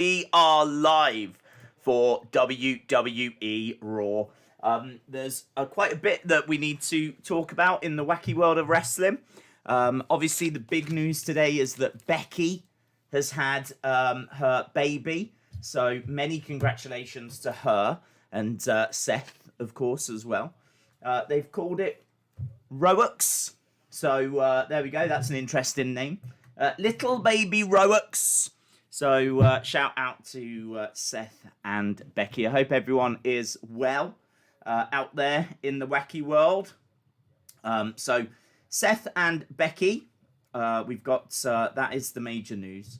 We are live for WWE Raw. There's quite a bit that we need to talk about in the wacky world of wrestling. Obviously, the big news today is that Becky has had her baby. So many congratulations to her and Seth, of course, as well. They've called it Roex. So there we go. That's an interesting name. Little baby Roex. So shout out to Seth and Becky. I hope everyone is well out there in the wacky world. So Seth and Becky, we've got, that is the major news.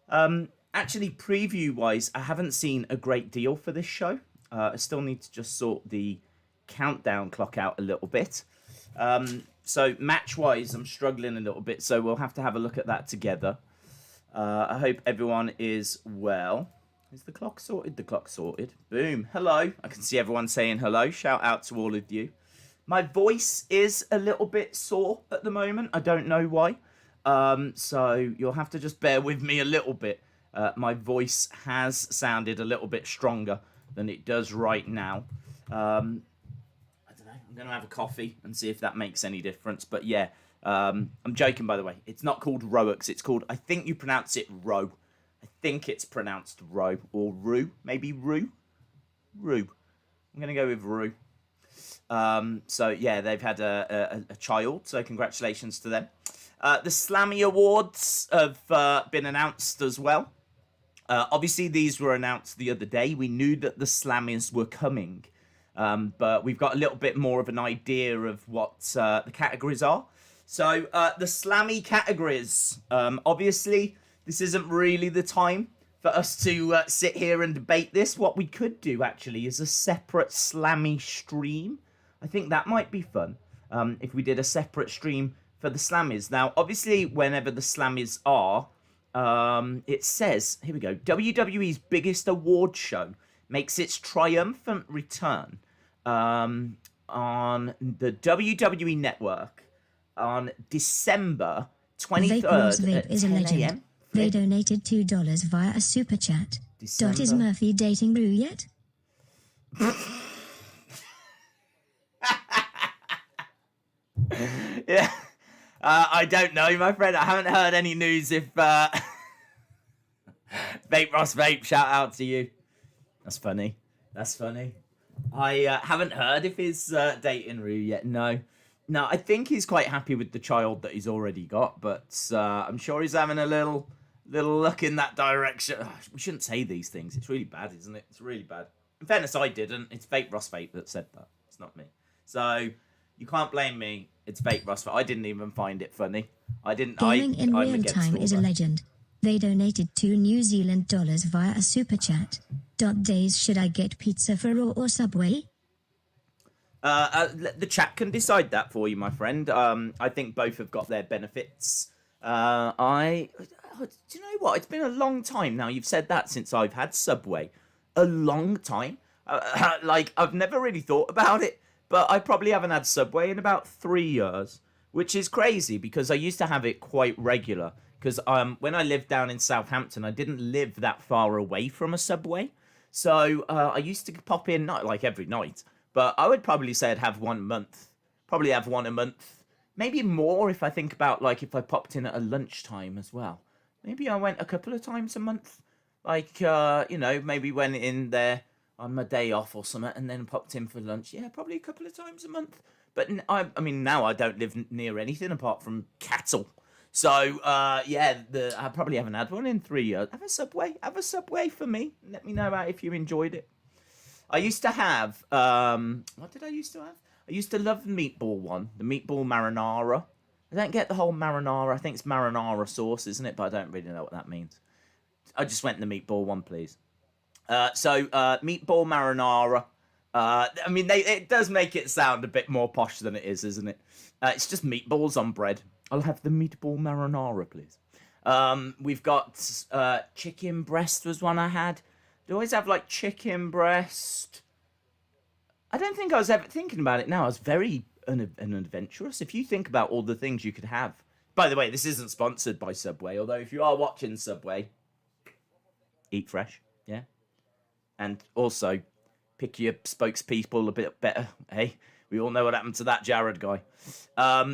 Actually, preview-wise, I haven't seen a great deal for this show. I still need to just sort the countdown clock out a little bit. So match-wise, I'm struggling a little bit, so we'll have to have a look at that together. I hope everyone is well. Is the clock sorted? The clock's sorted. Boom. Hello. I can see everyone saying hello. Shout out to all of you. My voice is a little bit sore at the moment. I don't know why. So you'll have to just bear with me a little bit. My voice has sounded a little bit stronger than it does right now. I don't know. I'm going to have a coffee and see if that makes any difference. But yeah. I'm joking, by the way. It's not called Roex. It's called, I think you pronounce it Ro. I think it's pronounced Ro. Or Rue. Maybe Rue? Rue. I'm going to go with Rue. So, yeah, they've had a child. So, congratulations to them. The Slammy Awards have been announced as well. Obviously, these were announced the other day. We knew that the Slammies were coming. But we've got a little bit more of an idea of what the categories are. So, the Slammy categories. Obviously, this isn't really the time for us to sit here and debate this. What we could do, actually, is a separate Slammy stream. I think that might be fun if we did a separate stream for the Slammies. Now, obviously, whenever the Slammies are, it says, here we go, WWE's biggest award show makes its triumphant return on the WWE Network on December 23rd at 10 a.m. They donated $2 via a super chat. Is Murphy dating Rue yet? Yeah, I don't know, my friend. I haven't heard any news if Vape Ross Vape, shout out to you. That's funny. That's funny. I haven't heard if he's dating Rue yet. No, I think he's quite happy with the child that he's already got, but I'm sure he's having a little look in that direction. Oh, we shouldn't say these things. It's really bad, isn't it? It's really bad. In fairness, I didn't. It's Vape Ross Vape that said that. It's not me. So you can't blame me. It's Vape Ross Vape. I didn't even find it funny. I didn't. Gaming in I'm real time is a legend. They donated $2 New Zealand via a super chat. Days should I get pizza for Raw or Subway? The chat can decide that for you, my friend. I think both have got their benefits. Do you know what? It's been a long time now. You've said that since I've had Subway. A long time. Like, I've never really thought about it, but I probably haven't had Subway in about 3 years, which is crazy because I used to have it quite regular. Because when I lived down in Southampton, I didn't live that far away from a Subway. So I used to pop in, not like every night, but I would probably say I'd have 1 month. Probably have one a month. Maybe more if I think about, like, if I popped in at a lunchtime as well. Maybe I went a couple of times a month. Like, you know, maybe went in there on my day off or something and then popped in for lunch. Yeah, probably a couple of times a month. But, I mean, now I don't live near anything apart from cattle. So, yeah, I probably haven't had one in 3 years. Have a Subway for me. Let me know about if you enjoyed it. I used to have, what did I used to have? I used to love the meatball one, the meatball marinara. I don't get the whole marinara. I think it's marinara sauce, isn't it? But I don't really know what that means. I just went the meatball one, please. So, meatball marinara. I mean, it does make it sound a bit more posh than it is, isn't it? It's just meatballs on bread. I'll have the meatball marinara, please. We've got chicken breast was one I had. They always have, like, chicken breast. I don't think I was ever thinking about it now. I was very unadventurous. If you think about all the things you could have. By the way, this isn't sponsored by Subway, although if you are watching Subway, eat fresh, yeah? And also, pick your spokespeople a bit better, hey? We all know what happened to that Jared guy.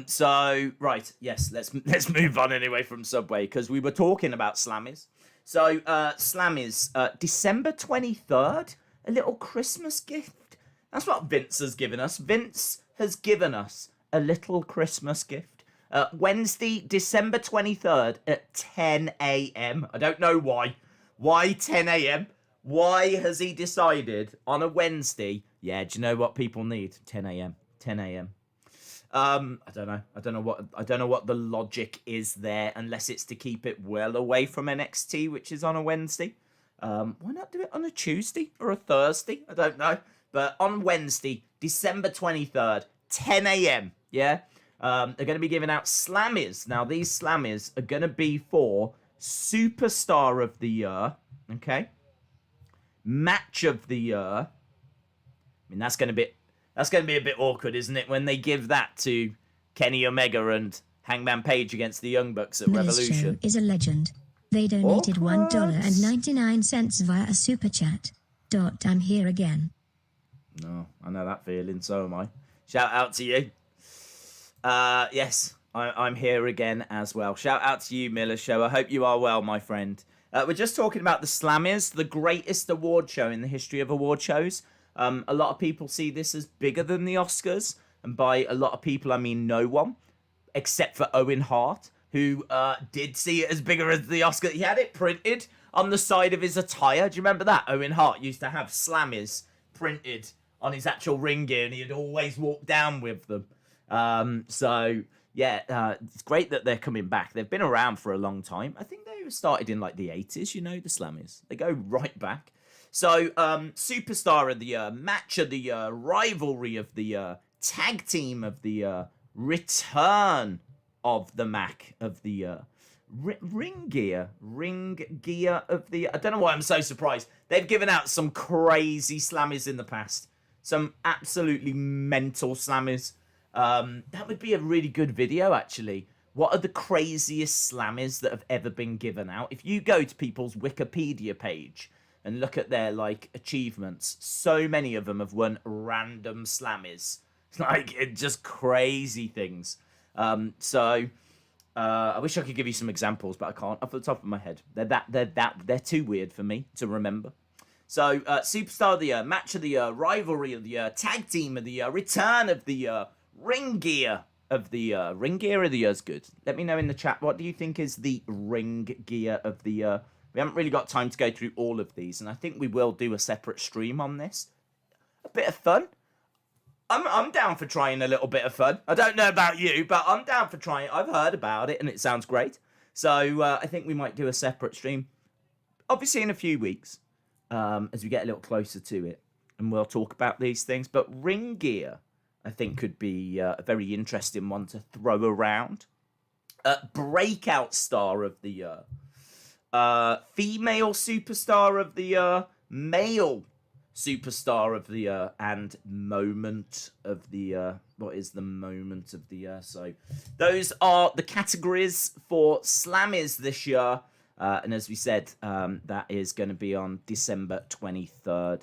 So, right, yes, let's move on anyway from Subway, because we were talking about Slammies. So, Slammies, December 23rd, a little Christmas gift. That's what Vince has given us. Vince has given us a little Christmas gift. Wednesday, December 23rd at 10 a.m. I don't know why. Why 10 a.m.? Why has he decided on a Wednesday? Yeah, do you know what people need? 10 a.m. 10 a.m. I don't know. I don't know what the logic is there, unless it's to keep it well away from NXT, which is on a Wednesday. Why not do it on a Tuesday or a Thursday? I don't know. But on Wednesday, December 23rd, 10 a.m. Yeah. They're going to be giving out Slammies. Now, these Slammies are going to be for Superstar of the Year. Okay. Match of the Year. I mean, that's going to be a bit awkward, isn't it, when they give that to Kenny Omega and Hangman Page against the Young Bucks at Miller's Revolution. Show is a legend. They donated $1.99 via a super chat. I'm here again. No, I know that feeling, so am I. Shout out to you. Yes, I'm here again as well. Shout out to you, Miller Show. I hope you are well, my friend. We're just talking about the Slammies, the greatest award show in the history of award shows. A lot of people see this as bigger than the Oscars. And by a lot of people, I mean no one, except for Owen Hart, who did see it as bigger as the Oscars. He had it printed on the side of his attire. Do you remember that? Owen Hart used to have Slammies printed on his actual ring gear, and he'd always walk down with them. It's great that they're coming back. They've been around for a long time. I think they started in like the 80s, you know, the Slammies. They go right back. So, Superstar of the Year, Match of the Year, Rivalry of the Year, Tag Team of the Year, Return of the Mac of the Year, Ring Gear of the Year. I don't know why I'm so surprised. They've given out some crazy Slammies in the past. Some absolutely mental Slammies. That would be a really good video, actually. What are the craziest Slammies that have ever been given out? If you go to people's Wikipedia page and look at their, like, achievements, so many of them have won random Slammies. Like, just crazy things. I wish I could give you some examples, but I can't off the top of my head. They're too weird for me to remember. So, Superstar of the Year, Match of the Year, Rivalry of the Year, Tag Team of the Year, Return of the Year, Ring Gear of the Year. Ring Gear of the Year is good. Let me know in the chat, what do you think is the Ring Gear of the Year? We haven't really got time to go through all of these, and I think we will do a separate stream on this. A bit of fun. I'm down for trying a little bit of fun. I don't know about you, but I'm down for trying. I've heard about it, and it sounds great. So I think we might do a separate stream, obviously in a few weeks, as we get a little closer to it, and we'll talk about these things. But Ring Gear, I think, could be a very interesting one to throw around. Breakout Star of the Year. Female Superstar of the Year. Male Superstar of the Year. And Moment of the Year. What is the Moment of the Year? So those are the categories for Slammies this year. And as we said, that is going to be on December 23rd.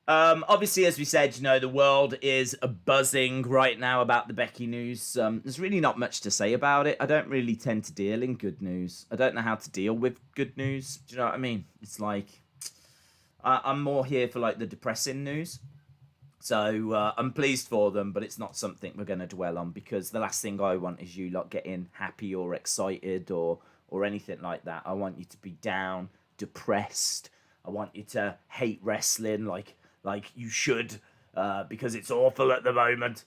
Obviously, as we said, you know, the world is buzzing right now about the Becky news. There's really not much to say about it. I don't really tend to deal in good news. I don't know how to deal with good news. Do you know what I mean? It's like, I'm more here for, like, the depressing news. So, I'm pleased for them, but it's not something we're going to dwell on, because the last thing I want is you lot getting happy or excited or anything like that. I want you to be down, depressed. I want you to hate wrestling like you should, because it's awful at the moment.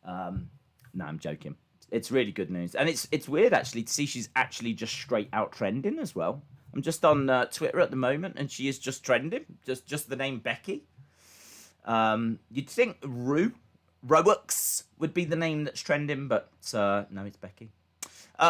No, I'm joking. It's really good news. And it's weird, actually, to see she's actually just straight out trending as well. I'm just on Twitter at the moment, and she is just trending. Just the name Becky. You'd think Roux would be the name that's trending, but no, it's Becky.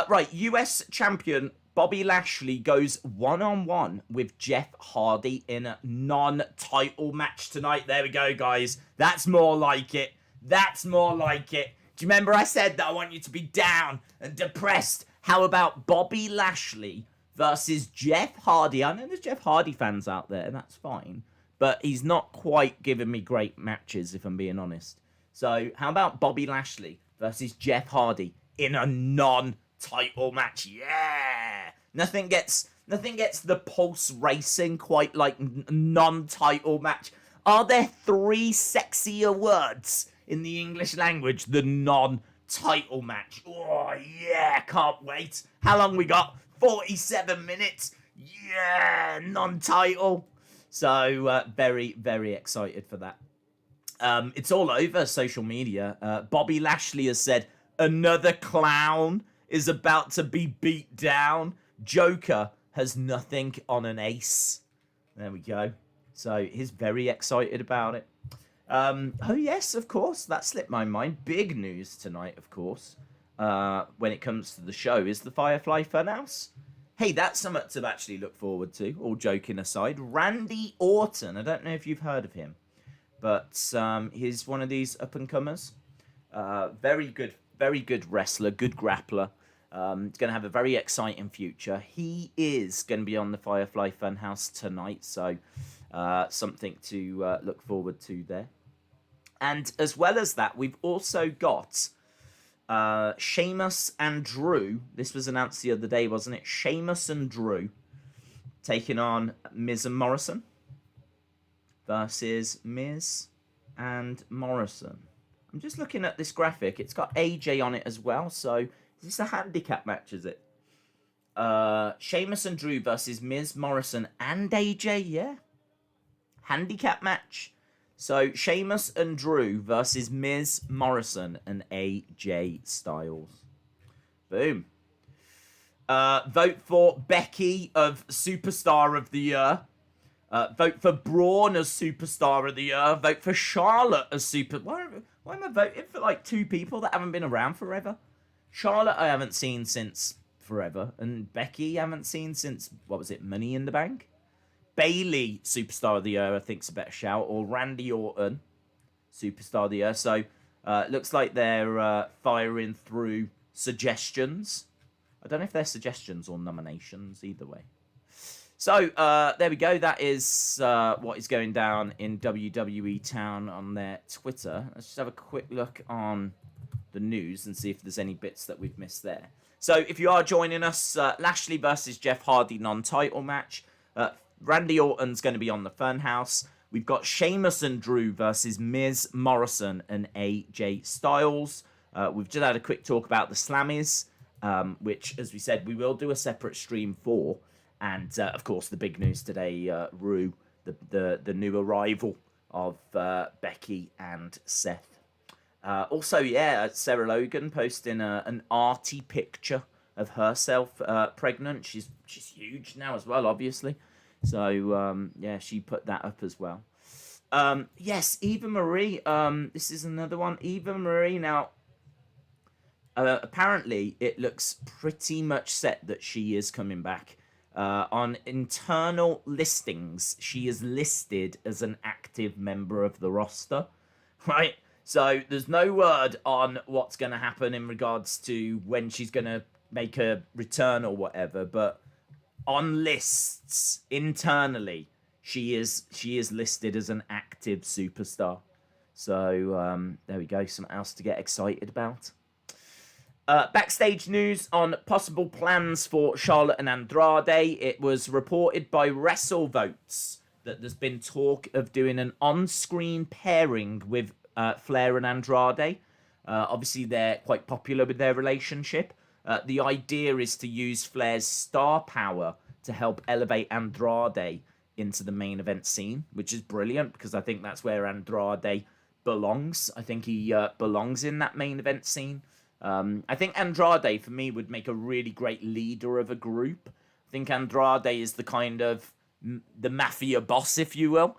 Right, US champion Bobby Lashley goes one-on-one with Jeff Hardy in a non-title match tonight. There we go, guys. That's more like it. That's more like it. Do you remember I said that I want you to be down and depressed? How about Bobby Lashley versus Jeff Hardy. I know there's Jeff Hardy fans out there, and that's fine. But he's not quite giving me great matches, if I'm being honest. So how about Bobby Lashley versus Jeff Hardy in a non-title match? Yeah! Nothing gets the pulse racing quite like non-title match. Are there 3 sexier words in the English language than non-title match? Oh, yeah, can't wait. How long we got? 47 minutes. Yeah, non-title. So, very, very excited for that. It's all over social media. Bobby Lashley has said, another clown is about to be beat down. Joker has nothing on an ace. There we go. So he's very excited about it. Oh, yes, of course. That slipped my mind. Big news tonight, of course, when it comes to the show, is the Firefly Funhouse. Hey, that's something to actually look forward to, all joking aside. Randy Orton. I don't know if you've heard of him, but he's one of these up-and-comers. Very good wrestler, good grappler. He's going to have a very exciting future. He is going to be on the Firefly Funhouse tonight, so something to look forward to there. And as well as that, we've also got Sheamus and Drew. This was announced the other day, wasn't it? Sheamus and Drew taking on Miz and Morrison versus Miz and Morrison. I'm just looking at this graphic. It's got AJ on it as well, so is this a handicap match, is it? Sheamus and Drew versus Miz, Morrison, and AJ, yeah. Handicap match. So, Sheamus and Drew versus Miz, Morrison, and AJ Styles. Boom. Vote for Becky of Superstar of the Year. Vote for Braun as Superstar of the Year. Vote for Charlotte as Super... Why am I voting for, like, 2 people that haven't been around forever? Charlotte I haven't seen since forever. And Becky I haven't seen since, what was it, Money in the Bank? Bailey, Superstar of the Year, I think is a better shout. Or Randy Orton, Superstar of the Year. So, it looks like they're firing through suggestions. I don't know if they're suggestions or nominations, either way. So, there we go. That is what is going down in WWE Town on their Twitter. Let's just have a quick look on the news and see if there's any bits that we've missed there. So, if you are joining us, Lashley versus Jeff Hardy non-title match. Randy Orton's going to be on the Funhouse. We've got Sheamus and Drew versus Miz, Morrison, and AJ Styles. We've just had a quick talk about the Slammies, which, as we said, we will do a separate stream for. And, of course, the big news today, Rue, the new arrival of Becky and Seth. Also, yeah, Sarah Logan posting an arty picture of herself pregnant. She's huge now as well, obviously. So, yeah, she put that up as well. Yes, Eva Marie. This is another one. Eva Marie. Now, apparently, it looks pretty much set that she is coming back. On internal listings, she is listed as an active member of the roster, right? So there's no word on what's going to happen in regards to when she's going to make a return or whatever, but on lists internally, she is listed as an active superstar. So there we go, something else to get excited about. Backstage news on possible plans for Charlotte and Andrade. It was reported by WrestleVotes that there's been talk of doing an on-screen pairing with Flair and Andrade. Obviously, they're quite popular with their relationship. The idea is to use Flair's star power to help elevate Andrade into the main event scene, which is brilliant because I think that's where Andrade belongs. I think he belongs in that main event scene. I think Andrade, for me, would make a really great leader of a group. I think Andrade is the kind of the mafia boss, if you will.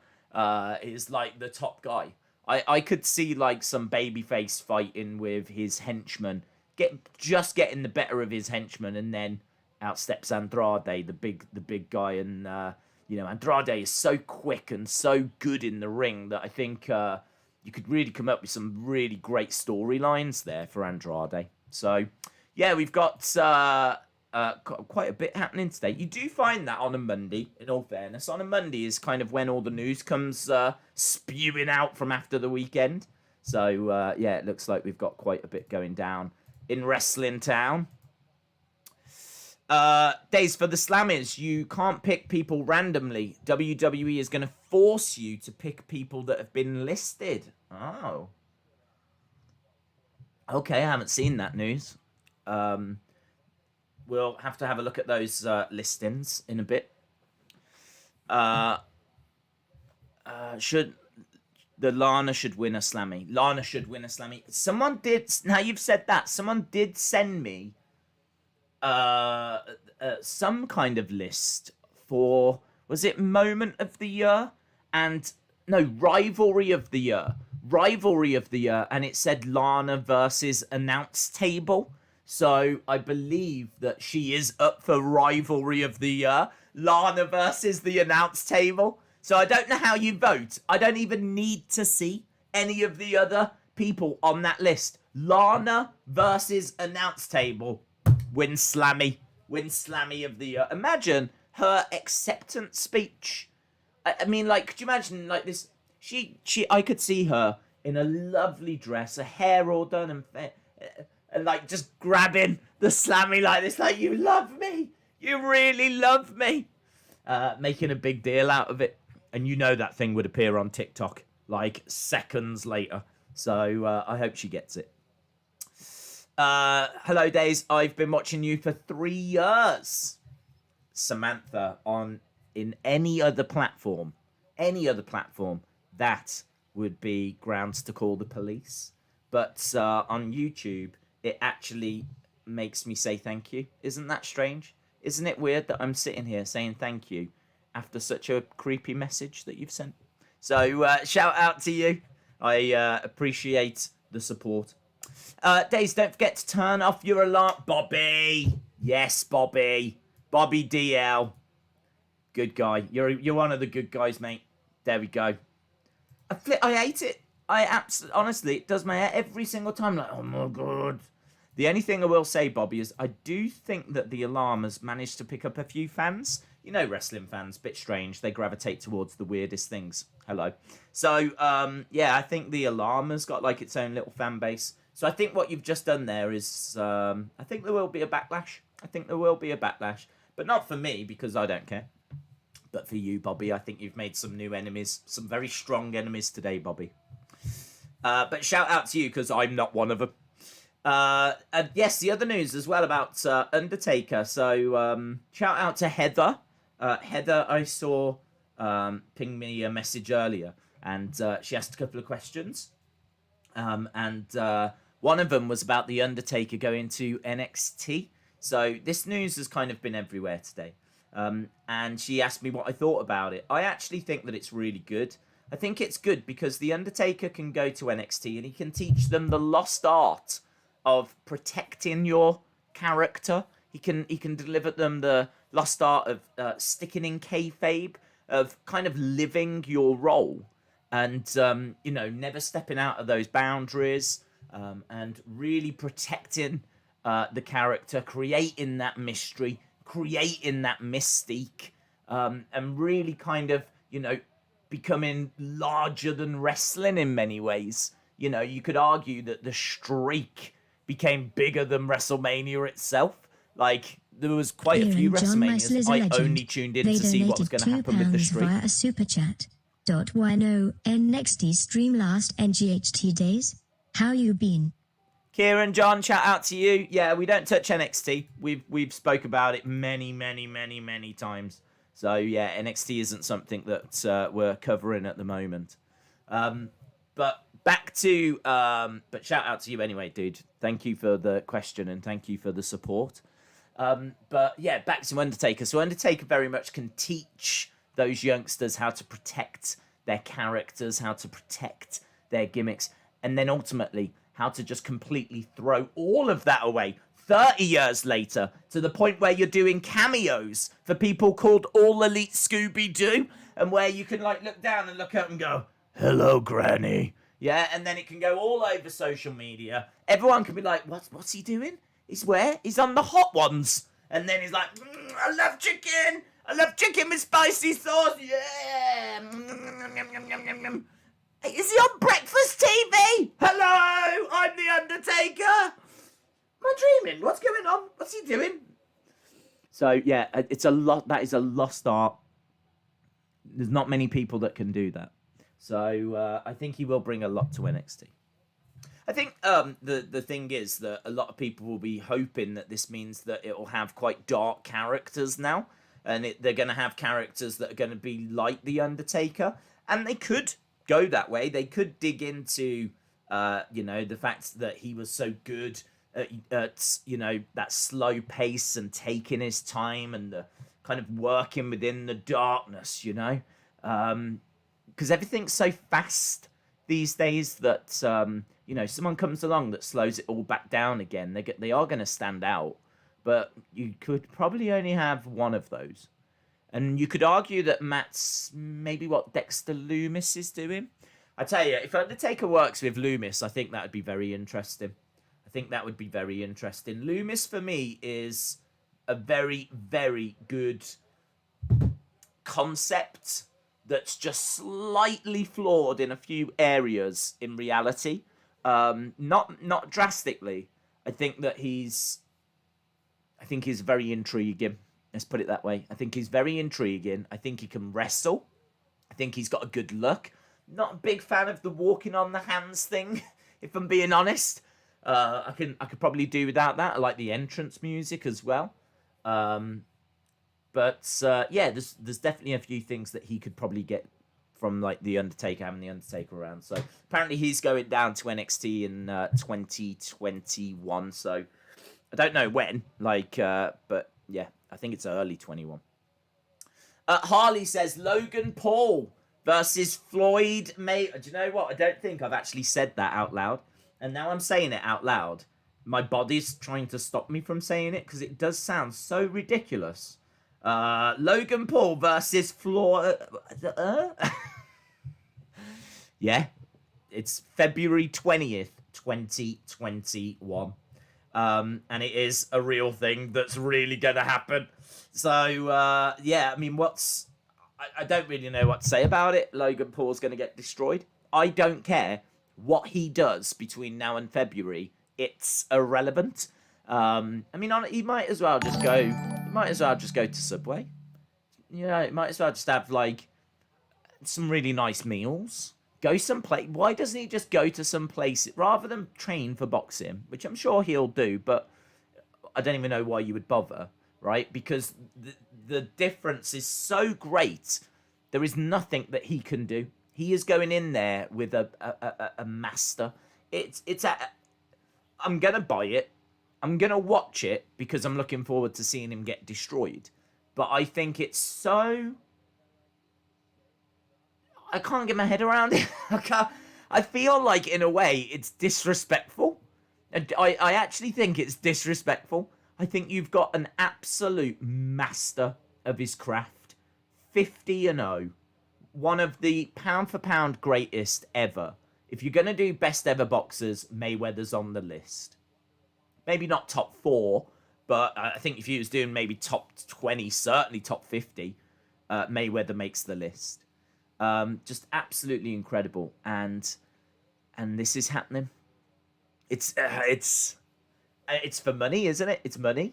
Is like the top guy. I could see like some babyface fighting with his henchman, getting the better of his henchman, and then out steps Andrade, the big guy. And Andrade is so quick and so good in the ring that I think you could really come up with some really great storylines there for Andrade. So, yeah, we've got quite a bit happening today. You do find that on a Monday, in all fairness. On a Monday is kind of when all the news comes spewing out from after the weekend. So, yeah, it looks like we've got quite a bit going down in Wrestling Town. Days for the Slammers. You can't pick people randomly. WWE is going to force you to pick people that have been listed. Oh. Okay, I haven't seen that news. We'll have to have a look at those listings in a bit. Lana should win a Slammy. Lana should win a Slammy. Someone did. Now you've said that. Someone did send me some kind of list for, was it Moment of the Year? And no, Rivalry of the Year. Rivalry of the Year, and it said Lana versus Announce Table. So I believe that she is up for Rivalry of the Year. Lana versus the Announce Table. So I don't know how you vote. I don't even need to see any of the other people on that list. Lana versus Announce Table. Win Slammy. Win Slammy of the Year. Imagine her acceptance speech. I mean, like, could you imagine, like, this? I could see her in a lovely dress, her hair all done, and like, just grabbing the Slammy like this, like, you love me. You really love me. Making a big deal out of it. And you know that thing would appear on TikTok, like, seconds later. So, I hope she gets it. Hello, Days. I've been watching you for 3 years. Samantha, in any other platform, that would be grounds to call the police. But on YouTube, it actually makes me say thank you. Isn't that strange? Isn't it weird that I'm sitting here saying thank you after such a creepy message that you've sent? So shout out to you. I appreciate the support. Days, don't forget to turn off your alarm. Bobby. Yes, Bobby. Bobby DL. Good guy. You're one of the good guys, mate. There we go. I hate it. Honestly, it does my hair every single time. Like, oh my God. The only thing I will say, Bobby, is I do think that the alarm has managed to pick up a few fans. You know, wrestling fans, bit strange. They gravitate towards the weirdest things. Hello. So, yeah, I think the alarm has got, like, its own little fan base. So I think what you've just done there is, I think there will be a backlash. But not for me, because I don't care. But for you, Bobby, I think you've made some new enemies. Some very strong enemies today, Bobby. But shout out to you, because I'm not one of them. And yes, the other news as well about Undertaker. So shout out to Heather. Heather, I saw ping me a message earlier, and she asked a couple of questions. And one of them was about the Undertaker going to NXT. So this news has kind of been everywhere today. And she asked me what I thought about it. I actually think that it's really good. I think it's good because the Undertaker can go to NXT and he can teach them the lost art of protecting your character. He can deliver them the lost art of sticking in kayfabe, of kind of living your role, and you know, never stepping out of those boundaries, and really protecting the character, creating that mystery, creating that mystique, and really kind of, you know, becoming larger than wrestling in many ways. You know, you could argue that the streak became bigger than WrestleMania itself. Like, there was quite a few WrestleManias I only tuned in to see what was going to happen with the streak. Via a super chat. Why no NXT stream last NGHT days? How you been? Kieran John, shout out to you. Yeah, we don't touch NXT. We've spoke about it many times. So yeah, NXT isn't something that we're covering at the moment. But back to but shout out to you anyway, dude. Thank you for the question and thank you for the support. But yeah, back to Undertaker. So Undertaker very much can teach those youngsters how to protect their characters, how to protect their gimmicks, and then ultimately how to just completely throw all of that away 30 years later, to the point where you're doing cameos for people called All Elite Scooby-Doo, and where you can like look down and look up and go, hello, Granny. Yeah, and then it can go all over social media. Everyone can be like, what's he doing? He's where? He's on the Hot Ones. And then he's like, I love chicken. I love chicken with spicy sauce. Yeah. Is he on breakfast TV? Hello, I'm the Undertaker. Am I dreaming? What's going on? What's he doing? So yeah, it's a lot. That is a lost art. There's not many people that can do that. So I think he will bring a lot to NXT. I think the thing is that a lot of people will be hoping that this means that it will have quite dark characters now. And they're going to have characters that are going to be like The Undertaker. And they could go that way. They could dig into, the fact that he was so good at that slow pace and taking his time and the kind of working within the darkness, because everything's so fast these days that someone comes along that slows it all back down again. They are going to stand out, but you could probably only have one of those. And you could argue that Matt's maybe what Dexter Lumis is doing. I tell you, if Undertaker works with Lumis, I think that would be very interesting. Lumis for me is a very, very good concept that's just slightly flawed in a few areas in reality. Not drastically. I think he's very intriguing. Let's put it that way. I think he's very intriguing. I think he can wrestle. I think he's got a good look. Not a big fan of the walking on the hands thing, if I'm being honest. I could probably do without that. I like the entrance music as well. But there's definitely a few things that he could probably get from like the Undertaker, having the Undertaker around. So apparently he's going down to NXT in 2021. So I don't know when. But yeah, I think it's early 21. Harley says Logan Paul versus Floyd May. Do you know what? I don't think I've actually said that out loud. And now I'm saying it out loud. My body's trying to stop me from saying it because it does sound so ridiculous. Logan Paul versus Floyd. Yeah, it's February 20th, 2021. And it is a real thing that's really going to happen. So, I mean, I don't really know what to say about it. Logan Paul's going to get destroyed. I don't care what he does between now and February. It's irrelevant. I mean, he might as well just go. He might as well just go to Subway. He might as well just have like some really nice meals. Go someplace. Why doesn't he just go to some place rather than train for boxing, which I'm sure he'll do, but I don't even know why you would bother, right? Because the difference is so great. There is nothing that he can do. He is going in there with a master. I'm gonna buy it. I'm gonna watch it because I'm looking forward to seeing him get destroyed. But I think it's so. I can't get my head around it. I feel like, in a way, it's disrespectful. I actually think it's disrespectful. I think you've got an absolute master of his craft. 50-0. One of the pound-for-pound greatest ever. If you're going to do best ever boxers, Mayweather's on the list. Maybe not top 4, but I think if he was doing maybe top 20, certainly top 50, Mayweather makes the list. Just absolutely incredible, and this is happening. It's for money, isn't it? It's money.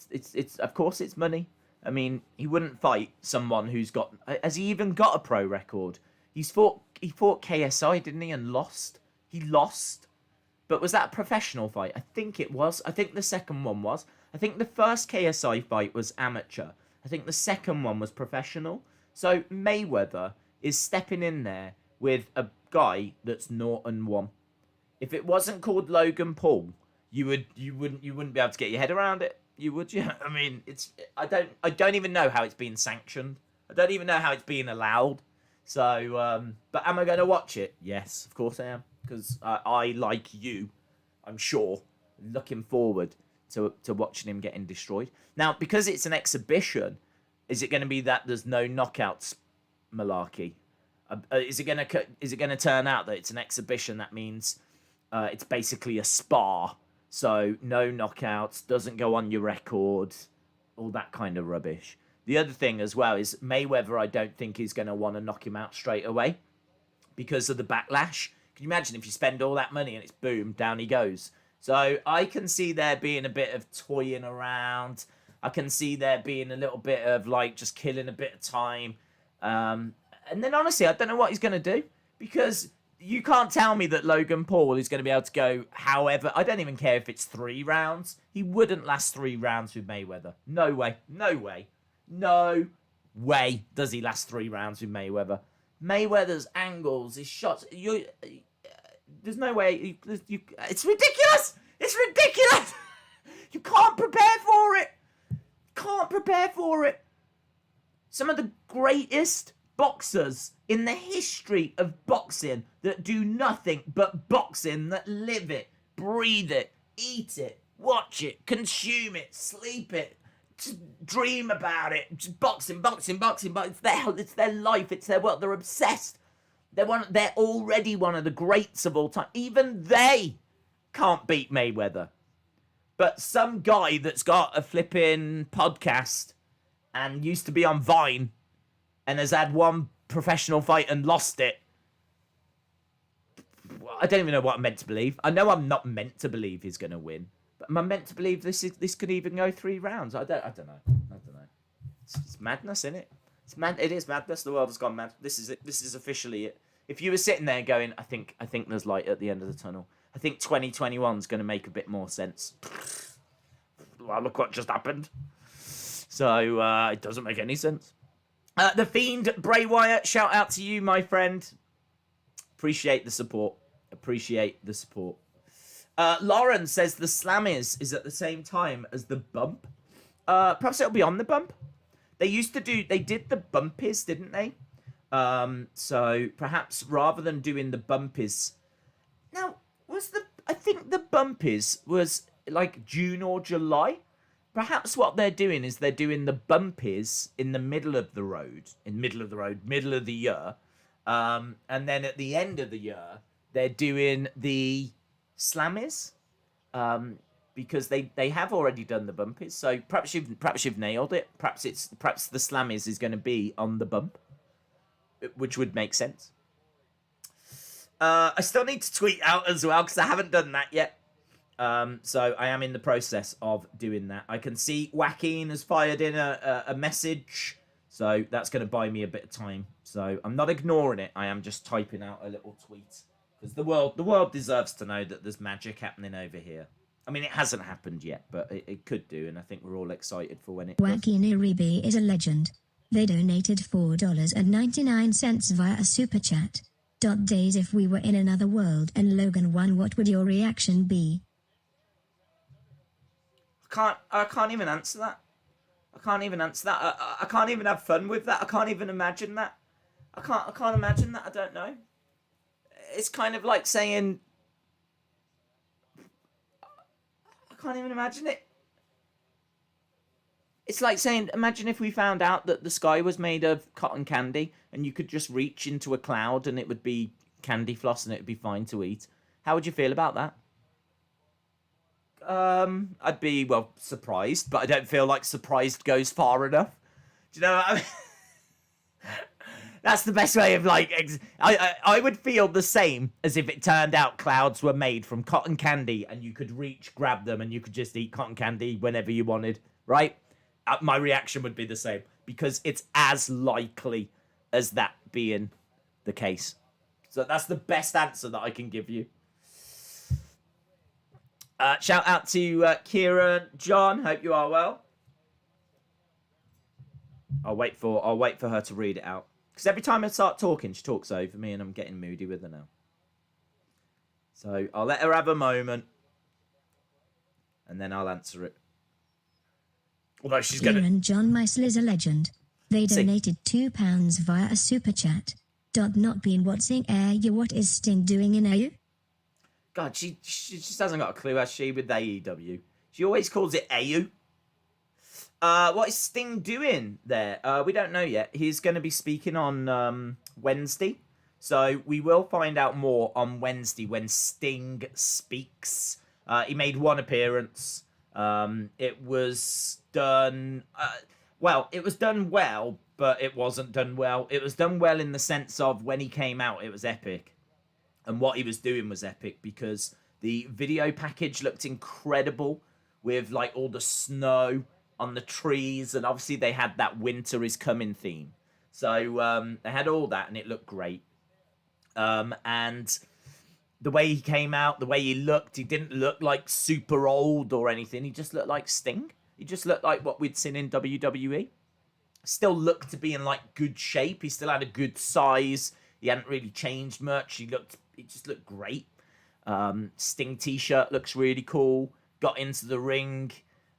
It's of course it's money. I mean, he wouldn't fight someone who's got. Has he even got a pro record? He fought KSI, didn't he, and lost. He lost, but was that a professional fight? I think it was. I think the second one was. I think the first KSI fight was amateur. I think the second one was professional. So Mayweather is stepping in there with a guy that's 0-1. If it wasn't called Logan Paul, you wouldn't be able to get your head around it. You would, yeah. I mean, I don't even know how it's being sanctioned. I don't even know how it's being allowed. So, but am I going to watch it? Yes, of course I am, because I like you, I'm sure, looking forward to watching him getting destroyed. Now, because it's an exhibition. Is it going to be that there's no knockouts malarkey? Is it going to turn out that it's an exhibition? That means it's basically a spar, So no knockouts, doesn't go on your record, all that kind of rubbish. The other thing as well is Mayweather, I don't think is going to want to knock him out straight away because of the backlash. Can you imagine if you spend all that money and it's boom, down he goes? So I can see there being a bit of toying around. I can see there being a little bit of like just killing a bit of time. And then honestly, I don't know what he's going to do because you can't tell me that Logan Paul is going to be able to go however. I don't even care if it's 3 rounds. He wouldn't last 3 rounds with Mayweather. No way. No way. No way does he last 3 rounds with Mayweather. Mayweather's angles, his shots, there's no way. It's ridiculous. It's ridiculous. You can't prepare for it. Can't prepare for it. Some of the greatest boxers in the history of boxing that do nothing but boxing, that live it, breathe it, eat it, watch it, consume it, sleep it, just dream about it, just boxing. But it's their life, it's their world. They're obsessed. They're already one of the greats of all time. Even they can't beat Mayweather. But some guy that's got a flipping podcast and used to be on Vine and has had one professional fight and lost it. I don't even know what I'm meant to believe. I know I'm not meant to believe he's going to win. But am I meant to believe this could even go 3 rounds? I don't know. It's madness, isn't it? It is madness. The world has gone mad. This is it. This is officially it. If you were sitting there going, I think there's light at the end of the tunnel. I think 2021 is going to make a bit more sense. Well, look what just happened. So it doesn't make any sense. The Fiend, Bray Wyatt, shout out to you, my friend. Appreciate the support. Lauren says the Slam is at the same time as the Bump. Perhaps it'll be on the Bump. They did the Bumpies, didn't they? So perhaps rather than doing the Bumpies. Now, I think the Bumpies was like June or July. Perhaps what they're doing is they're doing the Bumpies in the middle of the year. And then at the end of the year, they're doing the Slammies. Because they have already done the Bumpies. So perhaps you've nailed it. Perhaps the Slammies is going to be on the Bump, which would make sense. I still need to tweet out as well because I haven't done that yet. So I am in the process of doing that. I can see Joaquin has fired in a message, so that's going to buy me a bit of time. So I'm not ignoring it. I am just typing out a little tweet because the world deserves to know that there's magic happening over here. I mean, it hasn't happened yet, but it could do, and I think we're all excited for when it does. Joaquin Iribe is a legend. They donated $4.99 via a super chat. Days, if we were in another world and Logan won, what would your reaction be? I can't even answer that. I can't even have fun with that. I can't even imagine that. I can't imagine that. I don't know. It's kind of like saying, I can't even imagine it. It's like saying, imagine if we found out that the sky was made of cotton candy and you could just reach into a cloud and it would be candy floss and it would be fine to eat. How would you feel about that? I'd be, well, surprised, but I don't feel like surprised goes far enough. Do you know what I mean? That's the best way of, like, I would feel the same as if it turned out clouds were made from cotton candy and you could reach, grab them, and you could just eat cotton candy whenever you wanted, right? My reaction would be the same, because it's as likely as that being the case. So that's the best answer that I can give you. Shout out to Kieran, John. Hope you are well. I'll wait for her to read it out, because every time I start talking, she talks over me, and I'm getting moody with her now. So I'll let her have a moment, and then I'll answer it. Although she's gonna. Kieran John Meisel is a legend. They donated £2 via a super chat. Not being what's in air. What is Sting doing in AU? God, she just hasn't got a clue, has she, with AEW? She always calls it AU. What is Sting doing there? We don't know yet. He's going to be speaking on Wednesday. So we will find out more on Wednesday when Sting speaks. He made one appearance. It was done. Well, it was done well, but it wasn't done well. It was done well in the sense of when he came out, it was epic. And what he was doing was epic because the video package looked incredible with like all the snow on the trees. And obviously they had that winter is coming theme. So they had all that and it looked great. And the way he came out, the way he looked, he didn't look like super old or anything. He just looked like Sting. He just looked like what we'd seen in WWE. Still looked to be in like good shape. He still had a good size. He hadn't really changed much. He just looked great. Sting t-shirt looks really cool. Got into the ring.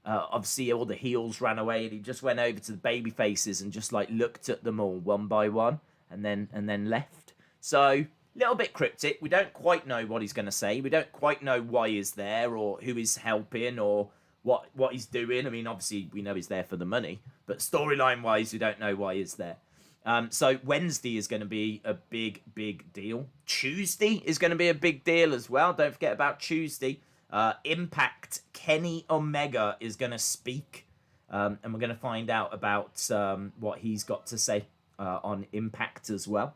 Obviously all the heels ran away and he just went over to the baby faces and just like looked at them all one by one and then left. So little bit cryptic. We don't quite know what he's going to say. We don't quite know why he's there or who he's helping or what he's doing. I mean, obviously, we know he's there for the money. But storyline-wise, we don't know why he's there. So Wednesday is going to be a big, big deal. Tuesday is going to be a big deal as well. Don't forget about Tuesday. Impact Kenny Omega is going to speak. And we're going to find out about what he's got to say on Impact as well.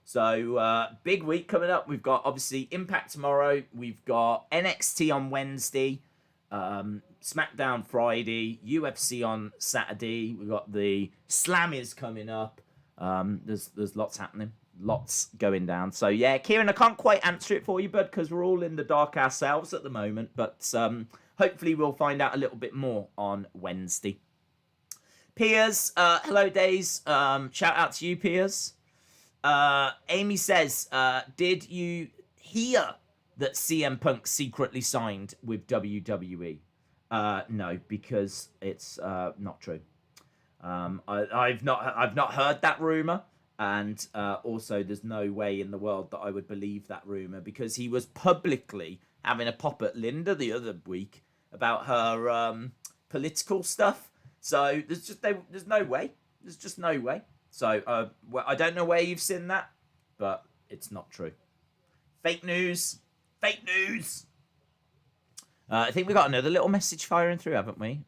So, big week coming up. We've got, obviously, Impact tomorrow. We've got NXT on Wednesday. SmackDown Friday. UFC on Saturday. We've got the Slammies coming up. There's lots happening. Lots going down. So, yeah, Kieran, I can't quite answer it for you, bud, because we're all in the dark ourselves at the moment. But hopefully we'll find out a little bit more on Wednesday. Piers, hello, Days. Shout out to you, Piers. Amy says, did you hear that CM Punk secretly signed with WWE? No, because it's not true. I've not heard that rumor, and also there's no way in the world that I would believe that rumor because he was publicly having a pop at Linda the other week about her political stuff. So there's no way. There's just no way. So, I don't know where you've seen that, but it's not true. Fake news. Fake news. I think we got another little message firing through, haven't we?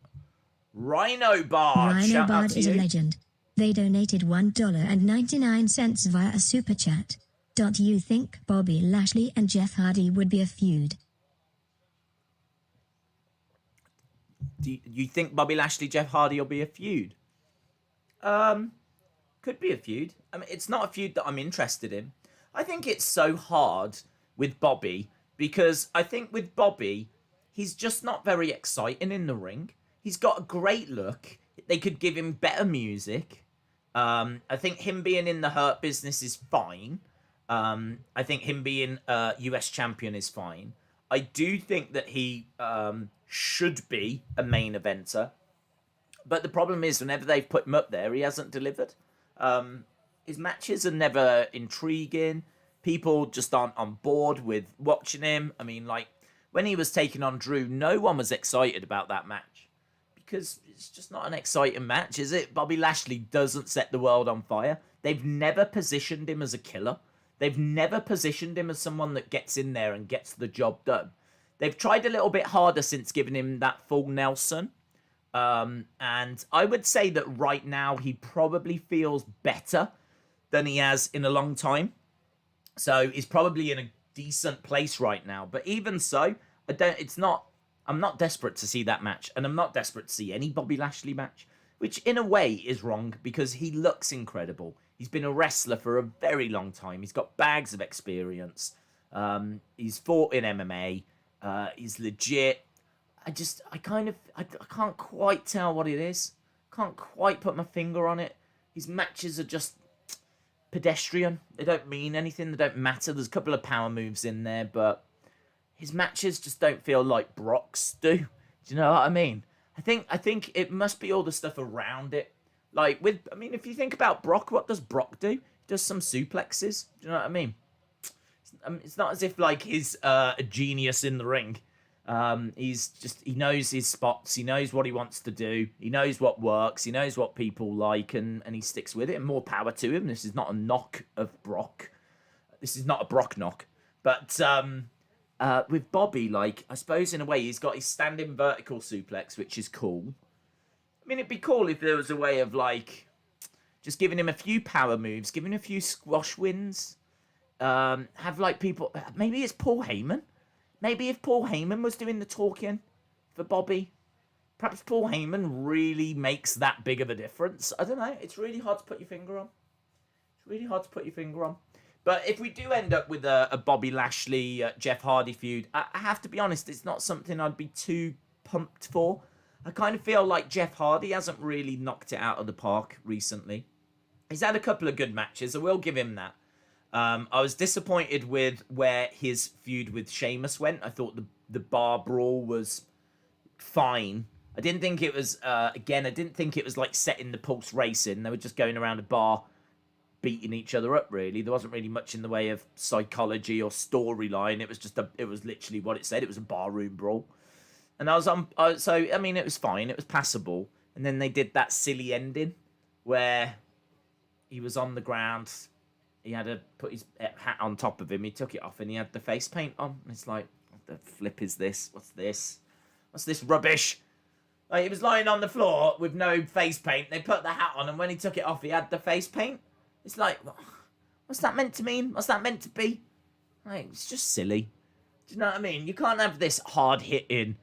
Rhino Bard. Rhino Bard is a legend. They donated $1.99 via a super chat. Don't you think Bobby Lashley and Jeff Hardy would be a feud? Do you think Bobby Lashley, Jeff Hardy will be a feud? Could be a feud. I mean, it's not a feud that I'm interested in. I think it's so hard with Bobby because I think with Bobby, he's just not very exciting in the ring. He's got a great look. They could give him better music. I think him being in the Hurt Business is fine. I think him being US champion is fine. I do think that he should be a main eventer. But the problem is, whenever they've put him up there, he hasn't delivered. His matches are never intriguing. People just aren't on board with watching him. I mean, like, when he was taking on Drew, no one was excited about that match. Because it's just not an exciting match, is it? Bobby Lashley doesn't set the world on fire. They've never positioned him as a killer. They've never positioned him as someone that gets in there and gets the job done. They've tried a little bit harder since giving him that full Nelson. And I would say that right now he probably feels better than he has in a long time. So he's probably in a decent place right now. But even so, I'm not desperate to see that match. And I'm not desperate to see any Bobby Lashley match. Which in a way is wrong because he looks incredible. He's been a wrestler for a very long time. He's got bags of experience. He's fought in MMA. He's legit. I can't quite tell what it is. Can't quite put my finger on it. His matches are just pedestrian. They don't mean anything. They don't matter. There's a couple of power moves in there, but his matches just don't feel like Brock's do. Do you know what I mean? I think it must be all the stuff around it. Like if you think about Brock, what does Brock do? He does some suplexes. Do you know what I mean? It's not as if like he's a genius in the ring. He knows his spots. He knows what he wants to do. He knows what works. He knows what people like, and he sticks with it. And more power to him. This is not a knock of Brock. This is not a Brock knock. But with Bobby, like, I suppose in a way he's got his standing vertical suplex, which is cool. I mean, it'd be cool if there was a way of, like, just giving him a few power moves, giving him a few squash wins. Have, like, people... Maybe it's Paul Heyman. Maybe if Paul Heyman was doing the talking for Bobby, perhaps Paul Heyman really makes that big of a difference. I don't know. It's really hard to put your finger on. But if we do end up with a Bobby Lashley, Jeff Hardy feud, I have to be honest, it's not something I'd be too pumped for. I kind of feel like Jeff Hardy hasn't really knocked it out of the park recently. He's had a couple of good matches, I will give him that. I was disappointed with where his feud with Sheamus went. I thought the bar brawl was fine. I didn't think it was, I didn't think it was like setting the pulse racing. They were just going around a bar beating each other up, really. There wasn't really much in the way of psychology or storyline. It was just it was literally what it said. It was a barroom brawl. And I was it was fine. It was passable. And then they did that silly ending where he was on the ground. He had to put his hat on top of him. He took it off and he had the face paint on. And it's like, what the flip is this? What's this? What's this rubbish? Like, he was lying on the floor with no face paint. They put the hat on, and when he took it off, he had the face paint. It's like, what's that meant to mean? What's that meant to be? Like, it's just silly. Do you know what I mean? You can't have this hard-hitting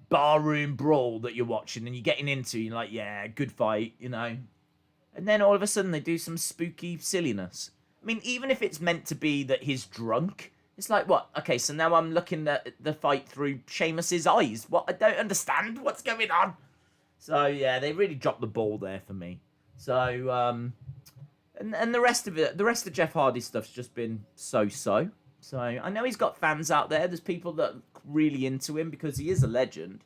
barroom brawl that you're watching and you're getting into. You're like, yeah, good fight, you know. And then all of a sudden they do some spooky silliness. I mean, even if it's meant to be that he's drunk, it's like, what? Okay, so now I'm looking at the fight through Sheamus's eyes. What? I don't understand. What's going on? So, yeah, they really dropped the ball there for me. So, and the rest of it, the rest of Jeff Hardy's stuff's just been so-so. So I know he's got fans out there. There's people that are really into him because he is a legend.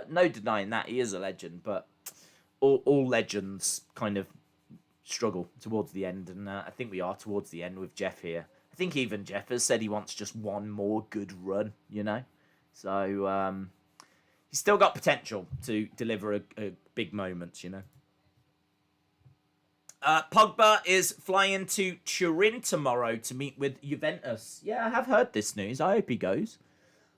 No denying that, he is a legend. But all legends kind of struggle towards the end. And I think we are towards the end with Jeff here. I think even Jeff has said he wants just one more good run, you know. So he's still got potential to deliver a big moment, you know. Pogba is flying to Turin tomorrow to meet with Juventus. Yeah, I have heard this news. I hope he goes.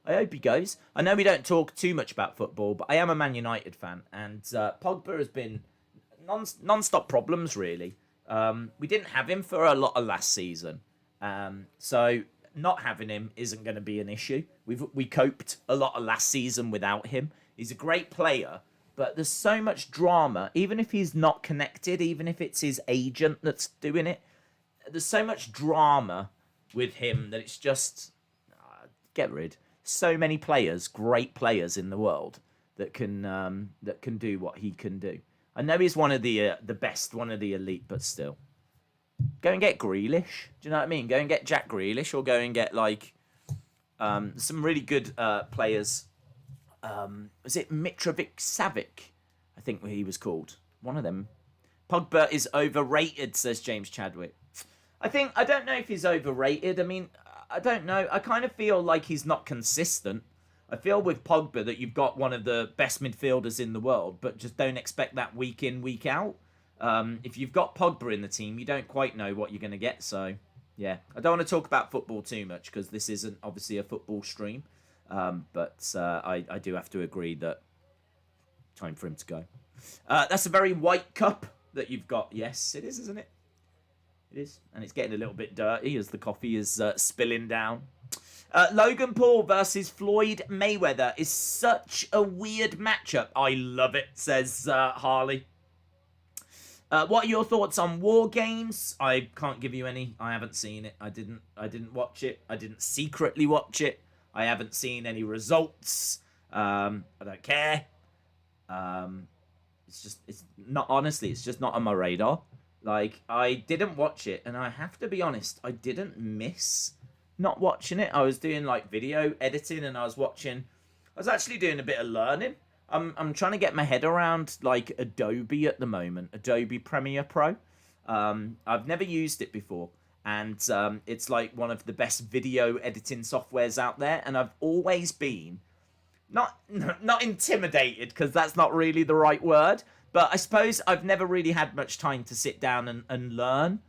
I know we don't talk too much about football, but I am a Man United fan. And Pogba has been non-stop problems, really. We didn't have him for a lot of last season. So not having him isn't going to be an issue. We coped a lot of last season without him. He's a great player. But there's so much drama, even if he's not connected, even if it's his agent that's doing it, there's so much drama with him that it's just, get rid. So many players, great players in the world that can do what he can do. I know he's one of the best, one of the elite, but still. Go and get Grealish. Do you know what I mean? Go and get Jack Grealish, or go and get, like, some really good players. Was it Mitrovic-Savic? I think he was called. One of them. Pogba is overrated, says James Chadwick. I don't know if he's overrated. I mean, I don't know. I kind of feel like he's not consistent. I feel with Pogba that you've got one of the best midfielders in the world, but just don't expect that week in, week out. If you've got Pogba in the team, you don't quite know what you're going to get. So, yeah. I don't want to talk about football too much because this isn't obviously a football stream. But I do have to agree that time for him to go. That's a very white cup that you've got. Yes, it is, isn't it? It is. And it's getting a little bit dirty as the coffee is spilling down. Logan Paul versus Floyd Mayweather is such a weird matchup. I love it, says Harley. What are your thoughts on War Games? I can't give you any. I haven't seen it. I didn't watch it. I didn't secretly watch it. I haven't seen any results. I don't care. It's just not on my radar. Like, I didn't watch it, and I have to be honest, I didn't miss not watching it. I was doing, like, video editing, and I was actually doing a bit of learning. I'm trying to get my head around, like, Adobe at the moment, Adobe Premiere Pro. I've never used it before. And it's like one of the best video editing softwares out there. And I've always been not intimidated, because that's not really the right word. But I suppose I've never really had much time to sit down and learn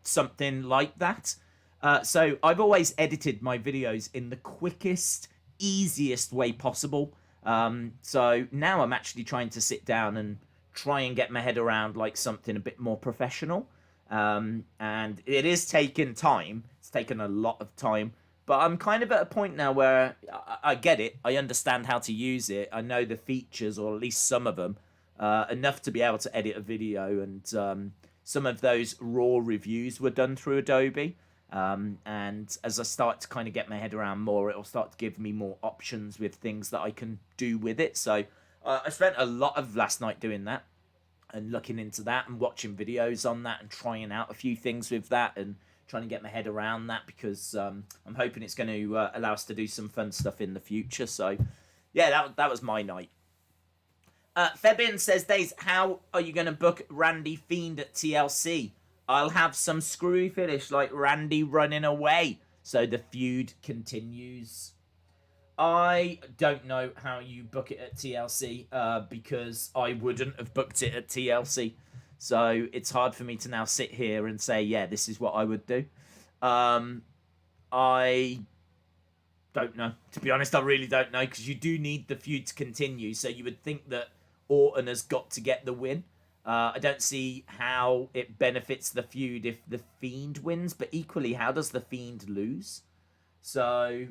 something like that. So I've always edited my videos in the quickest, easiest way possible. So now I'm actually trying to sit down and try and get my head around like something a bit more professional. And it is taking time. It's taken a lot of time. But I'm kind of at a point now where I get it. I understand how to use it. I know the features, or at least some of them, enough to be able to edit a video. And some of those raw reviews were done through Adobe. And as I start to kind of get my head around more, it'll start to give me more options with things that I can do with it. So I spent a lot of last night doing that and looking into that and watching videos on that and trying out a few things with that and trying to get my head around that, because I'm hoping it's going to allow us to do some fun stuff in the future. So yeah, that was my night. Fabian says, Days, how are you going to book Randy Fiend at TLC? I'll have some screwy finish like Randy running away, so the feud continues. I don't know how you book it at TLC, because I wouldn't have booked it at TLC. So it's hard for me to now sit here and say, yeah, this is what I would do. I don't know. To be honest, I really don't know, because you do need the feud to continue. So you would think that Orton has got to get the win. I don't see how it benefits the feud if the Fiend wins, but equally, how does the Fiend lose? So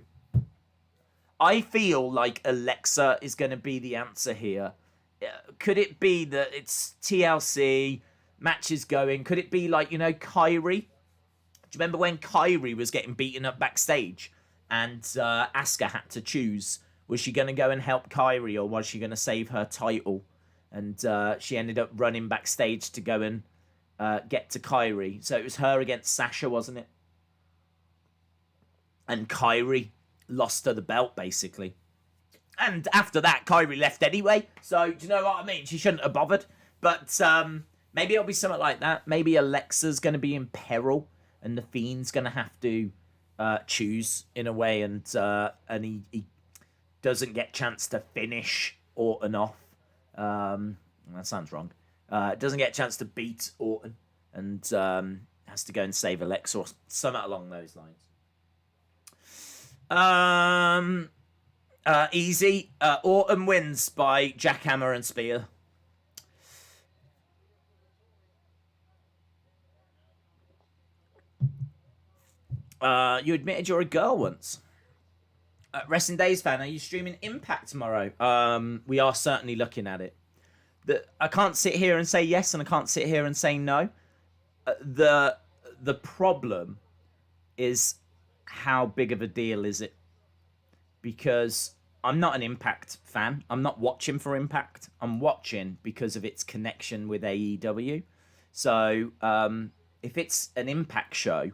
I feel like Alexa is going to be the answer here. Could it be that it's TLC, matches going? Could it be like, Kyrie? Do you remember when Kyrie was getting beaten up backstage and Asuka had to choose? Was she going to go and help Kyrie, or was she going to save her title? And she ended up running backstage to go and get to Kyrie. So it was her against Sasha, wasn't it? And Kyrie lost her the belt, basically. And after that, Kyrie left anyway. So, do you know what I mean? She shouldn't have bothered. But maybe it'll be something like that. Maybe Alexa's going to be in peril, and the Fiend's going to have to choose in a way, and he doesn't get chance to finish Orton off. That sounds wrong. Doesn't get a chance to beat Orton, and has to go and save Alexa or something along those lines. Easy. Orton wins by jackhammer and spear. You admitted you're a girl once. Wrestling Days fan, are you streaming Impact tomorrow? We are certainly looking at it. I can't sit here and say yes, and I can't sit here and say no. The problem is, how big of a deal is it? Because I'm not an Impact fan. I'm not watching for Impact. I'm watching because of its connection with AEW. So if it's an Impact show,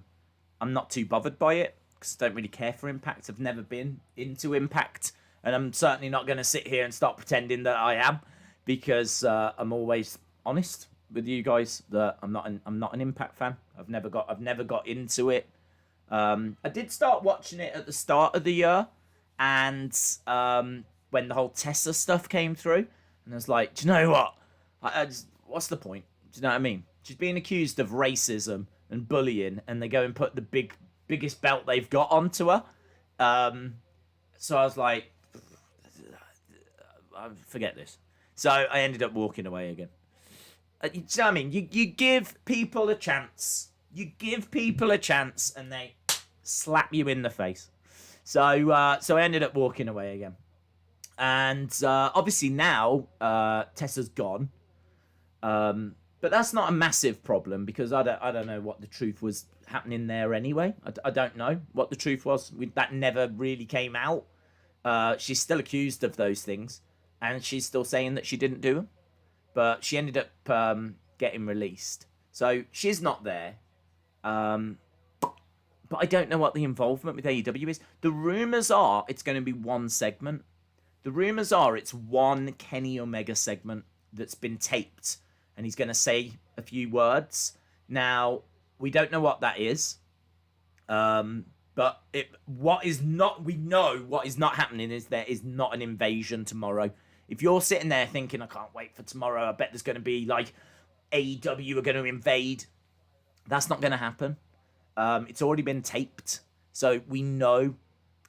I'm not too bothered by it, because I don't really care for Impact. I've never been into Impact, and I'm certainly not going to sit here and start pretending that I am, because I'm always honest with you guys that I'm not an Impact fan. I've never got into it. I did start watching it at the start of the year, and when the whole Tessa stuff came through, and I was like, do you know what? What's the point? Do you know what I mean? She's being accused of racism and bullying, and they go and put the biggest belt they've got onto her. So I was like, forget this. So I ended up walking away again. You know what I mean? You give people a chance. You give people a chance, and they slap you in the face. So I ended up walking away again. And obviously now Tessa's gone. But that's not a massive problem, because I don't know what the truth was happening there anyway. I don't know what the truth was. That never really came out. She's still accused of those things, and she's still saying that she didn't do them. But she ended up getting released. So she's not there. But I don't know what the involvement with AEW is. The rumours are it's going to be one segment. The rumours are it's one Kenny Omega segment that's been taped, and he's going to say a few words. Now, we don't know what that is. But we know what is not happening is there is not an invasion tomorrow. If you're sitting there thinking, I can't wait for tomorrow, I bet there's going to be like AEW are going to invade. That's not going to happen. It's already been taped, so we know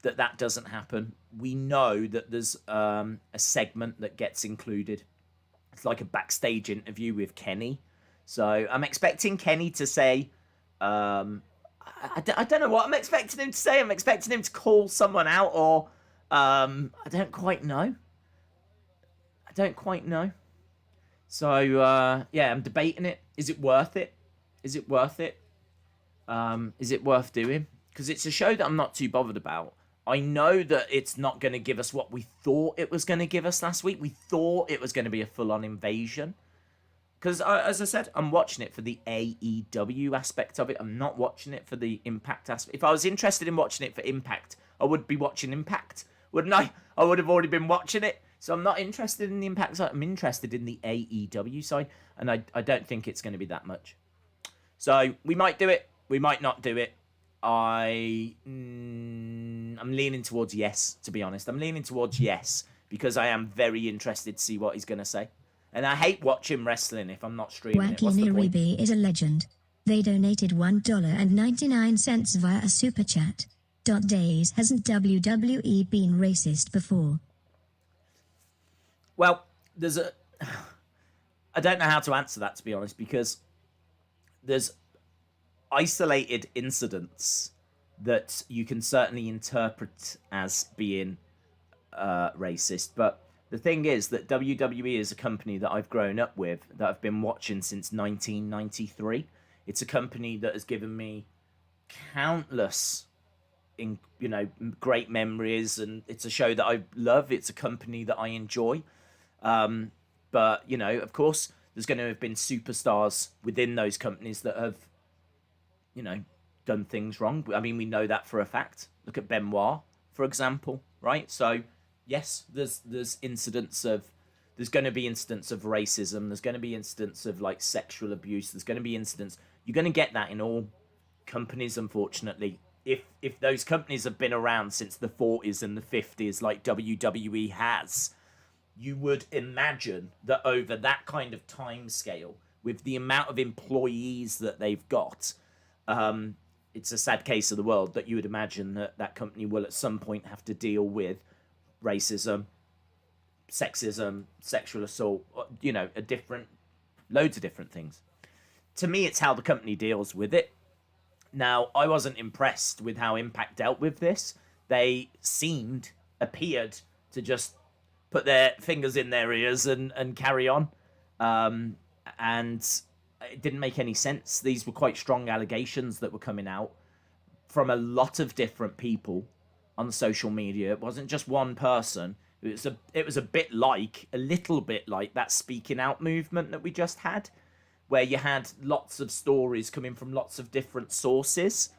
that that doesn't happen. We know that there's a segment that gets included. It's like a backstage interview with Kenny. So I'm expecting Kenny to say, I don't know what I'm expecting him to say. I'm expecting him to call someone out, or I don't quite know. So yeah, I'm debating it. Is it worth it? Is it worth it? Is it worth doing? Because it's a show that I'm not too bothered about. I know that it's not going to give us what we thought it was going to give us last week. We thought it was going to be a full-on invasion. Because, as I said, I'm watching it for the AEW aspect of it. I'm not watching it for the Impact aspect. If I was interested in watching it for Impact, I would be watching Impact, wouldn't I? I would have already been watching it. So I'm not interested in the Impact side. I'm interested in the AEW side. And I don't think it's going to be that much. So we might do it. We might not do it. I'm leaning towards yes, to be honest. I'm leaning towards yes, because I am very interested to see what he's going to say. And I hate watching wrestling if I'm not streaming it. Wacky What's the point? Niribi is a legend. They donated $1.99 via a super chat. Days hasn't WWE been racist before? Well, I don't know how to answer that, to be honest, because there's isolated incidents that you can certainly interpret as being racist, but the thing is that WWE is a company that I've grown up with, that I've been watching since 1993. It's a company that has given me countless, great memories, and it's a show that I love. It's a company that I enjoy. But, of course, there's going to have been superstars within those companies that have, done things wrong. I mean, we know that for a fact. Look at Benoit, for example, right? So, yes, there's incidents of, there's going to be incidents of racism. There's going to be incidents of, sexual abuse. There's going to be incidents. You're going to get that in all companies, unfortunately. If those companies have been around since the 40s and the 50s, like WWE has, you would imagine that over that kind of time scale, with the amount of employees that they've got, it's a sad case of the world that you would imagine that that company will at some point have to deal with racism, sexism, sexual assault, loads of different things. To me, it's how the company deals with it. Now, I wasn't impressed with how Impact dealt with this. They appeared to just put their fingers in their ears and carry on. And it didn't make any sense. These were quite strong allegations that were coming out from a lot of different people on social media. It wasn't just one person. It was a little bit like that speaking out movement that we just had, where you had lots of stories coming from lots of different sources.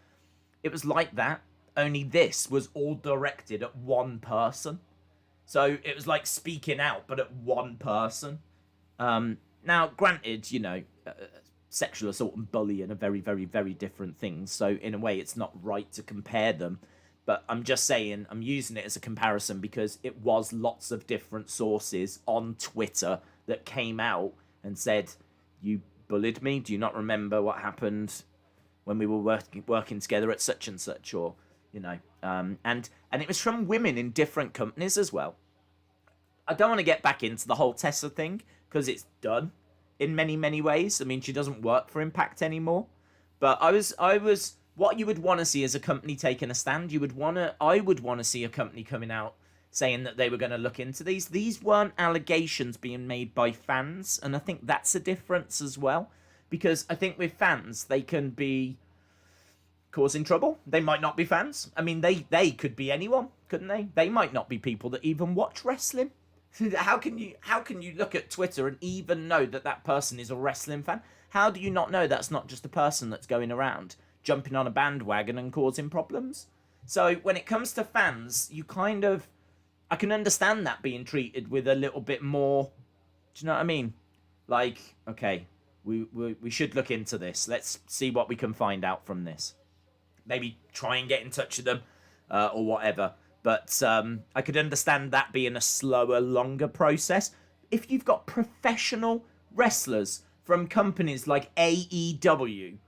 It was like that, only this was all directed at one person. So it was like speaking out, but at one person. Now, granted, sexual assault and bullying are very, very, very different things. So in a way, it's not right to compare them. But I'm just saying, I'm using it as a comparison because it was lots of different sources on Twitter that came out and said, you bullied me. Do you not remember what happened when we were working together at such and such? Or, and it was from women in different companies as well. I don't want to get back into the whole Tessa thing because it's done in many, many ways. I mean, she doesn't work for Impact anymore. But I was what you would want to see as a company taking a stand. I would want to see a company coming out saying that they were going to look into these. These weren't allegations being made by fans, and I think that's a difference as well. Because I think with fans, they can be causing trouble. They might not be fans. I mean, they could be anyone, couldn't they? They might not be people that even watch wrestling. How can you look at Twitter and even know that person is a wrestling fan? How do you not know that's not just a person that's going around jumping on a bandwagon and causing problems? So when it comes to fans, I can understand that being treated with a little bit more, do you know what I mean? Like, okay, we should look into this. Let's see what we can find out from this. Maybe try and get in touch with them or whatever. But I could understand that being a slower, longer process. If you've got professional wrestlers from companies like AEW,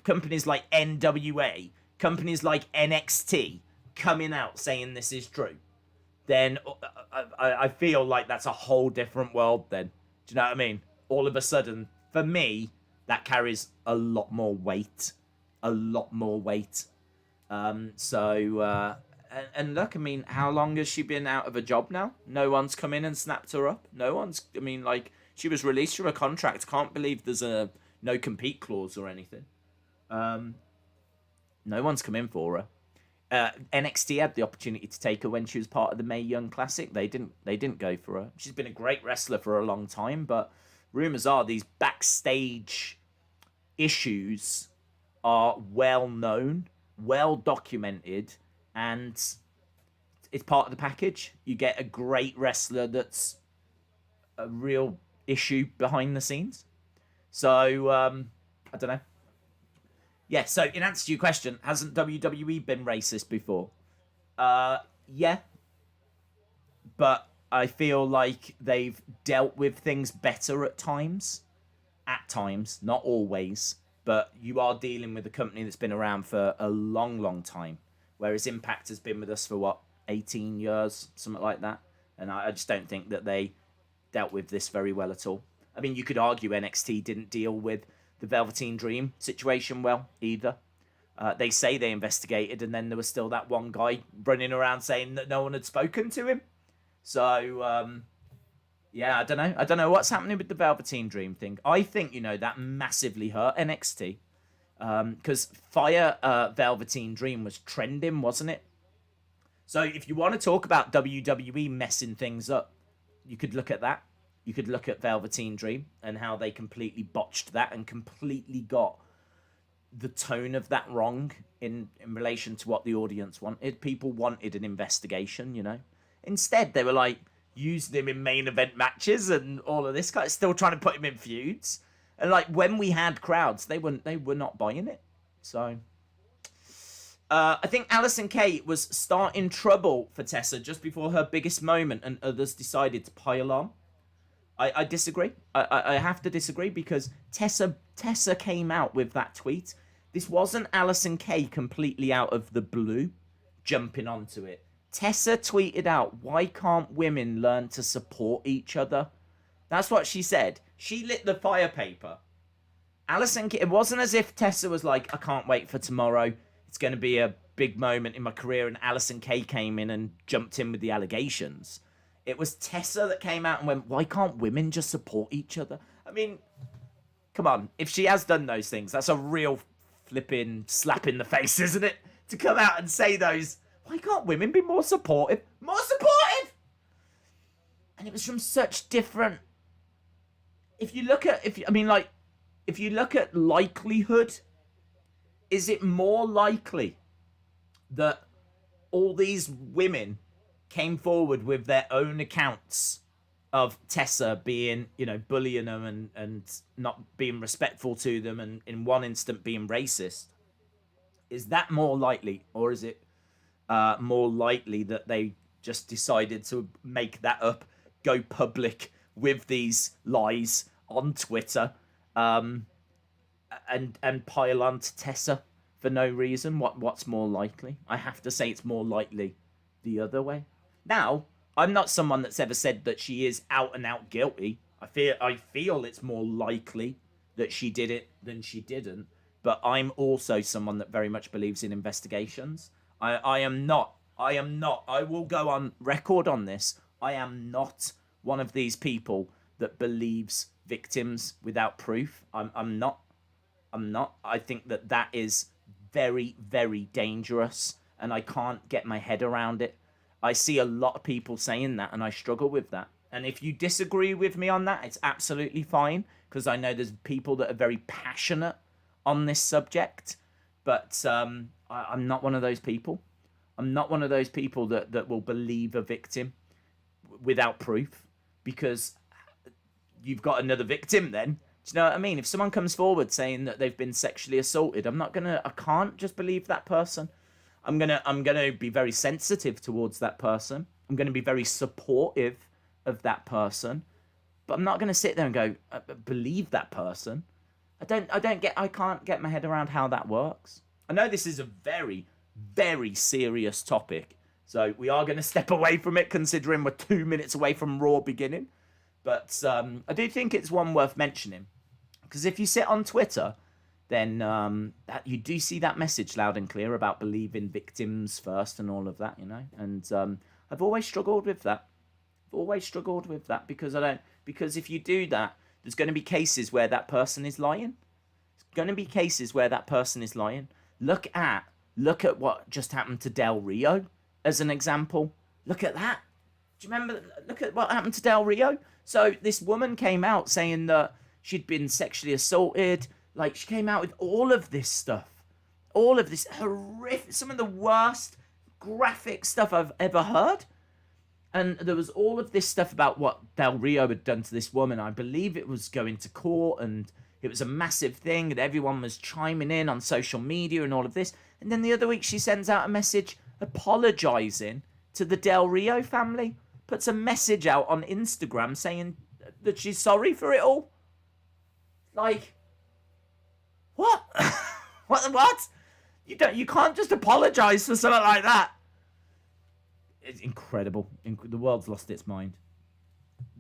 companies like NWA, companies like NXT coming out saying this is true, then I feel like that's a whole different world then. Do you know what I mean? All of a sudden, for me, that carries a lot more weight. A lot more weight. And look, I mean, how long has she been out of a job now? No one's come in and snapped her up. No one's, I mean, like, she was released from a contract. Can't believe there's a no compete clause or anything. No one's come in for her. NXT had the opportunity to take her when she was part of the Mae Young Classic. They didn't go for her. She's been a great wrestler for a long time, but rumors are these backstage issues are well known, well documented, and it's part of the package. You get a great wrestler that's a real issue behind the scenes. So I don't know. Yeah, so in answer to your question, hasn't WWE been racist before? Yeah. But I feel like they've dealt with things better at times. At times, not always. But you are dealing with a company that's been around for a long, long time. Whereas Impact has been with us for, 18 years? Something like that. And I just don't think that they dealt with this very well at all. I mean, you could argue NXT didn't deal with the Velveteen Dream situation well either. They say they investigated, and then there was still that one guy running around saying that no one had spoken to him. So, yeah, I don't know. I don't know what's happening with the Velveteen Dream thing. I think, that massively hurt NXT. Because Fire Velveteen Dream was trending, wasn't it? So if you want to talk about WWE messing things up, you could look at that. You could look at Velveteen Dream and how they completely botched that and completely got the tone of that wrong in relation to what the audience wanted. People wanted an investigation, Instead, they were like using him in main event matches and all of this kind of still trying to put him in feuds. And like when we had crowds, they were not buying it. So I think Allysin Kay was starting trouble for Tessa just before her biggest moment, and others decided to pile on. I disagree. I have to disagree because Tessa came out with that tweet. This wasn't Allysin Kay completely out of the blue jumping onto it. Tessa tweeted out, "Why can't women learn to support each other?" That's what she said. She lit the fire paper. Allysin Kay, it wasn't as if Tessa was like, "I can't wait for tomorrow. It's going to be a big moment in my career," and Allysin Kay came in and jumped in with the allegations. It was Tessa that came out and went, "Why can't women just support each other?" I mean, come on. If she has done those things, that's a real flipping slap in the face, isn't it? To come out and say those, why can't women be more supportive? More supportive! And it was from such different... If you look at likelihood, is it more likely that all these women came forward with their own accounts of Tessa being, bullying them and not being respectful to them and in one instant being racist? Is that more likely, or is it more likely that they just decided to make that up, go public with these lies on Twitter, and pile on to Tessa for no reason? What's more likely? I have to say it's more likely the other way. Now, I'm not someone that's ever said that she is out and out guilty. I feel it's more likely that she did it than she didn't. But I'm also someone that very much believes in investigations. I am not. I will go on record on this. I am not one of these people that believes victims without proof. I'm not. I think that is very, very dangerous, and I can't get my head around it. I see a lot of people saying that, and I struggle with that. And if you disagree with me on that, it's absolutely fine, because I know there's people that are very passionate on this subject. But I'm not one of those people. I'm not one of those people that will believe a victim without proof, because you've got another victim then. Do you know what I mean? If someone comes forward saying that they've been sexually assaulted, I can't just believe that person. I'm gonna be very sensitive towards that person. I'm gonna be very supportive of that person, but I'm not gonna sit there and go believe that person. I can't get my head around how that works. I know this is a very, very serious topic, so we are going to step away from it considering we're 2 minutes away from Raw beginning. But I do think it's one worth mentioning, because if you sit on Twitter, then you do see that message loud and clear about believing victims first and all of that, you know. And I've always struggled with that. Because if you do that, there's going to be cases where that person is lying. Look at what just happened to Del Rio as an example. Look at that. Do you remember? Look at what happened to Del Rio. So this woman came out saying that she'd been sexually assaulted. Like, she came out with all of this stuff. All of this horrific, some of the worst graphic stuff I've ever heard. And there was all of this stuff about what Del Rio had done to this woman. I believe it was going to court, and it was a massive thing, and everyone was chiming in on social media and all of this. And then the other week she sends out a message apologising to the Del Rio family. Puts a message out on Instagram saying that she's sorry for it all. Like, what? What? You can't just apologise for something like that. It's incredible. The world's lost its mind.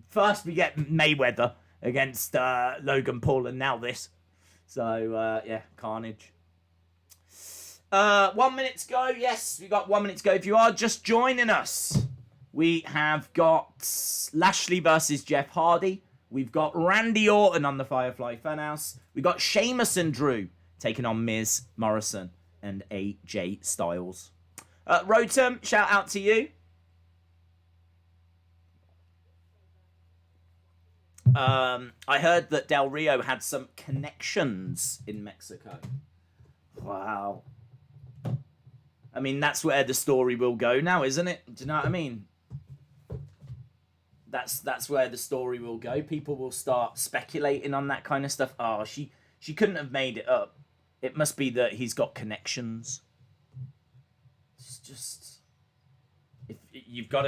First we get Mayweather against Logan Paul, and now this. So, yeah, carnage. 1 minute to go. Yes, we got 1 minute to go. If you are just joining us, we have got Lashley versus Jeff Hardy. We've got Randy Orton on the Firefly Funhouse. We've got Sheamus and Drew taking on Miz, Morrison, and AJ Styles. Rotem, shout out to you. I heard that Del Rio had some connections in Mexico. Wow. I mean, that's where the story will go now, isn't it? Do you know what I mean? That's where the story will go. People will start speculating on that kind of stuff. Oh, she couldn't have made it up. It must be that he's got connections. It's just, if you've got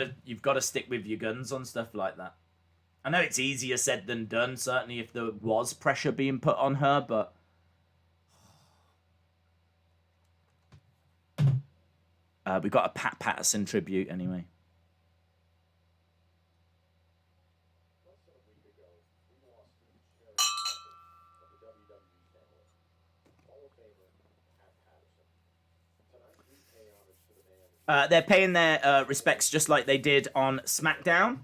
to stick with your guns on stuff like that. I know it's easier said than done, certainly if there was pressure being put on her, but we got a Pat Patterson tribute anyway. They're paying their respects just like they did on SmackDown.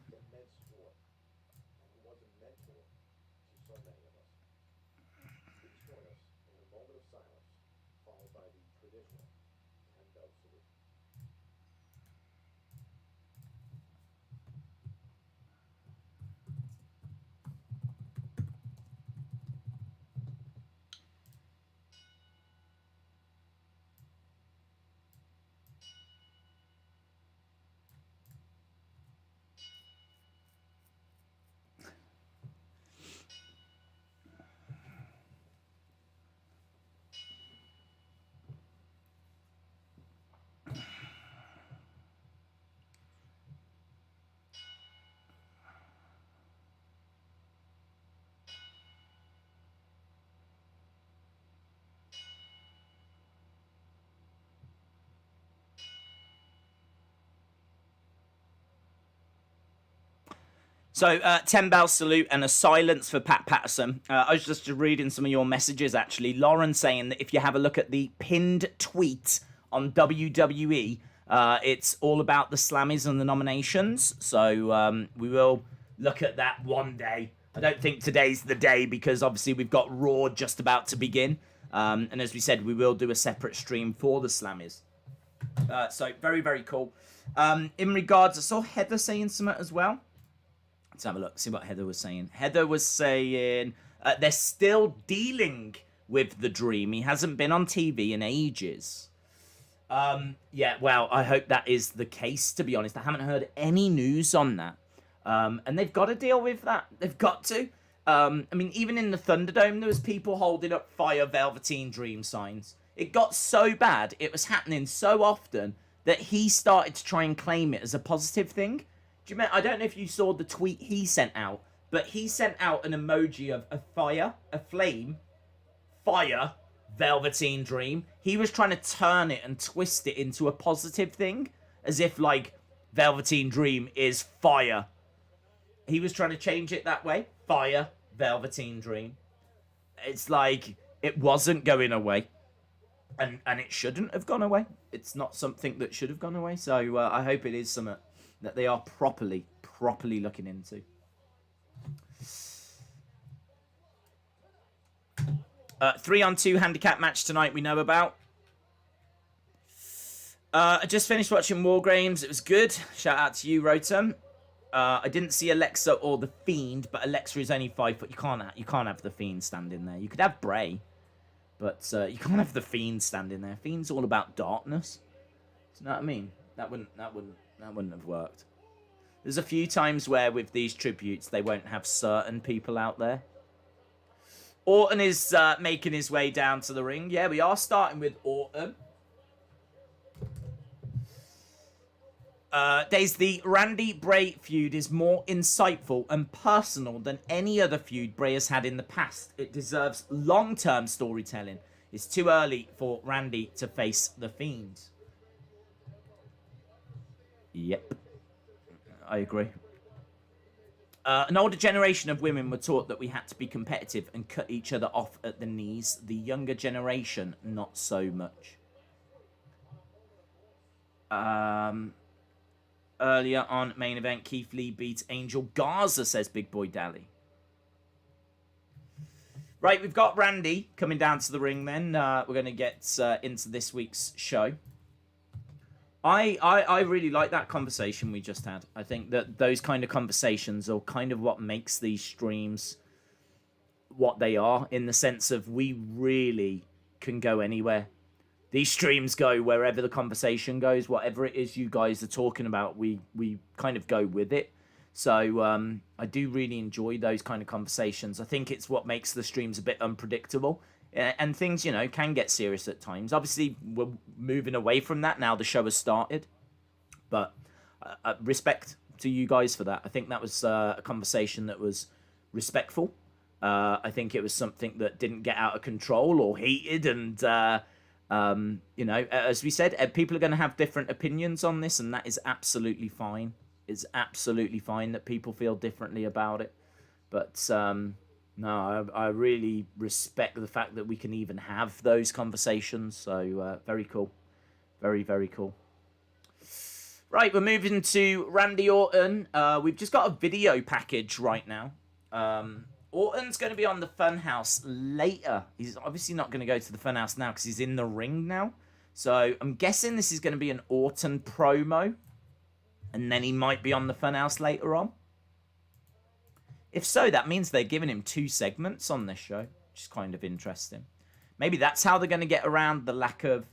So, 10 bell salute and a silence for Pat Patterson. I was just reading some of your messages, actually. Lauren saying that if you have a look at the pinned tweet on WWE, it's all about the Slammies and the nominations. So, we will look at that one day. I don't think today's the day because, obviously, we've got Raw just about to begin. And as we said, we will do a separate stream for the Slammies. So, very, very cool. In regards, I saw Heather saying something as well. Let's have a look, see what Heather was saying. Heather was saying they're still dealing with the Dream. He hasn't been on TV in ages. Yeah, well, I hope that is the case, to be honest. I haven't heard any news on that. And they've got to deal with that. They've got to. I mean, even in the Thunderdome, there was people holding up Fire Velveteen Dream signs. It got so bad, it was happening so often, that he started to try and claim it as a positive thing. I don't know if you saw the tweet he sent out, but he sent out an emoji of a fire, a flame, fire Velveteen Dream. He was trying to turn it and twist it into a positive thing, as if like Velveteen Dream is fire. He was trying to change it that way. Fire Velveteen Dream. It's like it wasn't going away, and it shouldn't have gone away. It's not something that should have gone away. So I hope it is something that they are properly looking into. 3-on-2 handicap match tonight we know about. I just finished watching War Games. It was good. Shout out to you, Rotom. I didn't see Alexa or the Fiend, but Alexa is only 5 foot. You can't have the Fiend standing there. You could have Bray, but you can't have the Fiend standing there. Fiend's all about darkness. Do you know what I mean? That wouldn't have worked. There's a few times where with these tributes they won't have certain people out there. Orton is making his way down to the ring. Yeah, we are starting with Orton. Days, the Randy Bray feud is more insightful and personal than any other feud Bray has had in the past. It deserves long-term storytelling. It's too early for Randy to face the Fiend. Yep. I agree. An older generation of women were taught that we had to be competitive and cut each other off at the knees. The younger generation, not so much. Earlier on main event, Keith Lee beats Angel Garza, says Big Boy Dally. Right, we've got Randy coming down to the ring then. We're going to get into this week's show. I really like that conversation we just had. I think that those kind of conversations are kind of what makes these streams what they are, in the sense of we really can go anywhere. These streams go wherever the conversation goes. Whatever it is you guys are talking about, we kind of go with it. So I do really enjoy those kind of conversations. I think it's what makes the streams a bit unpredictable. And things, you know, can get serious at times. Obviously, we're moving away from that now the show has started. But respect to you guys for that. I think that was a conversation that was respectful. I think it was something that didn't get out of control or heated. And, you know, as we said, people are going to have different opinions on this. And that is absolutely fine. It's absolutely fine that people feel differently about it. But... no, I really respect the fact that we can even have those conversations. So, very cool. Very, very cool. Right, we're moving to Randy Orton. We've just got a video package right now. Orton's going to be on the Funhouse later. He's obviously not going to go to the Funhouse now because he's in the ring now. So, I'm guessing this is going to be an Orton promo. And then he might be on the Funhouse later on. If so, that means they're giving him 2 segments on this show, which is kind of interesting. Maybe that's how they're going to get around the lack of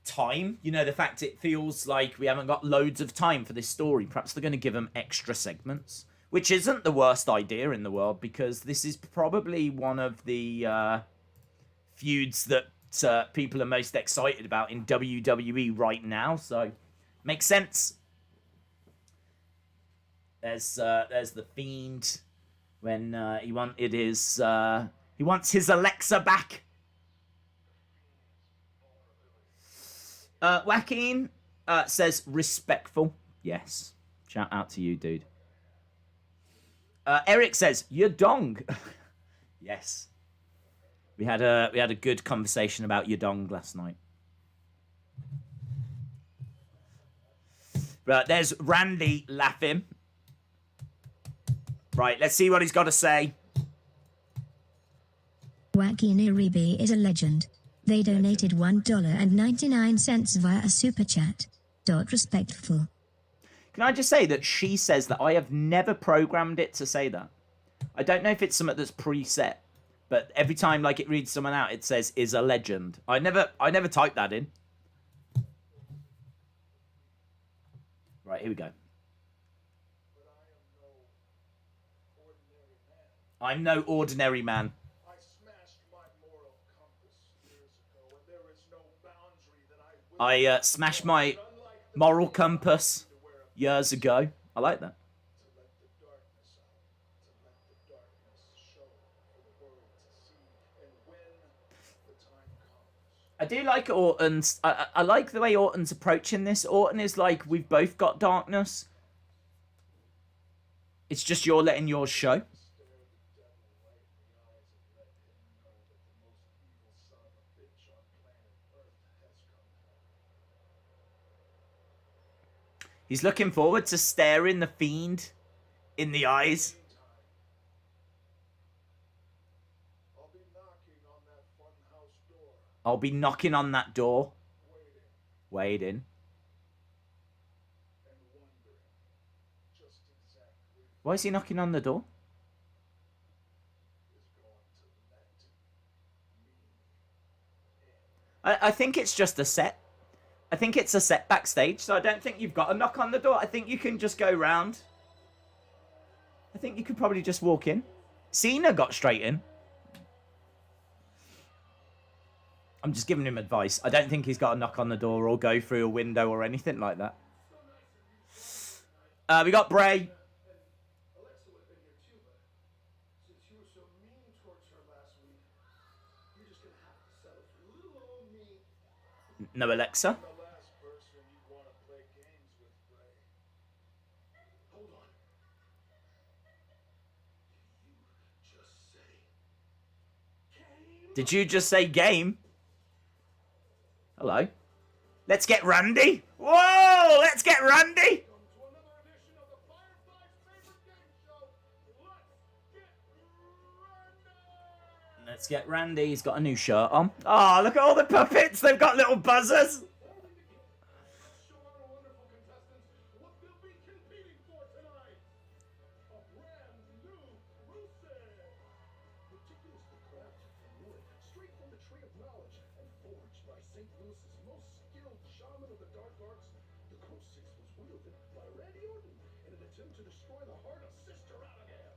time. You know, the fact it feels like we haven't got loads of time for this story. Perhaps they're going to give them extra segments, which isn't the worst idea in the world, because this is probably one of the feuds that people are most excited about in WWE right now. So, makes sense. There's the Fiend. When he wanted his, he wants his Alexa back. Joaquin says respectful. Yes, shout out to you, dude. Eric says your dong. Yes, we had a good conversation about your dong last night. But there's Randy laughing. Right, let's see what he's got to say. Joaquin Iribe is a legend. They donated $1.99 via a super chat. Respectful. Can I just say that she says that I have never programmed it to say that. I don't know if it's something that's preset, but every time like it reads someone out, it says is a legend. I never typed that in. Right, here we go. I'm no ordinary man. I smashed my moral compass years ago, and there is no boundary that I will smashed my moral compass years ago. I like that. to let the darkness out, to let the darkness show for the world to see. And when I do like Orton's. I like the way Orton's approaching this. Orton is like, we've both got darkness. It's just you're letting yours show. He's looking forward to staring the Fiend in the eyes. I'll be knocking on that door. Waiting. Why is he knocking on the door? I think it's just a set. I think it's a set backstage, so I don't think you've got to knock on the door. I think you can just go round. I think you could probably just walk in. Cena got straight in. I'm just giving him advice. I don't think he's got to knock on the door or go through a window or anything like that. We got Bray. No Alexa. Did you just say game? Hello. Let's get Randy. Whoa, let's get Randy. Let's get Randy. He's got a new shirt on. Oh, look at all the puppets. They've got little buzzers.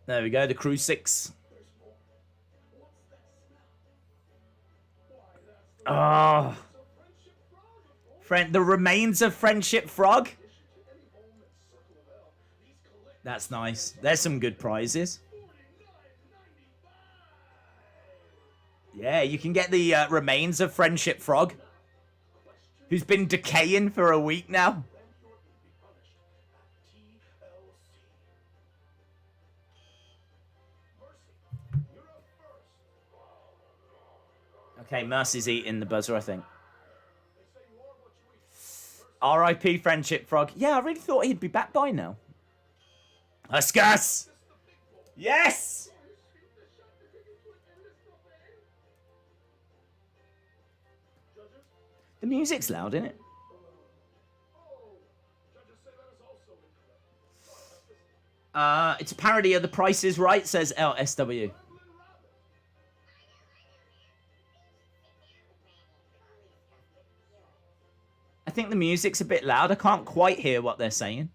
There we go, the Crew 6. Oh. The remains of Friendship Frog. That's nice. There's some good prizes. Yeah, you can get the remains of Friendship Frog, who's been decaying for a week now. Okay, Mercy's eating the buzzer, I think. R.I.P. Friendship Frog. Yeah, I really thought he'd be back by now. Ascus! Yes! The music's loud, isn't it? It's a parody of The Price is Right, says LSW. I think the music's a bit loud. I can't quite hear what they're saying.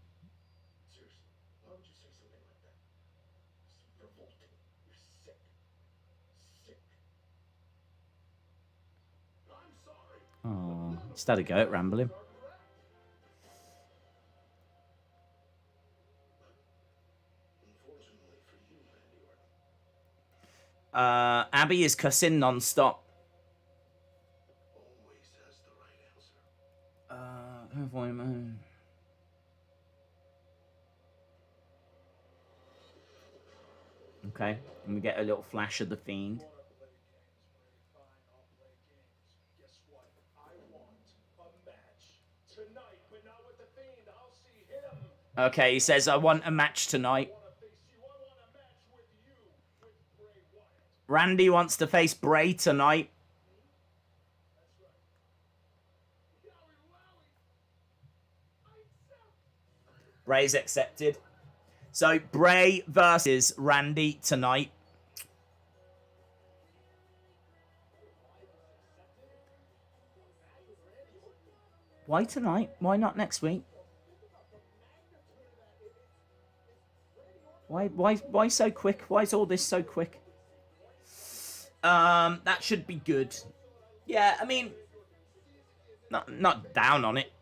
Oh, just had a go at rambling. Abby is cussing non-stop. Okay, and we get a little flash of the Fiend. Okay, he says, I want a match tonight. Randy wants to face Bray tonight. Bray's accepted. So, Bray versus Randy tonight. Why tonight? Why not next week? Why so quick? Why is all this so quick? That should be good. Yeah, I mean, not down on it.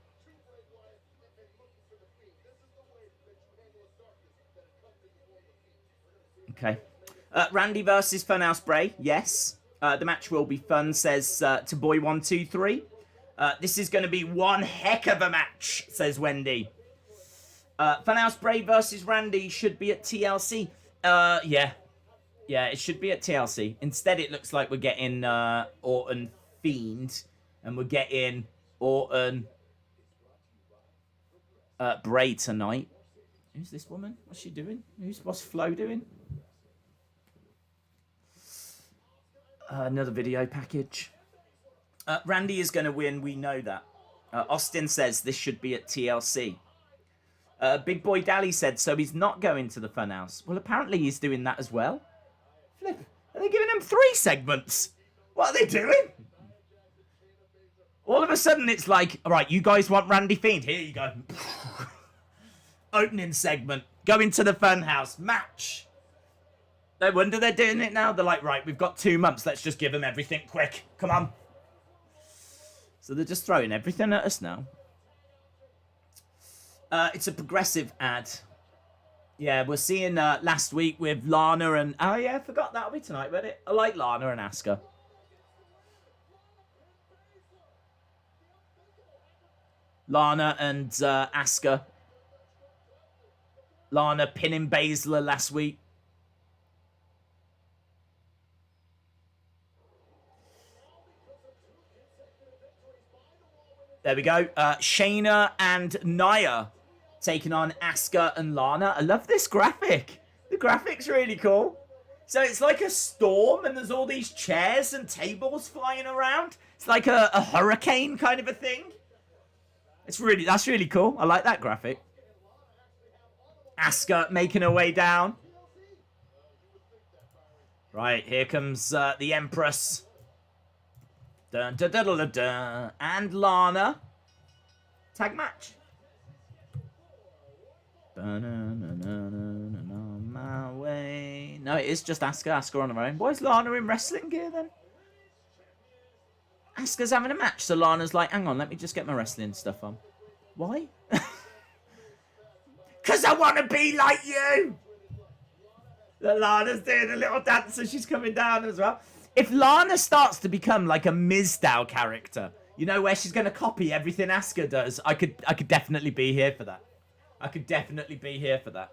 Okay. Randy versus Funhouse Bray. Yes. The match will be fun, says to Boy123. This is going to be one heck of a match, says Wendy. Funhouse Bray versus Randy should be at TLC. Yeah. Yeah, it should be at TLC. Instead, it looks like we're getting Orton Fiend. And we're getting Orton Bray tonight. Who's this woman? What's she doing? What's Flo doing? Another video package. Randy is going to win. We know that. Austin says this should be at TLC. Big Boy Dally said, so he's not going to the Funhouse. Well, apparently he's doing that as well. Flip. Are they giving him 3 segments? What are they doing? All of a sudden, it's like, all right, you guys want Randy Fiend? Here you go. Opening segment. Going to the Funhouse. Match. No wonder they're doing it now. They're like, right, we've got 2 months. Let's just give them everything quick. Come on. So they're just throwing everything at us now. It's a progressive ad. Yeah, we're seeing last week with Lana and... Oh, yeah, I forgot that'll be tonight, won't it? I like Lana and Asuka. Lana and Asuka. Lana pinning Baszler last week. There we go. Shayna and Nia taking on Asuka and Lana. I love this graphic. The graphic's really cool. So it's like a storm and there's all these chairs and tables flying around. It's like a hurricane kind of a thing. That's really cool. I like that graphic. Asuka making her way down. Right, here comes the Empress. Dun, dun, dun, dun, dun. And Lana. Tag match. On my way. No, it is just Asuka. Asuka on her own. Why is Lana in wrestling gear then? Asuka's having a match, so Lana's like, hang on, let me just get my wrestling stuff on. Why? Because I want to be like you! Lana's doing a little dance, so she's coming down as well. If Lana starts to become like a Miz-style character, you know, where she's going to copy everything Asuka does, I could definitely be here for that. I could definitely be here for that.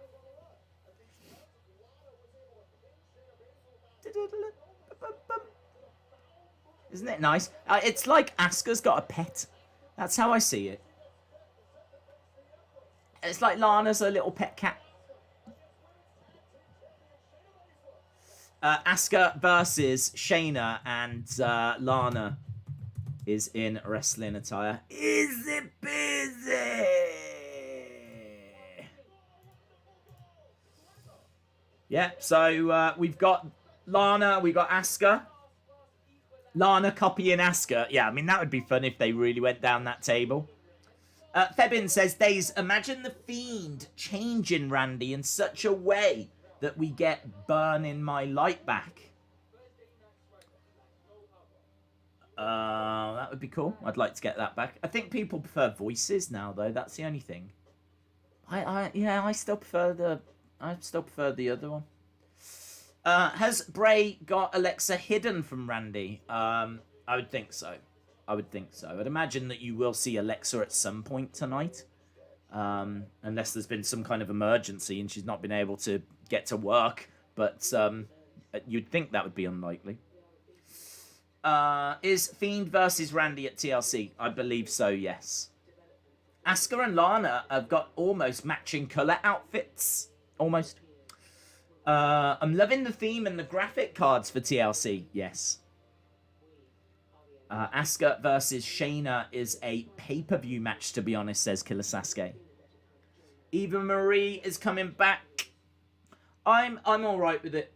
Isn't it nice? It's like Asuka's got a pet. That's how I see it. It's like Lana's a little pet cat. Asuka versus Shayna and Lana is in wrestling attire. Is it busy? Yeah, so we've got Lana, we got Asuka. Lana copying Asuka. Yeah, I mean, that would be fun if they really went down that table. Febin says, Days, imagine the Fiend changing Randy in such a way that we get Burning My Light back. That would be cool. I'd like to get that back. I think people prefer voices now, though. That's the only thing. I still prefer the other one. Has Bray got Alexa hidden from Randy? I would think so. I'd imagine that you will see Alexa at some point tonight. Unless there's been some kind of emergency and she's not been able to get to work. But you'd think that would be unlikely. Is Fiend versus Randy at TLC? I believe so, yes. Asuka and Lana have got almost matching colour outfits. Almost. I'm loving the theme and the graphic cards for TLC. Yes. Asuka versus Shayna is a pay-per-view match, to be honest, says Killer Sasuke. Eva Marie is coming back. I'm alright with it.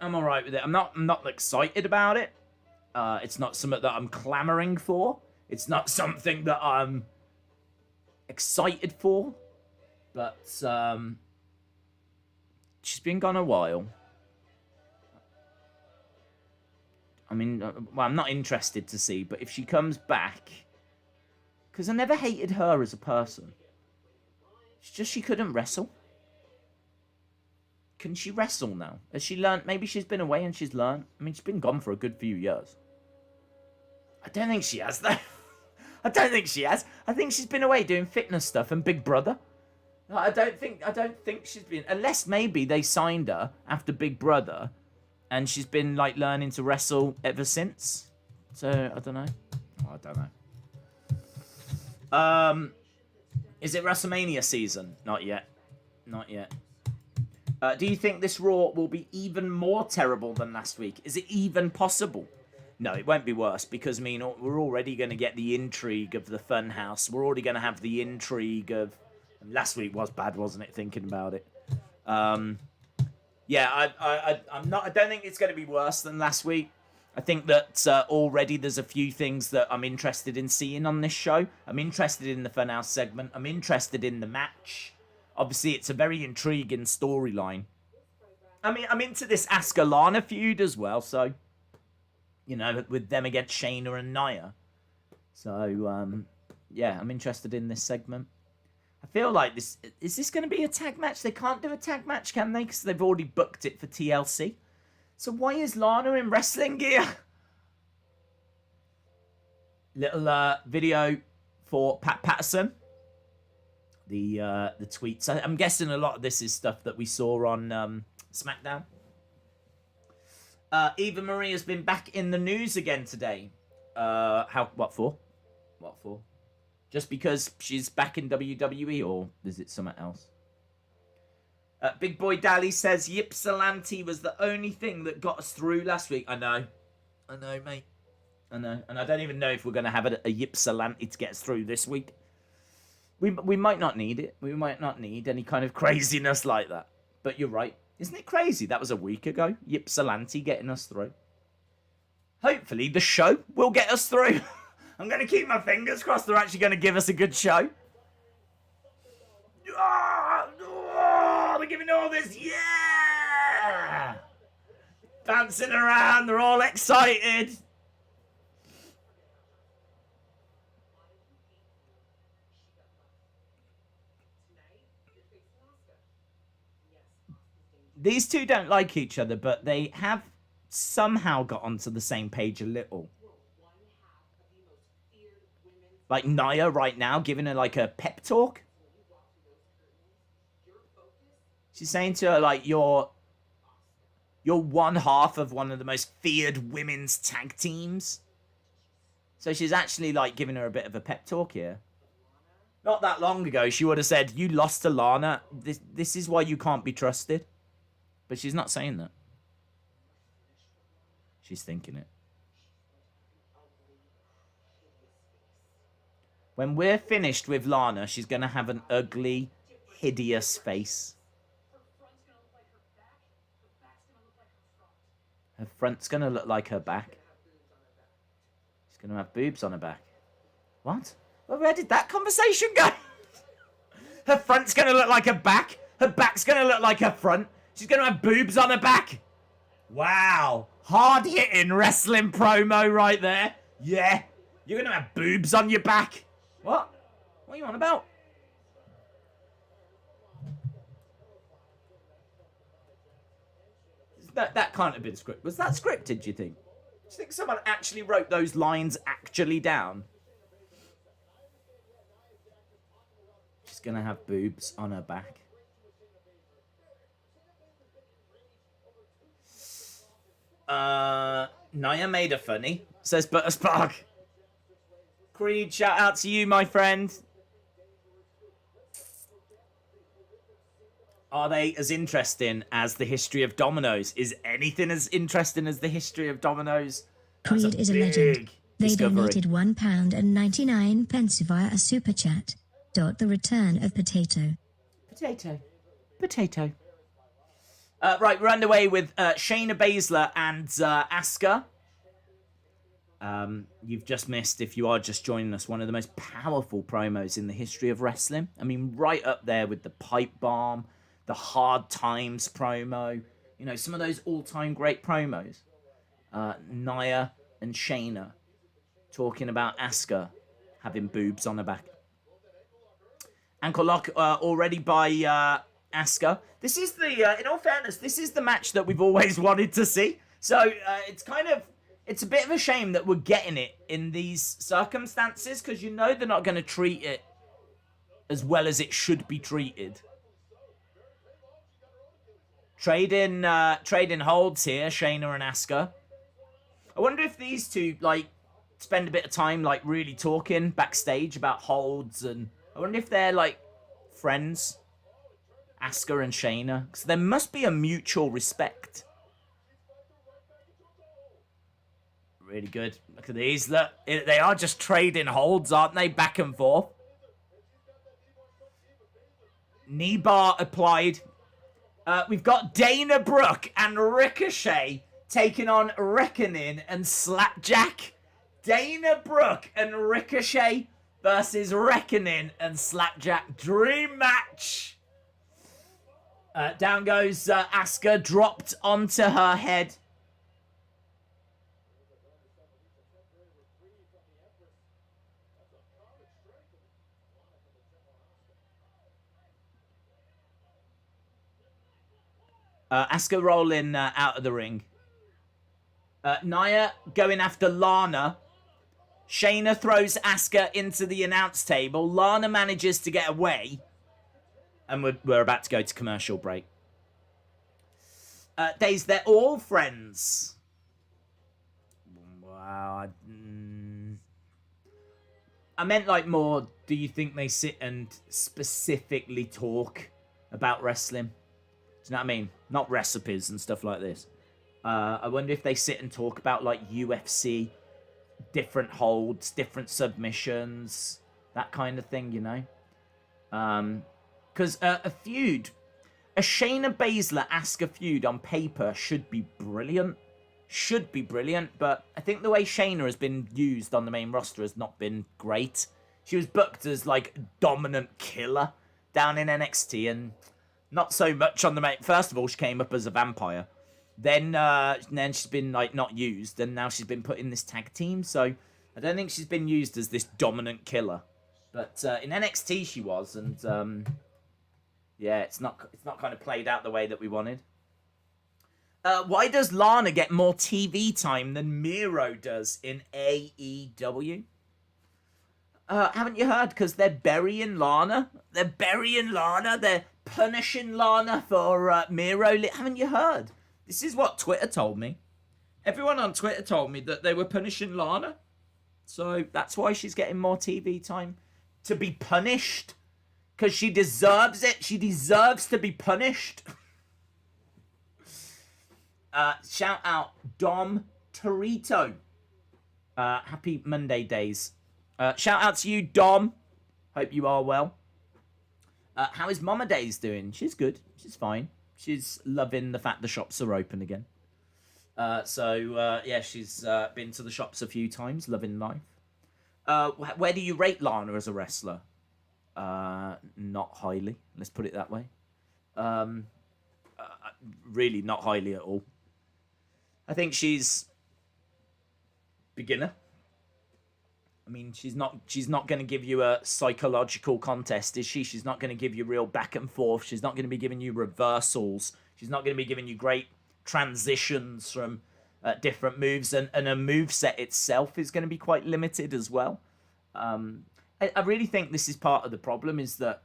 I'm not excited about it. It's not something that I'm clamoring for. It's not something that I'm excited for. But she's been gone a while. I mean, well, I'm not interested to see, but if she comes back... Because I never hated her as a person. It's just she couldn't wrestle. can she wrestle now? Has she learned? Maybe she's been away and she's learned. I mean, she's been gone for a good few years. I don't think she has, though. I don't think she has. I think she's been away doing fitness stuff and Big Brother. I don't think she's been, unless maybe they signed her after Big Brother, and she's been like learning to wrestle ever since. So I don't know. Oh, I don't know. Is it WrestleMania season? Not yet. Not yet. Do you think this Raw will be even more terrible than last week? Is it even possible? No, it won't be worse, because, I mean, we're already going to get the intrigue of the Funhouse. We're already going to have the intrigue of... Last week was bad, wasn't it, thinking about it? Yeah, I don't think it's going to be worse than last week. I think that already there's a few things that I'm interested in seeing on this show. I'm interested in the Funhouse segment. I'm interested in the match. Obviously, it's a very intriguing storyline. I mean, I'm into this Asuka Lana feud as well, so... You know, with them against Shayna and Nia. So, yeah, I'm interested in this segment. I feel like this... Is this going to be a tag match? They can't do a tag match, can they? Because they've already booked it for TLC. So why is Lana in wrestling gear? Little video for Pat Patterson. The tweets. I'm guessing a lot of this is stuff that we saw on SmackDown. Eva Marie has been back in the news again today. What for? What for? Just because she's back in WWE, or is it something else? Big Boy Dally says Ypsilanti was the only thing that got us through last week. I know, mate. I know, and I don't even know if we're going to have a Ypsilanti to get us through this week. We might not need it. We might not need any kind of craziness like that. But you're right. Isn't it crazy? That was a week ago. Ypsilanti getting us through. Hopefully the show will get us through. I'm going to keep my fingers crossed they're actually going to give us a good show. They're giving all this, yeah! Bouncing around, they're all excited. These two don't like each other, but they have somehow got onto the same page a little. Like Nia right now, giving her like a pep talk. She's saying to her, like, you're one half of one of the most feared women's tag teams. So she's actually like giving her a bit of a pep talk here. Not that long ago, she would have said, you lost to Lana. This is why you can't be trusted. But she's not saying that. She's thinking it. When we're finished with Lana, she's going to have an ugly, hideous face. Her front's going to look like her back. She's going to have boobs on her back. What? Well, where did that conversation go? Her front's going to look like her back. Her back's going to look like her front. She's going to have boobs on her back. Wow. Hard-hitting wrestling promo right there. Yeah. You're going to have boobs on your back. What? What are you on about? That can't have been scripted. Was that scripted, do you think? Do you think someone actually wrote those lines actually down? She's going to have boobs on her back. Nia made her funny, says Butterspark. Creed, shout out to you, my friend. Are they as interesting as the history of Domino's? Is anything as interesting as the history of Domino's? Creed is a legend. They discovery. donated £1.99 via a super chat. The return of Potato. Potato. Right, we're underway with Shayna Baszler and Asuka. You've just missed, if you are just joining us, one of the most powerful promos in the history of wrestling. I mean, right up there with the pipe bomb, the hard times promo. You know, some of those all-time great promos. Nia and Shayna talking about Asuka having boobs on her back. Ankle lock already by Asuka. This is the, in all fairness, this is the match that we've always wanted to see. So it's a bit of a shame that we're getting it in these circumstances, because you know they're not going to treat it as well as it should be treated. Trading holds here, Shayna and Asuka. I wonder if these two, like, spend a bit of time, like, really talking backstage about holds, and I wonder if they're, like, friends, Asuka and Shayna, because there must be a mutual respect. Really good. Look at these. Look, they are just trading holds, aren't they? Back and forth. Knee bar applied. We've got Dana Brooke and Ricochet taking on Reckoning and Slapjack. Dana Brooke and Ricochet versus Reckoning and Slapjack. Dream match. Down goes Asuka, dropped onto her head. Asuka rolling out of the ring. Nia going after Lana. Shayna throws Asuka into the announce table. Lana manages to get away. And we're about to go to commercial break. Days, they're all friends. Wow. I meant like more, do you think they sit and specifically talk about wrestling? Do you know what I mean? Not recipes and stuff like this. I wonder if they sit and talk about like UFC, different holds, different submissions, that kind of thing, you know? Because a feud, a Shayna Baszler Asuka feud on paper should be brilliant. Should be brilliant, but I think the way Shayna has been used on the main roster has not been great. She was booked as like dominant killer down in NXT, and not so much on the main. First of all, she came up as a vampire. Then she's been like not used, and now she's been put in this tag team. So I don't think she's been used as this dominant killer. But in NXT she was, and yeah, it's not kind of played out the way that we wanted. Why does Lana get more TV time than Miro does in AEW? Haven't you heard? Because they're burying Lana. They're burying Lana. They're punishing Lana for Miro. Haven't you heard? This is what Twitter told me. Everyone on Twitter told me that they were punishing Lana. So that's why she's getting more TV time. To be punished. Because she deserves it. She deserves to be punished. Shout out Dom Torito. Happy Monday days. Shout out to you, Dom. Hope you are well. How is Mama Days doing? She's good. She's fine. She's loving the fact the shops are open again. Yeah, she's been to the shops a few times, loving life. Where do you rate Lana as a wrestler? Not highly. Let's put it that way. Really not highly at all. I think she's beginner. I mean, she's not going to give you a psychological contest, is she? She's not going to give you real back and forth. She's not going to be giving you reversals. She's not going to be giving you great transitions from different moves, and her moveset itself is going to be quite limited as well. I really think this is part of the problem, is that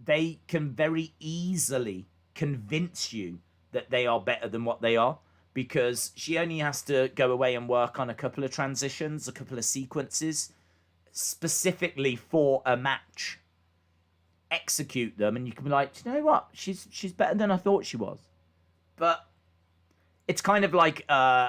they can very easily convince you that they are better than what they are, because she only has to go away and work on a couple of transitions, a couple of sequences, specifically for a match. Execute them, and you can be like, do you know what? She's better than I thought she was. But it's kind of like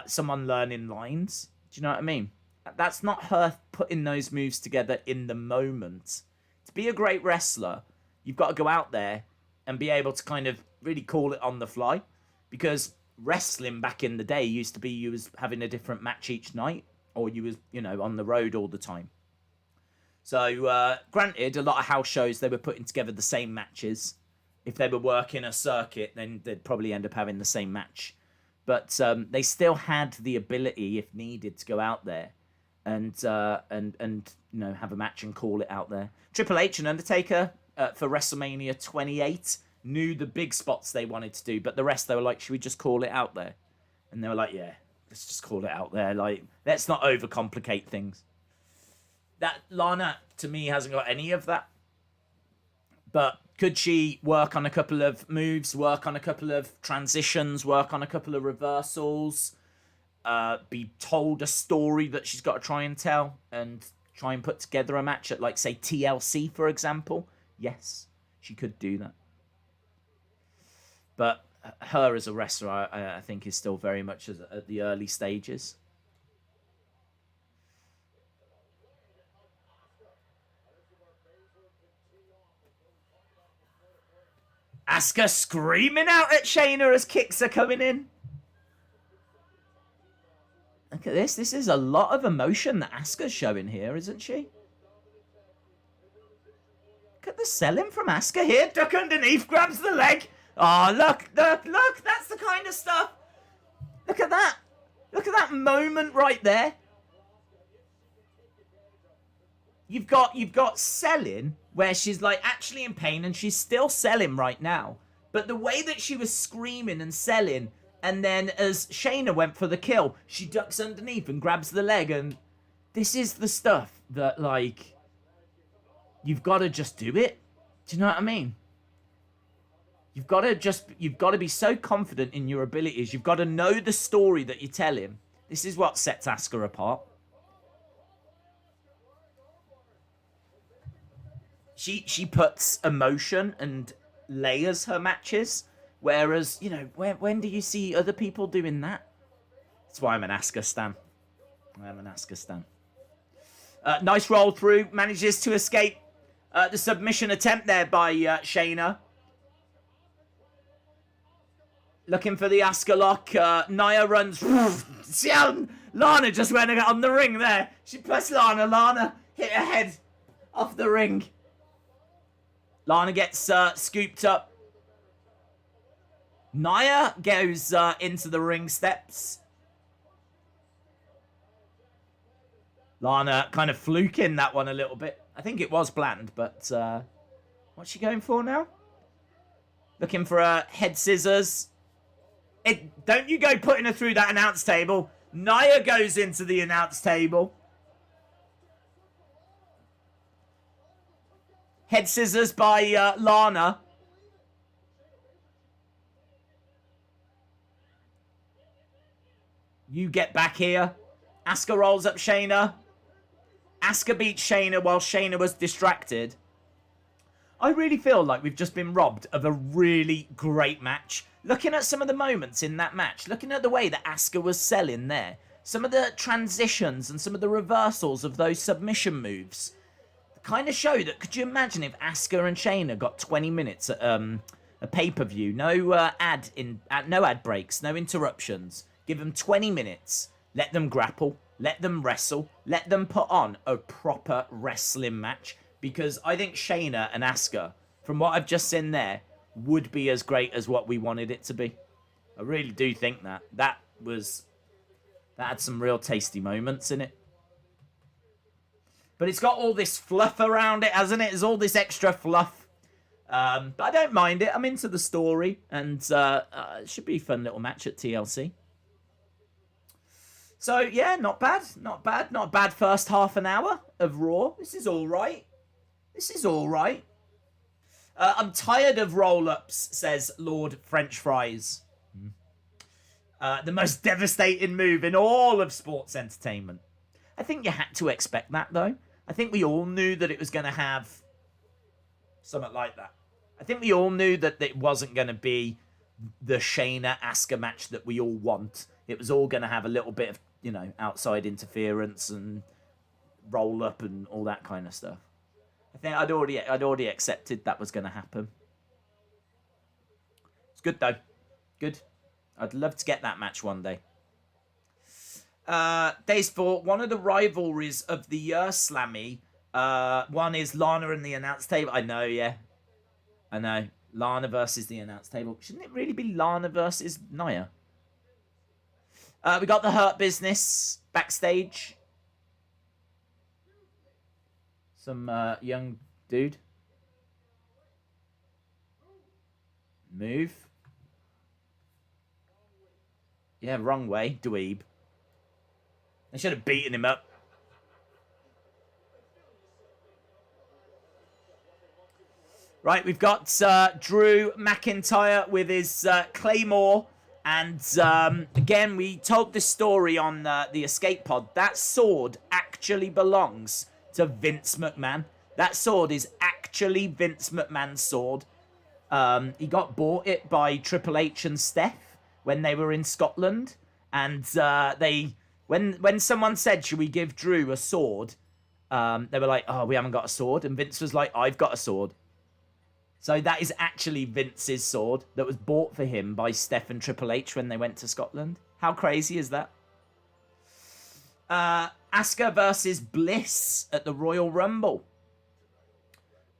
someone learning lines. Do you know what I mean? That's not her putting those moves together in the moment. To be a great wrestler, you've got to go out there and be able to kind of really call it on the fly, because wrestling back in the day used to be you was having a different match each night, or you was, you know, on the road all the time. So granted, a lot of house shows, they were putting together the same matches. If they were working a circuit, then they'd probably end up having the same match. But they still had the ability, if needed, to go out there and you know, have a match and call it out there. Triple H and Undertaker for WrestleMania 28 knew the big spots they wanted to do, but the rest they were like, should we just call it out there? And they were like, yeah, let's just call it out there. Like, let's not overcomplicate things. That Lana, to me, hasn't got any of that. But could she work on a couple of moves, work on a couple of transitions, work on a couple of reversals, be told a story that she's got to try and tell, and try and put together a match at, like, say, TLC, for example? Yes, she could do that. But her as a wrestler, I think, is still very much at the early stages. Asuka screaming out at Shayna as kicks are coming in. Look at this. This is a lot of emotion that Asuka's showing here, isn't she? Look at the selling from Asuka here. Duck underneath, grabs the leg. Oh, look. That's the kind of stuff. Look at that. Look at that moment right there. You've got selling where she's like actually in pain and she's still selling right now. But the way that she was screaming and selling, and then as Shayna went for the kill, she ducks underneath and grabs the leg, and this is the stuff that, like, you've got to just do it. Do you know what I mean? You've got to be so confident in your abilities. You've got to know the story that you're telling. This is what sets Asuka apart. She puts emotion and layers her matches, whereas, you know, when do you see other people doing that? That's why I'm an Asuka stan. Nice roll through, manages to escape the submission attempt there by Shayna. Looking for the Asuka lock. Nia runs. See how Lana just went on the ring there. She pressed Lana. Lana hit her head off the ring. Lana gets scooped up. Nia goes into the ring steps. Lana kind of fluking that one a little bit. I think it was planned, but what's she going for now? Looking for a head scissors. Don't you go putting her through that announce table. Nia goes into the announce table. Head scissors by Lana. You get back here. Asuka rolls up Shayna. Asuka beats Shayna while Shayna was distracted. I really feel like we've just been robbed of a really great match. Looking at some of the moments in that match, looking at the way that Asuka was selling there, some of the transitions and some of the reversals of those submission moves, kind of show that, could you imagine if Asuka and Shayna got 20 minutes at a pay-per-view, no ad breaks, no interruptions, give them 20 minutes, let them grapple, let them wrestle, let them put on a proper wrestling match, because I think Shayna and Asuka, from what I've just seen there, would be as great as what we wanted it to be. I really do think that. That had some real tasty moments in it. But it's got all this fluff around it, hasn't it? There's all this extra fluff. But I don't mind it. I'm into the story. And it should be a fun little match at TLC. So, yeah, not bad. Not bad. Not bad first half an hour of Raw. This is all right. This is all right. I'm tired of roll-ups, says Lord French Fries. The most devastating move in all of sports entertainment. I think you had to expect that, though. I think we all knew that it was going to have something like that. I think we all knew that it wasn't going to be the Shayna-Asuka match that we all want. It was all going to have a little bit of, you know, outside interference and roll-up and all that kind of stuff. I think I'd already accepted that was going to happen. It's good, though. Good. I'd love to get that match one day. Days for one of the rivalries of the year, Slammy. One is Lana and the announce table. I know, yeah. I know. Lana versus the announce table. Shouldn't it really be Lana versus Nia? We got the Hurt Business backstage. Some young dude. Move. Yeah, wrong way, dweeb. They should have beaten him up. Right, we've got Drew McIntyre with his Claymore. And again, we told this story on the Escape Pod. That sword actually belongs to Vince McMahon. That sword is actually Vince McMahon's sword. He got bought it by Triple H and Steph when they were in Scotland. And when someone said, should we give Drew a sword? They were like, oh, we haven't got a sword. And Vince was like, I've got a sword. So that is actually Vince's sword that was bought for him by Steph and Triple H when they went to Scotland. How crazy is that? Asuka versus Bliss at the Royal Rumble.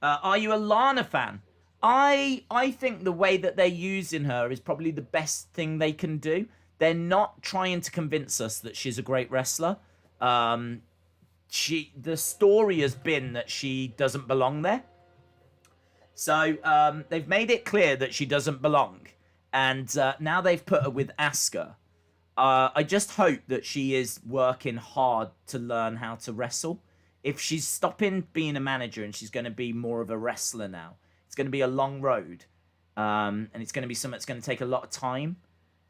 Are you a Lana fan? I think the way that they're using her is probably the best thing they can do. They're not trying to convince us that she's a great wrestler. The story has been that she doesn't belong there. So they've made it clear that she doesn't belong. And now they've put her with Asuka. I just hope that she is working hard to learn how to wrestle. If she's stopping being a manager and she's going to be more of a wrestler now, it's going to be a long road. And it's going to be something that's going to take a lot of time.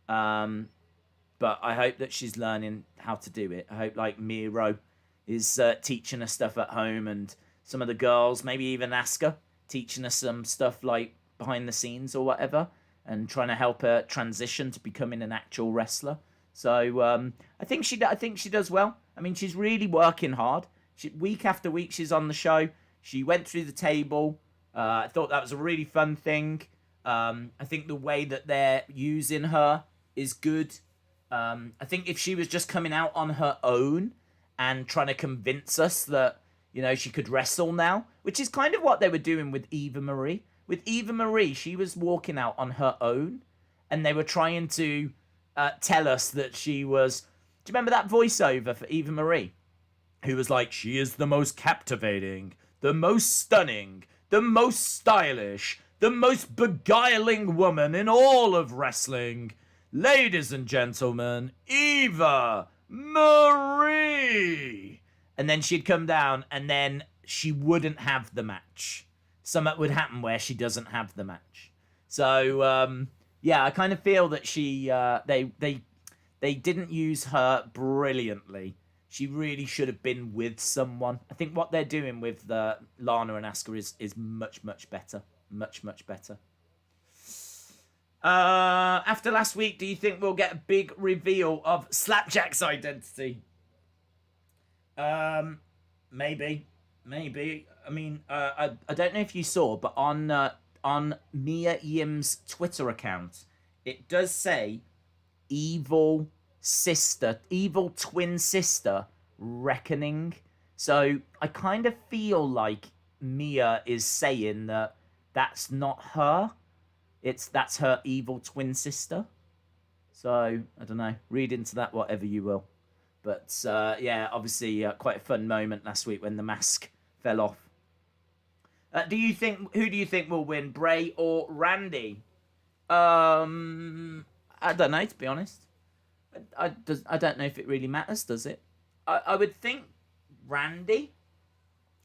But I hope that she's learning how to do it. I hope like Miro is teaching her stuff at home, and some of the girls, maybe even Asuka, teaching us some stuff like behind the scenes or whatever, and trying to help her transition to becoming an actual wrestler. So I think she does well. I mean, she's really working hard. Week after week, she's on the show. She went through the table. I thought that was a really fun thing. I think the way that they're using her is good. I think if she was just coming out on her own and trying to convince us that, you know, she could wrestle now, which is kind of what they were doing with Eva Marie. With Eva Marie, she was walking out on her own, and they were trying to tell us that she was... Do you remember that voiceover for Eva Marie? Who was like, she is the most captivating, the most stunning, the most stylish, the most beguiling woman in all of wrestling. Ladies and gentlemen, Eva Marie. And then she'd come down, and then she wouldn't have the match. Something would happen where she doesn't have the match. So, yeah, I kind of feel that they didn't use her brilliantly. She really should have been with someone. I think what they're doing with Lana and Asuka is much, much better. Much, much better. After last week, do you think we'll get a big reveal of Slapjack's identity? Maybe. I mean, I don't know if you saw, but on Mia Yim's Twitter account, it does say evil twin sister reckoning. So I kind of feel like Mia is saying that that's not her. That's her evil twin sister. So I don't know. Read into that whatever you will. But yeah, obviously quite a fun moment last week when the mask fell off. Who do you think will win, Bray or Randy? I don't know, to be honest. I don't know if it really matters, does it? I would think Randy.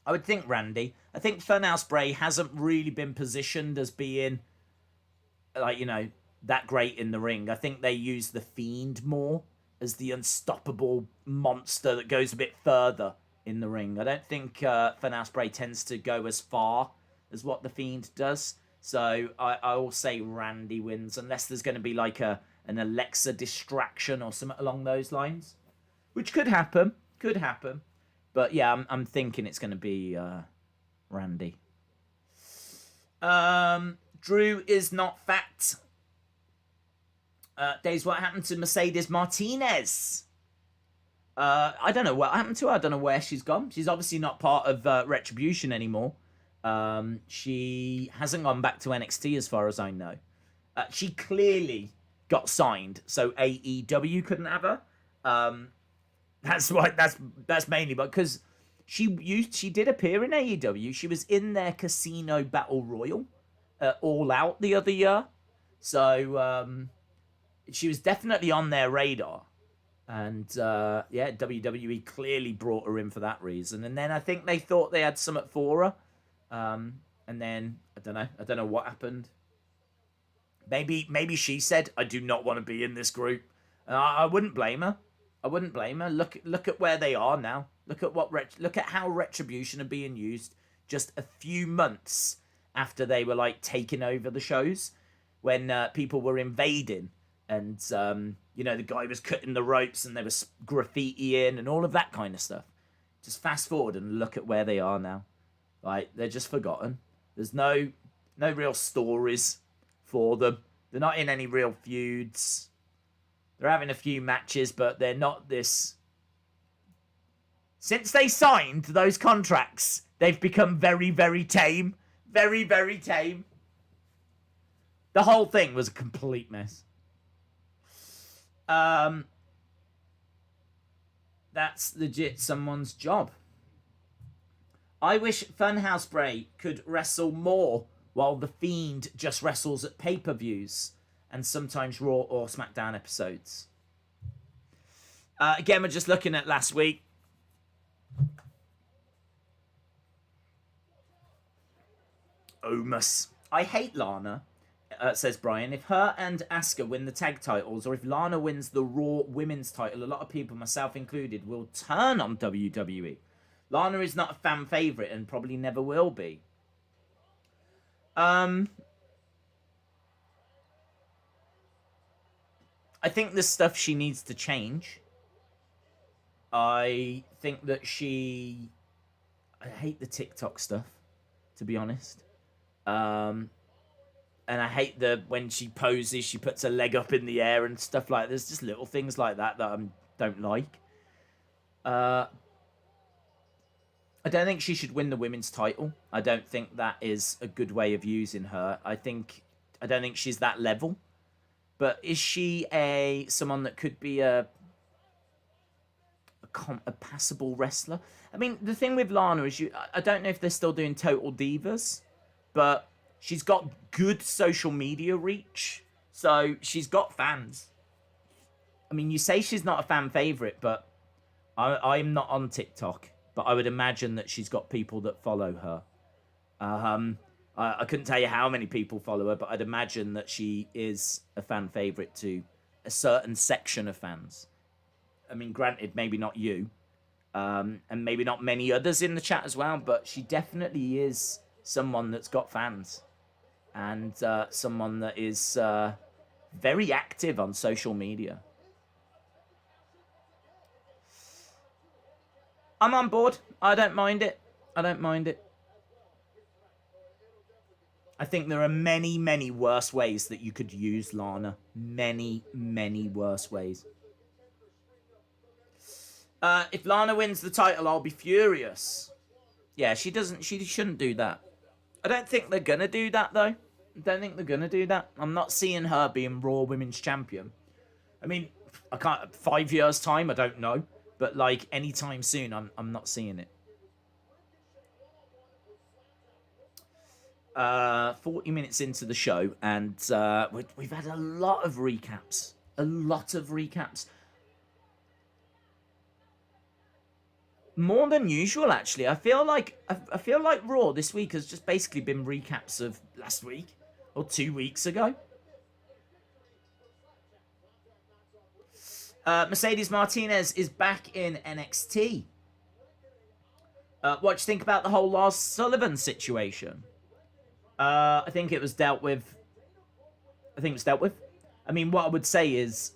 I think Funhouse Bray hasn't really been positioned as being, like, you know, that great in the ring. I think they use the Fiend more as the unstoppable monster that goes a bit further in the ring. I don't think Funhouse Bray tends to go as far as what the Fiend does. So I will say Randy wins, unless there's going to be like an Alexa distraction or something along those lines, which could happen. But yeah, I'm thinking it's going to be Randy. Drew is not fat. Days, what happened to Mercedes Martinez? I don't know what happened to her. I don't know where she's gone. She's obviously not part of Retribution anymore. She hasn't gone back to NXT as far as I know. She clearly got signed, so AEW couldn't have her. That's why. That's mainly because she did appear in AEW. She was in their Casino Battle Royal, All Out the other year. So she was definitely on their radar. And yeah, WWE clearly brought her in for that reason. And then I think they thought they had something for her. And then I don't know what happened. Maybe she said, "I do not want to be in this group." And I wouldn't blame her. I wouldn't blame her. Look at where they are now. Look at how Retribution are being used just a few months after they were like taking over the shows, when people were invading, and the guy was cutting the ropes and there was graffiti in and all of that kind of stuff. Just fast forward and look at where they are now. Like, they're just forgotten. There's no real stories for them. They're not in any real feuds. They're having a few matches, but they're not this. Since they signed those contracts, they've become very, very tame. Very, very tame. The whole thing was a complete mess. That's legit someone's job. I wish Funhouse Bray could wrestle more while The Fiend just wrestles at pay-per-views and sometimes Raw or SmackDown episodes. Again, we're just looking at last week. Omos. I hate Lana, says Brian. If her and Asuka win the tag titles, or if Lana wins the Raw women's title, a lot of people, myself included, will turn on WWE. Lana is not a fan favourite and probably never will be. I think there's stuff she needs to change. I think that I hate the TikTok stuff, to be honest. And I hate when she poses, she puts her leg up in the air and stuff like that. There's just little things like that I don't like. I don't think she should win the women's title. I don't think that is a good way of using her. I don't think she's that level. But is she someone that could be a passable wrestler? I mean, the thing with Lana is I don't know if they're still doing Total Divas, but she's got good social media reach. So she's got fans. I mean, you say she's not a fan favorite, but I'm not on TikTok. But I would imagine that she's got people that follow her. I couldn't tell you how many people follow her, but I'd imagine that she is a fan favourite to a certain section of fans. I mean, granted, maybe not you, and maybe not many others in the chat as well, but she definitely is someone that's got fans, and someone that is very active on social media. I'm on board. I don't mind it. I think there are many, many worse ways that you could use Lana. Many, many worse ways. If Lana wins the title, I'll be furious. Yeah, she shouldn't do that. I don't think they're gonna do that, though. I'm not seeing her being Raw Women's Champion. I mean, 5 years' time, I don't know. But, like, anytime soon, I'm not seeing it. 40 minutes into the show, and we've had a lot of recaps. More than usual, actually. I feel like Raw this week has just basically been recaps of last week or 2 weeks ago. Mercedes Martinez is back in NXT. What do you think about the whole Lars Sullivan situation? I think it was dealt with. I mean, what I would say is,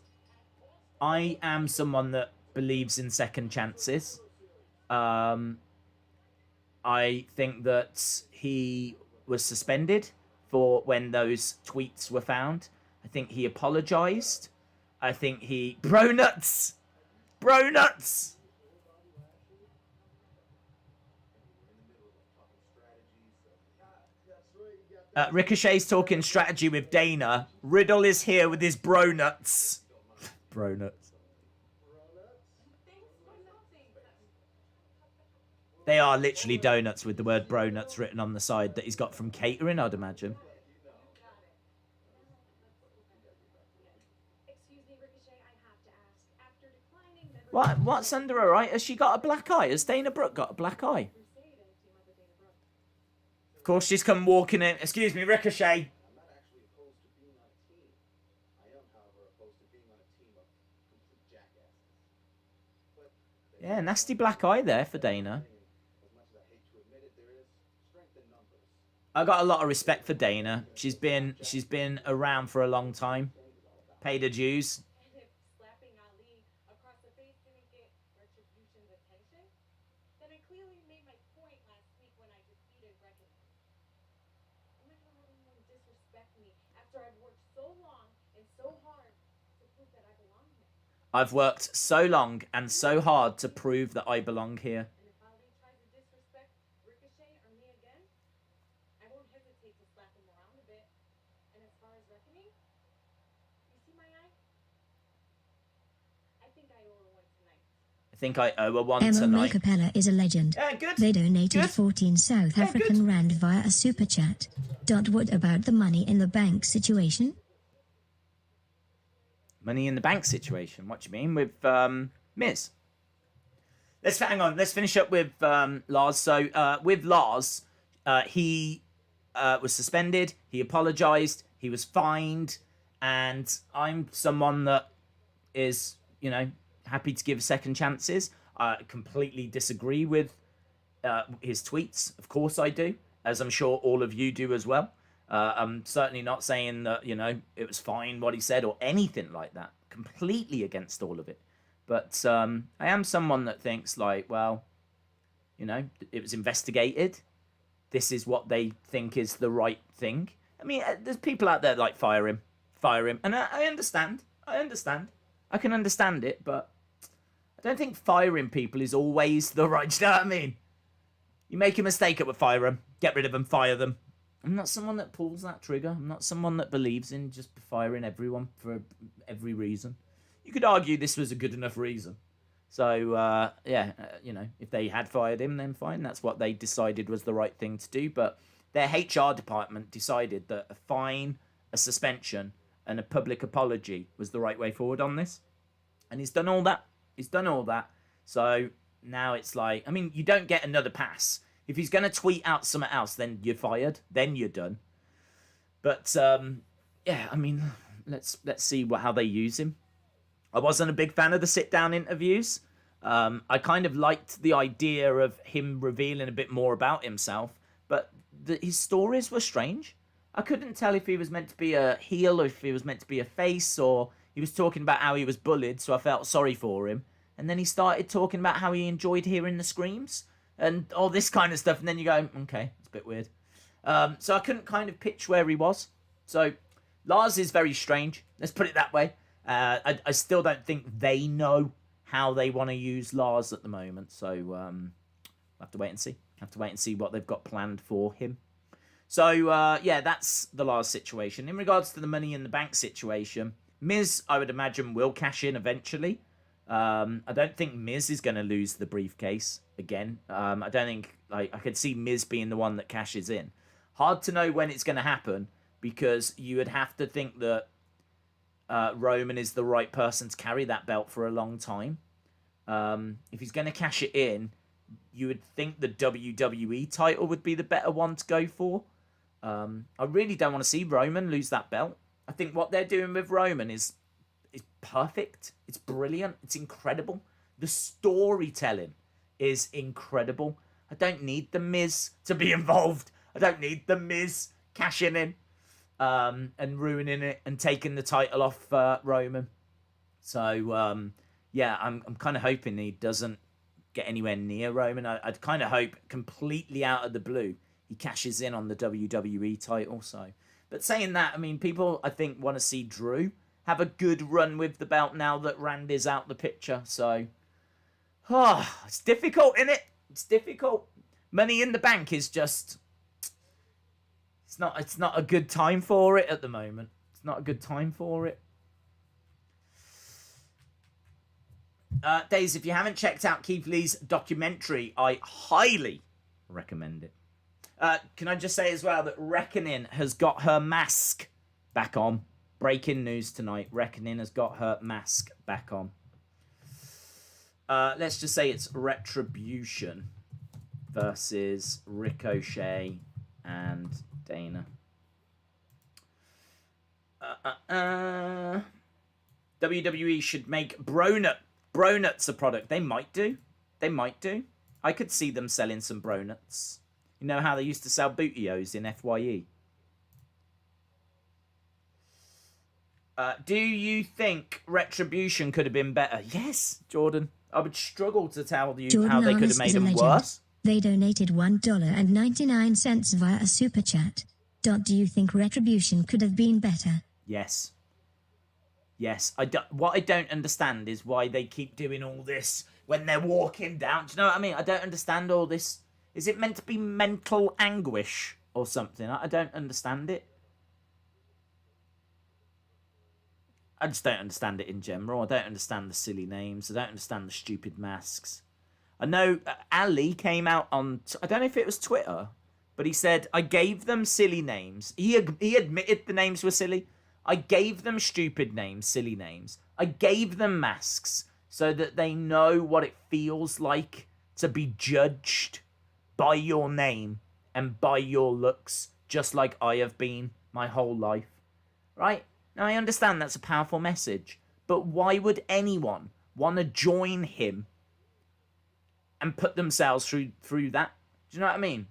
I am someone that believes in second chances. I think that he was suspended for when those tweets were found. I think he apologized. I think he... Bro nuts! Ricochet's talking strategy with Dana. Riddle is here with his bro nuts. Bro nuts. They are literally donuts with the word bro nuts written on the side that he's got from catering, I'd imagine. What's under her eye? Has she got a black eye? Has Dana Brooke got a black eye? Of course, she's come walking in. Excuse me, Ricochet. I'm not actually opposed to being on a team. I am, however, opposed to being on a team of complete jackasses. But Yeah, nasty black eye there for Dana. as much as I hate to admit it, there is strength in numbers. I got a lot of respect for Dana. She's been around for a long time. Paid her dues. And if slapping Ali across the face didn't get Retribution's attention, then I clearly made my point last week when I defeated Reckoning. I'm not gonna let anyone disrespect me after I've worked so long and so hard to prove that I belong here. I've worked so long and so hard to prove that I belong here. And if Ali tries to disrespect Ricochet or me again, I won't hesitate to slap him around a bit. And as far as Reckoning, you see my eye? I think I owe her one tonight. I think I owe her one Emma tonight. Capella is a legend. Yeah, good. They donated Good. 14 South Yeah, African good. rand via a super chat. What about the money in the bank situation? Money in the bank situation. What do you mean with Miz? Let's hang on. Let's finish up with Lars. So with Lars, he was suspended. He apologized. He was fined, and I'm someone that is, happy to give second chances. I completely disagree with his tweets. Of course I do, as I'm sure all of you do as well. I'm certainly not saying that, it was fine what he said or anything like that. Completely against all of it. But I am someone that thinks like, well, it was investigated. This is what they think is the right thing. I mean, there's people out there that like fire him. And I understand. I can understand it, but I don't think firing people is always the right, do you know what I mean? You make a mistake, it would fire them. Get rid of them, fire them. I'm not someone that pulls that trigger. I'm not someone that believes in just firing everyone for every reason. You could argue this was a good enough reason. So, if they had fired him, then fine. That's what they decided was the right thing to do. But their HR department decided that a fine, a suspension, and a public apology was the right way forward on this. And he's done all that. So now it's like, I mean, you don't get another pass. If he's going to tweet out something else, then you're fired. Then you're done. But, I mean, let's see how they use him. I wasn't a big fan of the sit-down interviews. I kind of liked the idea of him revealing a bit more about himself. But his stories were strange. I couldn't tell if he was meant to be a heel or if he was meant to be a face, or he was talking about how he was bullied, so I felt sorry for him. And then he started talking about how he enjoyed hearing the screams and all this kind of stuff. And then you go, okay, it's a bit weird. So I couldn't kind of pitch where he was. So Lars is very strange. Let's put it that way. I still don't think they know how they want to use Lars at the moment. So we'll have to wait and see. What they've got planned for him. So, that's the Lars situation. In regards to the Money in the Bank situation, Miz, I would imagine, will cash in eventually. I don't think Miz is going to lose the briefcase again. I don't think, I could see Miz being the one that cashes in. Hard to know when it's going to happen, because you would have to think that Roman is the right person to carry that belt for a long time. If he's going to cash it in, you would think the WWE title would be the better one to go for. I really don't want to see Roman lose that belt. I think what they're doing with Roman is perfect. It's brilliant. It's incredible. The storytelling is incredible. I don't need The Miz to be involved. I don't need The Miz cashing in and ruining it and taking the title off Roman. So, I'm kind of hoping he doesn't get anywhere near Roman. I'd kind of hope completely out of the blue he cashes in on the WWE title. So, but saying that, I mean, people I think want to see Drew have a good run with the belt now that Randy's out the picture. So, it's difficult, isn't it? It's difficult. Money in the Bank is just, it's not a good time for it at the moment. It's not a good time for it. Days, if you haven't checked out Keith Lee's documentary, I highly recommend it. Can I just say as well that Reckoning has got her mask back on. Breaking news tonight. Reckoning has got her mask back on. Let's just say it's Retribution versus Ricochet and Dana. WWE should make Bronuts a product. They might do. They might do. I could see them selling some Bronuts. You know how they used to sell Bootios in FYE? Do you think Retribution could have been better? Yes, Jordan. I would struggle to tell you Jordan how they could have Arnis made is a them legend. worse. They donated $1.99 via a super chat. Do you think Retribution could have been better? Yes. Yes. What I don't understand is why they keep doing all this when they're walking down. Do you know what I mean? I don't understand all this. Is it meant to be mental anguish or something? I don't understand it. I just don't understand it in general. I don't understand the silly names. I don't understand the stupid masks. I know Ali came out on, I don't know if it was Twitter, but he said, I gave them silly names. He admitted the names were silly. I gave them stupid names, silly names. I gave them masks so that they know what it feels like to be judged by your name and by your looks, just like I have been my whole life. Right? Now, I understand that's a powerful message, but why would anyone want to join him and put themselves through that? Do you know what I mean?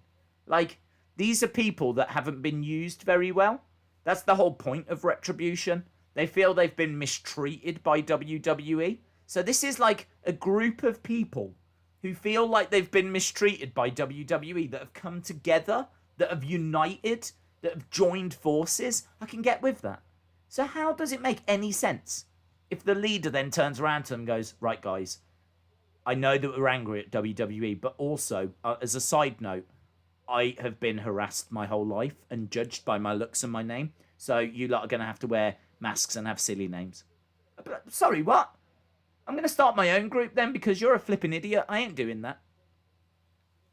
Like, these are people that haven't been used very well. That's the whole point of Retribution. They feel they've been mistreated by WWE. So this is like a group of people who feel like they've been mistreated by WWE, that have come together, that have united, that have joined forces. I can get with that. So how does it make any sense if the leader then turns around to them and goes, right, guys, I know that we're angry at WWE, but also, as a side note, I have been harassed my whole life and judged by my looks and my name. So you lot are going to have to wear masks and have silly names. But, sorry, what? I'm going to start my own group then because you're a flipping idiot. I ain't doing that.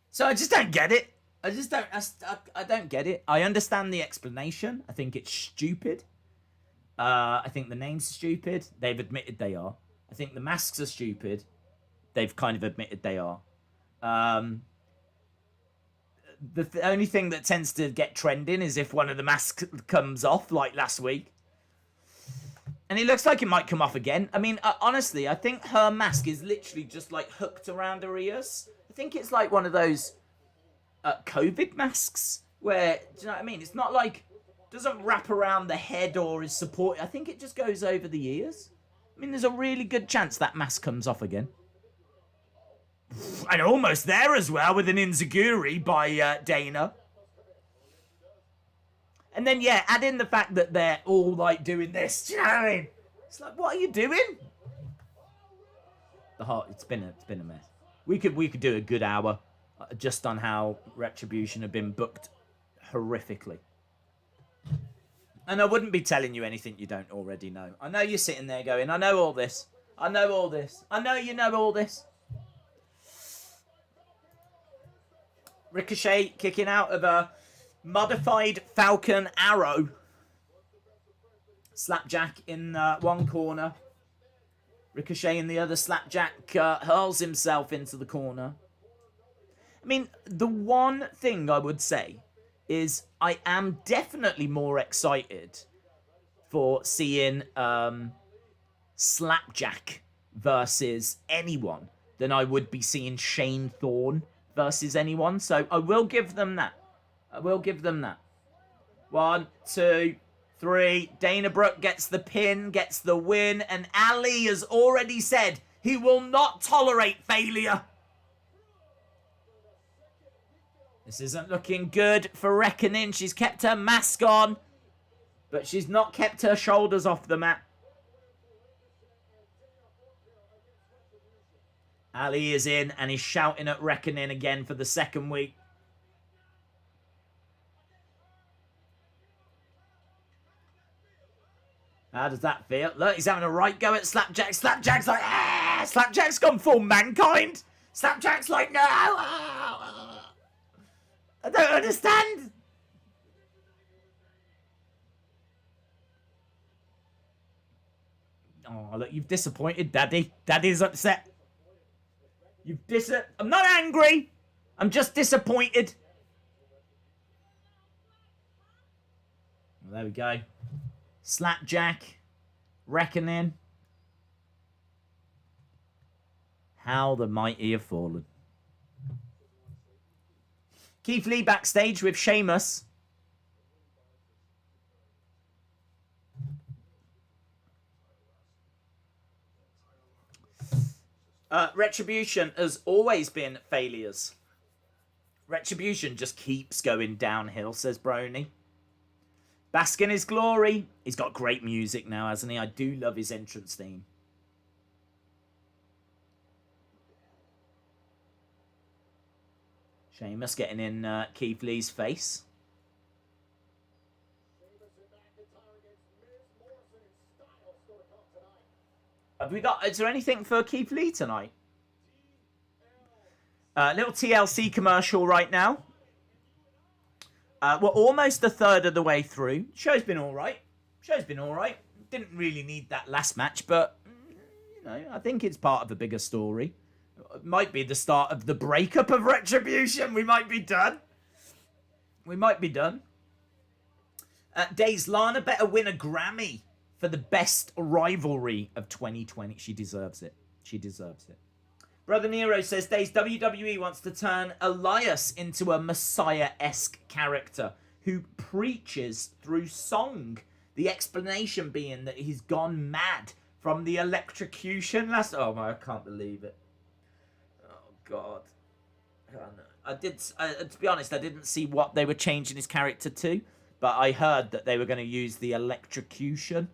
So I just don't get it. I don't get it. I understand the explanation. I think it's stupid. I think the name's stupid. They've admitted they are. I think the masks are stupid. They've kind of admitted they are. The only thing that tends to get trending is if one of the masks comes off, like last week. And it looks like it might come off again. I mean, honestly, I think her mask is literally just like hooked around her ears. I think it's like one of those COVID masks where, do you know what I mean? It's not like, doesn't wrap around the head or is supported. I think it just goes over the ears. I mean, there's a really good chance that mask comes off again. And almost there as well with an enziguri by Dana. And then, yeah, add in the fact that they're all, like, doing this. Do you know what I mean? It's like, what are you doing? It's been a mess. We could do a good hour just on how Retribution have been booked horrifically. And I wouldn't be telling you anything you don't already know. I know you're sitting there going, I know all this. I know all this. I know you know all this. Ricochet kicking out of a modified Falcon Arrow. Slapjack in one corner. Ricochet in the other. Slapjack hurls himself into the corner. I mean, the one thing I would say is I am definitely more excited for seeing Slapjack versus anyone than I would be seeing Shane Thorne versus anyone. So I will give them that. I will give them that. 1, 2, 3. Dana Brooke gets the pin, gets the win, and Ali has already said he will not tolerate failure. This isn't looking good for Reckoning. She's kept her mask on, but she's not kept her shoulders off the mat. Ali is in and he's shouting at Reckoning again for the second week. How does that feel? Look, he's having a right go at Slapjack. Slapjack's like, ah! Slapjack's gone full Mankind. Slapjack's like, no! I don't understand. Oh, look, you've disappointed Daddy. Daddy's upset. I'm not angry. I'm just disappointed. Well, there we go. Slapjack. Reckoning. How the mighty have fallen. Keith Lee backstage with Sheamus. Retribution has always been failures. Retribution just keeps going downhill, says Brony. Bask in his glory. He's got great music now, hasn't he? I do love his entrance theme. Sheamus getting in Keith Lee's face. Have we got... Is there anything for Keith Lee tonight? Little TLC commercial right now. We're almost a third of the way through. Show's been all right. Didn't really need that last match, but you know, I think it's part of a bigger story. It might be the start of the breakup of Retribution. We might be done. Days, Lana better win a Grammy for the best rivalry of 2020. She deserves it. Brother Nero says, Days, WWE wants to turn Elias into a Messiah-esque character who preaches through song. The explanation being that he's gone mad from the electrocution last... Oh my, I can't believe it. Oh God. To be honest, I didn't see what they were changing his character to, but I heard that they were going to use the electrocution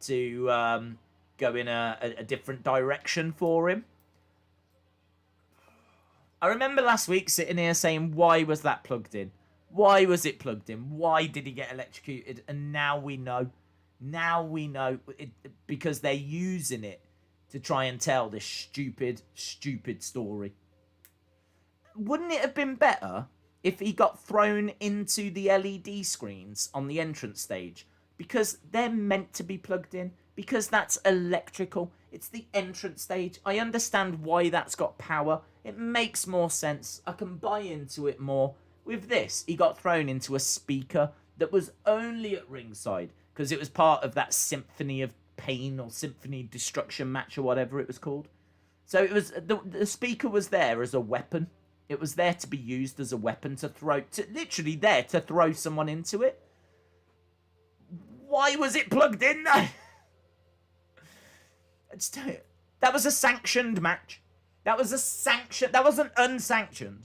to go in a different direction for him. I remember last week sitting here saying, why was that plugged in? Why was it plugged in? Why did he get electrocuted? And now we know. Because they're using it to try and tell this stupid story. Wouldn't it have been better if he got thrown into the LED screens on the entrance stage? Because they're meant to be plugged in. Because that's electrical. It's the entrance stage. I understand why that's got power. It makes more sense. I can buy into it more. With this, he got thrown into a speaker that was only at ringside because it was part of that Symphony of Pain or Symphony of Destruction match or whatever it was called. So it was the speaker was there as a weapon. It was there to be used as a weapon literally there to throw someone into it. Why was it plugged in though? That was a sanctioned match. That wasn't unsanctioned.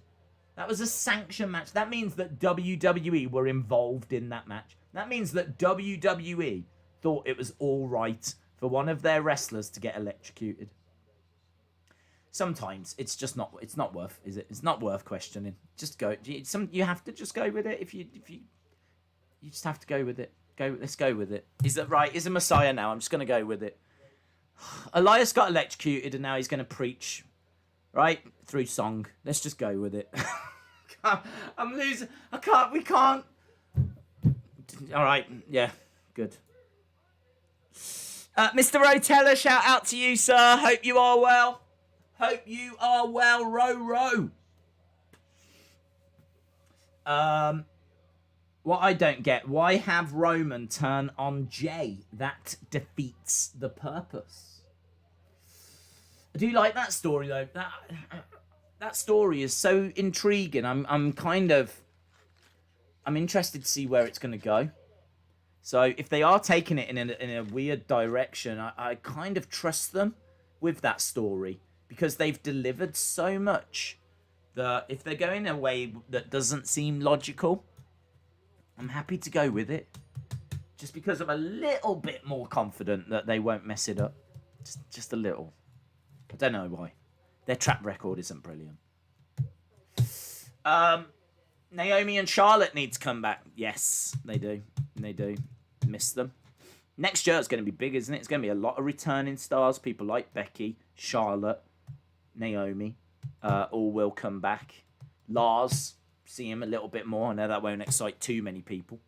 That was a sanctioned match. That means that WWE were involved in that match. That means that WWE thought it was all right for one of their wrestlers to get electrocuted. Sometimes it's just not. It's not worth, is it? It's not worth questioning. Just go. You have to just go with it. If you just have to go with it. Let's go with it. Is that right? He's a Messiah now. I'm just going to go with it. Elias got electrocuted and now he's going to preach, right? Through song. Let's just go with it. I'm losing. We can't. All right. Yeah. Good. Mr. Rotella, shout out to you, sir. Hope you are well. Row. What I don't get, why have Roman turn on Jay? That defeats the purpose. I do like that story though. That story is so intriguing. I'm interested to see where it's going to go. So if they are taking it in a weird direction, I kind of trust them with that story because they've delivered so much that if they're going a way that doesn't seem logical, I'm happy to go with it. Just because I'm a little bit more confident that they won't mess it up. Just a little. I don't know why. Their track record isn't brilliant. Naomi and Charlotte need to come back. Yes, they do. Miss them. Next year it's going to be big, isn't it? It's going to be a lot of returning stars. People like Becky, Charlotte, Naomi. All will come back. Lars, see him a little bit more. I know that won't excite too many people.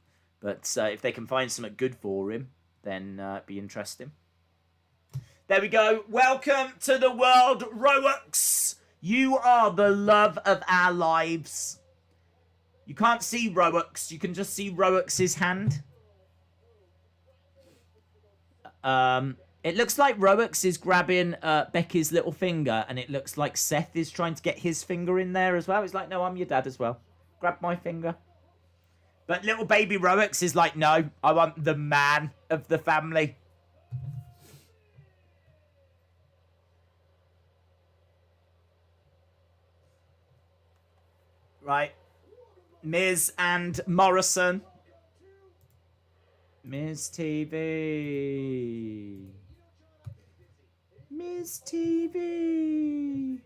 But if they can find something good for him, then it'd be interesting. There we go. Welcome to the world, Roex. You are the love of our lives. You can't see Roex. You can just see Roex's hand. It looks like Roex is grabbing Becky's little finger, and it looks like Seth is trying to get his finger in there as well. He's like, no, I'm your dad as well. Grab my finger. But little baby Roex is like, no, I want the man of the family. Right. Miz and Morrison. Miz TV. Miz TV.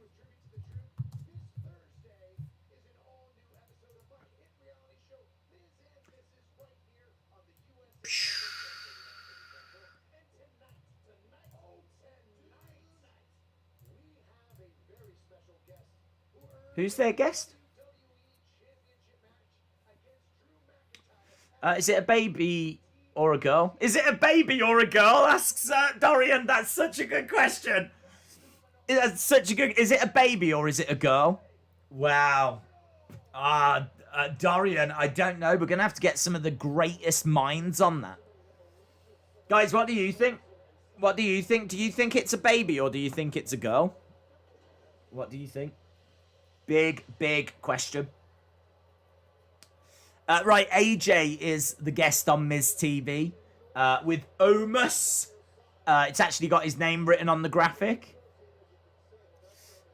Who's their guest? Is it a baby or a girl? Is it a baby or a girl? Asks Dorian. That's such a good question. That's such a good. Is it a baby or is it a girl? Wow. Dorian, I don't know. We're gonna have to get some of the greatest minds on that. Guys, what do you think? What do you think? Do you think it's a baby or do you think it's a girl? What do you think? Big, big question. Right, AJ is the guest on Miz TV with Omos. It's actually got his name written on the graphic.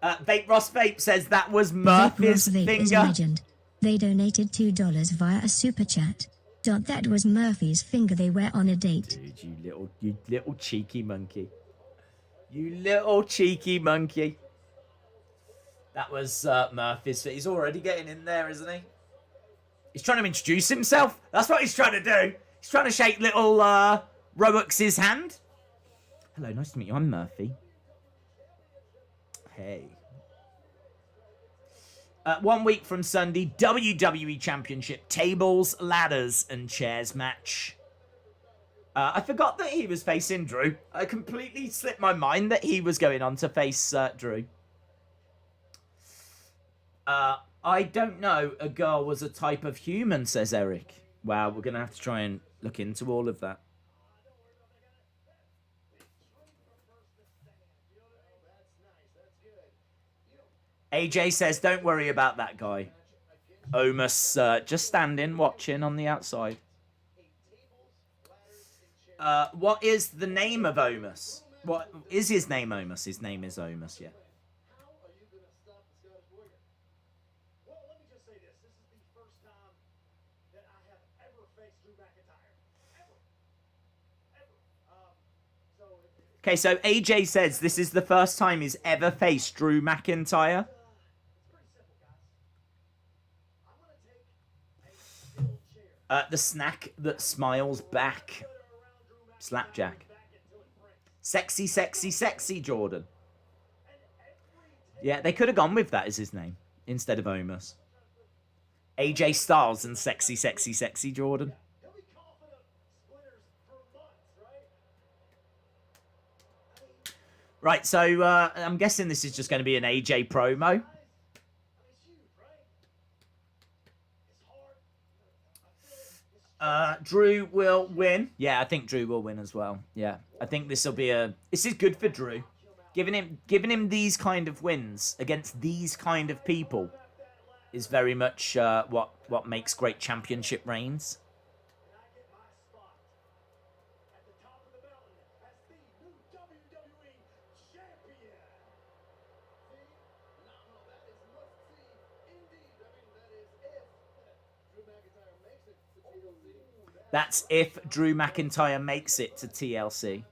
Vape Ross Vape says that was Murphy's Vape finger. is a legend. They donated $2 via a super chat. That was Murphy's finger. They were on a date. Dude, you little cheeky monkey. You little cheeky monkey. That was Murphy's. He's already getting in there, isn't he? He's trying to introduce himself. That's what he's trying to do. He's trying to shake little Roex's hand. Hello, nice to meet you. I'm Murphy. Hey. 1 week from Sunday, WWE Championship tables, ladders, and chairs match. I forgot that he was facing Drew. I completely slipped my mind that he was going on to face Drew. I don't know. A girl was a type of human, says Eric. Wow, we're going to have to try and look into all of that. AJ says, don't worry about that guy. Omos just standing, watching on the outside. What is the name of Omos? What is his name, Omos? His name is Omos, yeah. Okay, so AJ says this is the first time he's ever faced Drew McIntyre. The snack that smiles back. Slapjack. Sexy, sexy, sexy Jordan. Yeah, they could have gone with that as his name instead of Omos. AJ Styles and sexy, sexy, sexy Jordan. Right, so I'm guessing this is just going to be an AJ promo. Drew will win. Yeah, I think Drew will win as well. Yeah, I think this will be a... This is good for Drew. Giving him these kind of wins against these kind of people is very much what makes great championship reigns. That's if Drew McIntyre makes it to TLC.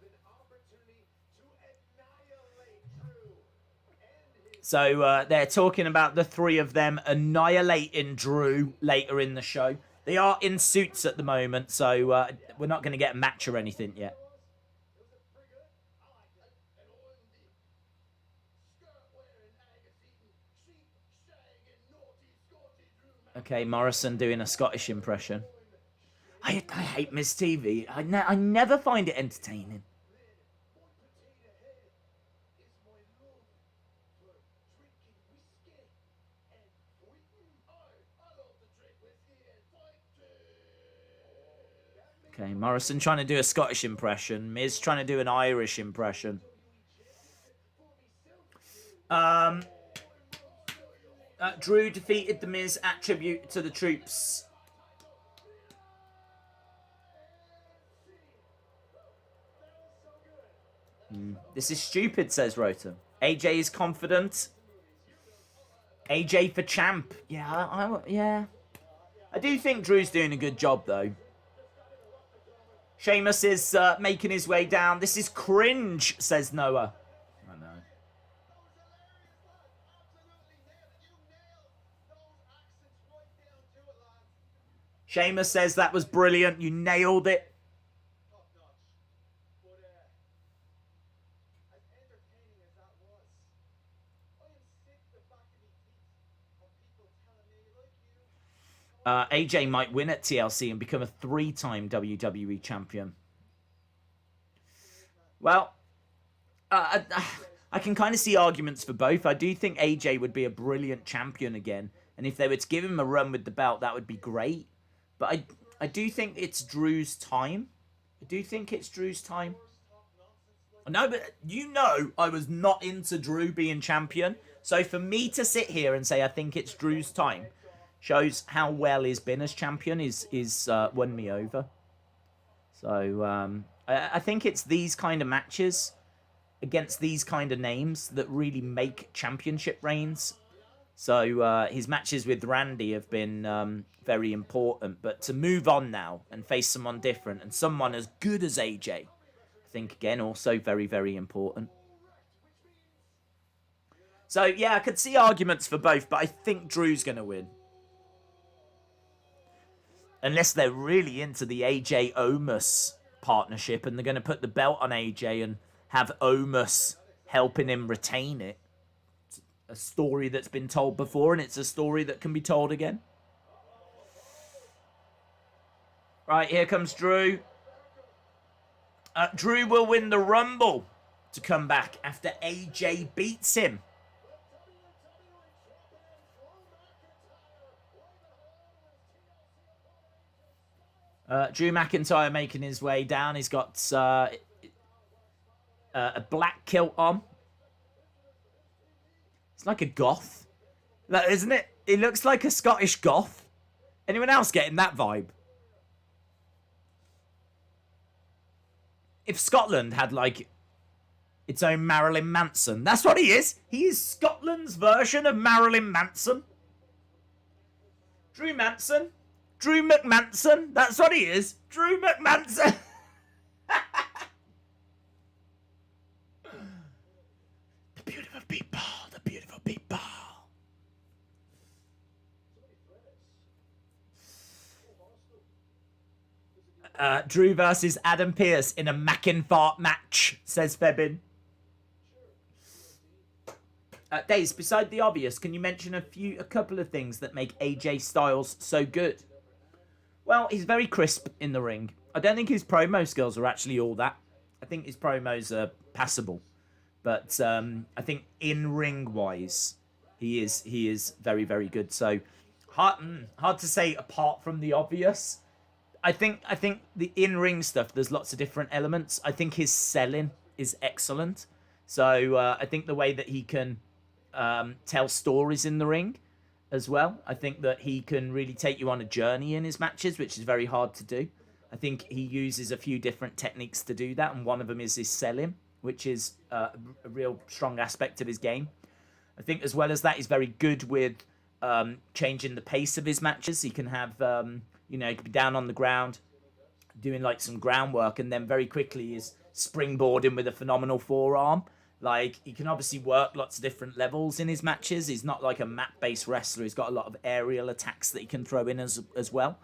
So they're talking about the three of them annihilating Drew later in the show. They are in suits at the moment, so we're not going to get a match or anything yet. Okay, Morrison doing a Scottish impression. I hate Miz TV. I never find it entertaining. Okay, Morrison trying to do a Scottish impression. Miz trying to do an Irish impression. Drew defeated The Miz at Tribute to the Troops. This is stupid, says Rota. AJ is confident. AJ for champ. Yeah, yeah. I do think Drew's doing a good job, though. Sheamus is making his way down. This is cringe, says Noah. I know. Sheamus says that was brilliant. You nailed it. AJ might win at TLC and become a 3-time WWE champion. Well, I can kind of see arguments for both. I do think AJ would be a brilliant champion again. And if they were to give him a run with the belt, that would be great. But I do think it's Drew's time. I do think it's Drew's time. No, but you know I was not into Drew being champion. So for me to sit here and say I think it's Drew's time shows how well he's been as champion. Is won me over. So I think it's these kind of matches against these kind of names that really make championship reigns. So his matches with Randy have been very important. But to move on now and face someone different and someone as good as AJ, I think, again, also very, very important. So, yeah, I could see arguments for both, but I think Drew's going to win. Unless they're really into the AJ Omos partnership and they're going to put the belt on AJ and have Omos helping him retain it. It's a story that's been told before and it's a story that can be told again. Right, here comes Drew. Drew will win the Rumble to come back after AJ beats him. Drew McIntyre making his way down. He's got a black kilt on. It's like a goth, isn't it? He looks like a Scottish goth. Anyone else getting that vibe? If Scotland had, like, its own Marilyn Manson. That's what he is. He is Scotland's version of Marilyn Manson. Drew Manson. Drew McManson. That's what he is. Drew McManson. The beautiful people. The beautiful people. Drew versus Adam Pearce in a Mackin-Fart match, says Febin. Daze, beside the obvious, can you mention a couple of things that make AJ Styles so good? Well, he's very crisp in the ring. I don't think his promo skills are actually all that. I think his promos are passable. But I think in-ring wise, he is very, very good. So hard to say apart from the obvious. I think the in-ring stuff, there's lots of different elements. I think his selling is excellent. So I think the way that he can tell stories in the ring as well. I think that he can really take you on a journey in his matches, which is very hard to do. I think he uses a few different techniques to do that, and one of them is his selling, which is a real strong aspect of his game. I think as well as that, he's very good with changing the pace of his matches. He can have, he could be down on the ground, doing like some groundwork, and then very quickly is springboarding with a phenomenal forearm. Like, he can obviously work lots of different levels in his matches. He's not like a mat-based wrestler. He's got a lot of aerial attacks that he can throw in as well,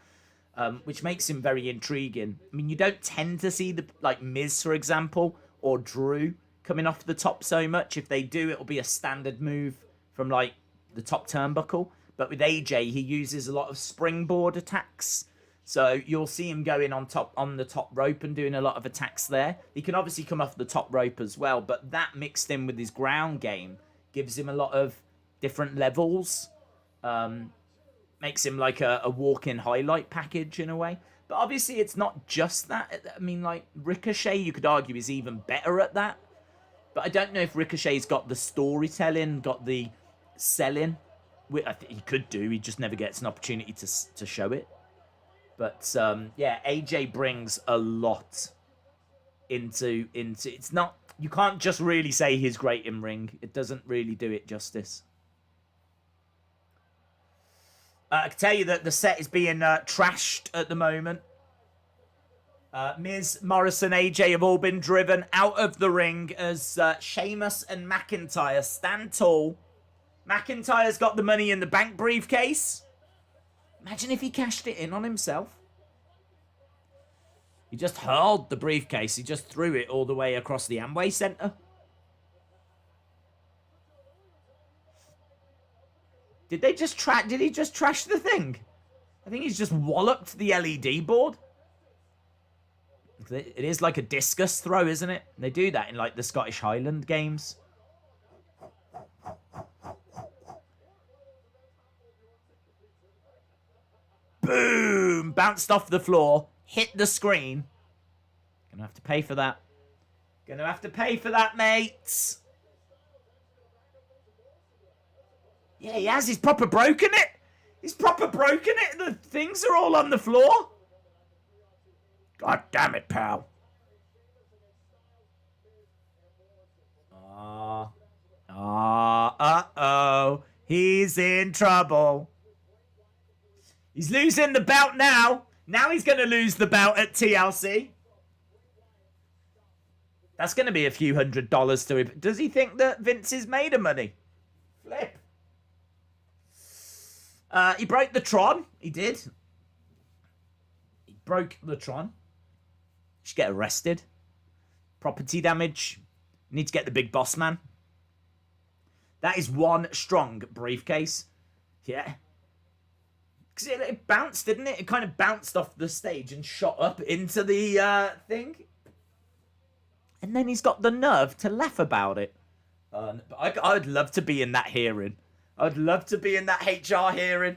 which makes him very intriguing. I mean, you don't tend to see Miz, for example, or Drew coming off the top so much. If they do, it'll be a standard move from like the top turnbuckle. But with AJ, he uses a lot of springboard attacks. So you'll see him going on the top rope and doing a lot of attacks there. He can obviously come off the top rope as well, but that mixed in with his ground game gives him a lot of different levels. Makes him like a walk-in highlight package in a way. But obviously it's not just that. I mean, like, Ricochet, you could argue, is even better at that. But I don't know if Ricochet's got the storytelling, got the selling. I think he could do. He just never gets an opportunity to show it. But, yeah, AJ brings a lot into... It's not... You can't just really say he's great in ring. It doesn't really do it justice. I can tell you that the set is being trashed at the moment. Miz, Morrison, AJ have all been driven out of the ring as Sheamus and McIntyre stand tall. McIntyre's got the Money in the Bank briefcase. Imagine if he cashed it in on himself. He just hurled the briefcase. He just threw it all the way across the Amway Center. Did he just trash the thing? I think he's just walloped the LED board. It is like a discus throw, isn't it? They do that in like the Scottish Highland games. Boom! Bounced off the floor. Hit the screen. Gonna have to pay for that. Gonna have to pay for that, mates. Yeah, he has. He's proper broken it. He's proper broken it. The things are all on the floor. God damn it, pal. Uh-oh. He's in trouble. He's losing the belt now. Now he's going to lose the belt at TLC. That's going to be a few $100s to him. Does he think that Vince is made of money? Flip. He broke the Tron. He did. He broke the Tron. Should get arrested. Property damage. Need to get the big boss man. That is one strong briefcase. Yeah. Because it bounced, didn't it? It kind of bounced off the stage and shot up into the thing. And then he's got the nerve to laugh about it. I'd love to be in that hearing. I'd love to be in that HR hearing.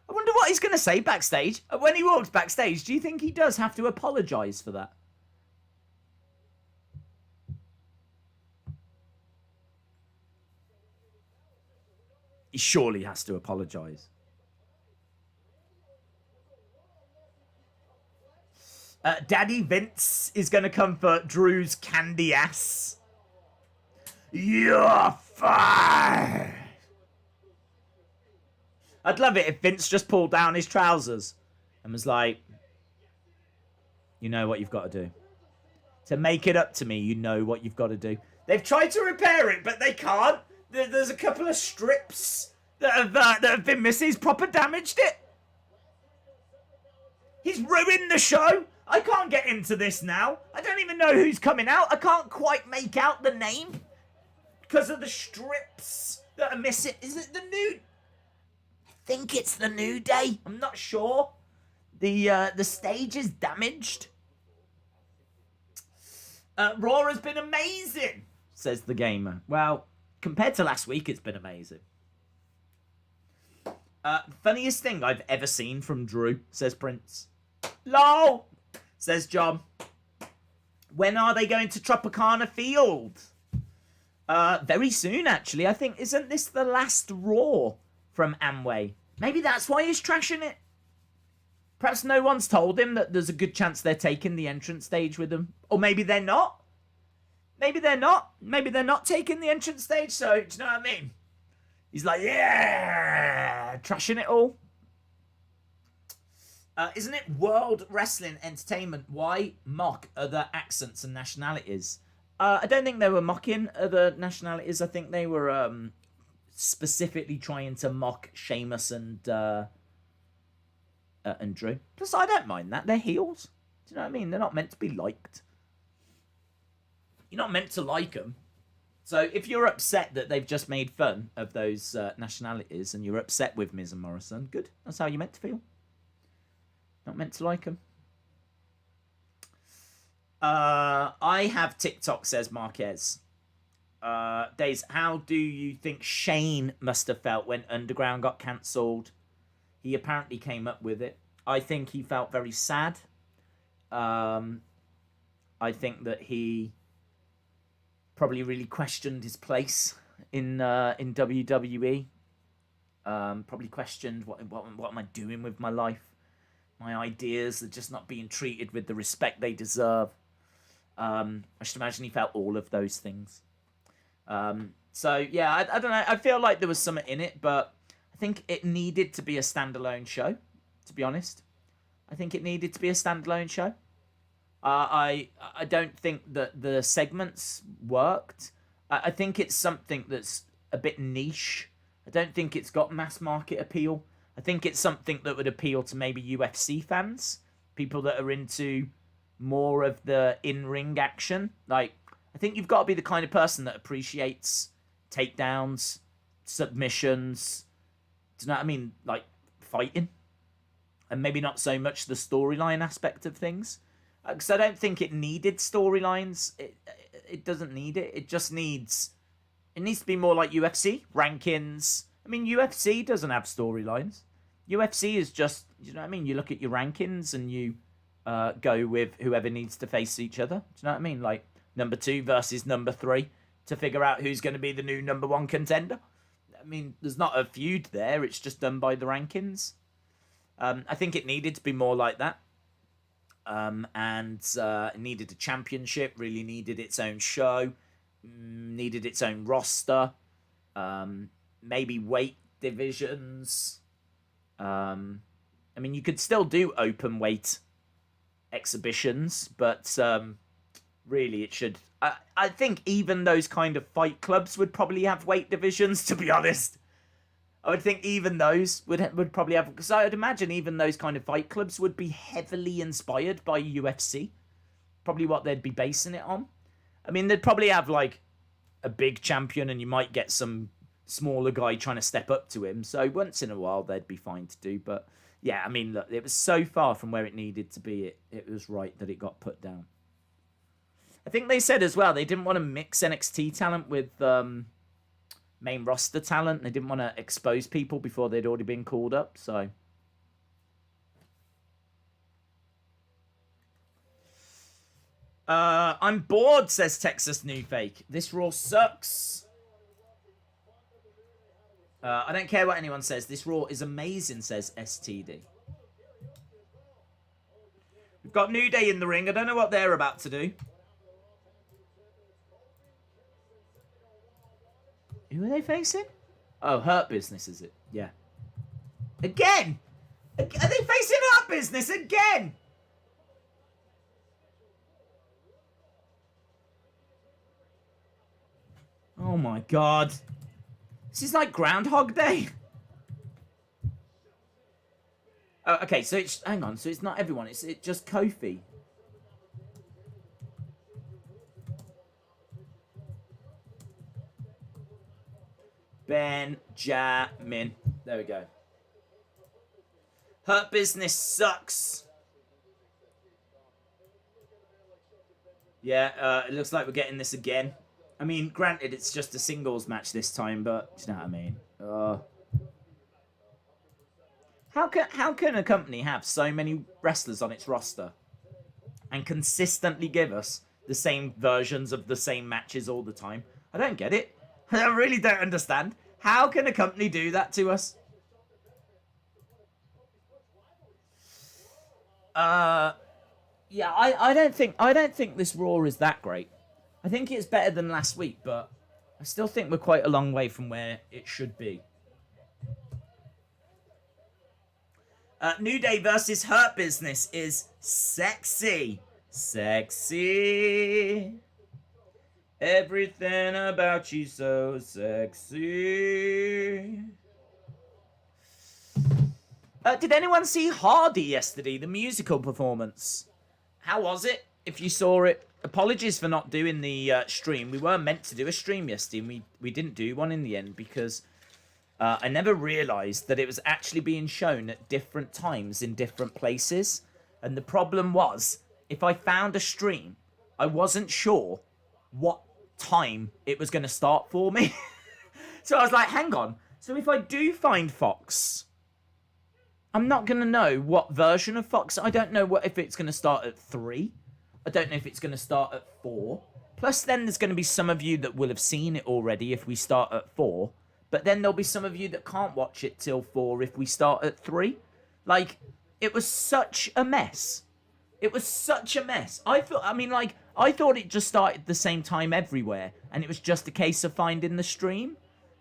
I wonder what he's going to say backstage. When he walks backstage, do you think he does have to apologise for that? He surely has to apologise. Daddy Vince is going to come for Drew's candy ass. You're fired. I'd love it if Vince just pulled down his trousers and was like, you know what you've got to do. To make it up to me, you know what you've got to do. They've tried to repair it, but they can't. There's a couple of strips that have been missing. He's proper damaged it. He's ruined the show. I can't get into this now. I don't even know who's coming out. I can't quite make out the name because of the strips that are missing. Is it the New? I think it's the New Day. I'm not sure. The stage is damaged. Raw has been amazing, says the gamer. Well, compared to last week, it's been amazing. Funniest thing I've ever seen from Drew, says Prince. LOL, says John. When are they going to Tropicana Field? Very soon, actually. I think, isn't this the last Raw from Amway? Maybe that's why he's trashing it. Perhaps no one's told him that there's a good chance they're taking the entrance stage with them. Or maybe they're not. Maybe they're not. Maybe they're not taking the entrance stage, so, do you know what I mean? He's like, yeah, trashing it all. Isn't it World Wrestling Entertainment? Why mock other accents and nationalities? I don't think they were mocking other nationalities. I think they were specifically trying to mock Sheamus and Drew. Plus, I don't mind that. They're heels. Do you know what I mean? They're not meant to be liked. You're not meant to like them. So if you're upset that they've just made fun of those nationalities and you're upset with Miz and Morrison, good. That's how you're meant to feel. Not meant to like them. I have TikTok, says Marquez. Days, how do you think Shane must have felt when Underground got cancelled? He apparently came up with it. I think he felt very sad. I think that he probably really questioned his place in WWE. Probably questioned what am I doing with my life? My ideas are just not being treated with the respect they deserve. I should imagine he felt all of those things. So yeah, I don't know. I feel like there was something in it, but I think it needed to be a standalone show. To be honest, I think it needed to be a standalone show. I don't think that the segments worked. I think it's something that's a bit niche. I don't think it's got mass market appeal. I think it's something that would appeal to maybe UFC fans, people that are into more of the in-ring action. Like, I think you've got to be the kind of person that appreciates takedowns, submissions, do you know what I mean? Like, fighting. And maybe not so much the storyline aspect of things. Because I don't think it needed storylines. It doesn't need it. It just needs... It needs to be more like UFC. Rankings. I mean, UFC doesn't have storylines. UFC is just... You know what I mean? You look at your rankings and you go with whoever needs to face each other. Do you know what I mean? Like, number 2 versus number 3 to figure out who's going to be the new number 1 contender. I mean, there's not a feud there. It's just done by the rankings. I think it needed to be more like that. And it needed a championship, really needed its own show, needed its own roster, maybe weight divisions. I mean, you could still do open weight exhibitions, but really it should... I think even those kind of fight clubs would probably have weight divisions, to be honest. I would think even those would probably have... Because I would imagine even those kind of fight clubs would be heavily inspired by UFC. Probably what they'd be basing it on. I mean, they'd probably have, like, a big champion and you might get some smaller guy trying to step up to him. So once in a while, they'd be fine to do. But, yeah, I mean, look, it was so far from where it needed to be. It was right that it got put down. I think they said as well they didn't want to mix NXT talent with... main roster talent. They didn't want to expose people before they'd already been called up, so... I'm bored, says Texas New Fake. This Raw sucks. I don't care what anyone says. This Raw is amazing, says STD. We've got New Day in the ring. I don't know what they're about to do. Who are they facing? Oh, Hurt Business, is it? Yeah. Again! Are they facing Hurt Business again? Oh my god. This is like Groundhog Day. Oh, okay, so it's... Hang on, so it's not everyone. It's just Kofi. Benjamin. There we go. Hurt Business sucks. Yeah, it looks like we're getting this again. I mean, granted, it's just a singles match this time, but do you know what I mean? How can a company have so many wrestlers on its roster and consistently give us the same versions of the same matches all the time? I don't get it. I really don't understand. How can a company do that to us? Yeah, I don't think this Raw is that great. I think it's better than last week, but I still think we're quite a long way from where it should be. New Day versus Hurt Business is sexy. Sexy. Everything about you so sexy. Did anyone see Hardy yesterday, the musical performance? How was it? If you saw it, apologies for not doing the stream. We were meant to do a stream yesterday, and we didn't do one in the end because I never realised that it was actually being shown at different times in different places. And the problem was, if I found a stream, I wasn't sure what time it was going to start for me. So I was like, hang on. So if I do find Fox, I'm not going to know what version of Fox. I don't know if it's going to start at 3. I don't know if it's going to start at 4. Plus, then there's going to be some of you that will have seen it already if we start at 4. But then there'll be some of you that can't watch it till 4 if we start at 3. Like, it was such a mess. It was such a mess. I thought it just started the same time everywhere. And it was just a case of finding the stream.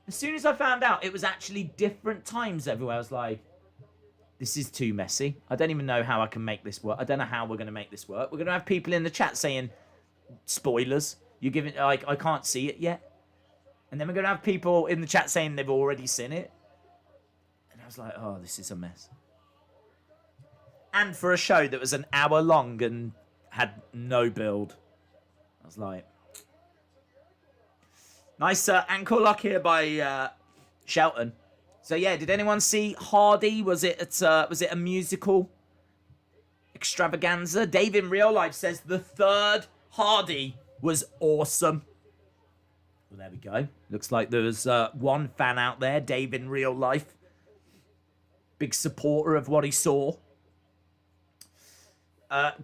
As soon as I found out it was actually different times everywhere, I was like, this is too messy. I don't even know how I can make this work. I don't know how we're going to make this work. We're going to have people in the chat saying, spoilers. You're giving, like, I can't see it yet. And then we're going to have people in the chat saying they've already seen it. And I was like, oh, this is a mess. And for a show that was an hour long and had no build. I was like... Nice ankle lock here by Shelton. So yeah, did anyone see Hardy? Was it a musical extravaganza? Dave in real life says the third Hardy was awesome. Well, there we go. Looks like there was one fan out there, Dave in real life. Big supporter of what he saw.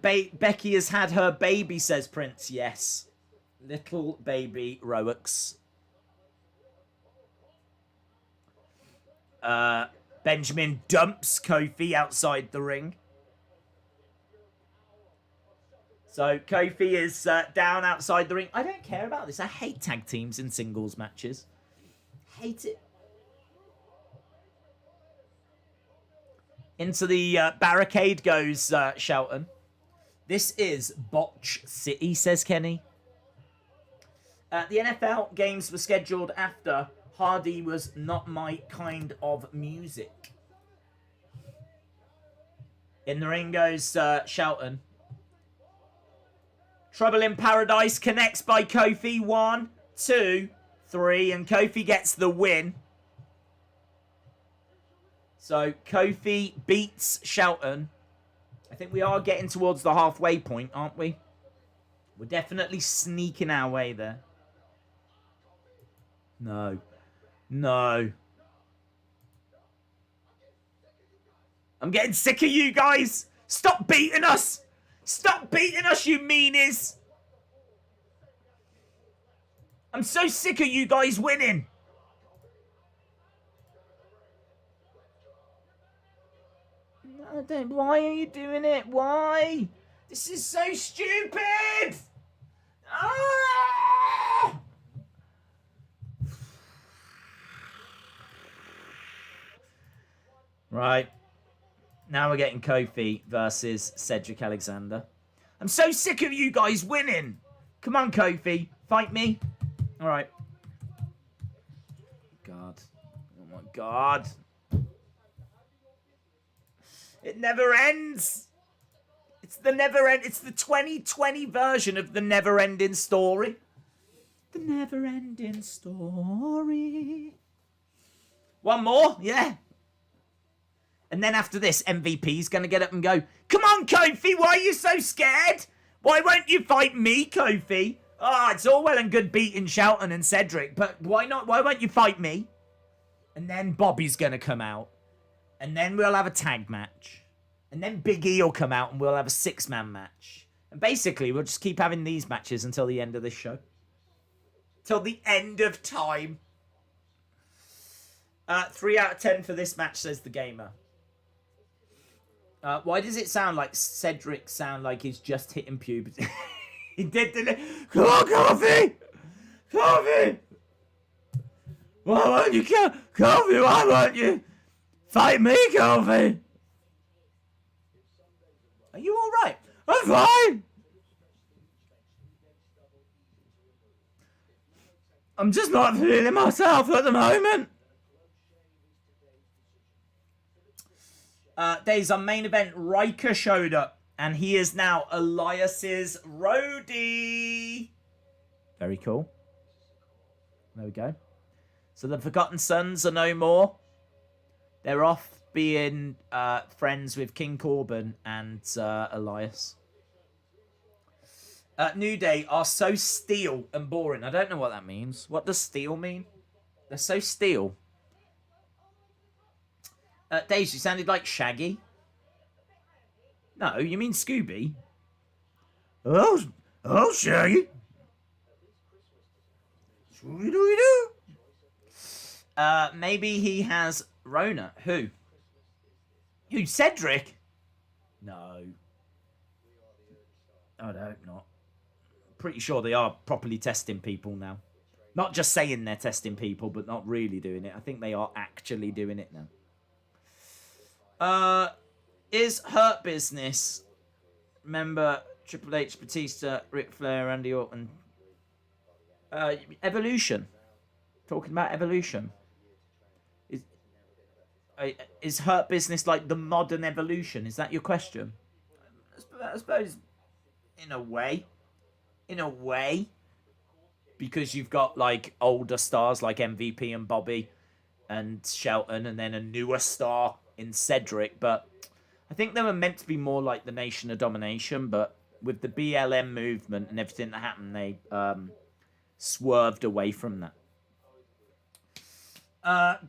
Becky has had her baby, says Prince. Yes. Little baby Roex. Benjamin dumps Kofi outside the ring. So Kofi is down outside the ring. I don't care about this. I hate tag teams in singles matches. Hate it. Into the barricade goes Shelton. This is Botch City, says Kenny. The NFL games were scheduled after Hardy was not my kind of music. In the ring goes Shelton. Trouble in Paradise connects by Kofi. 1, 2, 3. And Kofi gets the win. So Kofi beats Shelton. I think we are getting towards the halfway point, aren't we? We're definitely sneaking our way there. No. No. I'm getting sick of you guys. Stop beating us. Stop beating us, you meanies. I'm so sick of you guys winning. No, don't. Why are you doing it? Why? This is so stupid. Ah! Right. Now we're getting Kofi versus Cedric Alexander. I'm so sick of you guys winning. Come on, Kofi. Fight me. All right. God. Oh, my God. It never ends. It's the never end. It's the 2020 version of the never-ending story. The never-ending story. One more? Yeah. And then after this, MVP's going to get up and go, come on, Kofi, why are you so scared? Why won't you fight me, Kofi? Oh, it's all well and good beating Shelton and Cedric, but why not? Why won't you fight me? And then Bobby's going to come out. And then we'll have a tag match. And then Big E will come out and we'll have a 6-man match. And basically, we'll just keep having these matches until the end of this show. Till the end of time. 3 out of 10 for this match, says the gamer. Why does it sound like Cedric sound like he's just hitting puberty? He did, didn't he? Come on, Kofi! Kofi! Why won't you kill? Kofi, why won't you fight me, Kofi? Are you alright? I'm fine! I'm just not feeling myself at the moment. Days on main event, Riker showed up, and he is now Elias's roadie. Very cool. There we go. So the Forgotten Sons are no more. They're off being friends with King Corbin and Elias. New Day are so steel and boring. I don't know what that means. What does steel mean? They're so steel. Daisy, you sounded like Shaggy. No, you mean Scooby. Oh, Shaggy. Scooby-Doo. Maybe he has Rona. Who? Who? Cedric? No. I hope not. Pretty sure they are properly testing people now. Not just saying they're testing people, but not really doing it. I think they are actually doing it now. Is Hurt Business, remember Triple H, Batista, Ric Flair, Randy Orton, Evolution? Talking about Evolution. Is Hurt Business like the modern Evolution? Is that your question? I suppose, in a way. In a way. Because you've got, like, older stars like MVP and Bobby and Shelton, and then a newer star in Cedric. But I think they were meant to be more like the Nation of Domination, but with the BLM movement and everything that happened, they swerved away from that.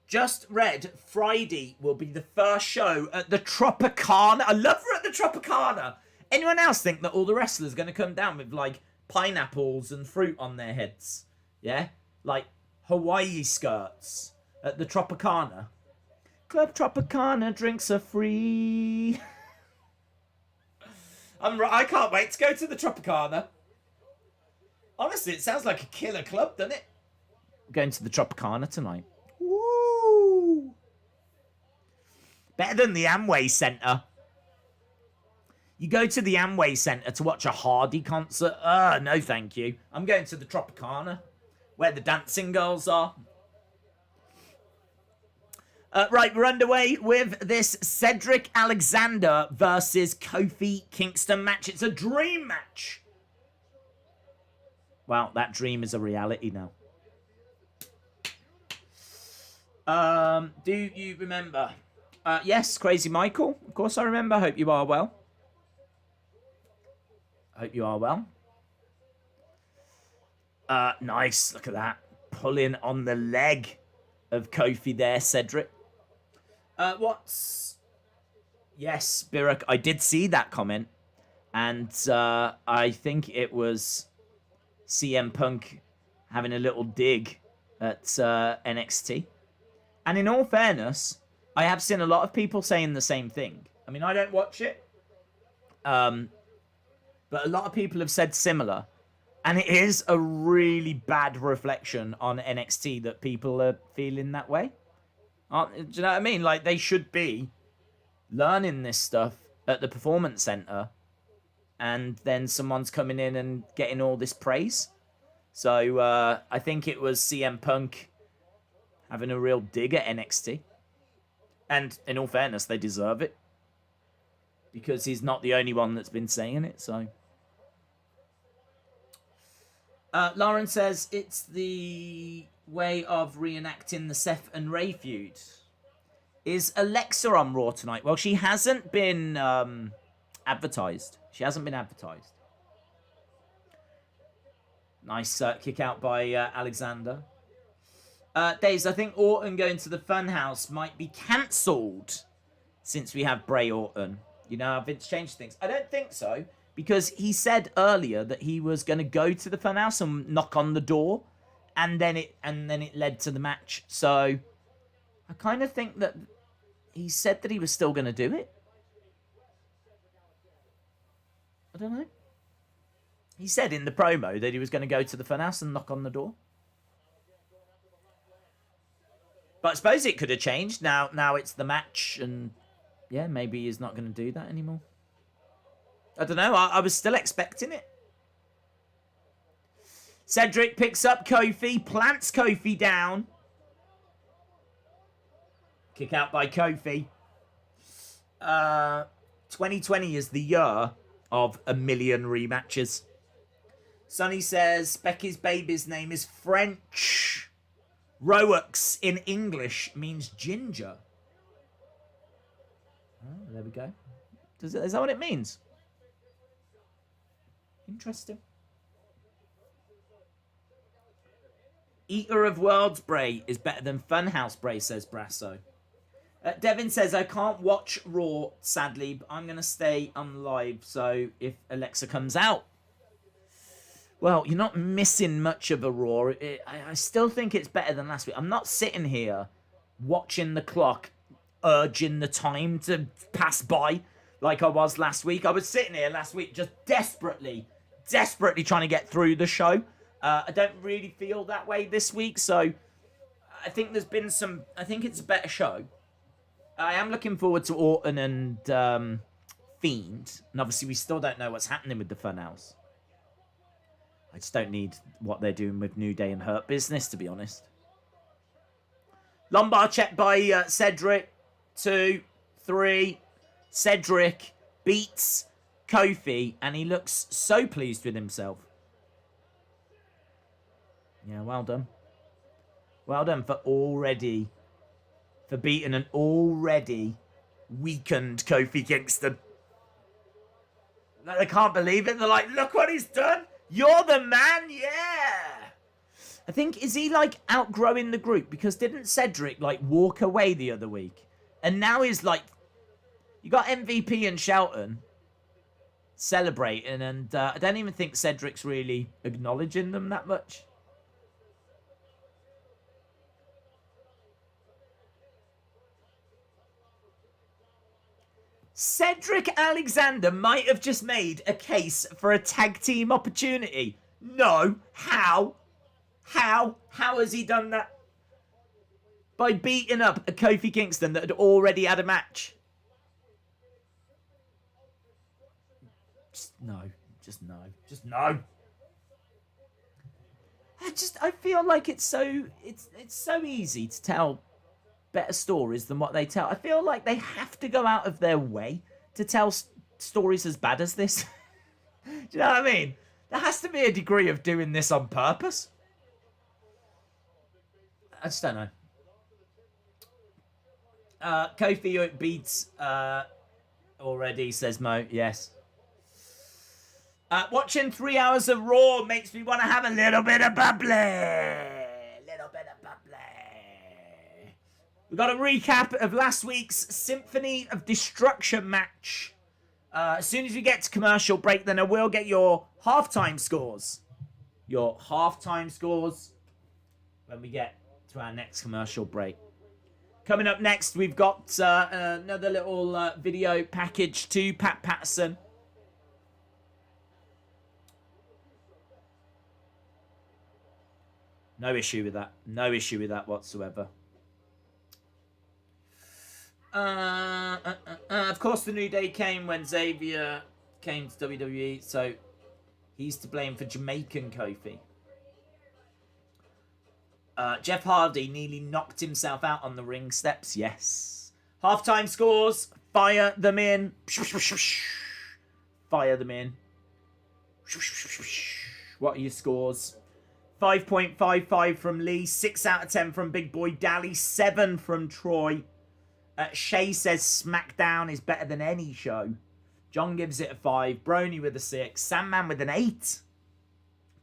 Just read, Friday will be the first show at the Tropicana. I love her at the Tropicana. Anyone else think that all the wrestlers are going to come down with, like, pineapples and fruit on their heads? Yeah? Like, Hawaii skirts at the Tropicana. Club Tropicana, drinks are free. I can't wait to go to the Tropicana. Honestly, it sounds like a killer club, doesn't it? We're going to the Tropicana tonight. Woo! Better than the Amway Center. You go to the Amway Center to watch a Hardy concert? No thank you. I'm going to the Tropicana, where the dancing girls are. Right, we're underway with this Cedric Alexander versus Kofi Kingston match. It's a dream match. Wow, that dream is a reality now. Do you remember? Yes, Crazy Michael. Of course I remember. Hope you are well. Hope you are well. Nice. Look at that. Pulling on the leg of Kofi there, Cedric. What's... Yes, Birak, I did see that comment. And I think it was CM Punk having a little dig at NXT. And in all fairness, I have seen a lot of people saying the same thing. I mean, I don't watch it. But a lot of people have said similar. And it is a really bad reflection on NXT that people are feeling that way. Do you know what I mean? Like, they should be learning this stuff at the Performance Center. And then someone's coming in and getting all this praise. So, I think it was CM Punk having a real dig at NXT. And in all fairness, they deserve it. Because he's not the only one that's been saying it, so... Lauren says it's the way of reenacting the Seth and Ray feud. Is Alexa on Raw tonight? Well, she hasn't been advertised. She hasn't been advertised. Nice kick out by Alexander. Days, I think Orton going to the Funhouse might be cancelled since we have Bray Orton. You know, I've changed things. I don't think so. Because he said earlier that he was going to go to the Funhouse and knock on the door, and then it led to the match. So I kind of think that he said that he was still going to do it. I don't know. He said in the promo that he was going to go to the Funhouse and knock on the door. But I suppose it could have changed. Now it's the match, and yeah, maybe he's not going to do that anymore. I don't know. I was still expecting it. Cedric picks up Kofi, plants Kofi down. Kick out by Kofi. 2020 is the year of a million rematches. Sonny says Becky's baby's name is French. Roex in English means ginger. Oh, there we go. Is that what it means? Interesting. Eater of Worlds Bray is better than Funhouse Bray, says Brasso. Devin says, I can't watch Raw, sadly, but I'm going to stay on live, so if Alexa comes out. Well, you're not missing much of a Raw. I still think it's better than last week. I'm not sitting here watching the clock, urging the time to pass by like I was last week. I was sitting here last week just desperately trying to get through the show. I don't really feel that way this week, so I think there's been some... I think it's a better show. I am looking forward to Orton and Fiend, and obviously we still don't know what's happening with the Funhouse. I just don't need what they're doing with New Day and Hurt Business, to be honest. Lombard check by Cedric. 2, 3. Cedric beats Kofi, and he looks so pleased with himself. Yeah, well done. Well done for beating an already weakened Kofi Kingston. They can't believe it. They're like, look what he's done. You're the man, yeah. I think, is he like outgrowing the group? Because didn't Cedric like walk away the other week? And now he's like, you got MVP and Shelton celebrating, and I don't even think Cedric's really acknowledging them that much. Cedric Alexander might have just made a case for a tag team opportunity. No. How? How has he done that? By beating up a Kofi Kingston that had already had a match. Just no. I feel like it's so easy to tell better stories than what they tell. I feel like they have to go out of their way to tell stories as bad as this. Do you know what I mean? There has to be a degree of doing this on purpose. I just don't know. Kofi beats already, says Mo. Yes. Watching 3 hours of Raw makes me want to have a little bit of bubbly. We've got a recap of last week's Symphony of Destruction match. As soon as we get to commercial break, then I will get your halftime scores. Your halftime scores when we get to our next commercial break. Coming up next, we've got another little video package to Pat Patterson. No issue with that. No issue with that whatsoever. Of course, the New Day came when Xavier came to WWE, so he's to blame for Jamaican Kofi. Jeff Hardy nearly knocked himself out on the ring steps. Yes. Halftime scores. Fire them in. Fire them in. What are your scores? 5.55 from Lee. 6 out of 10 from Big Boy Dally. 7 from Troy. Shay says SmackDown is better than any show. John gives it a 5. Brony with a 6. Sandman with an 8.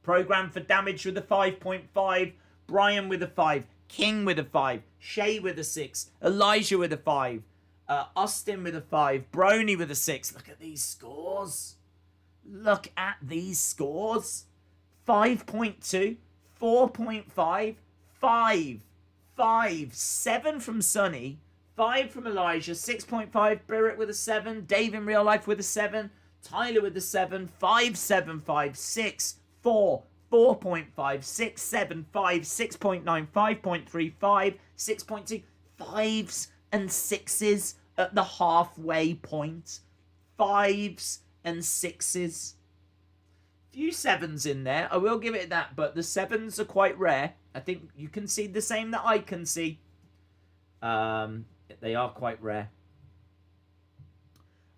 Program for Damage with a 5.5. Brian with a 5. King with a 5. Shay with a 6. Elijah with a 5. Austin with a 5. Brony with a 6. Look at these scores. Look at these scores. 5.2. 4.5. 5. 5. 7 from Sonny. 5 from Elijah, 6.5, Barrett with a 7, Dave in real life with a 7, Tyler with a 7, 5, 7, 5, 6, 4, 4.5, 6, 7, 5, 6.9, 5.3, 5, 6.2, 5s and 6s at the halfway point. 5s and 6s. Few 7s in there, I will give it that, but the 7s are quite rare. I think you can see the same that I can see. They are quite rare.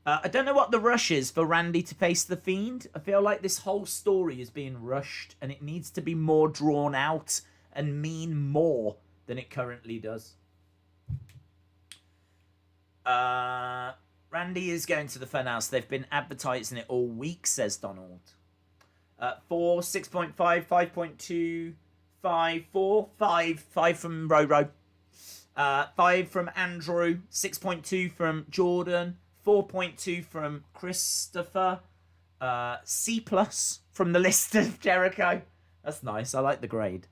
I don't know what the rush is for Randy to face The Fiend. I feel like this whole story is being rushed and it needs to be more drawn out and mean more than it currently does. Randy is going to the Funhouse. They've been advertising it all week, says Donald. 4, 6.5, 5.2, 5, 4, 5 from Roro. 5 from Andrew, 6.2 from Jordan, 4.2 from Christopher, C plus from the list of Jericho. That's nice. I like the grade.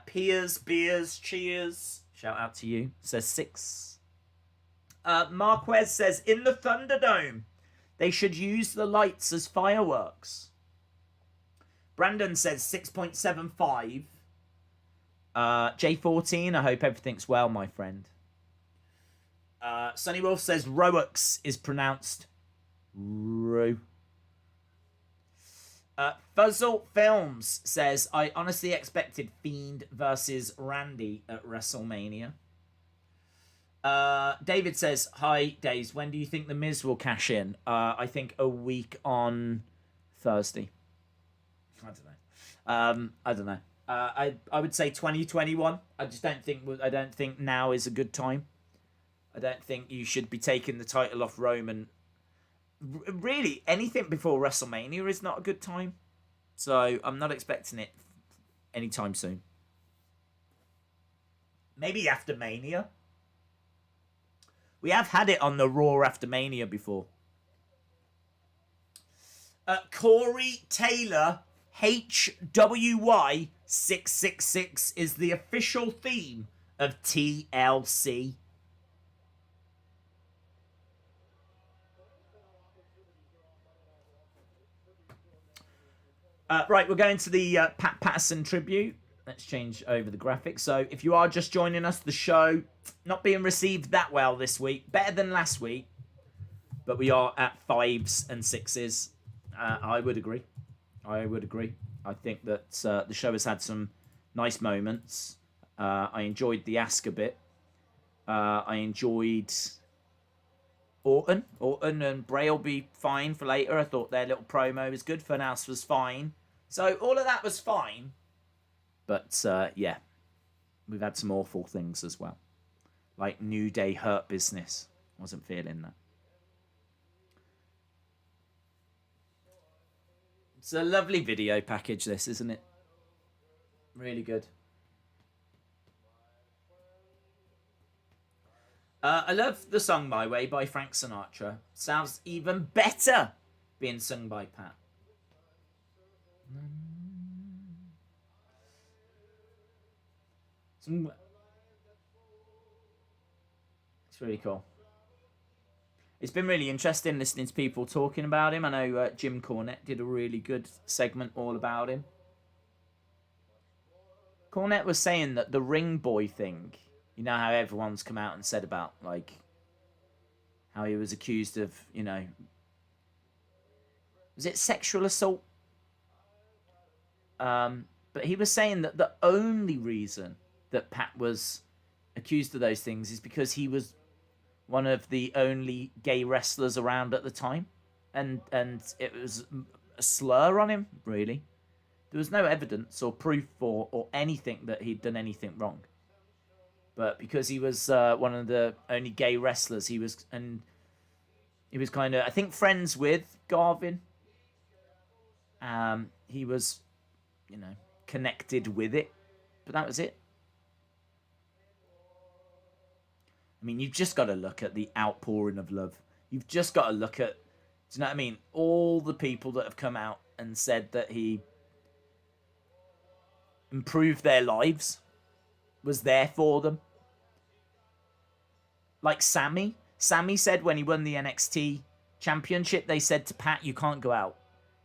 Piers, Beers, Cheers. Shout out to you. Says 6. Marquez says, in the Thunderdome, they should use the lights as fireworks. Brandon says 6.75. J14, I hope everything's well, my friend. Sonny Wolf says Roux is pronounced Ro. Fuzzle Films says, I honestly expected Fiend versus Randy at WrestleMania. David says, hi, Days. When do you think The Miz will cash in? I think a week on Thursday. I don't know. I would say 2021. I don't think now is a good time. I don't think you should be taking the title off Roman. Really, anything before WrestleMania is not a good time. So I'm not expecting it anytime soon. Maybe after Mania. We have had it on the Raw after Mania before. Corey Taylor HWY 666 is the official theme of TLC. Right, we're going to the Pat Patterson tribute. Let's change over the graphics. So if you are just joining us, the show not being received that well this week. Better than last week. But we are at 5s and 6s. I would agree. I think that the show has had some nice moments. I enjoyed the Ask a bit. I enjoyed Orton. Orton and Bray will be fine for later. I thought their little promo was good. Funhouse was fine. So all of that was fine. But yeah, we've had some awful things as well. Like New Day Hurt Business. Wasn't feeling that. It's a lovely video package, this, isn't it? Really good. I love the song My Way by Frank Sinatra. Sounds even better being sung by Pat. It's really cool. It's been really interesting listening to people talking about him. I know Jim Cornette did a really good segment all about him. Cornette was saying that the ring boy thing, you know how everyone's come out and said about, like, how he was accused of, you know, was it sexual assault? But he was saying that the only reason that Pat was accused of those things is because he was one of the only gay wrestlers around at the time, and it was a slur on him, really. There was no evidence or proof or anything that he'd done anything wrong. But because he was one of the only gay wrestlers, he was kind of, I think, friends with Garvin. He was, you know, connected with it, but that was it. I mean, you've just got to look at the outpouring of love. You've just got to look at, do you know what I mean? All the people that have come out and said that he improved their lives, was there for them. Like Sammy. Sammy said when he won the NXT championship, they said to Pat, you can't go out.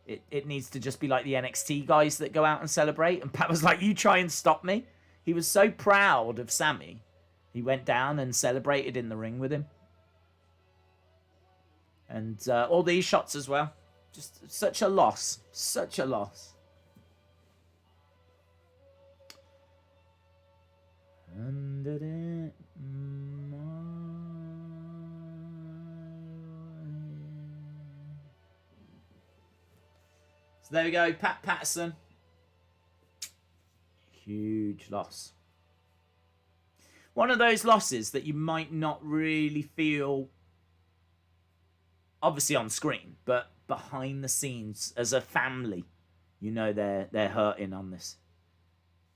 It needs to just be like the NXT guys that go out and celebrate. And Pat was like, you try and stop me. He was so proud of Sammy. He went down and celebrated in the ring with him. And all these shots as well. Just such a loss. Such a loss. So there we go. Pat Patterson. Huge loss. One of those losses that you might not really feel, obviously on screen, but behind the scenes as a family, You know they're hurting on this.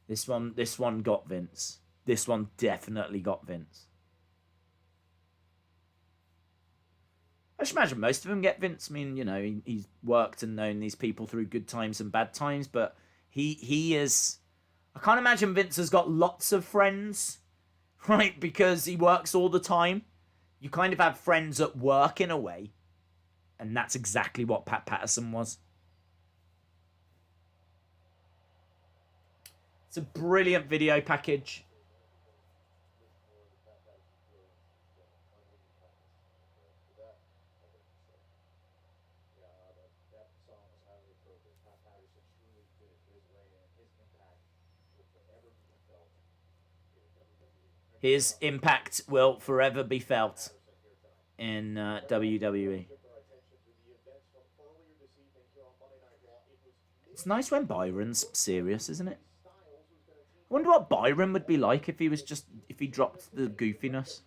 This one got Vince. This one definitely got Vince. I should imagine most of them get Vince. I mean, you know, he's worked and known these people through good times and bad times, but he is... I can't imagine Vince has got lots of friends, right? Because he works all the time. You kind of have friends at work in a way. And that's exactly what Pat Patterson was. It's a brilliant video package. His impact will forever be felt in WWE. It's nice when Byron's serious, isn't it? I wonder what Byron would be like if he dropped the goofiness.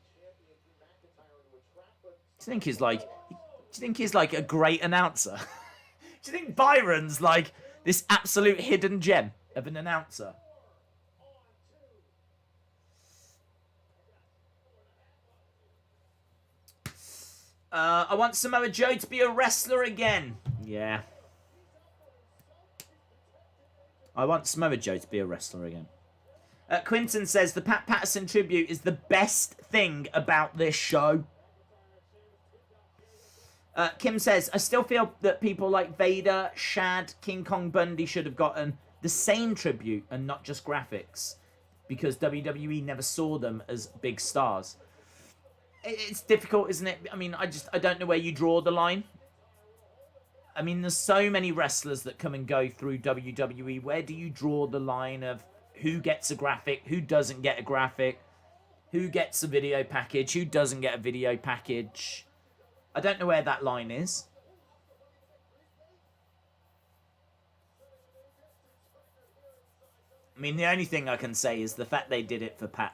Do you think he's like a great announcer? Do you think Byron's like this absolute hidden gem of an announcer? I want Samoa Joe to be a wrestler again. Yeah. I want Samoa Joe to be a wrestler again. Quinton says, the Pat Patterson tribute is the best thing about this show. Kim says, I still feel that people like Vader, Shad, King Kong Bundy should have gotten the same tribute and not just graphics. Because WWE never saw them as big stars. It's difficult, isn't it? I mean, I don't know where you draw the line. I mean, there's so many wrestlers that come and go through WWE. Where do you draw the line of who gets a graphic, who doesn't get a graphic, who gets a video package, who doesn't get a video package? I don't know where that line is. I mean, the only thing I can say is the fact they did it for Pat.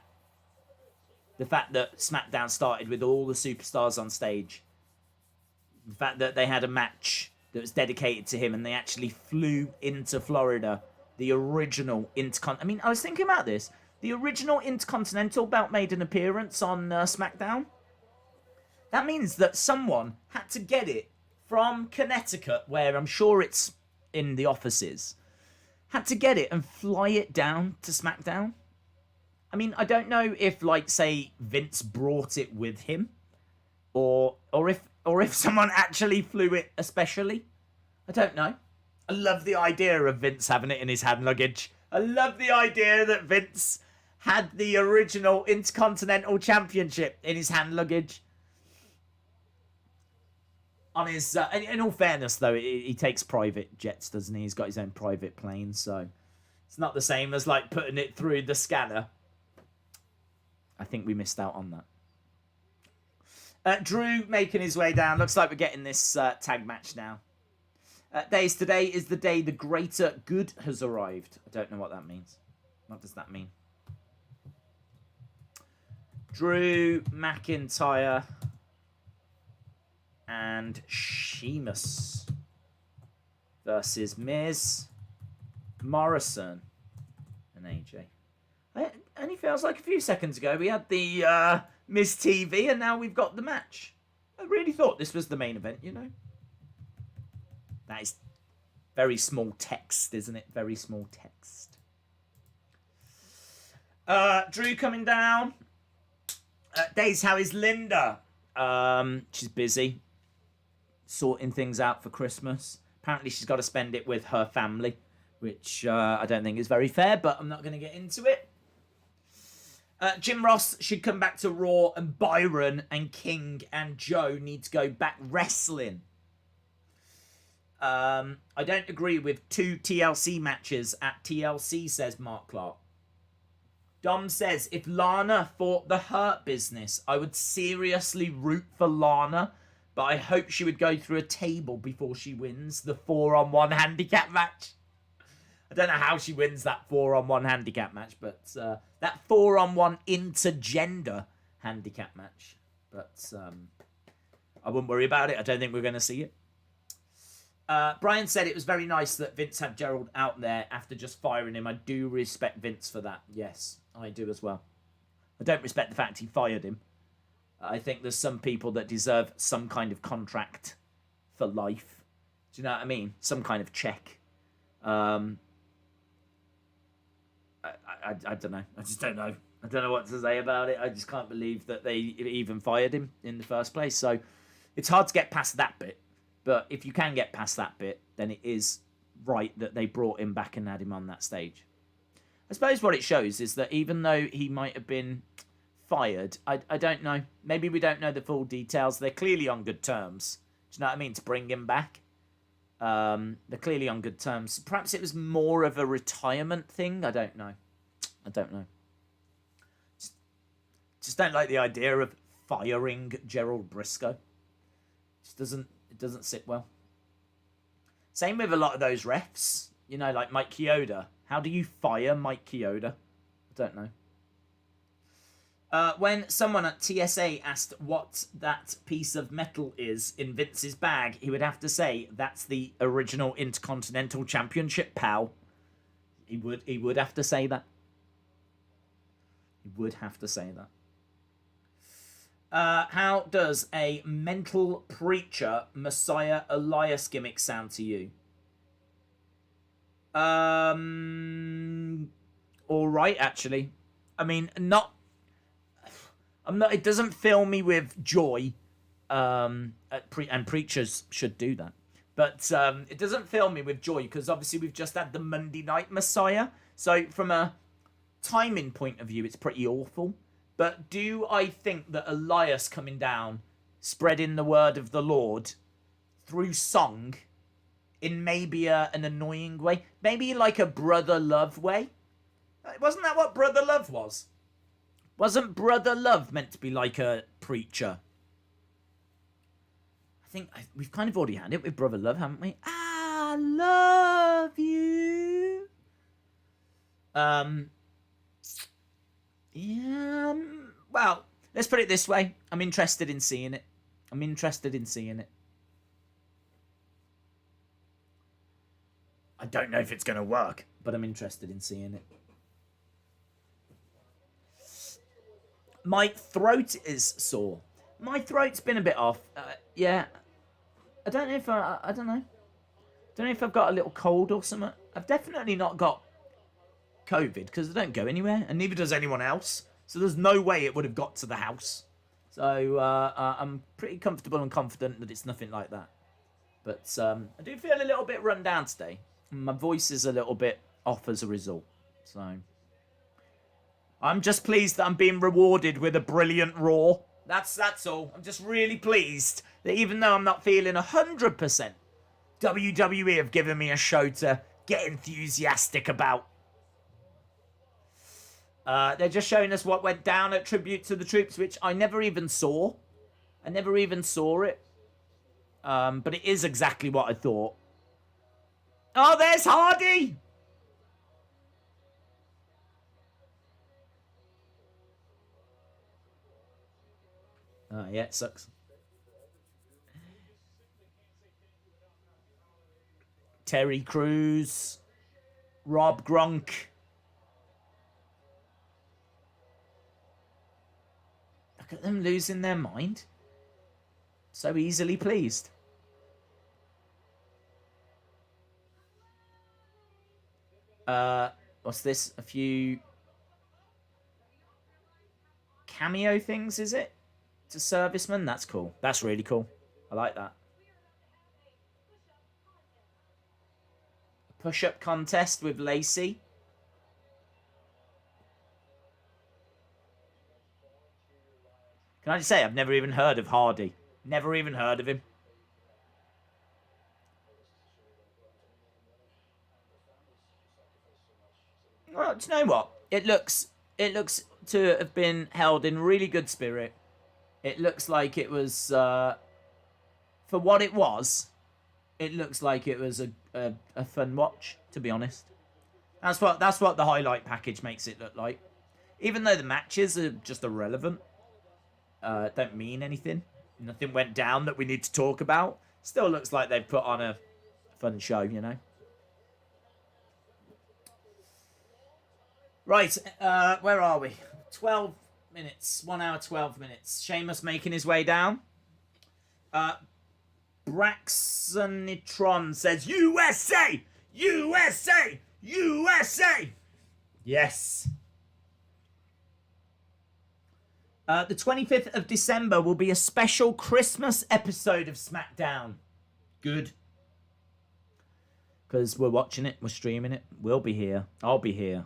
The fact that SmackDown started with all the superstars on stage. The fact that they had a match that was dedicated to him and they actually flew into Florida. The original Intercontinental... I mean, I was thinking about this. The original Intercontinental belt made an appearance on SmackDown. That means that someone had to get it from Connecticut, where I'm sure it's in the offices. Had to get it and fly it down to SmackDown. I mean, I don't know if, like, say, Vince brought it with him, or if someone actually flew it especially. I don't know. I love the idea of Vince having it in his hand luggage. I love the idea that Vince had the original Intercontinental Championship in his hand luggage. On his, in all fairness, though, he takes private jets, doesn't he? He's got his own private plane, so it's not the same as like putting it through the scanner. I think we missed out on that. Drew making his way down. Looks like we're getting this tag match now. Days, today is the day the greater good has arrived. I don't know what that means. What does that mean? Drew McIntyre and Sheamus versus Miz, Morrison, and AJ. It only feels like a few seconds ago we had the Miz TV and now we've got the match. I really thought this was the main event, you know. That is very small text, isn't it? Very small text. Drew coming down. Days, how is Linda? She's busy sorting things out for Christmas. Apparently she's got to spend it with her family, which I don't think is very fair, but I'm not going to get into it. Jim Ross should come back to Raw, and Byron and King and Joe need to go back wrestling. I don't agree with 2 TLC matches at TLC, says Mark Clark. Dom says, if Lana fought the Hurt Business, I would seriously root for Lana, but I hope she would go through a table before she wins the 4-on-1 handicap match. I don't know how she wins that 4-on-1 handicap match, but that 4-on-1 intergender handicap match. But I wouldn't worry about it. I don't think we're going to see it. Brian said it was very nice that Vince had Gerald out there after just firing him. I do respect Vince for that. Yes, I do as well. I don't respect the fact he fired him. I think there's some people that deserve some kind of contract for life. Do you know what I mean? Some kind of check. I don't know. I just don't know. I don't know what to say about it. I just can't believe that they even fired him in the first place. So it's hard to get past that bit. But if you can get past that bit, then it is right that they brought him back and had him on that stage. I suppose what it shows is that even though he might have been fired, I don't know. Maybe we don't know the full details. They're clearly on good terms. Do you know what I mean? To bring him back. They're clearly on good terms. Perhaps it was more of a retirement thing. I don't know. Just don't like the idea of firing Gerald Briscoe. It doesn't sit well. Same with a lot of those refs. You know, like Mike Chioda. How do you fire Mike Chioda? I don't know. When someone at TSA asked what that piece of metal is in Vince's bag, he would have to say, that's the original Intercontinental Championship, pal. He would have to say that. He would have to say that. How does a mental preacher Messiah Elias gimmick sound to you? All right, actually. I mean, it doesn't fill me with joy. And preachers should do that. But it doesn't fill me with joy because obviously we've just had the Monday Night Messiah. So from a timing point of view, it's pretty awful. But do I think that Elias coming down, spreading the word of the Lord through song in maybe an annoying way, maybe like a Brother Love way? Wasn't that what Brother Love was? Wasn't Brother Love meant to be like a preacher? I think we've kind of already had it with Brother Love, haven't we? I love you. Yeah, well, let's put it this way. I'm interested in seeing it. I don't know if it's going to work, but I'm interested in seeing it. My throat is sore. My throat's been a bit off. Yeah. I don't know if I don't know. Don't know if I've got a little cold or something. I've definitely not got COVID because I don't go anywhere, and neither does anyone else. So there's no way it would have got to the house. So I'm pretty comfortable and confident that it's nothing like that. But I do feel a little bit run down today. My voice is a little bit off as a result. So I'm just pleased that I'm being rewarded with a brilliant Raw. That's all. I'm just really pleased that even though I'm not feeling 100%, WWE have given me a show to get enthusiastic about. They're just showing us what went down at Tribute to the Troops, which I never even saw. I never even saw it. But it is exactly what I thought. Oh, there's Hardy! Oh, yeah, it sucks. Terry Crews. Rob Gronk. Look at them losing their mind. So easily pleased. What's this? A few cameo things, is it? To servicemen? That's cool. That's really cool. I like that. A push-up contest with Lacey. Can I just say, I've never even heard of Hardy. Never even heard of him. Well, do you know what? It looks to have been held in really good spirit. It looks like it was, for what it was, it looks like it was a fun watch, to be honest. That's what the highlight package makes it look like. Even though the matches are just irrelevant, don't mean anything. Nothing went down that we need to talk about. Still looks like they've put on a fun show, you know. Right, where are we? 12 minutes. 1 hour, 12 minutes. Sheamus making his way down. Braxonitron says, USA! USA! USA! Yes. The 25th of December will be a special Christmas episode of SmackDown. Good. Because we're watching it, we're streaming it. We'll be here. I'll be here.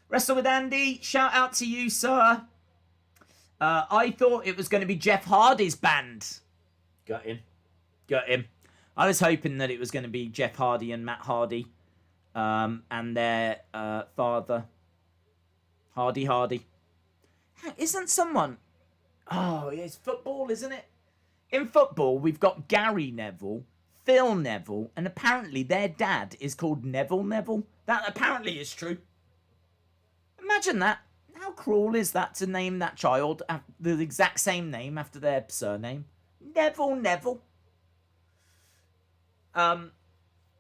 Wrestle with Andy, shout out to you, sir. I thought it was going to be Jeff Hardy's band. Got him. Got him. I was hoping that it was going to be Jeff Hardy and Matt Hardy. And their father. Hardy. Isn't someone... Oh, it's football, isn't it? In football, we've got Gary Neville, Phil Neville, and apparently their dad is called Neville. That apparently is true. Imagine that. How cruel is that to name that child the exact same name after their surname? Neville.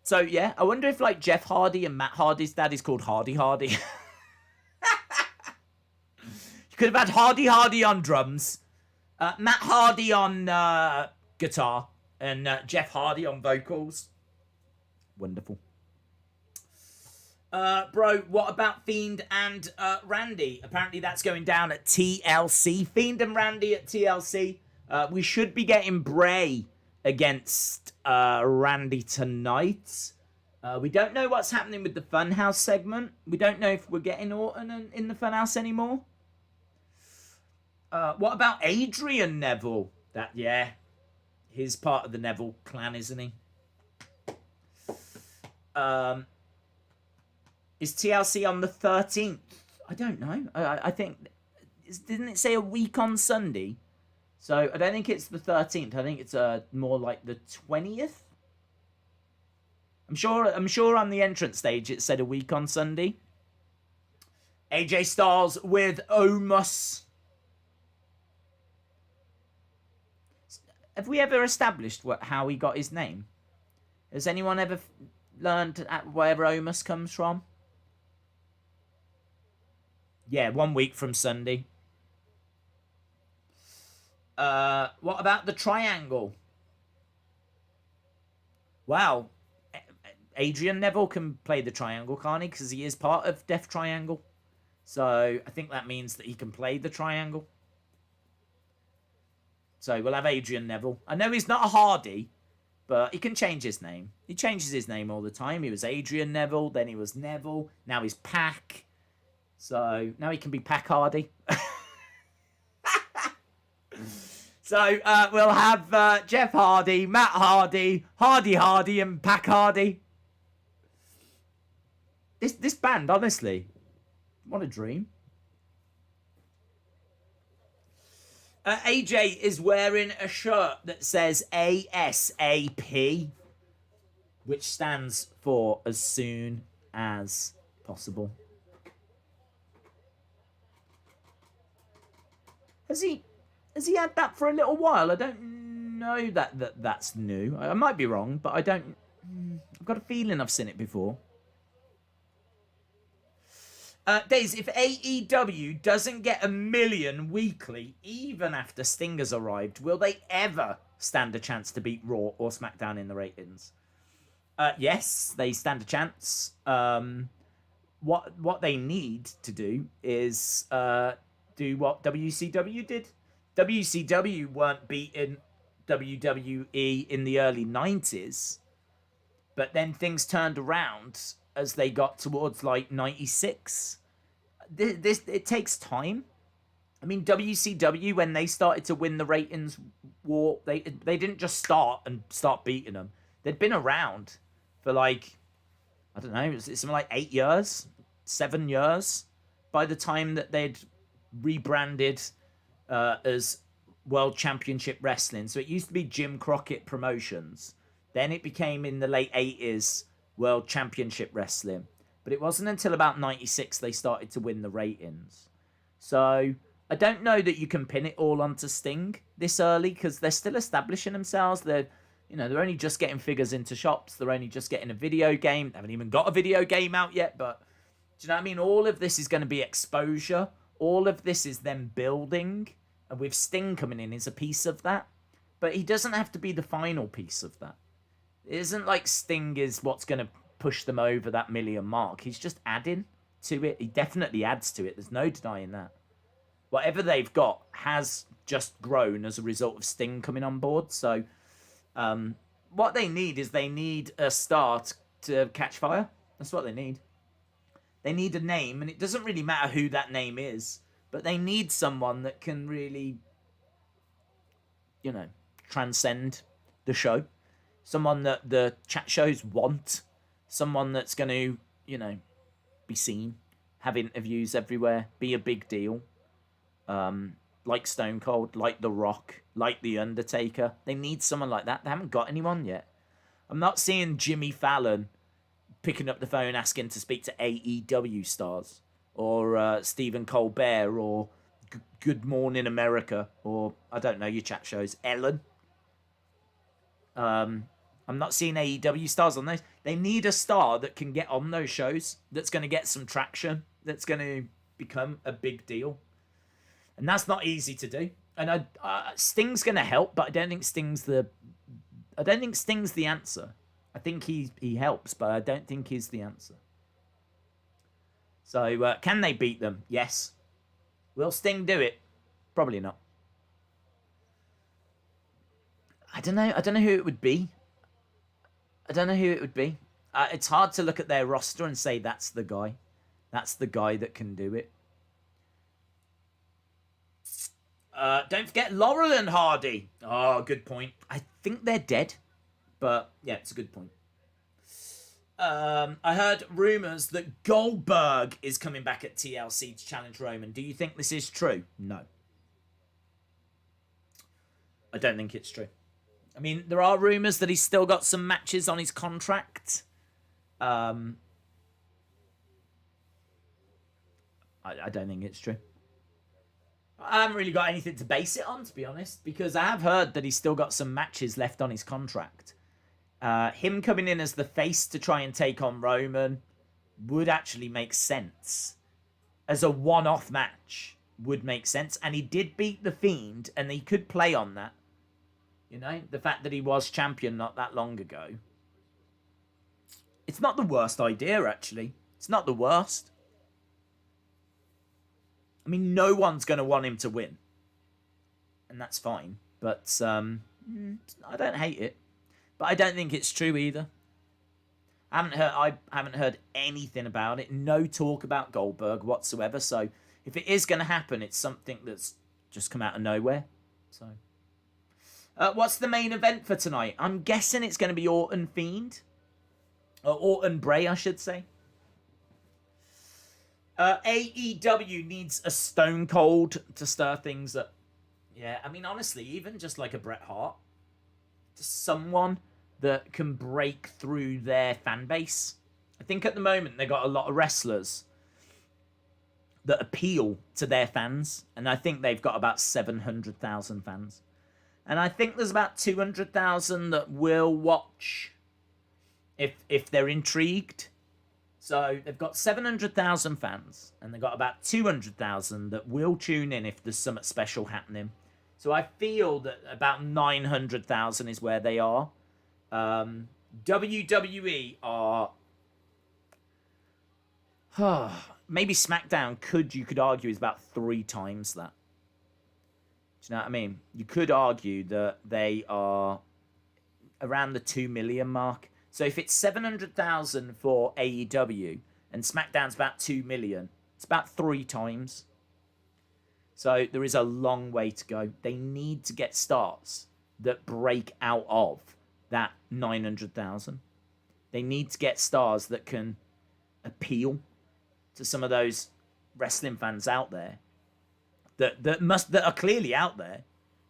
So, yeah, I wonder if, like, Jeff Hardy and Matt Hardy's dad is called Hardy. You could have had Hardy on drums, Matt Hardy on guitar, and Jeff Hardy on vocals. Wonderful. Bro, what about Fiend and Randy? Apparently that's going down at TLC. Fiend and Randy at TLC. We should be getting Bray against Randy tonight. We don't know what's happening with the Funhouse segment. We don't know if we're getting Orton in the Funhouse anymore. What about Adrian Neville? He's part of the Neville clan, isn't he? Is TLC on the 13th? I don't know. I think... Didn't it say a week on Sunday? So, I don't think it's the 13th. I think it's more like the 20th. I'm sure on the entrance stage it said a week on Sunday. AJ Styles with Omos. Have we ever established how he got his name? Has anyone ever learned where Omos comes from? Yeah, 1 week from Sunday. What about the triangle? Wow. Adrian Neville can play the triangle, can't he? Because he is part of Death Triangle. So I think that means that he can play the triangle. So we'll have Adrian Neville. I know he's not a Hardy, but he can change his name. He changes his name all the time. He was Adrian Neville, then he was Neville, now he's Pac. So now he can be Pac Hardy. So we'll have Jeff Hardy, Matt Hardy, Hardy, and Pac Hardy. This band, honestly, what a dream. AJ is wearing a shirt that says ASAP, which stands for as soon as possible. Has he had that for a little while? I don't know that's new. I might be wrong, but I don't... I've got a feeling I've seen it before. Days, if AEW doesn't get 1 million weekly, even after Stinger's arrived, will they ever stand a chance to beat Raw or SmackDown in the ratings? Yes, they stand a chance. What they need to do is do what WCW did. WCW weren't beating WWE in the early 90s, but then things turned around as they got towards like 96. It takes time. I mean, WCW, when they started to win the ratings war, they didn't just start beating them. They'd been around for like, I don't know, it's something like 8 years, 7 years, by the time that they'd rebranded as World Championship Wrestling. So it used to be Jim Crockett Promotions. Then it became, in the late 80s, World Championship Wrestling. But it wasn't until about 96 they started to win the ratings. So I don't know that you can pin it all onto Sting this early, because they're still establishing themselves. They're You know, they're only just getting figures into shops. They're only just getting a video game. They haven't even got a video game out yet. But do you know what I mean? All of this is going to be exposure. All of this is them building. And with Sting coming in is a piece of that. But he doesn't have to be the final piece of that. It isn't like Sting is what's going to push them over that million mark. He's just adding to it. He definitely adds to it. There's no denying that. Whatever they've got has just grown as a result of Sting coming on board. So what they need is they need a star to catch fire. That's what they need. They need a name, and it doesn't really matter who that name is, but they need someone that can really, you know, transcend the show. Someone that the chat shows want. Someone that's going to, you know, be seen, have interviews everywhere, be a big deal. Like Stone Cold, like The Rock, like The Undertaker. They need someone like that. They haven't got anyone yet. I'm not seeing Jimmy Fallon picking up the phone asking to speak to AEW stars, or Stephen Colbert, or Good Morning America, or I don't know, your chat shows, Ellen. I'm not seeing AEW stars on those. They need a star that can get on those shows, that's going to get some traction, that's going to become a big deal. And that's not easy to do. And Sting's going to help, but I don't think Sting's the answer. I think he helps, but I don't think he's the answer. So can they beat them? Yes. Will Sting do it? Probably not. I don't know who it would be. It's hard to look at their roster and say that's the guy. That's the guy that can do it. Don't forget Laurel and Hardy. Oh, good point. I think they're dead. But, yeah, it's a good point. I heard rumours that Goldberg is coming back at TLC to challenge Roman. Do you think this is true? No. I don't think it's true. I mean, there are rumours that he's still got some matches on his contract. I don't think it's true. I haven't really got anything to base it on, to be honest, because I have heard that he's still got some matches left on his contract. Him coming in as the face to try and take on Roman would actually make sense. As a one-off match would make sense. And he did beat The Fiend, and he could play on that. You know, the fact that he was champion not that long ago. It's not the worst idea, actually. It's not the worst. I mean, no one's going to want him to win. And that's fine. But I don't hate it. But I don't think it's true either. I haven't heard anything about it. No talk about Goldberg whatsoever. So if it is going to happen, it's something that's just come out of nowhere. So, what's the main event for tonight? I'm guessing it's going to be Orton Fiend. Or Orton Bray, I should say. AEW needs a Stone Cold to stir things up. Yeah, I mean, honestly, even just like a Bret Hart. Just someone that can break through their fan base. I think at the moment they got a lot of wrestlers that appeal to their fans. And I think they've got about 700,000 fans. And I think there's about 200,000 that will watch if they're intrigued. So they've got 700,000 fans, and they've got about 200,000 that will tune in if there's something special happening. So I feel that about 900,000 is where they are. WWE are... maybe SmackDown you could argue is about 3 times that. Do you know what I mean? You could argue that they are around the 2 million mark. So if it's 700,000 for AEW and SmackDown's about 2 million, it's about 3 times. So there is a long way to go. They need to get stars that break out of that 900,000. They need to get stars that can appeal to some of those wrestling fans out there that are clearly out there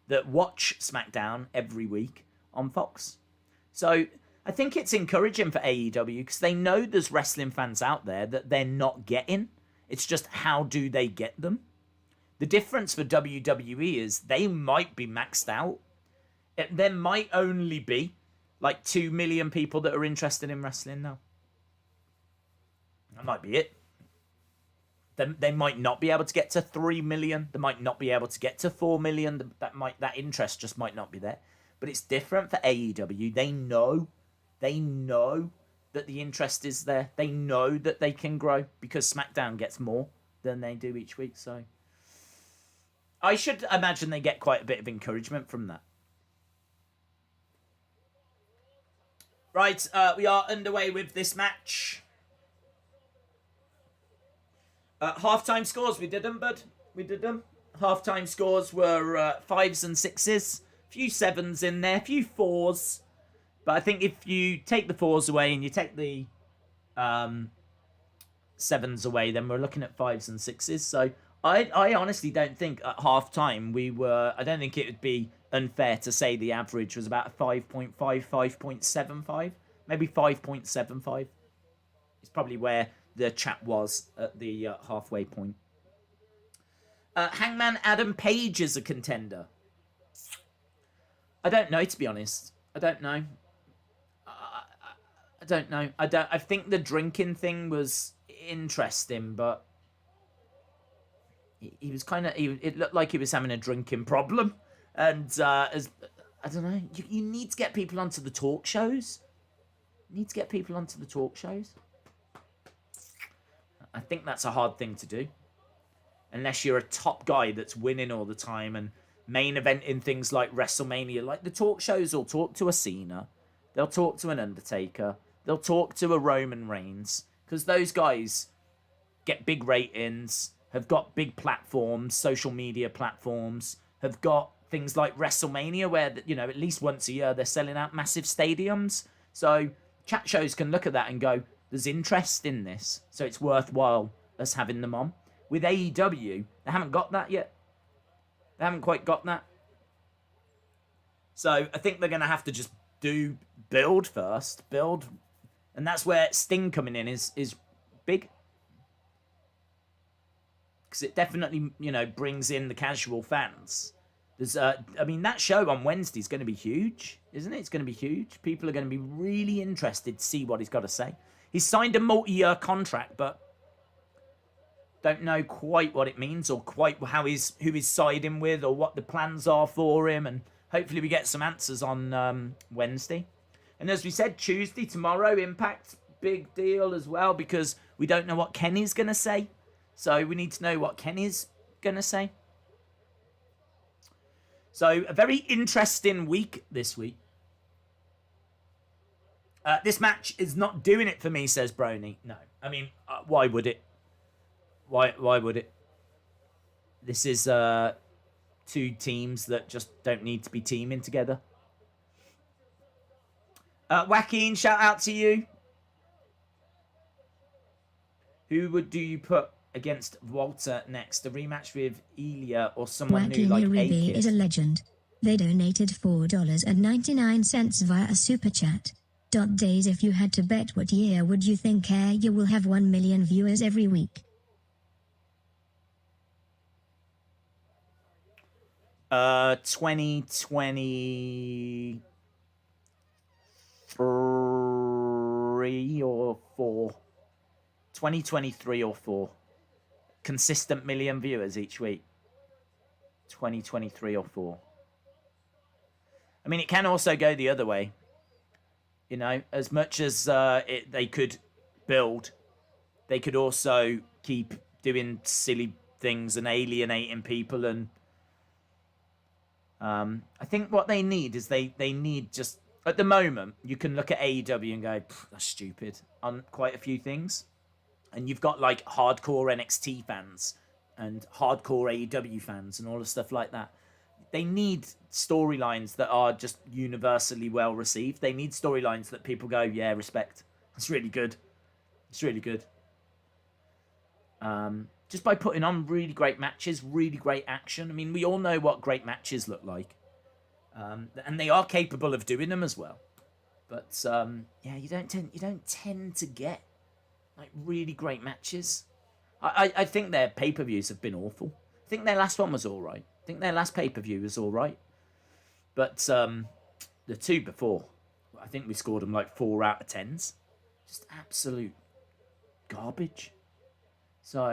that watch SmackDown every week on Fox. So I think it's encouraging for AEW because they know there's wrestling fans out there that they're not getting. It's just how do they get them? The difference for WWE is they might be maxed out. There might only be like 2 million people that are interested in wrestling now. That might be it. They might not be able to get to 3 million. They might not be able to get to 4 million. That interest just might not be there. But it's different for AEW. They know that the interest is there. They know that they can grow because SmackDown gets more than they do each week. So I should imagine they get quite a bit of encouragement from that. Right, we are underway with this match. Halftime scores, we did them, bud. We did them. Halftime scores were 5s and 6s. A few 7s in there, a few 4s. But I think if you take the 4s away and you take the 7s away, then we're looking at 5s and 6s. So I honestly don't think at halftime I don't think it would be unfair to say the average was about 5.5, 5.75. Maybe 5.75. It's probably where the chat was at the halfway point. Hangman Adam Page is a contender. I don't know, to be honest. I don't know. I don't know. I think the drinking thing was interesting, but he was kind of. It looked like he was having a drinking problem, and I don't know. You need to get people onto the talk shows. I think that's a hard thing to do. Unless you're a top guy that's winning all the time and main eventing things like WrestleMania. Like the talk shows will talk to a Cena. They'll talk to an Undertaker. They'll talk to a Roman Reigns. Because those guys get big ratings, have got big platforms, social media platforms, have got things like WrestleMania where, at least once a year they're selling out massive stadiums. So chat shows can look at that and go, there's interest in this, so it's worthwhile us having them on. With AEW, they haven't got that yet. They haven't quite got that. So I think they're going to have to just build first. And that's where Sting coming in is big. Because it definitely, brings in the casual fans. There's, that show on Wednesday is going to be huge, isn't it? It's going to be huge. People are going to be really interested to see what he's got to say. He's signed a multi-year contract, but don't know quite what it means or quite who he's siding with or what the plans are for him. And hopefully we get some answers on Wednesday. And as we said, Tuesday, tomorrow, Impact, big deal as well because we don't know what Kenny's going to say. So we need to know what Kenny's going to say. So a very interesting week this week. This match is not doing it for me, says Brony. No, why would it? Why would it? This is two teams that just don't need to be teaming together. Joaquin, shout out to you. Who do you put against Walter next? A rematch with Ilya or someone new like Uribe A-Kid? is a legend. They donated $4.99 via a super chat. Days, if you had to bet, what year would you think you will have 1 million viewers every week? 2023 or 4. 2023 or 4. Consistent million viewers each week. 2023 or 4. It can also go the other way. As much as they could build, they could also keep doing silly things and alienating people. And I think what they need is they need just... At the moment, you can look at AEW and go, that's stupid on quite a few things. And you've got like hardcore NXT fans and hardcore AEW fans and all the stuff like that. They need storylines that are just universally well received. They need storylines that people go, yeah, respect. It's really good. It's really good. Just by putting on really great matches, really great action. We all know what great matches look like. And they are capable of doing them as well. But you don't tend to get like really great matches. I think their pay-per-views have been awful. I think their last one was all right. I think their last pay-per-view was all right. But the two before, I think we scored them like 4 out of 10s. Just absolute garbage. So,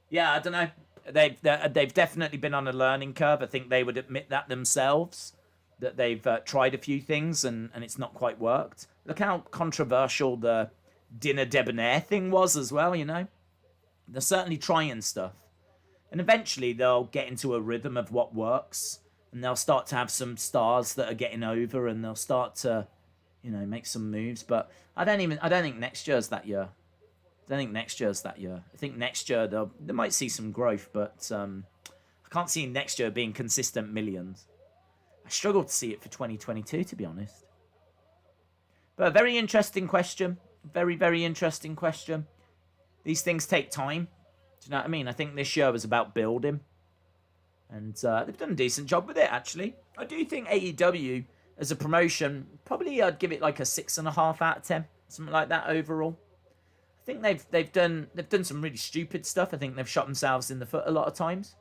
yeah, I don't know. They've definitely been on a learning curve. I think they would admit that themselves, that they've tried a few things and it's not quite worked. Look how controversial the dinner debonair thing was as well, you know. They're certainly trying stuff. And eventually they'll get into a rhythm of what works. And they'll start to have some stars that are getting over and they'll start to, you know, make some moves. But I don't think next year's that year. I think next year they might see some growth, but I can't see next year being consistent millions. I struggle to see it for 2022, to be honest. But a very interesting question. Very, very interesting question. These things take time. Do you know what I mean? I think this year was about building. And they've done a decent job with it, actually. I do think AEW, as a promotion, probably I'd give it like a 6.5 out of 10. Something like that overall. I think they've done some really stupid stuff. I think they've shot themselves in the foot a lot of times.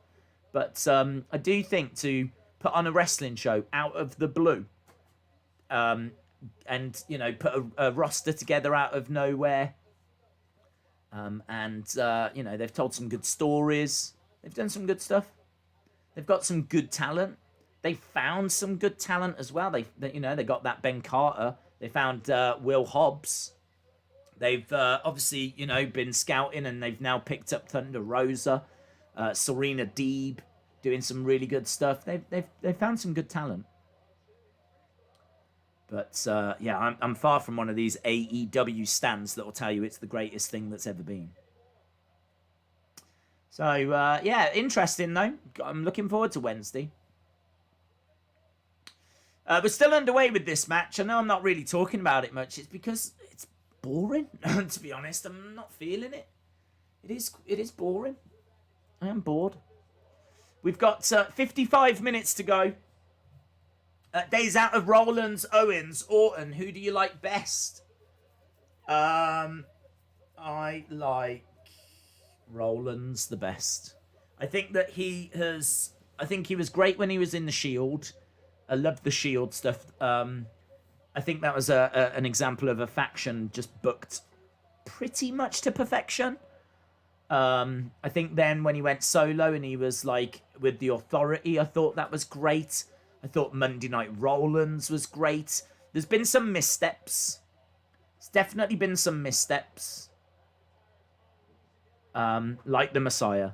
But I do think to put on a wrestling show out of the blue, and, you know, put a roster together out of nowhere, and you know, they've told some good stories. They've done some good stuff. They've got some good talent. They found some good talent as well. They you know, they got that Ben Carter. They found Will Hobbs. They've obviously, you know, been scouting and they've now picked up Thunder Rosa, Serena Deeb, doing some really good stuff. They've found some good talent. But yeah, I'm far from one of these AEW stans that will tell you it's the greatest thing that's ever been. So yeah, interesting though. I'm looking forward to Wednesday. We're still underway with this match. I know I'm not really talking about it much. It's because it's boring. To be honest, I'm not feeling it. It is boring. I am bored. We've got 55 minutes to go. Days out of Rollins, Owens, Orton. Who do you like best? I like Rollins the best. I think that I think he was great when he was in the Shield. I loved the Shield stuff. I think that was an example of a faction just booked pretty much to perfection. I think then when he went solo and he was like with the Authority, I thought that was great. I thought Monday Night Rollins was great. There's been some missteps. There's definitely been some missteps. Like the Messiah.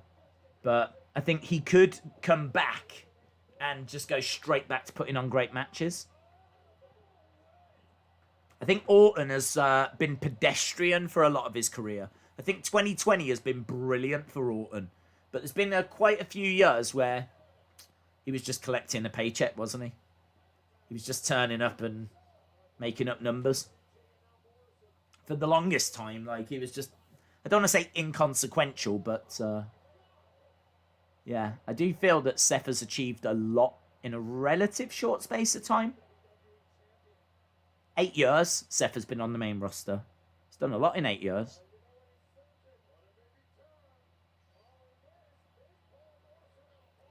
But I think he could come back and just go straight back to putting on great matches. I think Orton has been pedestrian for a lot of his career. I think 2020 has been brilliant for Orton. But there's been quite a few years where he was just collecting a paycheck, wasn't he? He was just turning up and making up numbers. For the longest time, like, he was just, I don't want to say inconsequential, but yeah, I do feel that Seth has achieved a lot in a relative short space of time. 8 years, Seth has been on the main roster. He's done a lot in 8 years.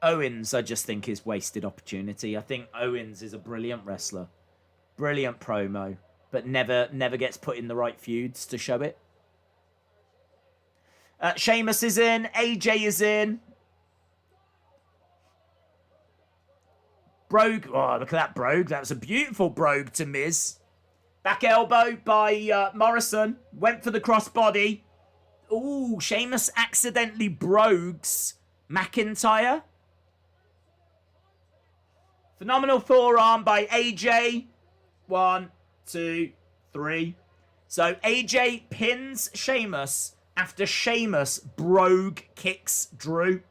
Owens, I just think, is wasted opportunity. I think Owens is a brilliant wrestler. Brilliant promo. But never gets put in the right feuds to show it. Sheamus is in. AJ is in. Brogue. Oh, look at that brogue. That was a beautiful brogue to Miz. Back elbow by Morrison. Went for the crossbody. Ooh, Sheamus accidentally brogues McIntyre. Phenomenal forearm by AJ. 1, 2, 3. So AJ pins Sheamus after Sheamus brogue kicks Drew.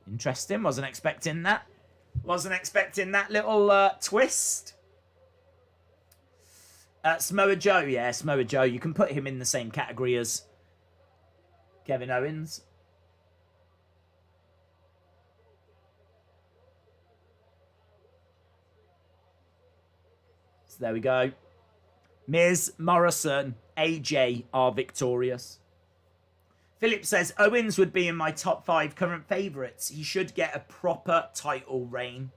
Interesting. Wasn't expecting that. Wasn't expecting that little twist. Samoa Joe. Yeah, Samoa Joe. You can put him in the same category as Kevin Owens. So there we go. Miz, Morrison, AJ are victorious. Philip says, Owens would be in my top 5 current favourites. He should get a proper title reign.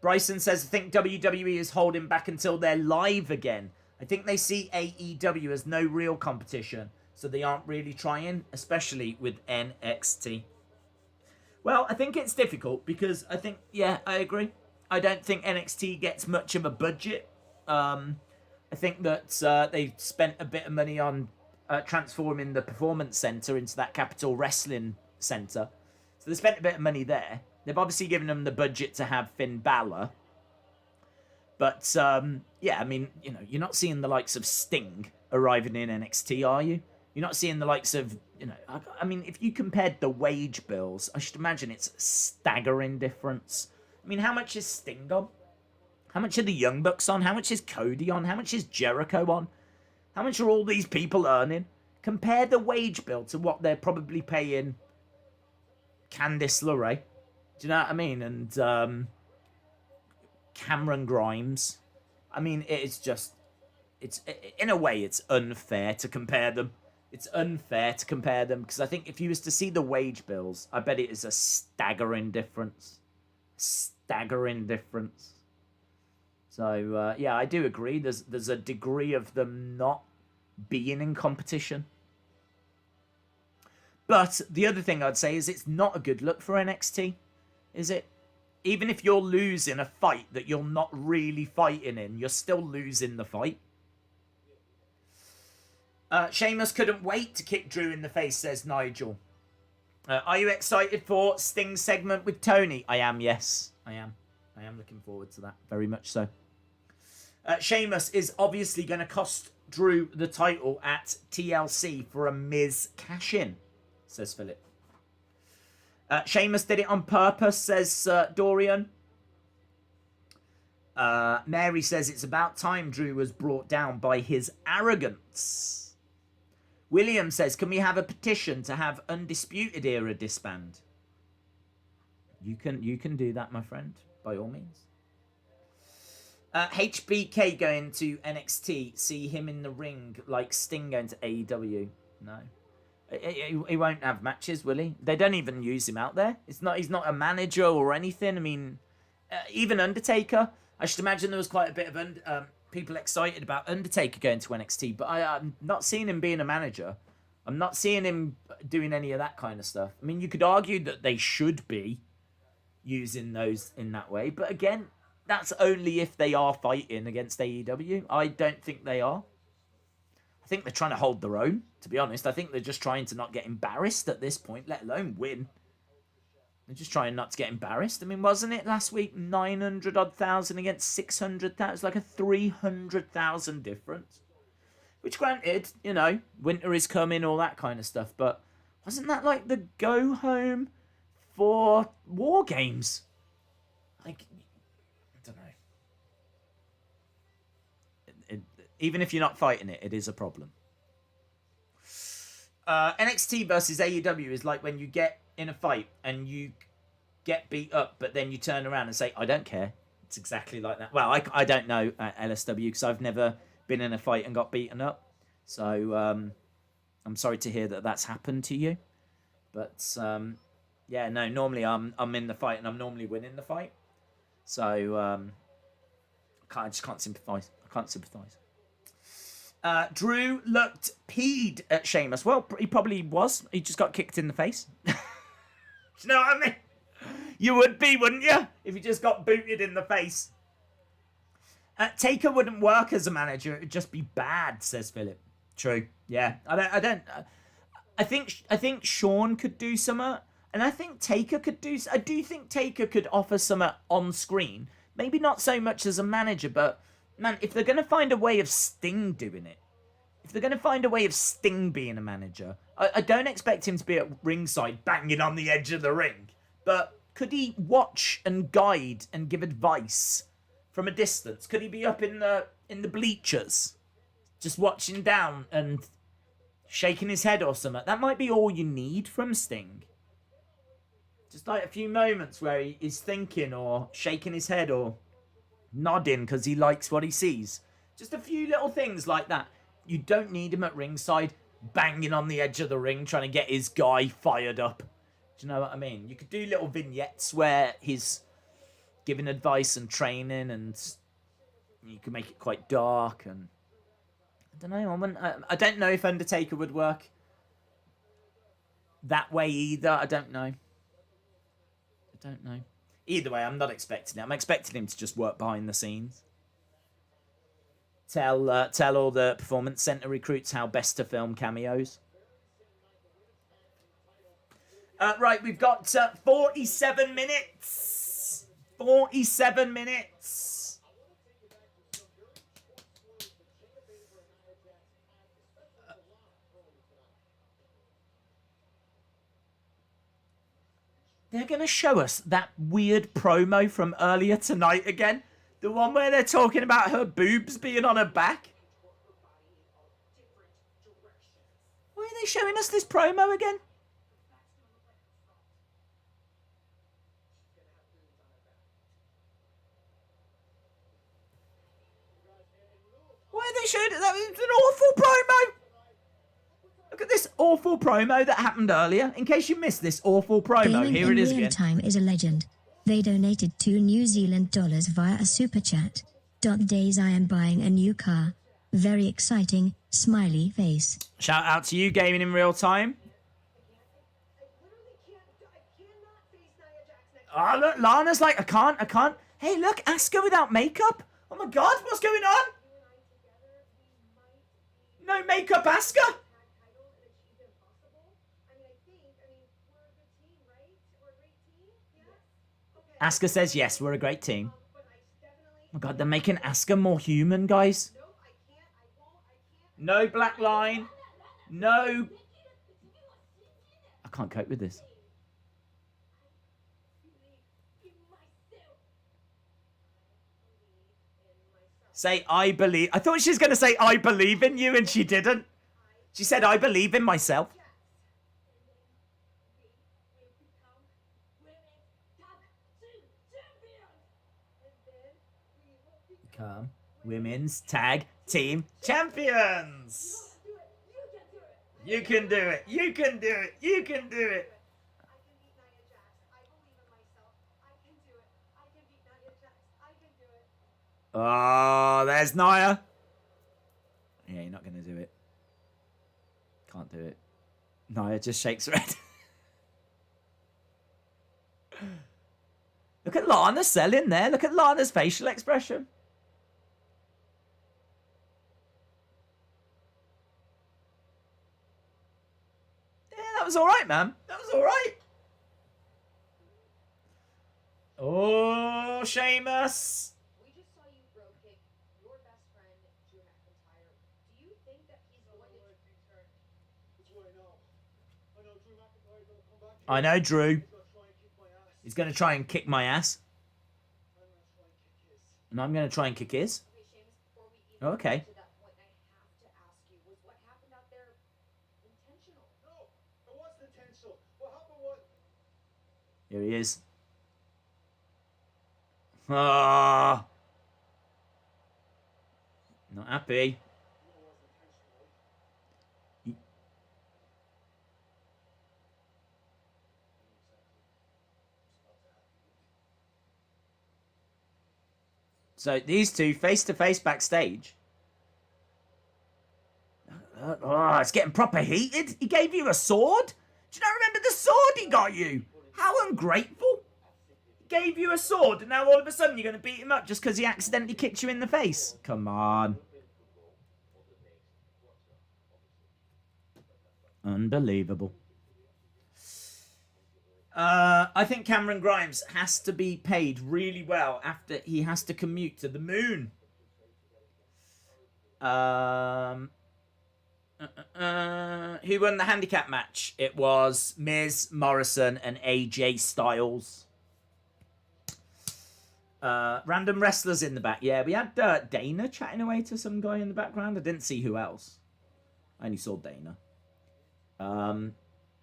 Bryson says, I think WWE is holding back until they're live again. I think they see AEW as no real competition, so they aren't really trying, especially with NXT. Well, I think it's difficult because I think, yeah, I agree. I don't think NXT gets much of a budget. I think that they spent a bit of money on transforming the Performance Center into that Capital Wrestling Center. So they spent a bit of money there. They've obviously given them the budget to have Finn Balor. But, yeah, I mean, you know, you're not seeing the likes of Sting arriving in NXT, are you? You're not seeing the likes of, you know, I mean, if you compared the wage bills, I should imagine it's a staggering difference. I mean, how much is Sting on? How much are the Young Bucks on? How much is Cody on? How much is Jericho on? How much are all these people earning? Compare the wage bill to what they're probably paying Candice LeRae. Do you know what I mean? And Cameron Grimes. I mean, it's just, it's, in a way, it's unfair to compare them. It's unfair to compare them because I think if you was to see the wage bills, I bet it is a staggering difference. Staggering difference. So, yeah, I do agree. There's a degree of them not being in competition. But the other thing I'd say is it's not a good look for NXT, is it? Even if you're losing a fight that you're not really fighting in, you're still losing the fight. Sheamus couldn't wait to kick Drew in the face, says Nigel. Are you excited for Sting's segment with Tony? I am, yes. I am looking forward to that. Very much so. Sheamus is obviously going to cost Drew the title at TLC for a Miz cash-in, says Philip. Sheamus did it on purpose, says Dorian. Mary says it's about time Drew was brought down by his arrogance. William says, can we have a petition to have Undisputed Era disband? You can do that, my friend, by all means. HBK going to NXT. See him in the ring like Sting going to AEW. No. He won't have matches, will he? They don't even use him out there. He's not a manager or anything. I mean, even Undertaker. I should imagine there was quite a bit of people excited about Undertaker going to NXT, but I'm not seeing him being a manager. I'm not seeing him doing any of that kind of stuff. I mean, you could argue that they should be using those in that way, but again, that's only if they are fighting against AEW. I don't think they are. I think they're trying to hold their own, to be honest. I think they're just trying to not get embarrassed at this point, let alone win. They're just trying not to get embarrassed. I mean, wasn't it last week 900,000 against 600,000? It's like a 300,000 difference. Which, granted, you know, winter is coming, all that kind of stuff. But wasn't that like the go home for War Games? Like, I don't know. Even if you're not fighting it, it is a problem. NXT versus AEW is like when you get in a fight and you get beat up, but then you turn around and say, I don't care. It's exactly like that. Well, I don't know LSW because I've never been in a fight and got beaten up. So I'm sorry to hear that that's happened to you. But yeah, no, normally I'm in the fight and I'm normally winning the fight. So I just can't sympathise. I can't sympathise. Drew looked peed at Sheamus. Well, he probably was. He just got kicked in the face. Do you know what I mean? You would be, wouldn't you? If you just got booted in the face. Taker wouldn't work as a manager. It would just be bad, says Philip. True. Yeah. I think Sean could do something. And I think Taker could do... I do think Taker could offer something on screen. Maybe not so much as a manager, but... Man, if they're going to find a way of Sting doing it, if they're going to find a way of Sting being a manager, I don't expect him to be at ringside banging on the edge of the ring. But could he watch and guide and give advice from a distance? Could he be up in the bleachers, just watching down and shaking his head or something? That might be all you need from Sting. Just like a few moments where he is thinking or shaking his head or nodding because he likes what he sees. Just a few little things like that. You don't need him at ringside banging on the edge of the ring trying to get his guy fired up. Do you know what I mean? You could do little vignettes where he's giving advice and training, and you can make it quite dark. And I don't know. I don't know if Undertaker would work that way either. I don't know. Either way, I'm not expecting it. I'm expecting him to just work behind the scenes. Tell all the Performance Center recruits how best to film cameos. Right, we've got 47 minutes. 47 minutes. They're going to show us that weird promo from earlier tonight again. The one where they're talking about her boobs being on her back. Why are they showing us this promo again? Why are they showing it? That was an awful promo. Look at this awful promo that happened earlier. In case you missed this awful promo, Gaming here it is in real again. time is a legend. They donated $2 New Zealand via a super chat. Days I am buying a new car. Very exciting, smiley face. Shout out to you, Gaming in Real Time. Oh, look, Lana's like, I can't. Hey, look, Asuka without makeup. Oh my God, what's going on? No makeup, Asuka. Asuka says, yes, we're a great team. Oh my God, they're making Asuka more human, guys. No black line. No. I can't cope with this. Say, I believe. I thought she was going to say, I believe in you, and she didn't. She said, I believe in myself. Become Women's Tag Team Champions. You can do it. You can do it. You can do it. Oh, there's Nia. Yeah, you're not going to do it. Can't do it. Nia just shakes her head. Look at Lana selling there. Look at Lana's facial expression. Yeah, that was all right, man. That was all right. Oh, Sheamus. We just saw you bro kick your best friend, Drew McIntyre. Do you think that he's going to return? That's what I know. I know Drew McIntyre's gonna come back. I know Drew. He's gonna try and kick my ass. He's going to try and kick my ass. I'm gonna try and kick his. And I'm going to try and kick his. Okay, Sheamus, before we even Okay. get to that point, I have to ask you, was what happened out there intentional? No, it wasn't intentional. What happened was. Here he is. Ah. Not happy. So these two face to face backstage. Oh, it's getting proper heated. He gave you a sword? Do you not remember the sword he got you? How ungrateful. He gave you a sword and now all of a sudden you're going to beat him up just because he accidentally kicked you in the face. Come on. Unbelievable. I think Cameron Grimes has to be paid really well after he has to commute to the moon. Who won the handicap match? It was Miz, Morrison, and AJ Styles. Random wrestlers in the back. Yeah, we had Dana chatting away to some guy in the background. I didn't see who else. I only saw Dana.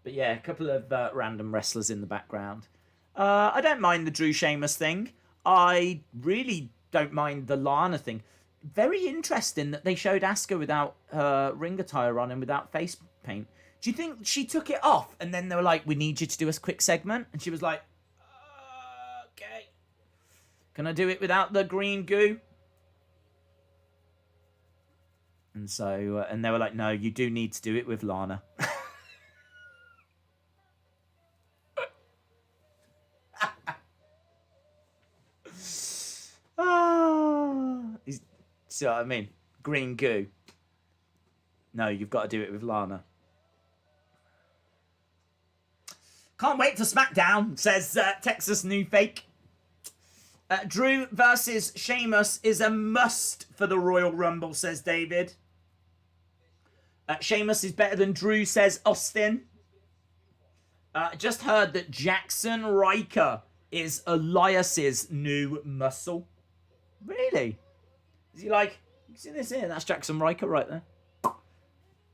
But yeah, a couple of random wrestlers in the background. I don't mind the Drew Sheamus thing. I really don't mind the Lana thing. Very interesting that they showed Asuka without ring attire on and without face paint. Do you think she took it off and then they were like, we need you to do a quick segment? And she was like, okay. Can I do it without the green goo? And so, and they were like, no, you do need to do it with Lana. See what I mean? Green goo. No, you've got to do it with Lana. Can't wait for SmackDown, says Texas New Fake. Drew versus Sheamus is a must for the Royal Rumble, says David. Sheamus is better than Drew, says Austin. Just heard that Jackson Riker is Elias's new muscle. Really? Is he like, you see this here? That's Jackson Riker right there.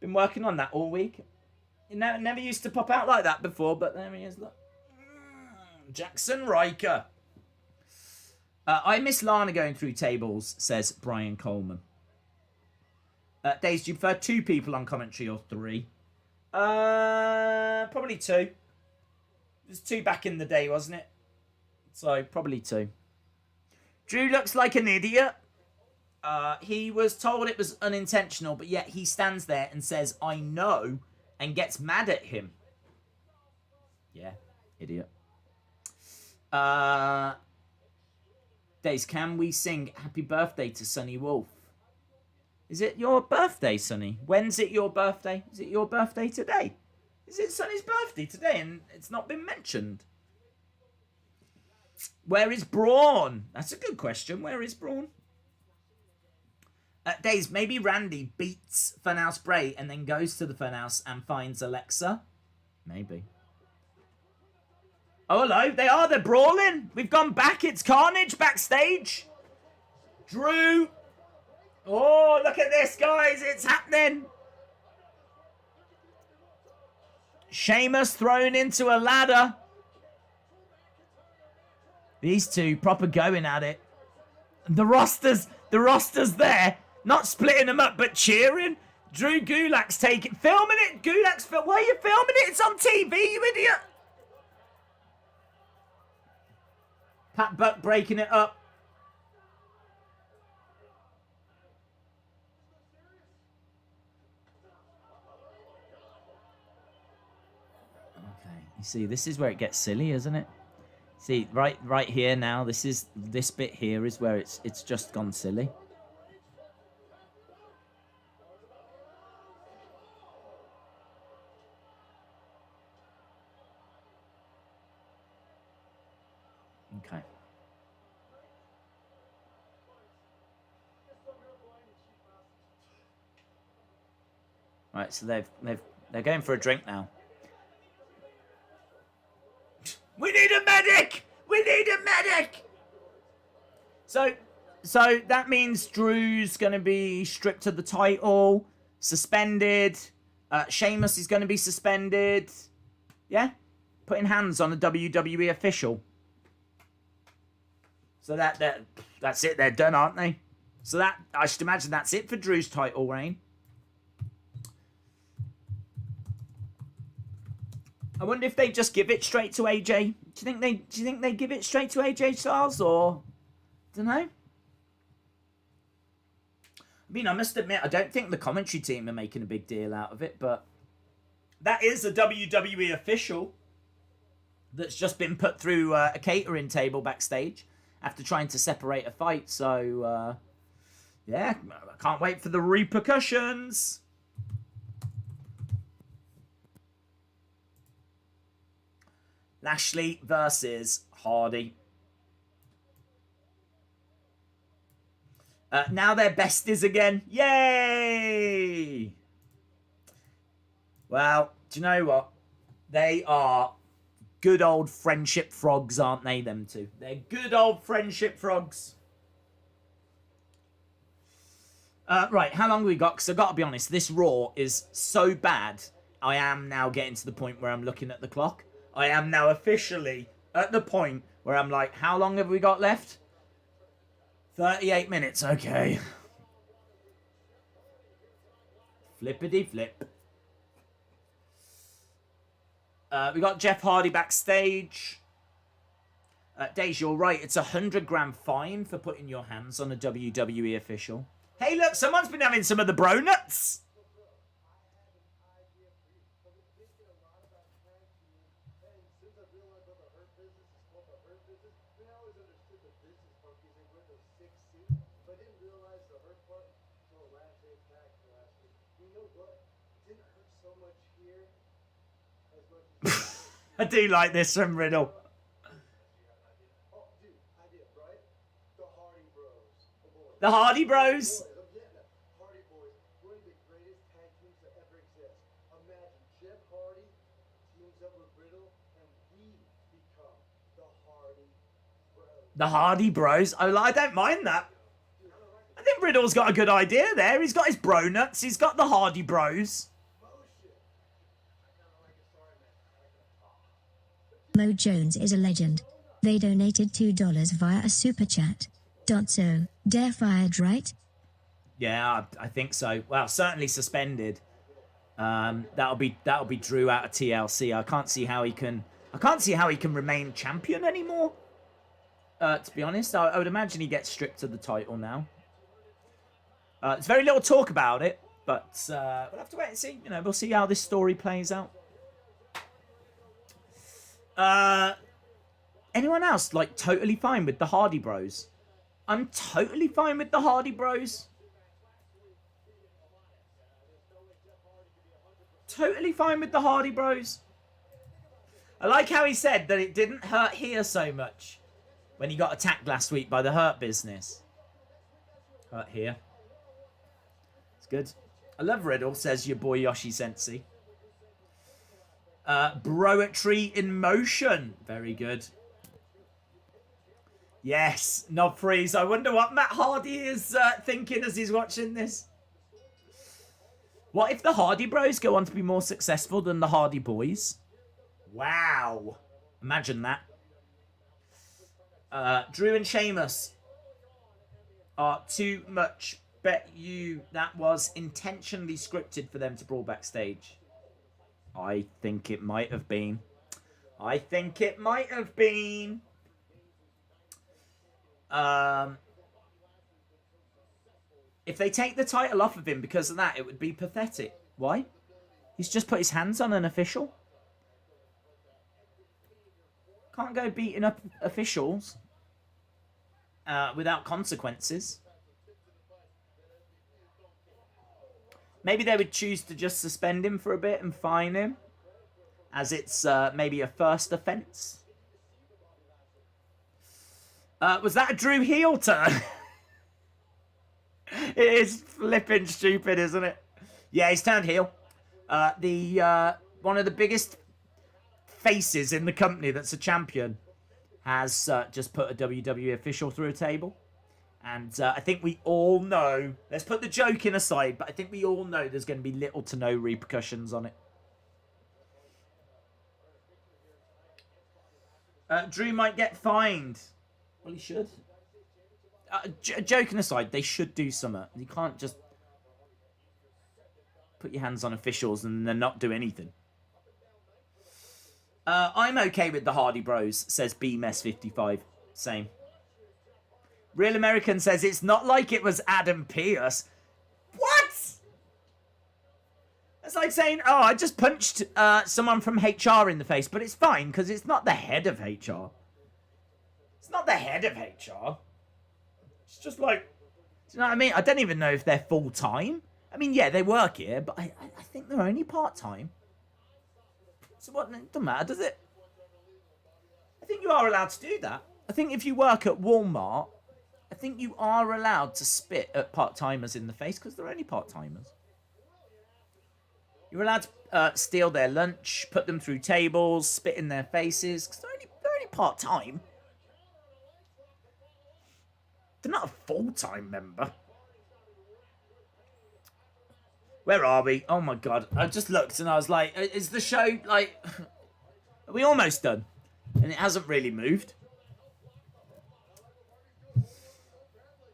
Been working on that all week. It never used to pop out like that before, but there he is. Look. Jackson Riker. I miss Lana going through tables, says Brian Coleman. Days, do you prefer 2 people on commentary or 3? Probably 2. It was 2 back in the day, wasn't it? So, probably 2. Drew looks like an idiot. He was told it was unintentional, but yet he stands there and says, I know, and gets mad at him. Yeah, idiot. Days, can we sing Happy Birthday to Sonny Wolf? Is it your birthday, Sonny? When's it your birthday? Is it your birthday today? Is it Sonny's birthday today and it's not been mentioned? Where is Braun? That's a good question. Where is Braun? Days, maybe Randy beats Funhouse Bray and then goes to the Funhouse and finds Alexa. Maybe. Oh, hello. They're brawling. We've gone back. It's carnage backstage. Drew. Oh, look at this, guys. It's happening. Sheamus thrown into a ladder. These two proper going at it. The roster's there. Not splitting them up, but cheering. Drew Gulak's taking... Filming it. Gulak's... Why are you filming it? It's on TV, you idiot. Pat Buck breaking it up. Okay. You see, this is where it gets silly, isn't it? See, right here now, this bit here is where it's just gone silly. Okay. Right, so they're going for a drink now. We need a medic! We need a medic! So that means Drew's going to be stripped of the title, suspended. Sheamus is going to be suspended. Yeah? Putting hands on a WWE official. So that's it. They're done, aren't they? So that, I should imagine that's it for Drew's title reign. I wonder if they just give it straight to AJ. Do you think they give it straight to AJ Styles, or don't know? I mean, I must admit, I don't think the commentary team are making a big deal out of it, but that is a WWE official that's just been put through a catering table backstage after trying to separate a fight. So yeah, I can't wait for the repercussions. Lashley versus Hardy. Now they're besties again. Yay! Well, do you know what? They are good old friendship frogs, aren't they, them two? They're good old friendship frogs. Right, how long have we got? Because I've got to be honest, this Raw is so bad, I am now getting to the point where I'm looking at the clock. I am now officially at the point where I'm like, how long have we got left? 38 minutes, okay. Flippity flip. We got Jeff Hardy backstage. Days, you're right. It's a $100 fine for putting your hands on a WWE official. Hey, look, someone's been having some of the bro nuts. I do like this from Riddle. The Hardy Bros. Hardy Boys, one of the greatest tag teams that ever exist. Imagine Jeff Hardy teams up with Riddle, and we become the Hardy Bros. The Hardy Bros. I don't mind that. I think Riddle's got a good idea there. He's got his bro nuts. He's got the Hardy Bros. Mo Jones is a legend. They donated $2 via a super chat. So, they're fired, right? Yeah, I think so. Well, certainly suspended. That'll be Drew out of TLC. I can't see how he can remain champion anymore. To be honest, I would imagine he gets stripped of the title now. There's very little talk about it, but we'll have to wait and see. You know, we'll see how this story plays out. Anyone else like totally fine with the Hardy Bros? I'm totally fine with the Hardy Bros. Totally fine with the Hardy Bros. I like how he said that it didn't hurt here so much when he got attacked last week by the Hurt Business. Hurt here. It's good. I love Riddle, says your boy Yoshi Sensei. Broetry in motion. Very good. Yes, Knob Freeze. I wonder what Matt Hardy is thinking as he's watching this. What if the Hardy Bros go on to be more successful than the Hardy Boys? Wow. Imagine that. Drew and Sheamus are too much. Bet you that was intentionally scripted for them to brawl backstage. I think it might have been. I think it might have been. If they take the title off of him because of that, it would be pathetic. Why? He's just put his hands on an official. Can't go beating up officials without consequences. Maybe they would choose to just suspend him for a bit and fine him, as it's maybe a first offence. Was that a Drew heel turn? It is flipping stupid, isn't it? Yeah, he's turned heel. One of the biggest faces in the company that's a champion has just put a WWE official through a table. And I think we all know, let's put the joking aside, but I think we all know there's going to be little to no repercussions on it. Drew might get fined. Well, he should. Joking aside, they should do something. You can't just put your hands on officials and then not do anything. I'm okay with the Hardy Bros, says BMS55. Same. Real American says it's not like it was Adam Pearce. What? It's like saying, oh, I just punched someone from HR in the face, but it's fine because it's not the head of HR. It's not the head of HR. It's just like, do you know what I mean? I don't even know if they're full-time. I mean, yeah, they work here, but I think they're only part-time. So what? It doesn't matter, does it? I think you are allowed to do that. I think if you work at Walmart, I think you are allowed to spit at part-timers in the face because they're only part-timers. You're allowed to steal their lunch, put them through tables, spit in their faces because they're only part-time. They're not a full-time member. Where are we? Oh my god. I just looked and I was like, is the show, like, are we almost done? And it hasn't really moved.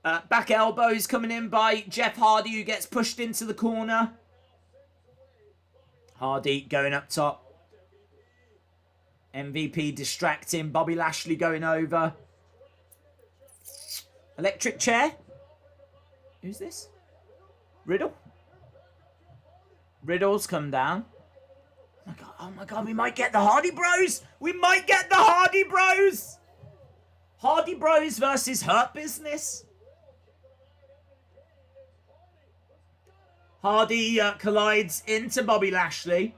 Back elbows coming in by Jeff Hardy, who gets pushed into the corner. Hardy going up top. MVP distracting. Bobby Lashley going over. Electric chair. Who's this? Riddle? Riddle's come down. Oh my god, we might get the Hardy Bros! We might get the Hardy Bros! Hardy Bros versus Hurt Business. Hardy collides into Bobby Lashley.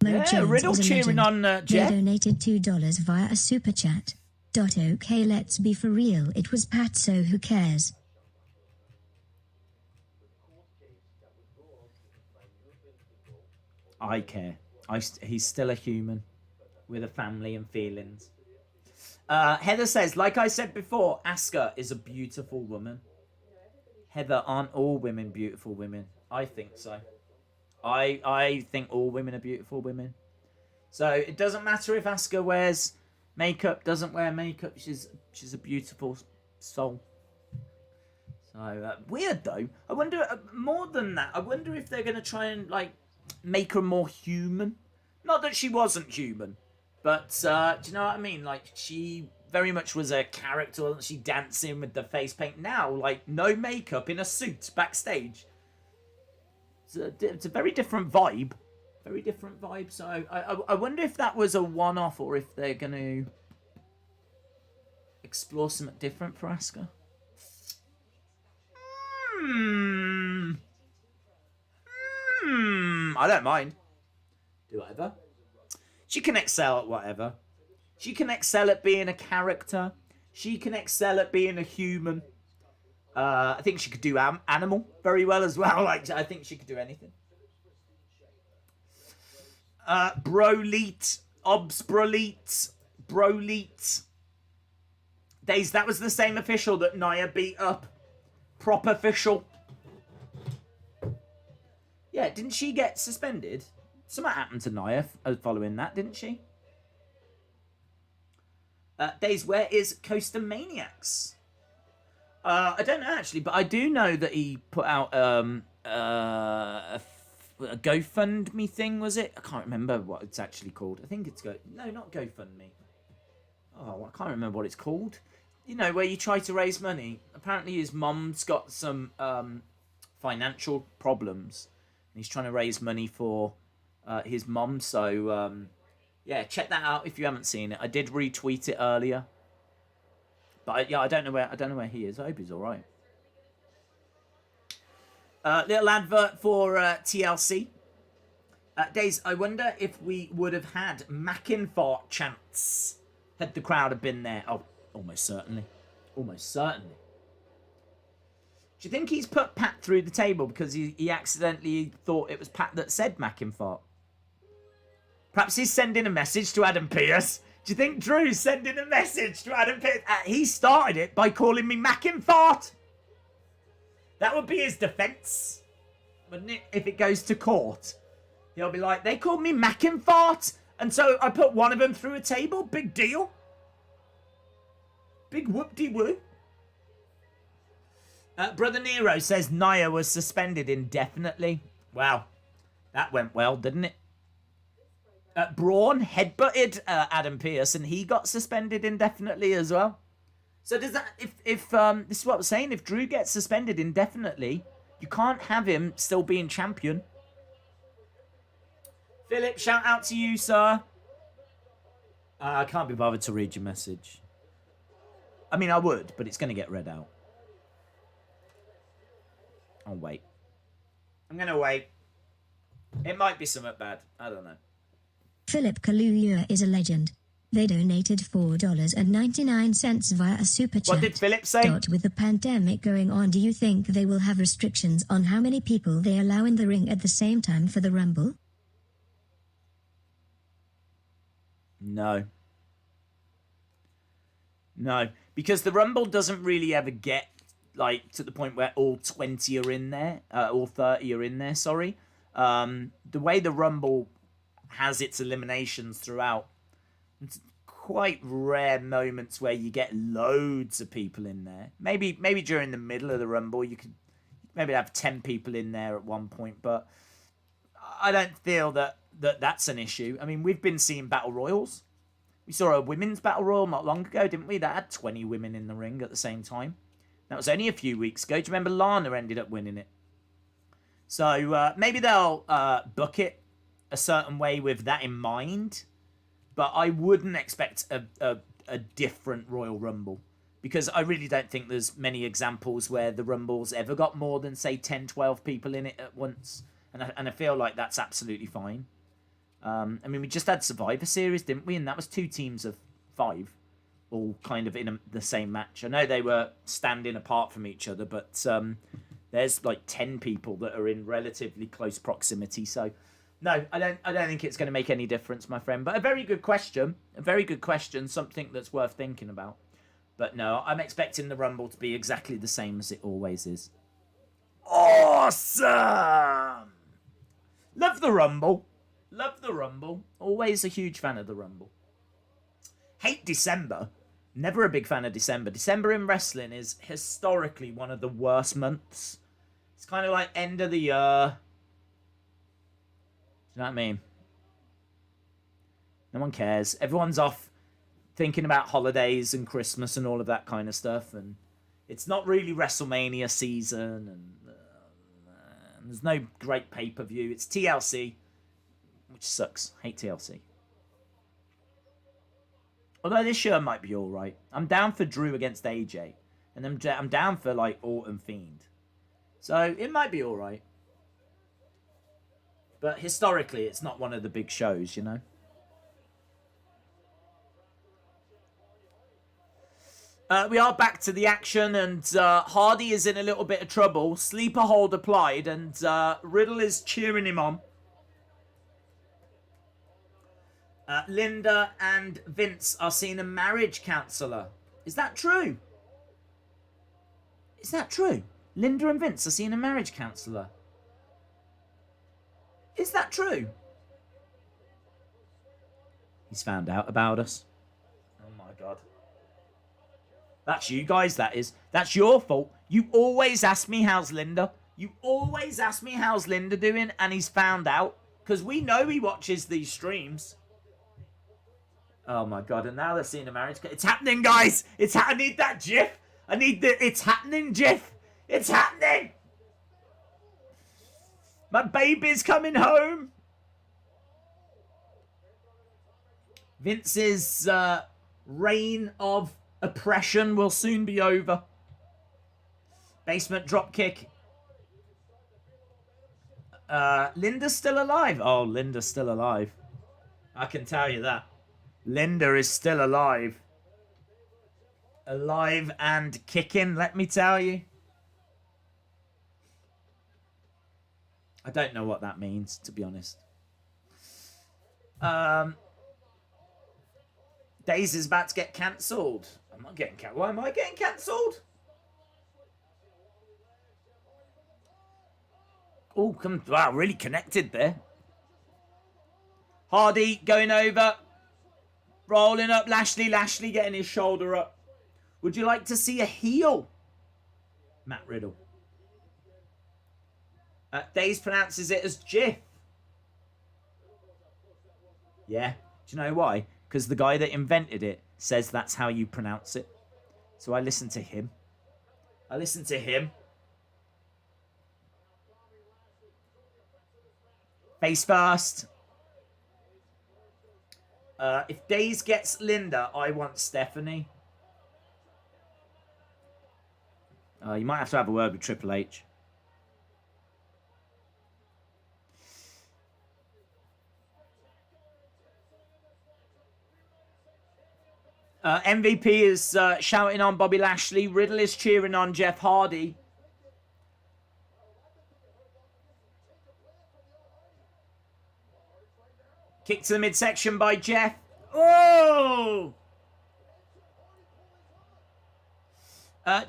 Yeah, Riddle cheering on Jeff. They donated $2 via a super chat. Okay, let's be for real. It was Pat, so who cares? I care. He's still a human with a family and feelings. Heather says, like I said before, Asuka is a beautiful woman. Heather, aren't all women beautiful women? I think so. I think all women are beautiful women. So it doesn't matter if Asuka wears makeup, doesn't wear makeup. She's a beautiful soul. So weird though. I wonder more than that. I wonder if they're gonna try and like make her more human. Not that she wasn't human, but do you know what I mean? Like she very much was a character, wasn't she, dancing with the face paint? Now, like no makeup in a suit backstage. It's a very different vibe. Very different vibe. So I wonder if that was a one-off or if they're going to explore something different for Asuka. I don't mind. Do whatever. She can excel at whatever. She can excel at being a character. She can excel at being a human. I think she could do animal very well as well. Like I think she could do anything. Broleet, Broleet. Days, that was the same official that Nia beat up. Prop official. Yeah, didn't she get suspended? Something happened to Nia following that, didn't she? Days, where is Coaster Maniacs? I don't know actually, but I do know that he put out a GoFundMe thing, was it? I can't remember what it's actually called. I think it's no, not GoFundMe. Oh, I can't remember what it's called. You know, where you try to raise money. Apparently his mum's got some financial problems. And he's trying to raise money for his mum. So, yeah, check that out if you haven't seen it. I did retweet it earlier. But yeah, I don't know where he is. I hope he's all right. Little advert for TLC. Days, I wonder if we would have had McIntyre chants had the crowd have been there. Oh, almost certainly. Almost certainly. Do you think he's put Pat through the table because he accidentally thought it was Pat that said McIntyre? Perhaps he's sending a message to Adam Pearce. Do you think Drew's sending a message to Adam Pearce? He started it by calling me McIntyre. That would be his defence, wouldn't it? If it goes to court, he'll be like, they called me McIntyre, and so I put one of them through a table. Big deal. Big whoop-de-woo. Brother Nero says Nia was suspended indefinitely. Wow. That went well, didn't it? Braun headbutted Adam Pearce and he got suspended indefinitely as well. So does that, if this is what I'm saying, if Drew gets suspended indefinitely, you can't have him still being champion. Philip, shout out to you, sir. I can't be bothered to read your message. I mean, I would, but it's going to get read out. I'll wait. I'm going to wait. It might be something bad. I don't know. Philip Kaluuya is a legend. They donated $4.99 via a super chat. What did Philip say? With the pandemic going on, do you think they will have restrictions on how many people they allow in the ring at the same time for the Rumble? No. No, because the Rumble doesn't really ever get like to the point where all 20 are in there, all 30 are in there, sorry. The way the Rumble has its eliminations throughout, it's quite rare moments where you get loads of people in there. Maybe during the middle of the Rumble you could maybe have 10 people in there at one point, but I don't feel that that that's an issue. I mean, we've been seeing battle royals. We saw a women's battle royal not long ago, didn't we? That had 20 women in the ring at the same time. That was only a few weeks ago. Do you remember Lana ended up winning it? So maybe they'll book it a certain way with that in mind. But I wouldn't expect a different Royal Rumble. Because I really don't think there's many examples where the Rumbles ever got more than, say, 10, 12 people in it at once. And I feel like that's absolutely fine. I mean, we just had Survivor Series, didn't we? And that was 2 teams of 5, all kind of in the same match. I know they were standing apart from each other, but there's like 10 people that are in relatively close proximity. So, no, I don't think it's going to make any difference, my friend. But a very good question. A very good question. Something that's worth thinking about. But no, I'm expecting the Rumble to be exactly the same as it always is. Awesome! Love the Rumble. Love the Rumble. Always a huge fan of the Rumble. Hate December. Never a big fan of December. December in wrestling is historically one of the worst months. It's kind of like end of the year. Do you know what I mean? No one cares. Everyone's off thinking about holidays and Christmas and all of that kind of stuff. And it's not really WrestleMania season. And there's no great pay-per-view. It's TLC. Which sucks. Hate TLC. Although this year might be alright. I'm down for Drew against AJ. And I'm down for, like, Orton Fiend. So, it might be alright. But historically, it's not one of the big shows, you know? We are back to the action, and Hardy is in a little bit of trouble. Sleeper hold applied, and Riddle is cheering him on. Linda and Vince are seeing a marriage counsellor. Is that true? Is that true? Linda and Vince are seeing a marriage counsellor. Is that true? He's found out about us. Oh my God. That's you guys, that is. That's your fault. You always ask me how's Linda. You always ask me how's Linda doing, and he's found out. Because we know he watches these streams. Oh my God, and now they're seeing a marriage. It's happening, guys. I need that gif. I need the it's happening gif. It's happening. My baby's coming home. Vince's reign of oppression will soon be over. Basement dropkick. Linda's still alive. Oh, Linda's still alive. I can tell you that. Linda is still alive. Alive and kicking, let me tell you. I don't know what that means, to be honest. Days is about to get cancelled. I'm not getting cancelled. Why am I getting cancelled? Oh, wow, really connected there. Hardy going over. Rolling up Lashley. Lashley getting his shoulder up. Would you like to see a heel? Matt Riddle. Days pronounces it as Jiff. Yeah. Do you know why? Because the guy that invented it says that's how you pronounce it. So I listen to him. Face first. If Days gets Linda, I want Stephanie. You might have to have a word with Triple H. MVP is shouting on Bobby Lashley. Riddle is cheering on Jeff Hardy. Kick to the midsection by Jeff. Oh!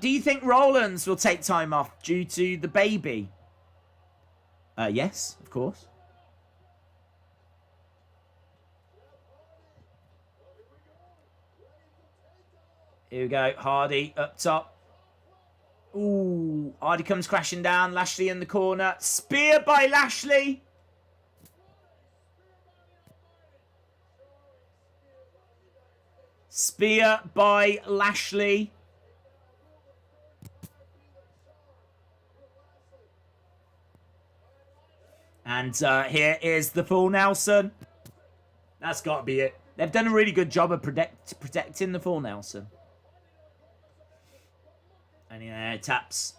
Do you think Rollins will take time off due to the baby? Yes, of course. Here we go. Hardy up top. Ooh. Hardy comes crashing down. Lashley in the corner. Spear by Lashley. Spear by Lashley. And here is the full Nelson. That's got to be it. They've done a really good job of protecting the full Nelson. And yeah, taps.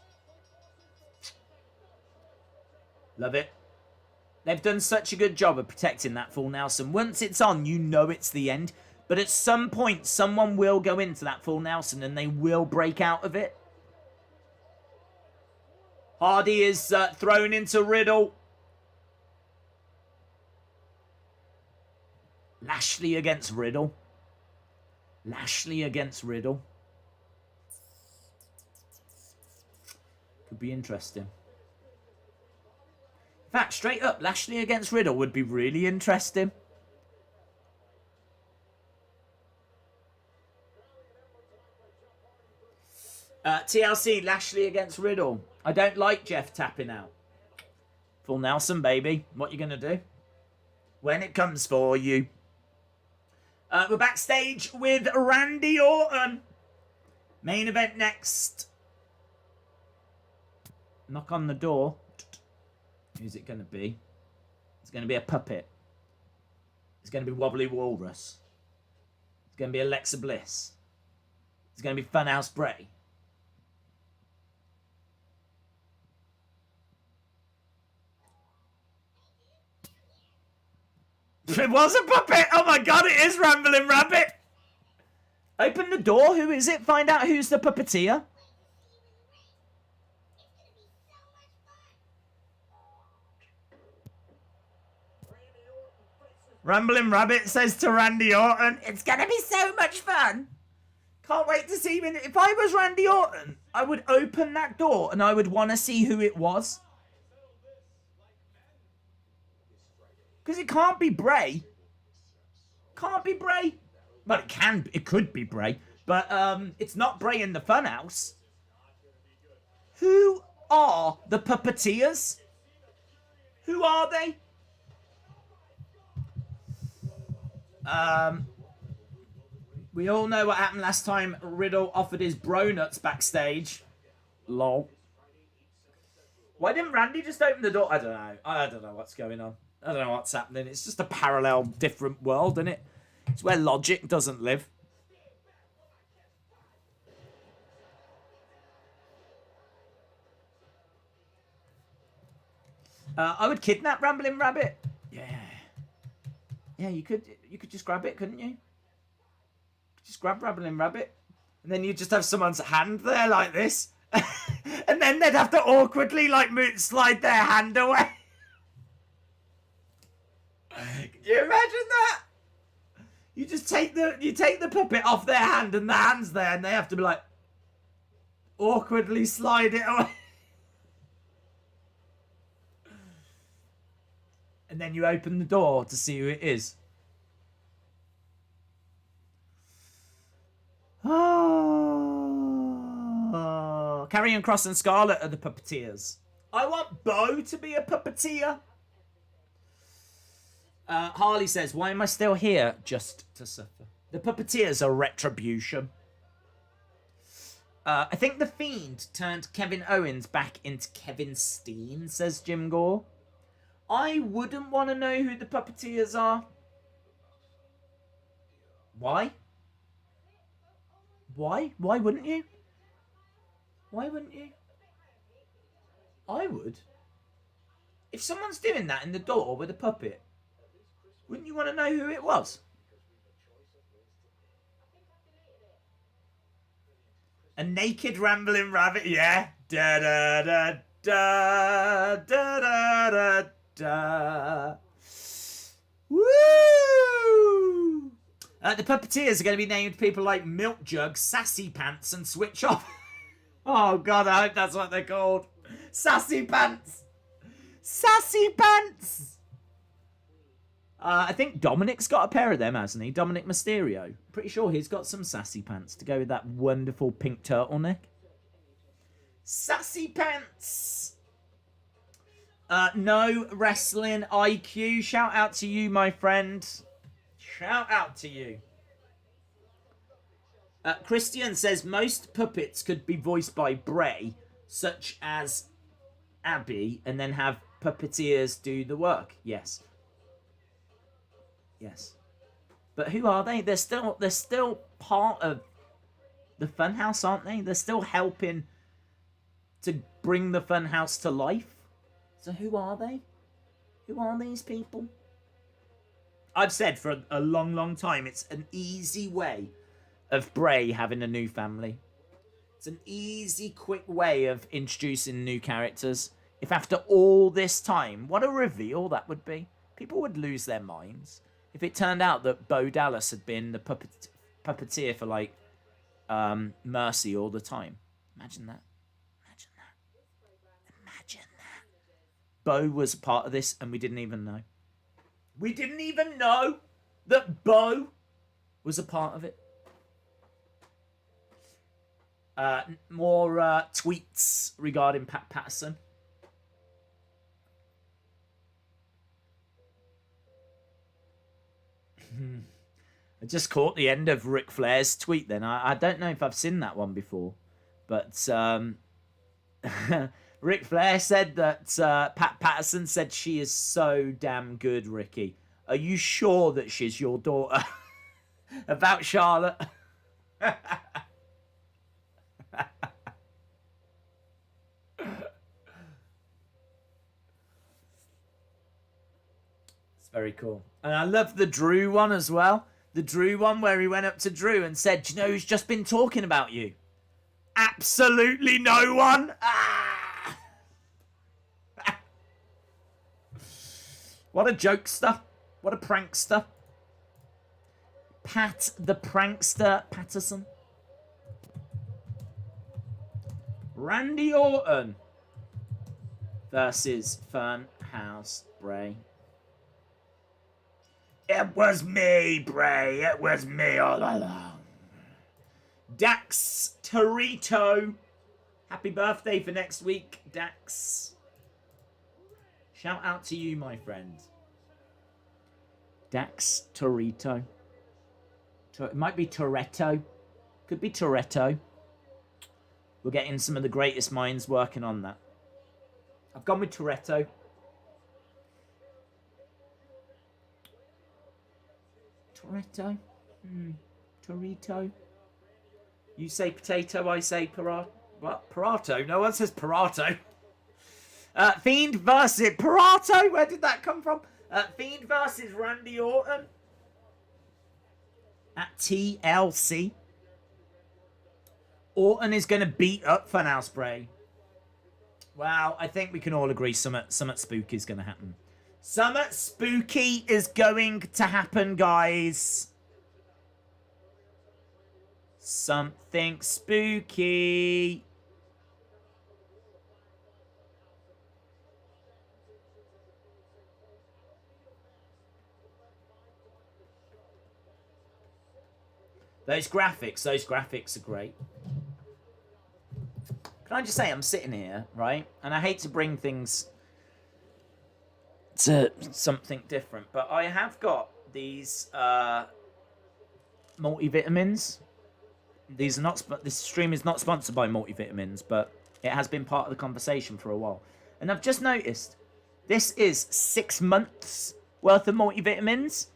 Love it. They've done such a good job of protecting that full Nelson. Once it's on, you know it's the end. But at some point, someone will go into that full Nelson and they will break out of it. Hardy is thrown into Riddle. Lashley against Riddle. Lashley against Riddle. Could be interesting. In fact, straight up, Lashley against Riddle would be really interesting. TLC, Lashley against Riddle. I don't like Jeff tapping out. Full Nelson, baby. What you going to do? When it comes for you. We're backstage with Randy Orton. Main event next. Knock on the door. Who's it going to be? It's going to be a puppet. It's going to be Wobbly Walrus. It's going to be Alexa Bliss. It's going to be Funhouse Bray. It was a puppet! Oh my god, it is Rambling Rabbit! Open the door. Who is it? Find out who's the puppeteer. Rambling Rabbit says to Randy Orton, it's going to be so much fun. Can't wait to see him. If I was Randy Orton, I would open that door and I would want to see who it was. Because it can't be Bray. Can't be Bray. Well, it can. It could be Bray. But it's not Bray in the Funhouse. Who are the puppeteers? Who are they? We all know what happened last time Riddle offered his bro nuts backstage. Lol. Why didn't Randy just open the door? I don't know. I don't know what's going on. I don't know what's happening. It's just a parallel, different world, isn't it? It's where logic doesn't live. I would kidnap Rambling Rabbit. Yeah. Yeah, you could just grab it, couldn't you? Just grab Rambling Rabbit. And then you just have someone's hand there like this. And then they'd have to awkwardly like slide their hand away. Can you imagine that? You just take the puppet off their hand and the hand's there and they have to be like awkwardly slide it away. And then you open the door to see who it is. Oh. Karrion Kross and Scarlett are the puppeteers. I want Bo to be a puppeteer. Harley says, why am I still here? Just to suffer. The puppeteers are Retribution. I think The Fiend turned Kevin Owens back into Kevin Steen, says Jim Gore. I wouldn't want to know who the puppeteers are. Why? Why? Why wouldn't you? Why wouldn't you? I would. If someone's doing that in the door with a puppet, wouldn't you want to know who it was? A naked Rambling Rabbit, yeah. Da da da da da da da da. Woo! The puppeteers are going to be named people like Milk Jug, Sassy Pants, and Switch Off. Oh God, I hope that's what they're called. Sassy Pants. Sassy Pants. I think Dominic's got a pair of them, hasn't he? Dominic Mysterio. Pretty sure he's got some sassy pants to go with that wonderful pink turtleneck. Sassy Pants. No wrestling IQ. Shout out to you, my friend. Shout out to you. Christian says most puppets could be voiced by Bray, such as Abby, and then have puppeteers do the work. Yes. Yes. But who are they? They're still part of the Funhouse, aren't they? They're still helping to bring the Funhouse to life. So who are they? Who are these people? I've said for a long, long time, it's an easy way of Bray having a new family. It's an easy, quick way of introducing new characters. If after all this time, what a reveal that would be. People would lose their minds if it turned out that Bo Dallas had been the puppeteer for, like, Mercy all the time. Imagine that. Imagine that. Imagine that. Bo was a part of this and we didn't even know. We didn't even know that Bo was a part of it. More tweets regarding Pat Patterson. I just caught the end of Ric Flair's tweet then. I don't know if I've seen that one before. But Ric Flair said that Pat Patterson said she is so damn good, Ricky. Are you sure that she's your daughter? About Charlotte. It's very cool. And I love the Drew one as well. The Drew one where he went up to Drew and said, "Do you know who's just been talking about you?" Absolutely no one. Ah! What a jokester. What a prankster. Pat the prankster Patterson. Randy Orton versus Funhouse Bray. It was me, Bray. It was me all along. Dax Torito. Happy birthday for next week, Dax. Shout out to you, my friend. Dax Torito. It might be Toretto. Could be Toretto. We're getting some of the greatest minds working on that. I've gone with Toretto. Toretto. Torito. You say potato, I say parato. What? Parato? No one says parato. Fiend versus Parato. Where did that come from? Fiend versus Randy Orton at TLC. Orton is going to beat up Funhouse Bray. Well, I think we can all agree something spooky is going to happen. Something spooky is going to happen, guys. Something spooky. Those graphics are great. Can I just say, I'm sitting here, right? And I hate to bring things to something different, but I have got these multivitamins. These are not. This stream is not sponsored by multivitamins, but it has been part of the conversation for a while. And I've just noticed this is 6 months worth of multivitamins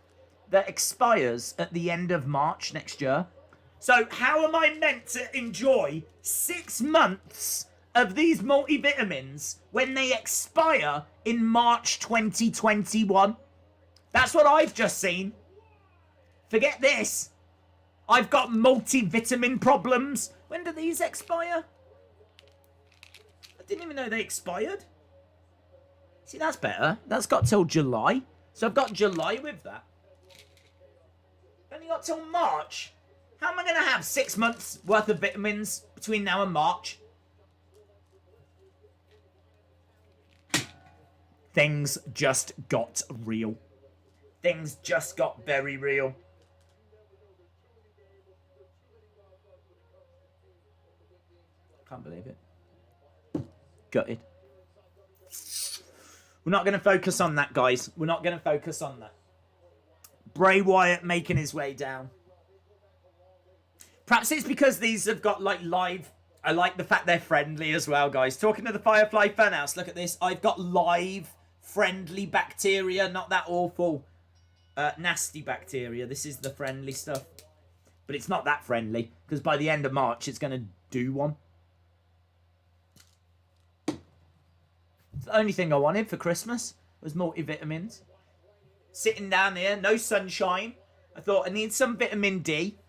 that expires at the end of March next year. So how am I meant to enjoy 6 months of these multivitamins when they expire in March 2021? That's what I've just seen. Forget this. I've got multivitamin problems. When do these expire? I didn't even know they expired. See, that's better. That's got till July. So I've got July with that. Only got till March. How am I going to have 6 months worth of vitamins between now and March? Things just got real. Things just got very real. Can't believe it. Gutted. We're not going to focus on that, guys. We're not going to focus on that. Bray Wyatt making his way down. Perhaps it's because these have got like live. I like the fact they're friendly as well, guys. Talking to the Firefly Funhouse, look at this. I've got live friendly bacteria, not that awful nasty bacteria. This is the friendly stuff. But it's not that friendly, because by the end of March, it's going to do one. It's the only thing I wanted for Christmas was multivitamins. Sitting down here, no sunshine. I thought I need some vitamin D.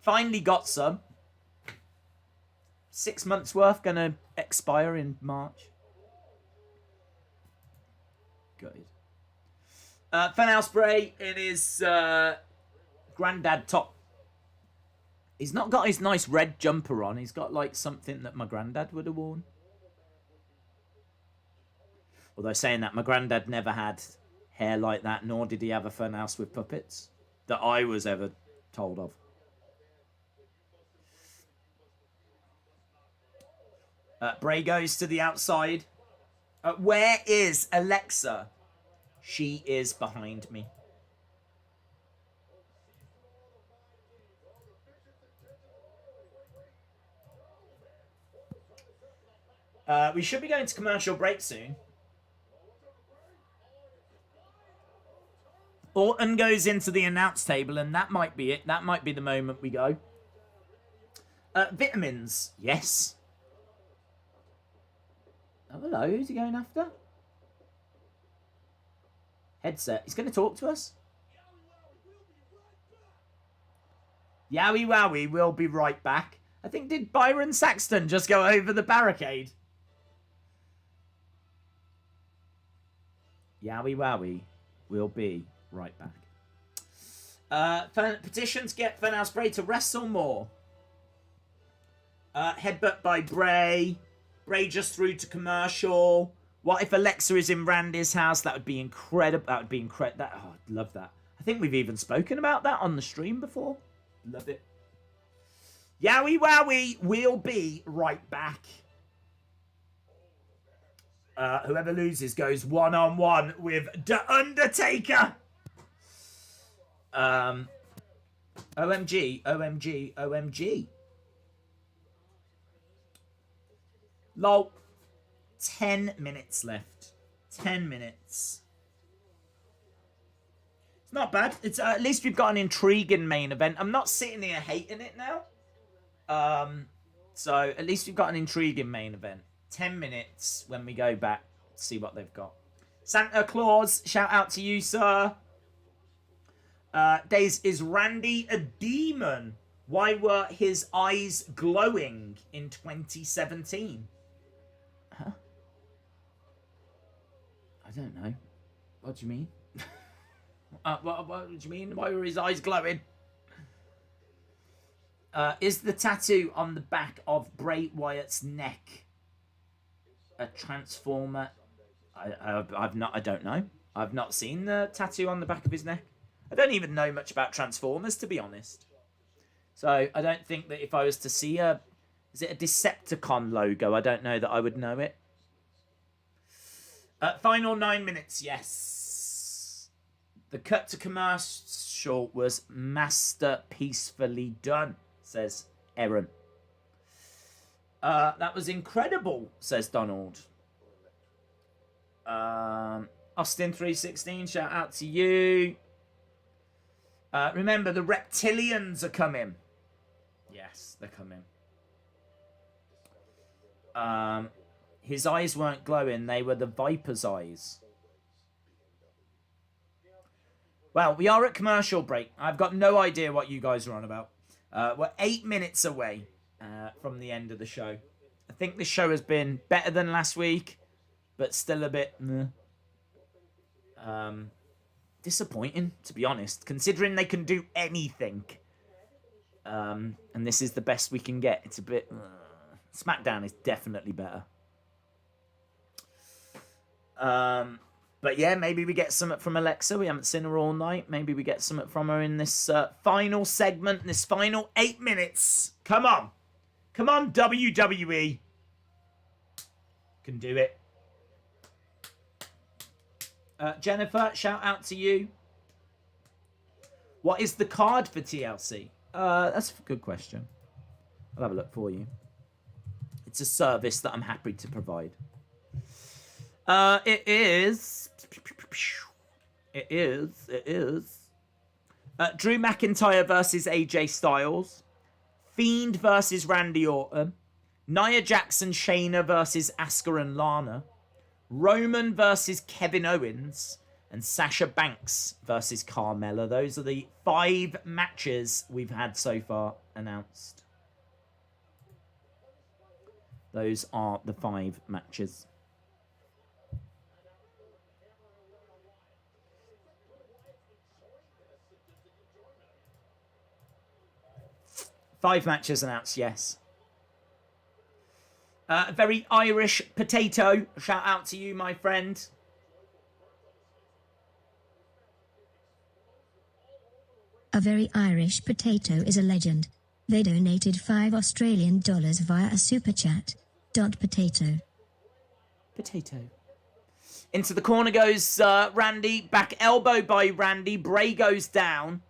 Finally got some. 6 months worth, going to expire in March. Good. Funhouse Bray in his granddad top. He's not got his nice red jumper on. He's got like something that my granddad would have worn. Although saying that, my granddad never had hair like that, nor did he have a funhouse with puppets that I was ever told of. Bray goes to the outside. Where is Alexa? She is behind me. We should be going to commercial break soon. Orton goes into the announce table, and that might be it. That might be the moment we go. Vitamins. Yes. Oh, hello. Who's he going after? Headset. He's going to talk to us. Yowie wowie, we'll be right back. I think, did Byron Saxton just go over the barricade? Yowie wowie, we'll be right back. Petitions get Funhouse Bray to wrestle more. Headbutt by Bray. Bray just through to commercial. What if Alexa is in Randy's house? That would be incredible. That would be incredible. Oh, I'd love that. I think we've even spoken about that on the stream before. Love it. Yowie wowie, we'll be right back. Whoever loses goes one-on-one with The Undertaker. OMG, OMG, OMG. Lol. 10 minutes left. 10 minutes. It's not bad. It's at least we've got an intriguing main event. I'm not sitting here hating it now. So at least we've got an intriguing main event. 10 minutes when we go back. See what they've got. Santa Claus, shout out to you, sir. Days, is Randy a demon? Why were his eyes glowing in 2017? Huh? I don't know. What do you mean? What do you mean? Why were his eyes glowing? Is the tattoo on the back of Bray Wyatt's neck a transformer? I don't know. I've not seen the tattoo on the back of his neck. I don't even know much about Transformers, to be honest. So I don't think that if I was to see is it a Decepticon logo? I don't know that I would know it. Final 9 minutes, yes. The cut to commercial was masterpiecefully done, says Aaron. That was incredible, says Donald. Austin316, shout out to you. Remember, the reptilians are coming. Yes, they're coming. His eyes weren't glowing. They were the Viper's eyes. Well, we are at commercial break. I've got no idea what you guys are on about. We're 8 minutes away from the end of the show. I think this show has been better than last week, but still a bit disappointing, to be honest, considering they can do anything. And this is the best we can get. It's a bit... SmackDown is definitely better. But yeah, maybe we get something from Alexa. We haven't seen her all night. Maybe we get something from her in this final segment, this final 8 minutes. Come on. Come on, WWE. Can do it. Jennifer, shout out to you. What is the card for TLC? That's a good question. I'll have a look for you. It's a service that I'm happy to provide. It is. Drew McIntyre versus AJ Styles. Fiend versus Randy Orton. Nia Jackson, Shayna versus Asuka and Lana. Roman versus Kevin Owens. And Sasha Banks versus Carmella. Those are the 5 matches we've had so far announced. Those are the 5 matches. Five matches announced, yes. Very Irish potato. Shout out to you, my friend. A very Irish potato is a legend. They donated 5 Australian dollars via a super chat. Potato. Potato. Into the corner goes Randy. Back elbow by Randy. Bray goes down.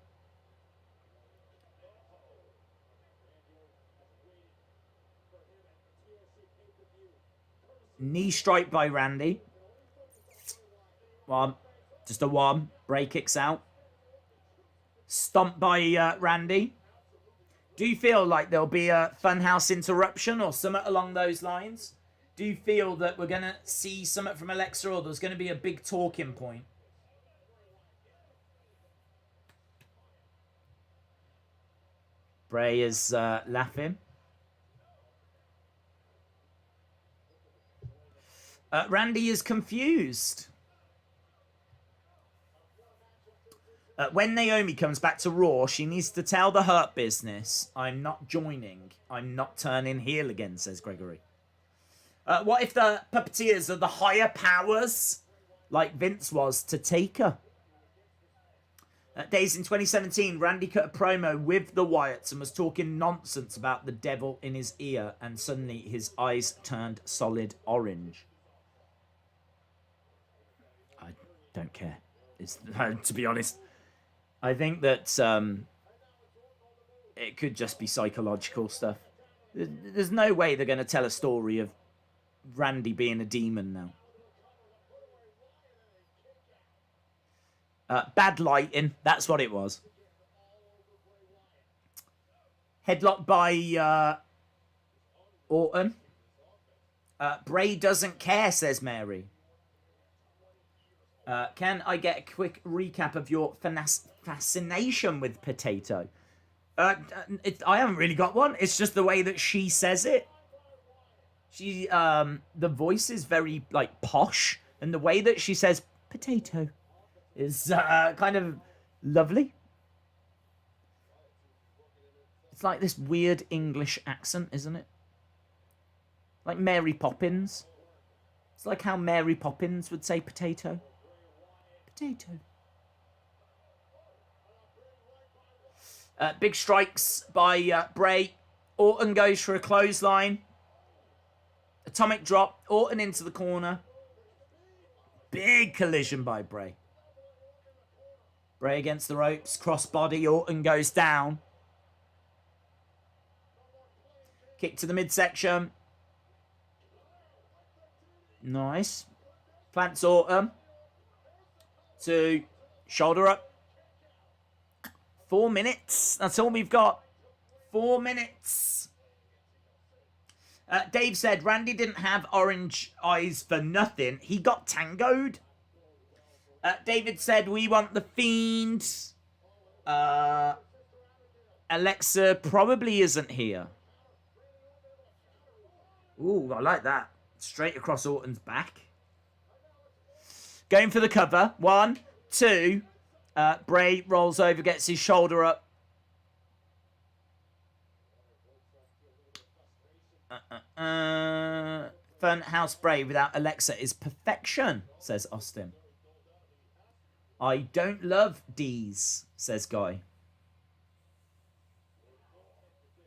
Knee strike by Randy. One. Just a one. Bray kicks out. Stomp by Randy. Do you feel like there'll be a Funhouse interruption or something along those lines? Do you feel that we're going to see something from Alexa or there's going to be a big talking point? Bray is laughing. Randy is confused. When Naomi comes back to Raw, she needs to tell the Hurt Business, I'm not joining. I'm not turning heel again, says Gregory. What if the puppeteers are the higher powers, like Vince was to Taker? Days in 2017, Randy cut a promo with the Wyatts and was talking nonsense about the devil in his ear, and suddenly his eyes turned solid orange. I don't care. To be honest, I think that it could just be psychological stuff. There's no way they're going to tell a story of Randy being a demon now. Bad lighting, that's what it was. Headlock by Orton. Bray doesn't care, says Mary. Can I get a quick recap of your fascination with potato? I haven't really got one. It's just the way that she says it. The voice is very, like, posh. And the way that she says potato is kind of lovely. It's like this weird English accent, isn't it? Like Mary Poppins. It's like how Mary Poppins would say potato. Potato. Big strikes by Bray. Orton goes for a clothesline. Atomic drop. Orton into the corner. Big collision by Bray. Bray against the ropes. Crossbody. Orton goes down. Kick to the midsection. Nice. Plants Orton. 2. Shoulder up. 4 minutes. That's all we've got. 4 minutes. Dave said Randy didn't have orange eyes for nothing. He got tangoed. David said we want the Fiend. Alexa probably isn't here. Ooh, I like that. Straight across Orton's back. Going for the cover. 1, 2. Bray rolls over, gets his shoulder up. Fun House Bray without Alexa is perfection, says Austin. I don't love D's, says Guy.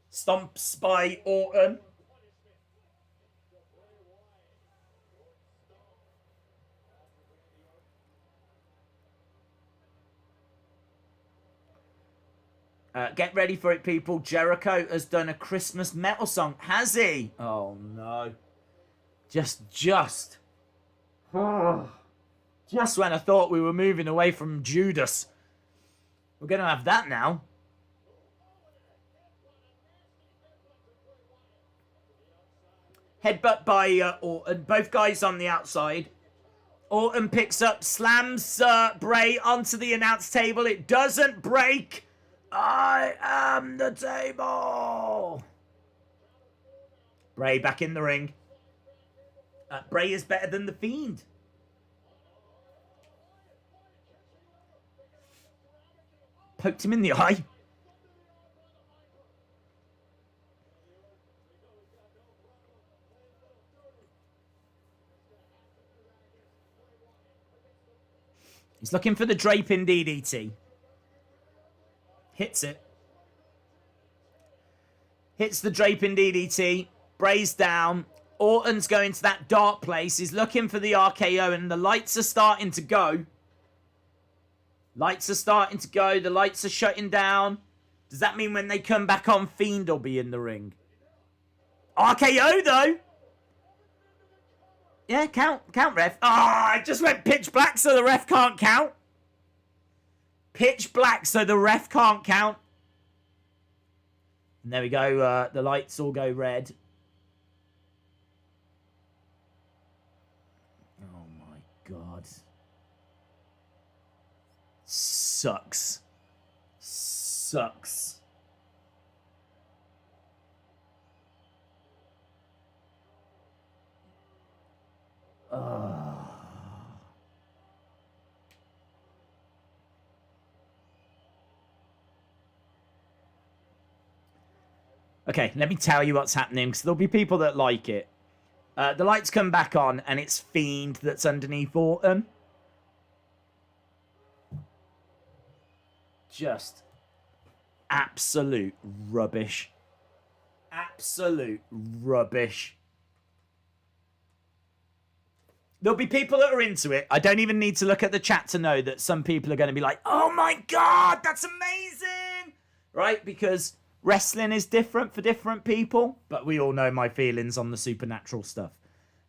Stomps by Orton. Get ready for it, people. Jericho has done a Christmas metal song. Has he? Oh, no. Just when I thought we were moving away from Judas. We're going to have that now. Headbutt by Orton. Both guys on the outside. Orton picks up, slams Bray onto the announce table. It doesn't break. I am the table. Bray back in the ring. Bray is better than The Fiend. Poked him in the eye. He's looking for the draping DDT. Hits it. Hits the draping DDT. Bray's down. Orton's going to that dark place. He's looking for the RKO and the lights are starting to go. Lights are starting to go. The lights are shutting down. Does that mean when they come back on, Fiend will be in the ring? RKO though. Yeah, count, ref. Ah, I just went pitch black so the ref can't count. Pitch black so the ref can't count. And there we go. The lights all go red. Oh my God. Sucks. Okay, let me tell you what's happening, because there'll be people that like it. The lights come back on, and it's Fiend that's underneath Orton. Just absolute rubbish. Absolute rubbish. There'll be people that are into it. I don't even need to look at the chat to know that some people are going to be like, oh my God, that's amazing. Right? Because wrestling is different for different people. But we all know my feelings on the supernatural stuff.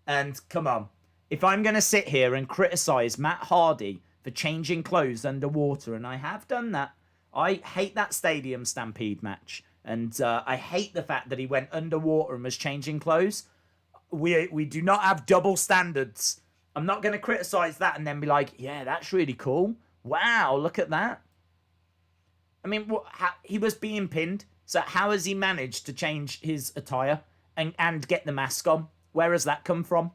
And come on. If I'm going to sit here and criticize Matt Hardy for changing clothes underwater, and I have done that. I hate that Stadium Stampede match. And I hate the fact that he went underwater and was changing clothes. We do not have double standards. I'm not going to criticize that and then be like, yeah, that's really cool. Wow, look at that. I mean, he was being pinned. So how has he managed to change his attire and get the mask on? Where has that come from?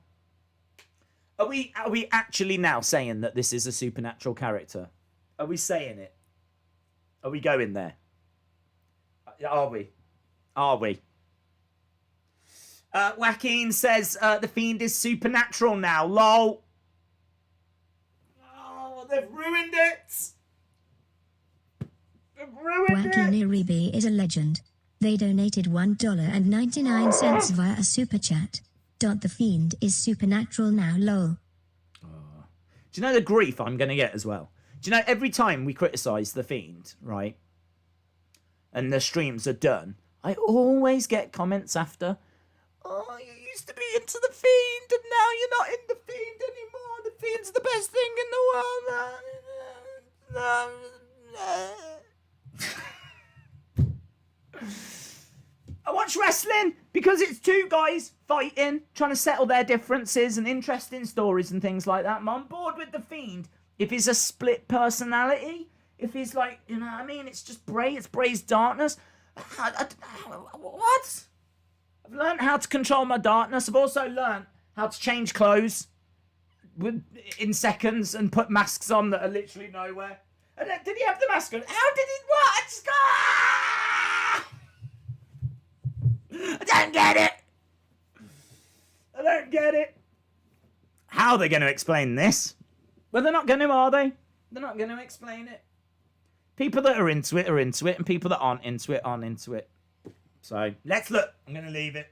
Are we actually now saying that this is a supernatural character? Are we saying it? Are we going there? Are we? Joaquin says the Fiend is supernatural now. Lol. Oh, they've ruined it. Joaquin Iribe is a legend. They donated $1.99 via a super chat. The Fiend is supernatural now. Lol. Do you know the grief I'm going to get as well? Do you know every time we criticize the Fiend, right? And the streams are done, I always get comments after. Oh, you used to be into the Fiend, and now you're not in the Fiend anymore. The Fiend's the best thing in the world. I watch wrestling because it's two guys fighting, trying to settle their differences and interesting stories and things like that. I'm on board with the Fiend if he's a split personality. If he's like, you know what I mean? It's just Bray. It's Bray's darkness. What? I've learned how to control my darkness. I've also learned how to change clothes in seconds and put masks on that are literally nowhere. And then, did he have the mask on? How did he? What? I don't get it. I don't get it. How are they going to explain this? Well, they're not going to, are they? They're not going to explain it. People that are into it, and people that aren't into it, aren't into it. So let's look. I'm going to leave it.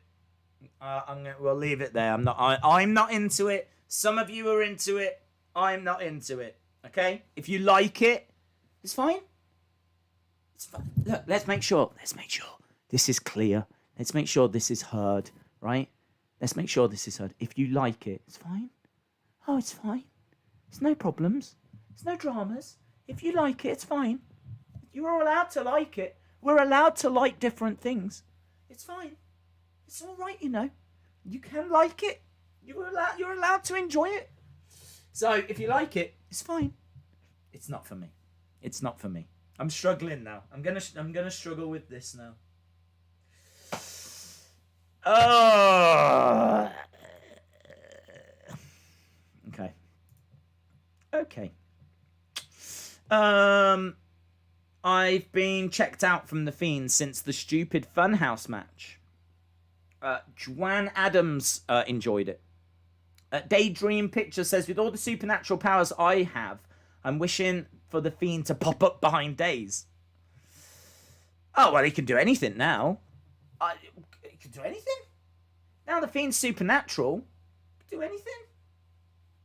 We'll leave it there. I'm not into it. Some of you are into it. I'm not into it. Okay? If you like it, it's fine. It's fine. Look, let's make sure this is clear. Let's make sure this is heard, right? Let's make sure this is heard. If you like it, it's fine. Oh, it's fine. It's no problems. It's no dramas. If you like it, it's fine. You're allowed to like it. We're allowed to like different things. It's fine. It's all right, you know. You can like it. You're allowed to enjoy it. So if you like it, it's fine. It's not for me. It's not for me. I'm struggling now. I'm gonna struggle with this now. Oh. Okay. I've been checked out from The Fiend since the stupid Funhouse match. Juan Adams enjoyed it. Daydream Picture says, with all the supernatural powers I have, I'm wishing for The Fiend to pop up behind Days. Oh, well, he can do anything now. He can do anything? Now The Fiend's supernatural. He can do anything.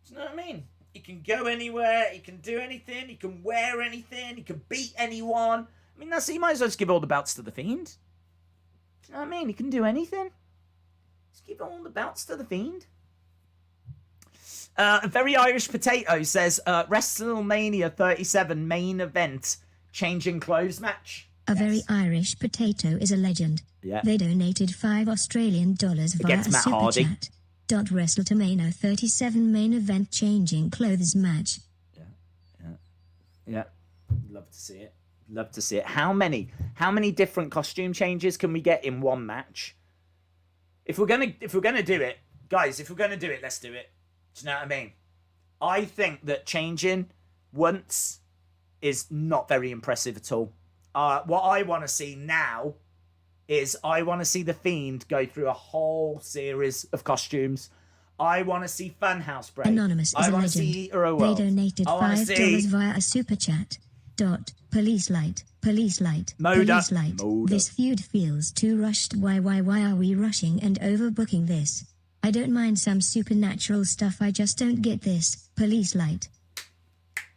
Do you know what I mean? He can go anywhere. He can do anything. He can wear anything. He can beat anyone. I mean, he might as well just give all the belts to The Fiend. Do you know what I mean? He can do anything. Just give all the belts to The Fiend. A Very Irish Potato says, WrestleMania 37 main event changing clothes match. A Very Irish Potato is a legend. Yeah. They donated $5 via Against a Matt super Hardy. chat. WrestleMania 37 main event changing clothes match. Yeah. Love to see it. Love to see it. How many different costume changes can we get in one match? If we're gonna do it, guys, let's do it. Do you know what I mean? I think that changing once is not very impressive at all. What I want to see now is I want to see The Fiend go through a whole series of costumes. I want to see Funhouse Bray. Anonymous is I a want to legend. see Hero They World. donated I wanna $5 see via a super chat. Police light. Moda. Police light. Moda. This feud feels too rushed. Why are we rushing and overbooking this? I don't mind some supernatural stuff. I just don't get this. Police light.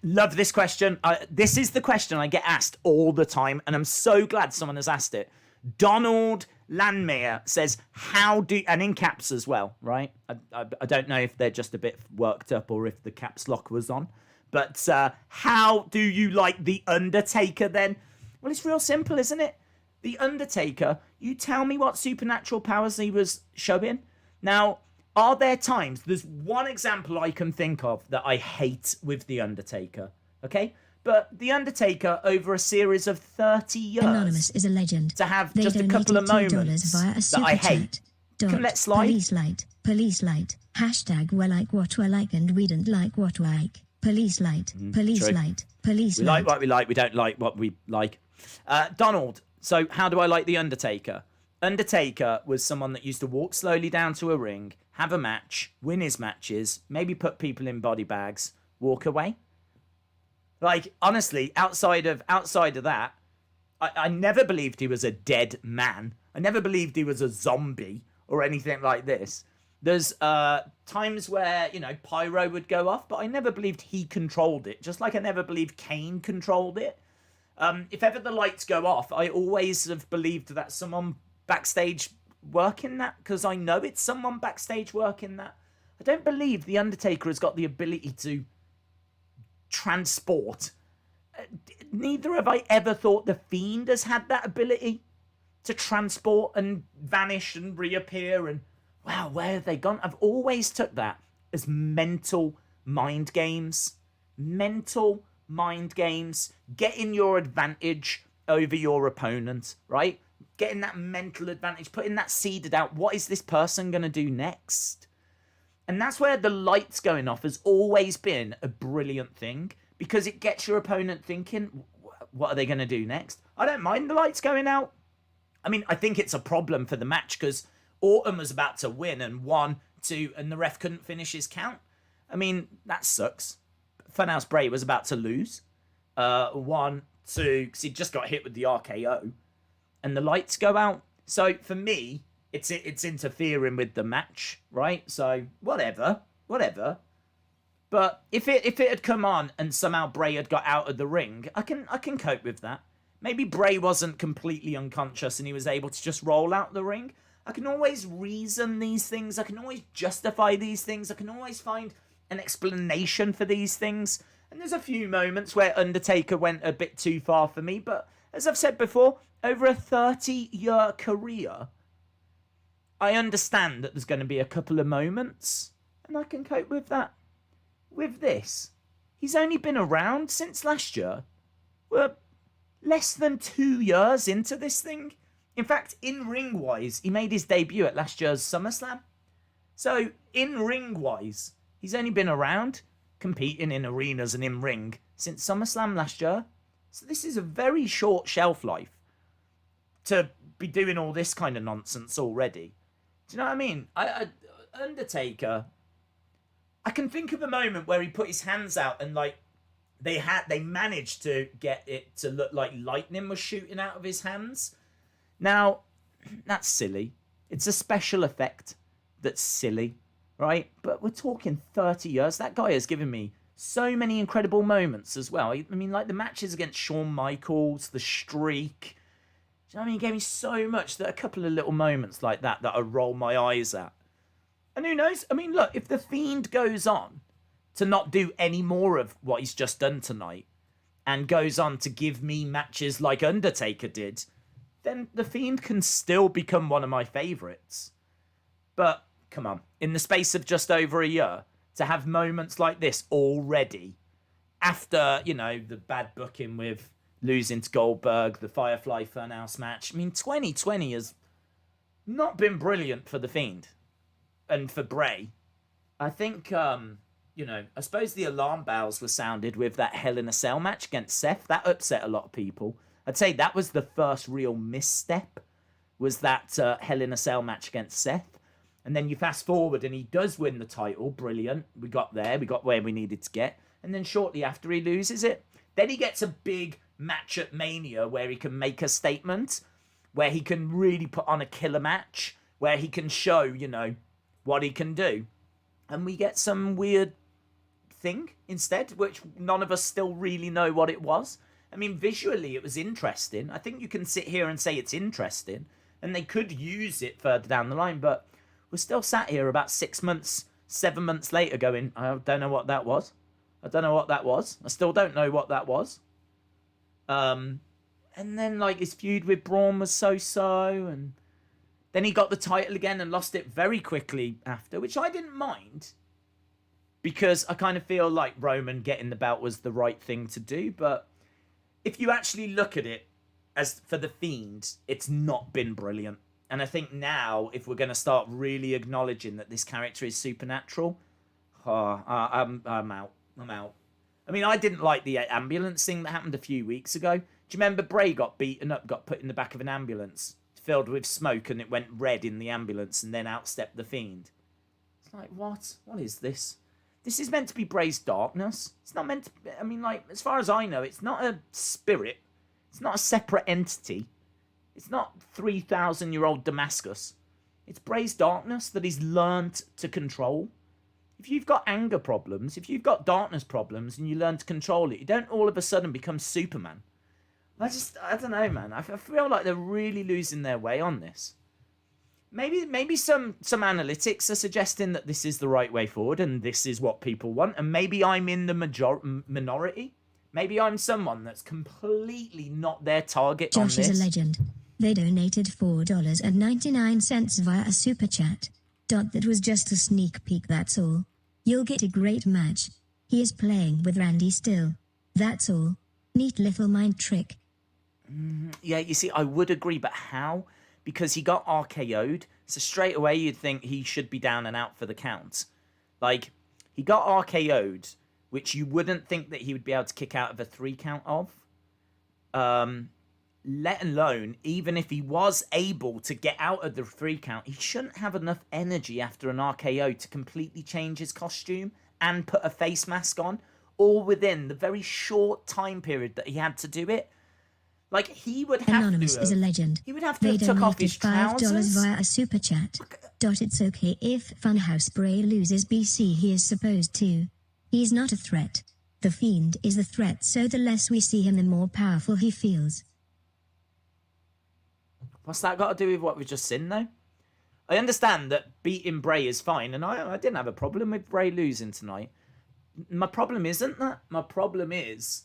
Love this question. This is the question I get asked all the time, and I'm so glad someone has asked it. Donald Landmeyer says, and in caps as well, right? I don't know if they're just a bit worked up or if the caps lock was on. But how do you like The Undertaker then? Well, it's real simple, isn't it? The Undertaker, you tell me what supernatural powers he was showing. Now, are there times, there's one example I can think of that I hate with The Undertaker, okay? But The Undertaker, over a series of 30 years, Anonymous is a legend. to have They just a couple of donated $2 moments via a that super I hate. chat. Can let slide? Police light. Hashtag we like what we like and we don't like what we like. Police light. Police true. light. Police We light. like what we like, we don't like what we like. Donald, so how do I like The Undertaker? Undertaker was someone that used to walk slowly down to a ring, have a match, win his matches, maybe put people in body bags, walk away. Like, honestly, outside of that, I never believed he was a dead man. I never believed he was a zombie or anything like this. There's times where, pyro would go off, but I never believed he controlled it, just like I never believed Kane controlled it. If ever the lights go off, I always have believed that someone backstage working that, because I know it's someone backstage working that. I don't believe The Undertaker has got the ability to transport. Neither have I ever thought The Fiend has had that ability to transport and vanish and reappear and, wow, where have they gone? I've always took that as mental mind games. Mental mind games. Getting your advantage over your opponent, right? Getting that mental advantage, putting that seeded out. What is this person going to do next? And that's where the lights going off has always been a brilliant thing, because it gets your opponent thinking, what are they going to do next? I don't mind the lights going out. I mean, I think it's a problem for the match because Orton was about to win and 1, 2, and the ref couldn't finish his count. I mean, that sucks. Funhouse Bray was about to lose. 1, 2, because he just got hit with the RKO. And the lights go out. So for me, it's interfering with the match, right? So whatever. But if it had come on and somehow Bray had got out of the ring, I can cope with that. Maybe Bray wasn't completely unconscious and he was able to just roll out the ring. I can always reason these things. I can always justify these things. I can always find an explanation for these things. And there's a few moments where Undertaker went a bit too far for me. But as I've said before, over a 30-year career, I understand that there's going to be a couple of moments. And I can cope with that. With this, he's only been around since last year. We're less than 2 years into this thing. In fact, in ring-wise, he made his debut at last year's SummerSlam. So, in ring-wise, he's only been around, competing in arenas and in ring, since SummerSlam last year. So this is a very short shelf life to be doing all this kind of nonsense already. Do you know what I mean? Undertaker, I can think of a moment where he put his hands out and, like, they managed to get it to look like lightning was shooting out of his hands. Now, that's silly. It's a special effect that's silly, right? But we're talking 30 years. That guy has given me so many incredible moments as well. I mean, like the matches against Shawn Michaels, the streak. Do you know what I mean? He gave me so much that a couple of little moments like that I roll my eyes at. And who knows? I mean, look, if The Fiend goes on to not do any more of what he's just done tonight and goes on to give me matches like Undertaker did, then The Fiend can still become one of my favourites. But, come on, in the space of just over a year, to have moments like this already, after, you know, the bad booking with losing to Goldberg, the Firefly Funhouse match, I mean, 2020 has not been brilliant for The Fiend. And for Bray. I think, you know, I suppose the alarm bells were sounded with that Hell in a Cell match against Seth. That upset a lot of people. I'd say that was the first real misstep, was that Hell in a Cell match against Seth. And then you fast forward and he does win the title. Brilliant. We got there. We got where we needed to get. And then shortly after he loses it, then he gets a big match at Mania where he can make a statement, where he can really put on a killer match, where he can show, you know, what he can do. And we get some weird thing instead, which none of us still really know what it was. I mean, visually, it was interesting. I think you can sit here and say it's interesting, and they could use it further down the line, but we're still sat here about 6 months, 7 months later going, I don't know what that was. I don't know what that was. I still don't know what that was. And then, like, his feud with Braun was so-so, and then he got the title again and lost it very quickly after, which I didn't mind, because I kind of feel like Roman getting the belt was the right thing to do, but if you actually look at it, as for The Fiend, it's not been brilliant. And I think now, if we're going to start really acknowledging that this character is supernatural, I'm out. I'm out. I mean, I didn't like the ambulance thing that happened a few weeks ago. Do you remember Bray got beaten up, got put in the back of an ambulance, filled with smoke, and it went red in the ambulance, and then outstepped The Fiend? It's like, what? What is this? This is meant to be Bray's darkness. It's not meant to be, I mean, like, as far as I know, it's not a spirit. It's not a separate entity. It's not 3,000-year-old Damascus. It's Bray's darkness that he's learned to control. If you've got anger problems, if you've got darkness problems, and you learn to control it, you don't all of a sudden become Superman. I don't know, man. I feel like they're really losing their way on this. Maybe some analytics are suggesting that this is the right way forward and this is what people want, and maybe I'm in the minority. Maybe I'm someone that's completely not their target on this. Josh is a legend. They donated $4.99 via a super chat. That was just a sneak peek, that's all. You'll get a great match. He is playing with Randy still. That's all. Neat little mind trick. Yeah, you see, I would agree, but how? Because he got RKO'd, so straight away you'd think he should be down and out for the count. Like, he got RKO'd, which you wouldn't think that he would be able to kick out of a 3 count of. Let alone, even if he was able to get out of the 3 count, he shouldn't have enough energy after an RKO to completely change his costume and put a face mask on, all within the very short time period that he had to do it. Like, he would have Anonymous to is a legend. He would have to They have took off his donated $5 trousers. via a super chat. It's okay if Funhouse Bray loses BC, he is supposed to. He's not a threat. The Fiend is the threat, so the less we see him, the more powerful he feels. What's that got to do with what we've just seen, though? I understand that beating Bray is fine, and I didn't have a problem with Bray losing tonight. My problem isn't that. My problem is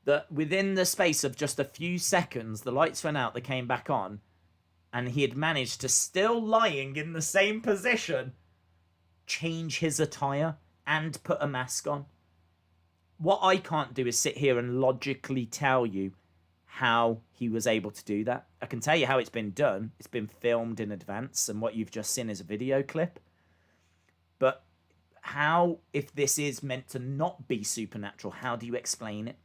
that within the space of just a few seconds, the lights went out, they came back on, and he had managed to, still lying in the same position, change his attire and put a mask on. What I can't do is sit here and logically tell you how he was able to do that. I can tell you how it's been done. It's been filmed in advance, and what you've just seen is a video clip. But how, if this is meant to not be supernatural, how do you explain it?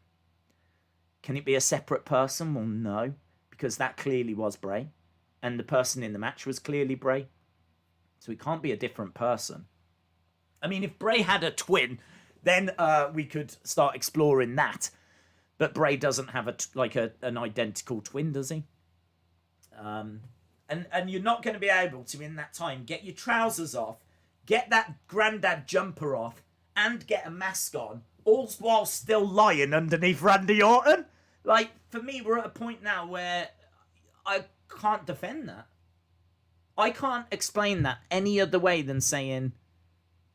Can it be a separate person? Well, no, because that clearly was Bray, and the person in the match was clearly Bray. So it can't be a different person. I mean, if Bray had a twin, then we could start exploring that. But Bray doesn't have an identical twin, does he? And you're not going to be able to, in that time, get your trousers off, get that granddad jumper off, and get a mask on, all while still lying underneath Randy Orton. Like, for me, we're at a point now where I can't defend that. I can't explain that any other way than saying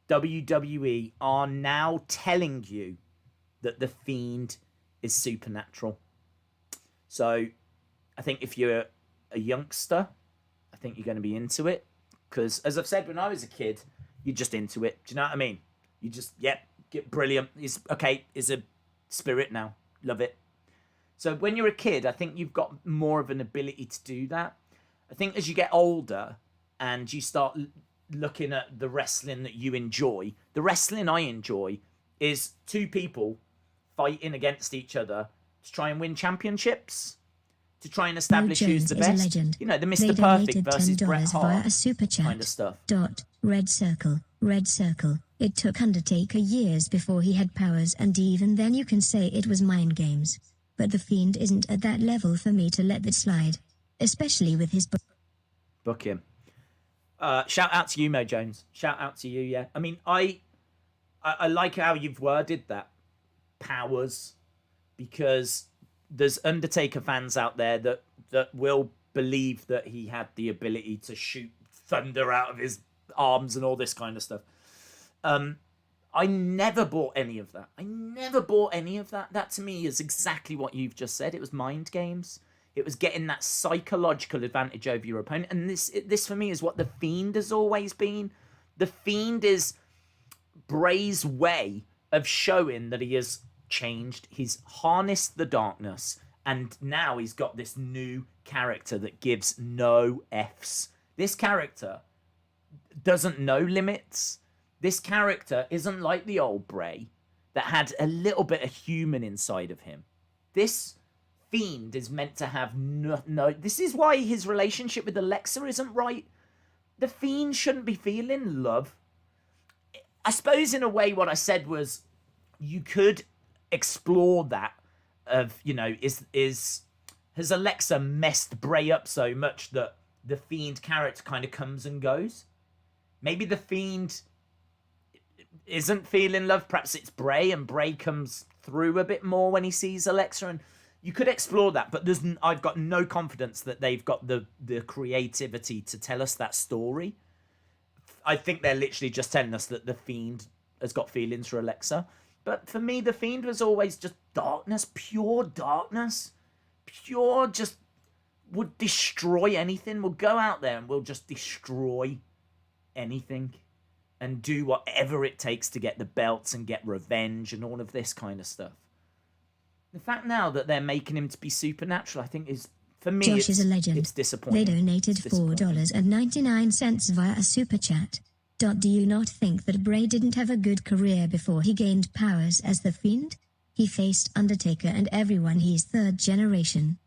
WWE are now telling you that The Fiend is supernatural. So I think if you're a youngster, I think you're going to be into it. Because, as I've said, when I was a kid, you're just into it. Do you know what I mean? You just, get brilliant. He's a spirit now. Love it. So when you're a kid, I think you've got more of an ability to do that. I think as you get older and you start looking at the wrestling that you enjoy, the wrestling I enjoy is two people fighting against each other to try and win championships, to try and establish who's the best. Legend. You know, the They Mr. Perfect donated versus Bret $10 via Hart a super chat. kind of stuff. Red circle, red circle. It took Undertaker years before he had powers, and even then you can say it was mind games. But The Fiend isn't at that level for me to let that slide. Especially with his Book him. Shout out to you, Mo Jones. Shout out to you, yeah. I mean, I like how you've worded that. Powers. Because there's Undertaker fans out there that will believe that he had the ability to shoot thunder out of his arms and all this kind of stuff. I never bought any of that. That to me is exactly what you've just said. It was mind games. It was getting that psychological advantage over your opponent. And this for me is what The Fiend has always been. The Fiend is Bray's way of showing that he has changed. He's harnessed the darkness. And now he's got this new character that gives no Fs. This character doesn't know limits. This character isn't like the old Bray that had a little bit of human inside of him. This Fiend is meant to have no. This is why his relationship with Alexa isn't right. The Fiend shouldn't be feeling love. I suppose in a way what I said was you could explore that of, you know, has Alexa messed Bray up so much that the Fiend character kind of comes and goes? Maybe the Fiend isn't feeling love. Perhaps it's Bray, and Bray comes through a bit more when he sees Alexa, and you could explore that. But I've got no confidence that they've got the creativity to tell us that story. I think they're literally just telling us that the Fiend has got feelings for Alexa. But for me, the Fiend was always just darkness, pure, just would destroy anything. We'll go out there and we'll just destroy anything and do whatever it takes to get the belts and get revenge and all of this kind of stuff. The fact now that they're making him to be supernatural, I think is, for me, Josh is a legend. It's disappointing. They donated $4.99 via a super chat. Do you not think that Bray didn't have a good career before he gained powers as The Fiend? He faced Undertaker and everyone. He's third generation.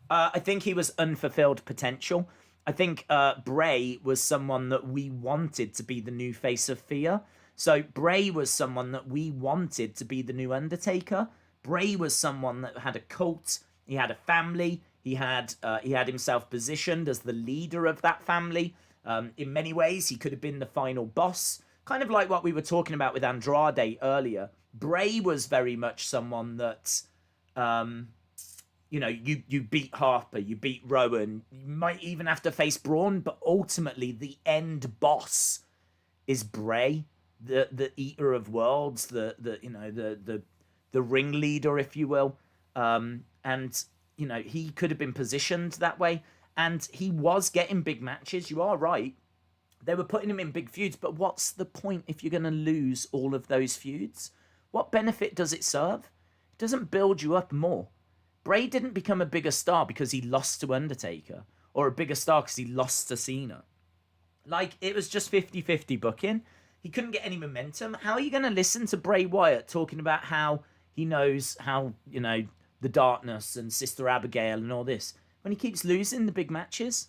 I think he was unfulfilled potential. I think Bray was someone that we wanted to be the new face of fear. So Bray was someone that we wanted to be the new Undertaker. Bray was someone that had a cult. He had a family. He had himself positioned as the leader of that family. In many ways, he could have been the final boss. Kind of like what we were talking about with Andrade earlier. Bray was very much someone that you know, you beat Harper, you beat Rowan, you might even have to face Braun, but ultimately the end boss is Bray, the eater of worlds, the you know the ringleader, if you will. And you know, he could have been positioned that way, and he was getting big matches. You are right. They were putting him in big feuds, but what's the point if you're going to lose all of those feuds? What benefit does it serve? It doesn't build you up more. Bray didn't become a bigger star because he lost to Undertaker, or a bigger star because he lost to Cena. Like, it was just 50-50 booking. He couldn't get any momentum. How are you going to listen to Bray Wyatt talking about how he knows how, you know, the darkness and Sister Abigail and all this, when he keeps losing the big matches?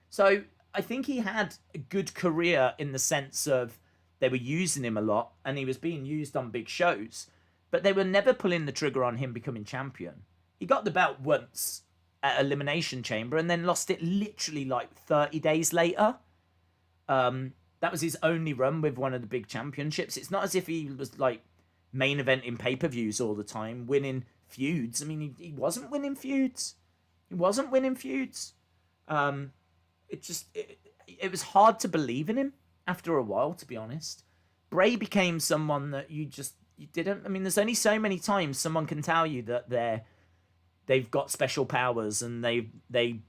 So I think he had a good career in the sense of they were using him a lot and he was being used on big shows, but they were never pulling the trigger on him becoming champion. He got the belt once at Elimination Chamber and then lost it literally like 30 days later. That was his only run with one of the big championships. It's not as if he was like main eventing pay-per-views all the time, winning feuds. I mean, he wasn't winning feuds. He wasn't winning feuds. It was hard to believe in him after a while, to be honest. Bray became someone that you didn't. I mean, there's only so many times someone can tell you that they've got special powers and they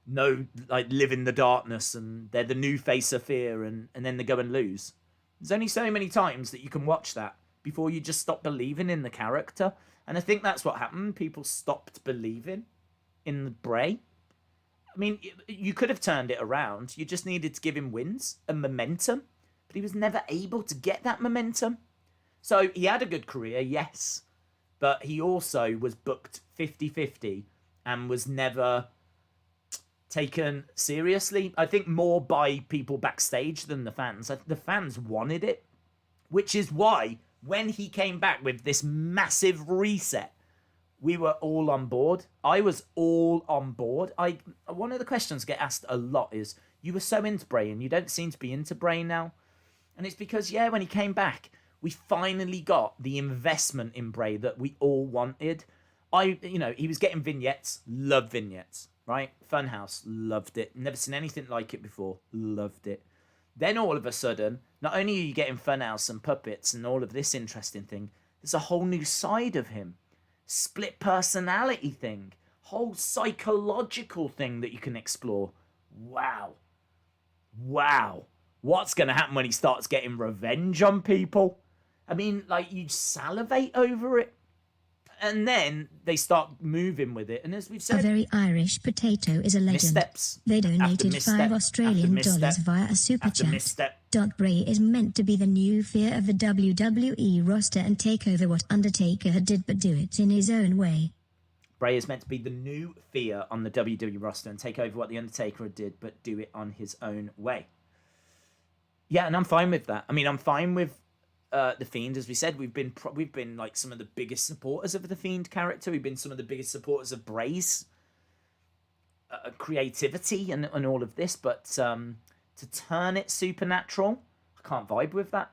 know, like, live in the darkness and they're the new face of fear, and then they go and lose. There's only so many times that you can watch that before you just stop believing in the character. And I think that's what happened. People stopped believing in the Bray. I mean, you could have turned it around. You just needed to give him wins and momentum. But he was never able to get that momentum. So he had a good career, yes. But he also was booked 50-50 and was never taken seriously. I think more by people backstage than the fans. The fans wanted it. Which is why when he came back with this massive reset, we were all on board. I was all on board. One of the questions get asked a lot is, you were so into Bray and you don't seem to be into Bray now. And it's because, yeah, when he came back, we finally got the investment in Bray that we all wanted. He was getting vignettes, loved vignettes, right? Funhouse, loved it. Never seen anything like it before, loved it. Then all of a sudden, not only are you getting Funhouse and puppets and all of this interesting thing, there's a whole new side of him. Split personality thing, whole psychological thing that you can explore. Wow. What's going to happen when he starts getting revenge on people? I mean, like, you salivate over it. And then they start moving with it. And as we've said, a very Irish potato is a legend. Missteps. They donated Misstep. $5 Australian dollars via a super chat. Misstep. Bray is meant to be the new fear of the WWE roster and take over what Undertaker did, but do it in his own way. Bray is meant to be the new fear on the WWE roster and take over what the Undertaker did, but do it on his own way. Yeah, and I'm fine with that. I mean, I'm fine with the Fiend. As we said, we've been like some of the biggest supporters of the Fiend character. We've been some of the biggest supporters of Bray's creativity and all of this. But to turn it supernatural, I can't vibe with that.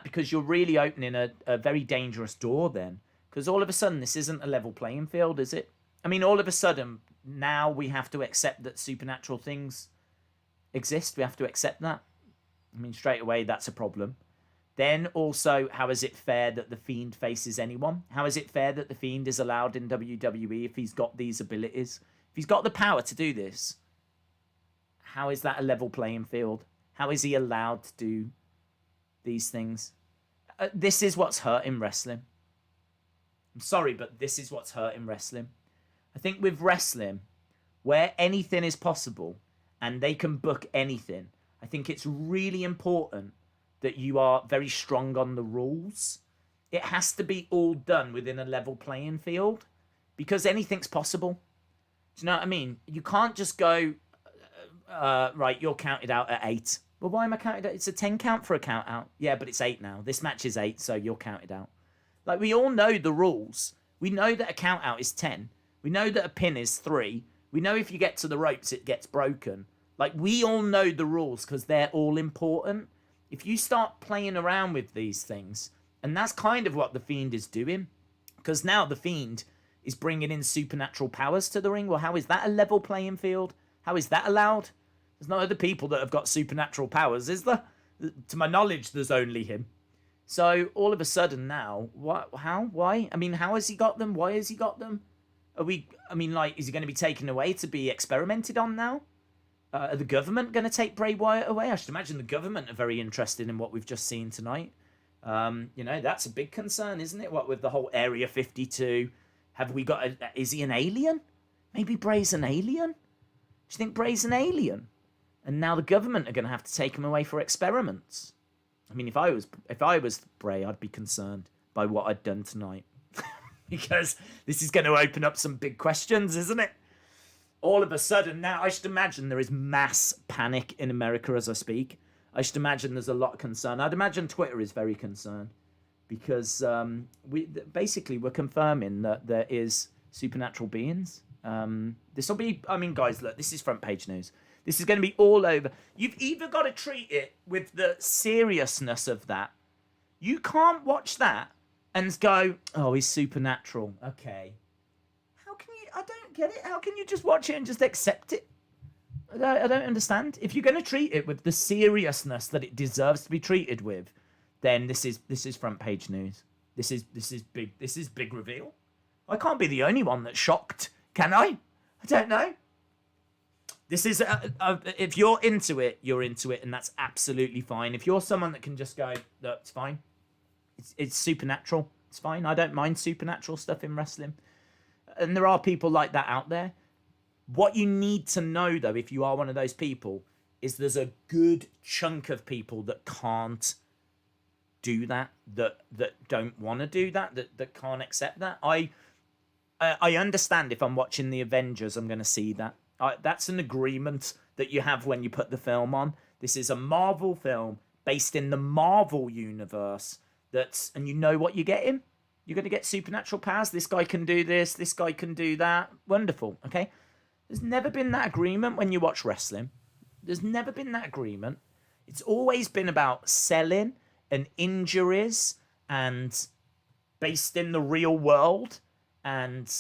Because you're really opening a very dangerous door then. Because all of a sudden, this isn't a level playing field, is it? I mean, all of a sudden, now we have to accept that supernatural things exist. We have to accept that. I mean, straight away, that's a problem. Then also, how is it fair that the Fiend faces anyone? How is it fair that the Fiend is allowed in WWE if he's got these abilities? If he's got the power to do this, how is that a level playing field? How is he allowed to do these things? This is what's hurting wrestling. I'm sorry, but this is what's hurting wrestling. I think with wrestling, where anything is possible and they can book anything, I think it's really important that you are very strong on the rules. It has to be all done within a level playing field because anything's possible. Do you know what I mean? You can't just go, right, you're counted out at 8. Well, why am I counted out? It's a 10 count for a count out. Yeah, but it's 8 now. This match is 8, so you're counted out. Like, we all know the rules. We know that a count out is 10. We know that a pin is 3. We know if you get to the ropes, it gets broken. Like, we all know the rules because they're all important. If you start playing around with these things, and that's kind of what the Fiend is doing, because now the Fiend is bringing in supernatural powers to the ring. Well, how is that a level playing field? How is that allowed? There's no other people that have got supernatural powers, is there? To my knowledge, there's only him. So all of a sudden now, what? How? Why? I mean, how has he got them? Why has he got them? Is he going to be taken away to be experimented on now? Are the government going to take Bray Wyatt away? I should imagine the government are very interested in what we've just seen tonight. That's a big concern, isn't it? What with the whole Area 52? Have we got is he an alien? Maybe Bray's an alien? Do you think Bray's an alien? And now the government are going to have to take him away for experiments. I mean, if I was Bray, I'd be concerned by what I'd done tonight. Because this is going to open up some big questions, isn't it? All of a sudden now, I should imagine there is mass panic in America as I speak. I should imagine there's a lot of concern. I'd imagine Twitter is very concerned because we're confirming that there is supernatural beings. This will be, guys, look, this is front page news. This is going to be all over. You've either got to treat it with the seriousness of that. You can't watch that and go, oh, he's supernatural. Okay. How can you? I don't get it. How can you just watch it and just accept it? I don't understand. If you're going to treat it with the seriousness that it deserves to be treated with, then this is front page news. This is big. This is big reveal. I can't be the only one that's shocked, can I? I don't know. This is if you're into it, you're into it, and that's absolutely fine. If you're someone that can just go, look, it's fine. It's supernatural. It's fine. I don't mind supernatural stuff in wrestling. And there are people like that out there. What you need to know, though, if you are one of those people, is there's a good chunk of people that can't do that don't want to do that can't accept that. I understand if I'm watching the Avengers, I'm going to see that. That's an agreement that you have when you put the film on. This is a Marvel film based in the Marvel universe. And you know what you're getting. You're going to get supernatural powers. This guy can do this. This guy can do that. Wonderful. Okay. There's never been that agreement when you watch wrestling. There's never been that agreement. It's always been about selling and injuries and based in the real world and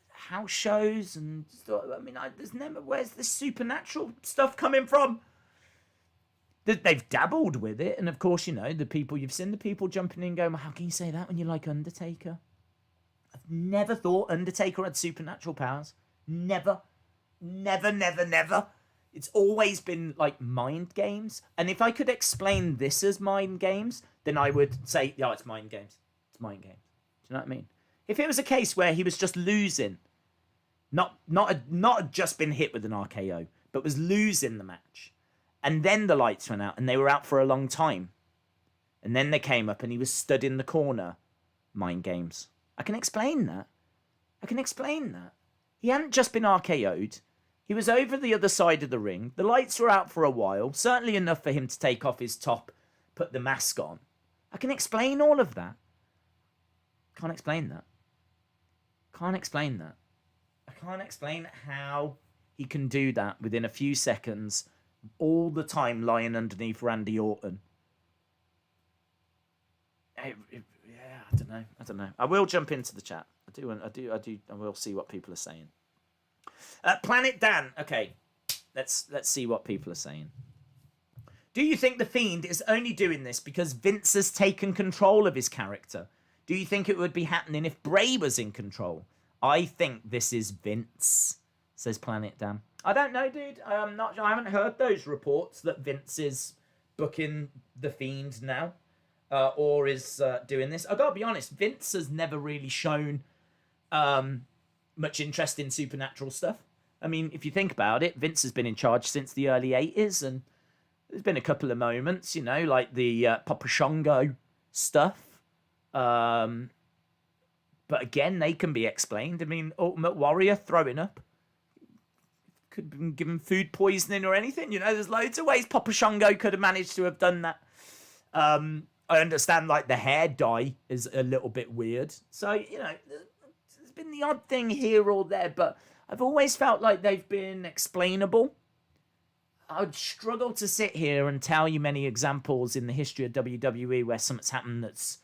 house shows and stuff. Where's the supernatural stuff coming from? They've dabbled with it, and of course, you've seen the people jumping in going, well, how can you say that when you like Undertaker? I've never thought Undertaker had supernatural powers. Never. It's always been like mind games. And if I could explain this as mind games, then I would say, yeah, it's mind games. It's mind games. Do you know what I mean? If it was a case where he was just losing, not just been hit with an RKO, but was losing the match, and then the lights went out and they were out for a long time, and then they came up and he was stood in the corner, mind games. I can explain that. He hadn't just been RKO'd. He was over the other side of the ring. The lights were out for a while, certainly enough for him to take off his top, put the mask on. I can explain all of that. Can't explain that. I can't explain how he can do that within a few seconds, all the time lying underneath Randy Orton. I don't know. I will jump into the chat. I will see what people are saying. Planet Dan. Okay, let's see what people are saying. Do you think The Fiend is only doing this because Vince has taken control of his character? Do you think it would be happening if Bray was in control? I think this is Vince, says Planet Dan. I don't know, dude. I haven't heard those reports that Vince is booking The Fiend now, or is doing this. I gotta be honest, Vince has never really shown much interest in supernatural stuff. I mean, if you think about it, Vince has been in charge since the early 80s, and there's been a couple of moments, like the Papa Shango stuff. But again, they can be explained. I mean, Ultimate Warrior throwing up. Could have been given food poisoning or anything. There's loads of ways Papa Shango could have managed to have done that. I understand, like, the hair dye is a little bit weird. So, there's been the odd thing here or there, but I've always felt like they've been explainable. I would struggle to sit here and tell you many examples in the history of WWE where something's happened that's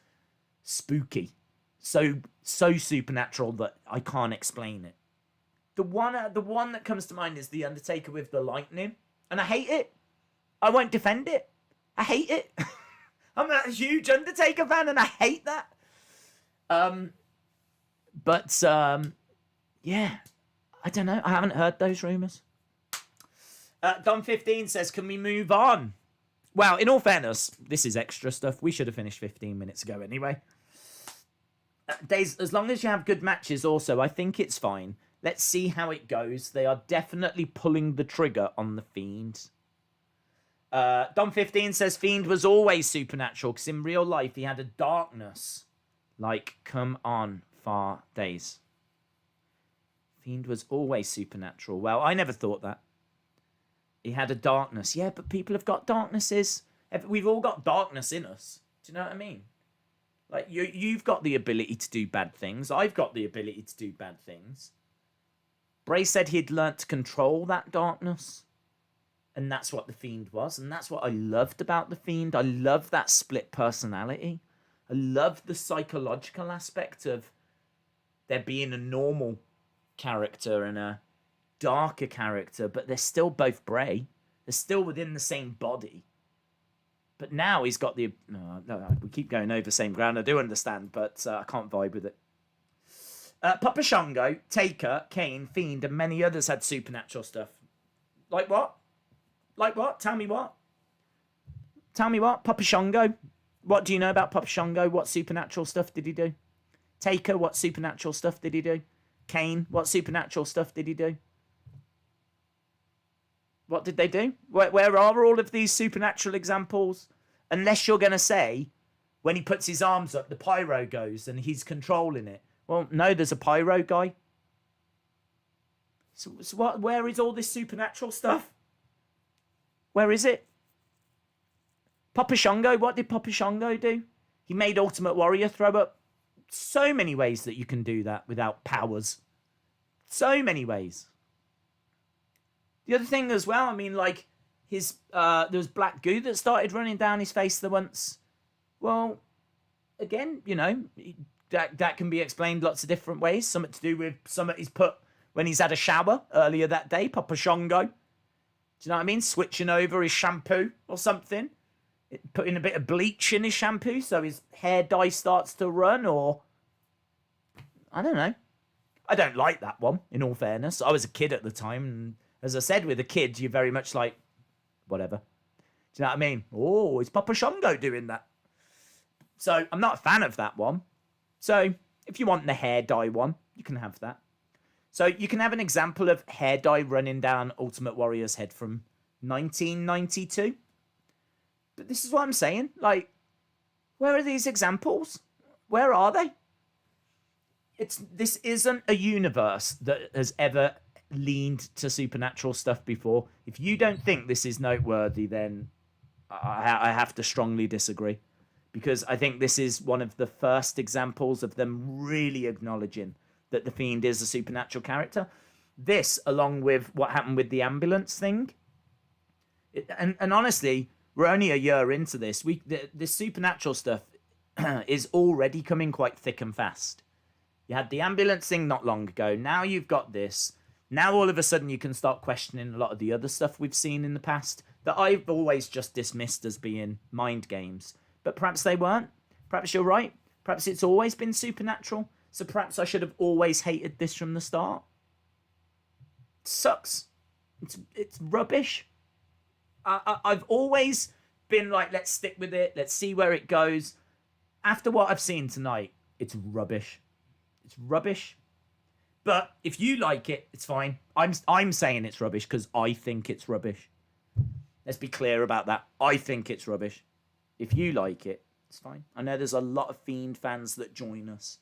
spooky. so supernatural that I can't explain it. The one that comes to mind is the Undertaker with the lightning, and I hate it. I won't defend it. I hate it. I'm a huge Undertaker fan, and I hate that. Yeah, I don't know. I haven't heard those rumors. Don15 says, "Can we move on?" Well, in all fairness, this is extra stuff. We should have finished 15 minutes ago anyway. Days, as long as you have good matches also, I think it's fine. Let's see how it goes. They are definitely pulling the trigger on the Fiend. Dom15 says, Fiend was always supernatural because in real life he had a darkness. Like, come on, far days. Fiend was always supernatural. Well, I never thought that. He had a darkness. Yeah, but people have got darknesses. We've all got darkness in us. Do you know what I mean? Like, you've got the ability to do bad things. I've got the ability to do bad things. Bray said he'd learnt to control that darkness. And that's what the Fiend was. And that's what I loved about the Fiend. I love that split personality. I love the psychological aspect of there being a normal character and a darker character. But they're still both Bray. They're still within the same body. But now he's got the... No, we keep going over the same ground. I do understand, but I can't vibe with it. Papa Shango, Taker, Kane, Fiend, and many others had supernatural stuff. Like what? Like what? Tell me what? Tell me what? Papa Shango? What do you know about Papa Shango? What supernatural stuff did he do? Taker, what supernatural stuff did he do? Kane, what supernatural stuff did he do? What did they do? Where are all of these supernatural examples? Unless you're going to say, when he puts his arms up, the pyro goes and he's controlling it. Well, no, there's a pyro guy. So what? Where is all this supernatural stuff? Where is it? Papa Shango, what did Papa Shango do? He made Ultimate Warrior throw up. So many ways that you can do that without powers. So many ways. The other thing as well, I mean, like, there was black goo that started running down his face there once. Well, again, you know, that can be explained lots of different ways. Something to do with something he's put when he's had a shower earlier that day, Papa Shango. Do you know what I mean? Switching over his shampoo or something. Putting a bit of bleach in his shampoo so his hair dye starts to run, or... I don't know. I don't like that one, in all fairness. I was a kid at the time, and as I said, with a kid, you're very much like, whatever. Do you know what I mean? Oh, is Papa Shango doing that? So, I'm not a fan of that one. So, if you want the hair dye one, you can have that. So, you can have an example of hair dye running down Ultimate Warrior's head from 1992. But this is what I'm saying. Like, where are these examples? Where are they? This isn't a universe that has ever leaned to supernatural stuff before. If you don't think this is noteworthy, then I have to strongly disagree. Because I think this is one of the first examples of them really acknowledging that the Fiend is a supernatural character. This, along with what happened with the ambulance thing. And honestly, we're only a year into this. The supernatural stuff is already coming quite thick and fast. You had the ambulance thing not long ago. Now you've got this. Now all of a sudden you can start questioning a lot of the other stuff we've seen in the past that I've always just dismissed as being mind games. But perhaps they weren't. Perhaps you're right. Perhaps it's always been supernatural. So perhaps I should have always hated this from the start. It sucks. It's rubbish. I've always been like, let's stick with it. Let's see where it goes. After what I've seen tonight, it's rubbish. It's rubbish. But if you like it, it's fine. I'm saying it's rubbish because I think it's rubbish. Let's be clear about that. I think it's rubbish. If you like it, it's fine. I know there's a lot of Fiend fans that join us.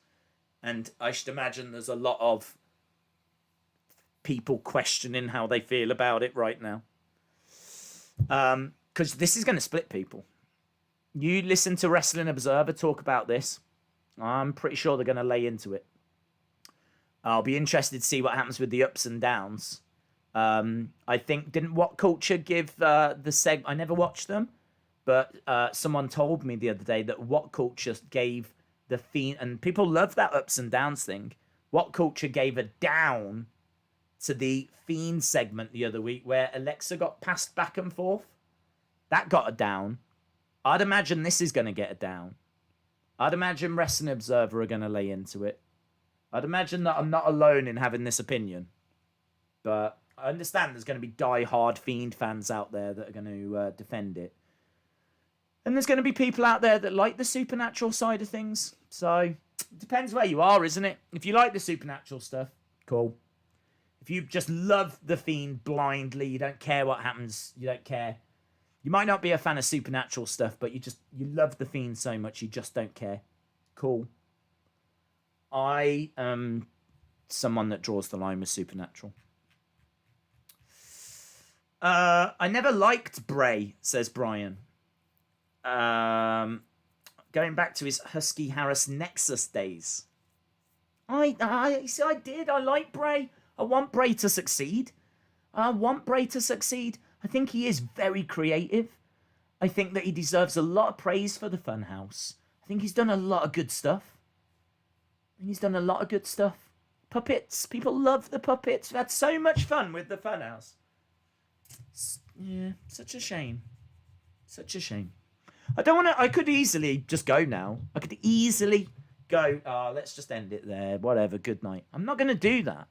And I should imagine there's a lot of people questioning how they feel about it right now. Because this is going to split people. You listen to Wrestling Observer talk about this. I'm pretty sure they're going to lay into it. I'll be interested to see what happens with the ups and downs. I think, didn't What Culture give the seg... I never watched them, but someone told me the other day that What Culture gave the Fiend, and people love that ups and downs thing. What Culture gave a down to the Fiend segment the other week where Alexa got passed back and forth. That got a down. I'd imagine this is going to get a down. I'd imagine Wrestling Observer are going to lay into it. I'd imagine that I'm not alone in having this opinion. But I understand there's going to be die-hard Fiend fans out there that are going to defend it. And there's going to be people out there that like the supernatural side of things. So, it depends where you are, isn't it? If you like the supernatural stuff, cool. If you just love the Fiend blindly, you don't care what happens, you don't care. You might not be a fan of supernatural stuff, but you love the Fiend so much you just don't care. Cool. I am someone that draws the line with supernatural. I never liked Bray, says Brian. Going back to his Husky Harris Nexus days. I did. I like Bray. I want Bray to succeed. I think he is very creative. I think that he deserves a lot of praise for the Funhouse. I think he's done a lot of good stuff. Puppets. People love the puppets. We've had so much fun with the Funhouse. Yeah, such a shame. I could easily just go now. I could easily go, let's just end it there. Whatever, good night. I'm not going to do that.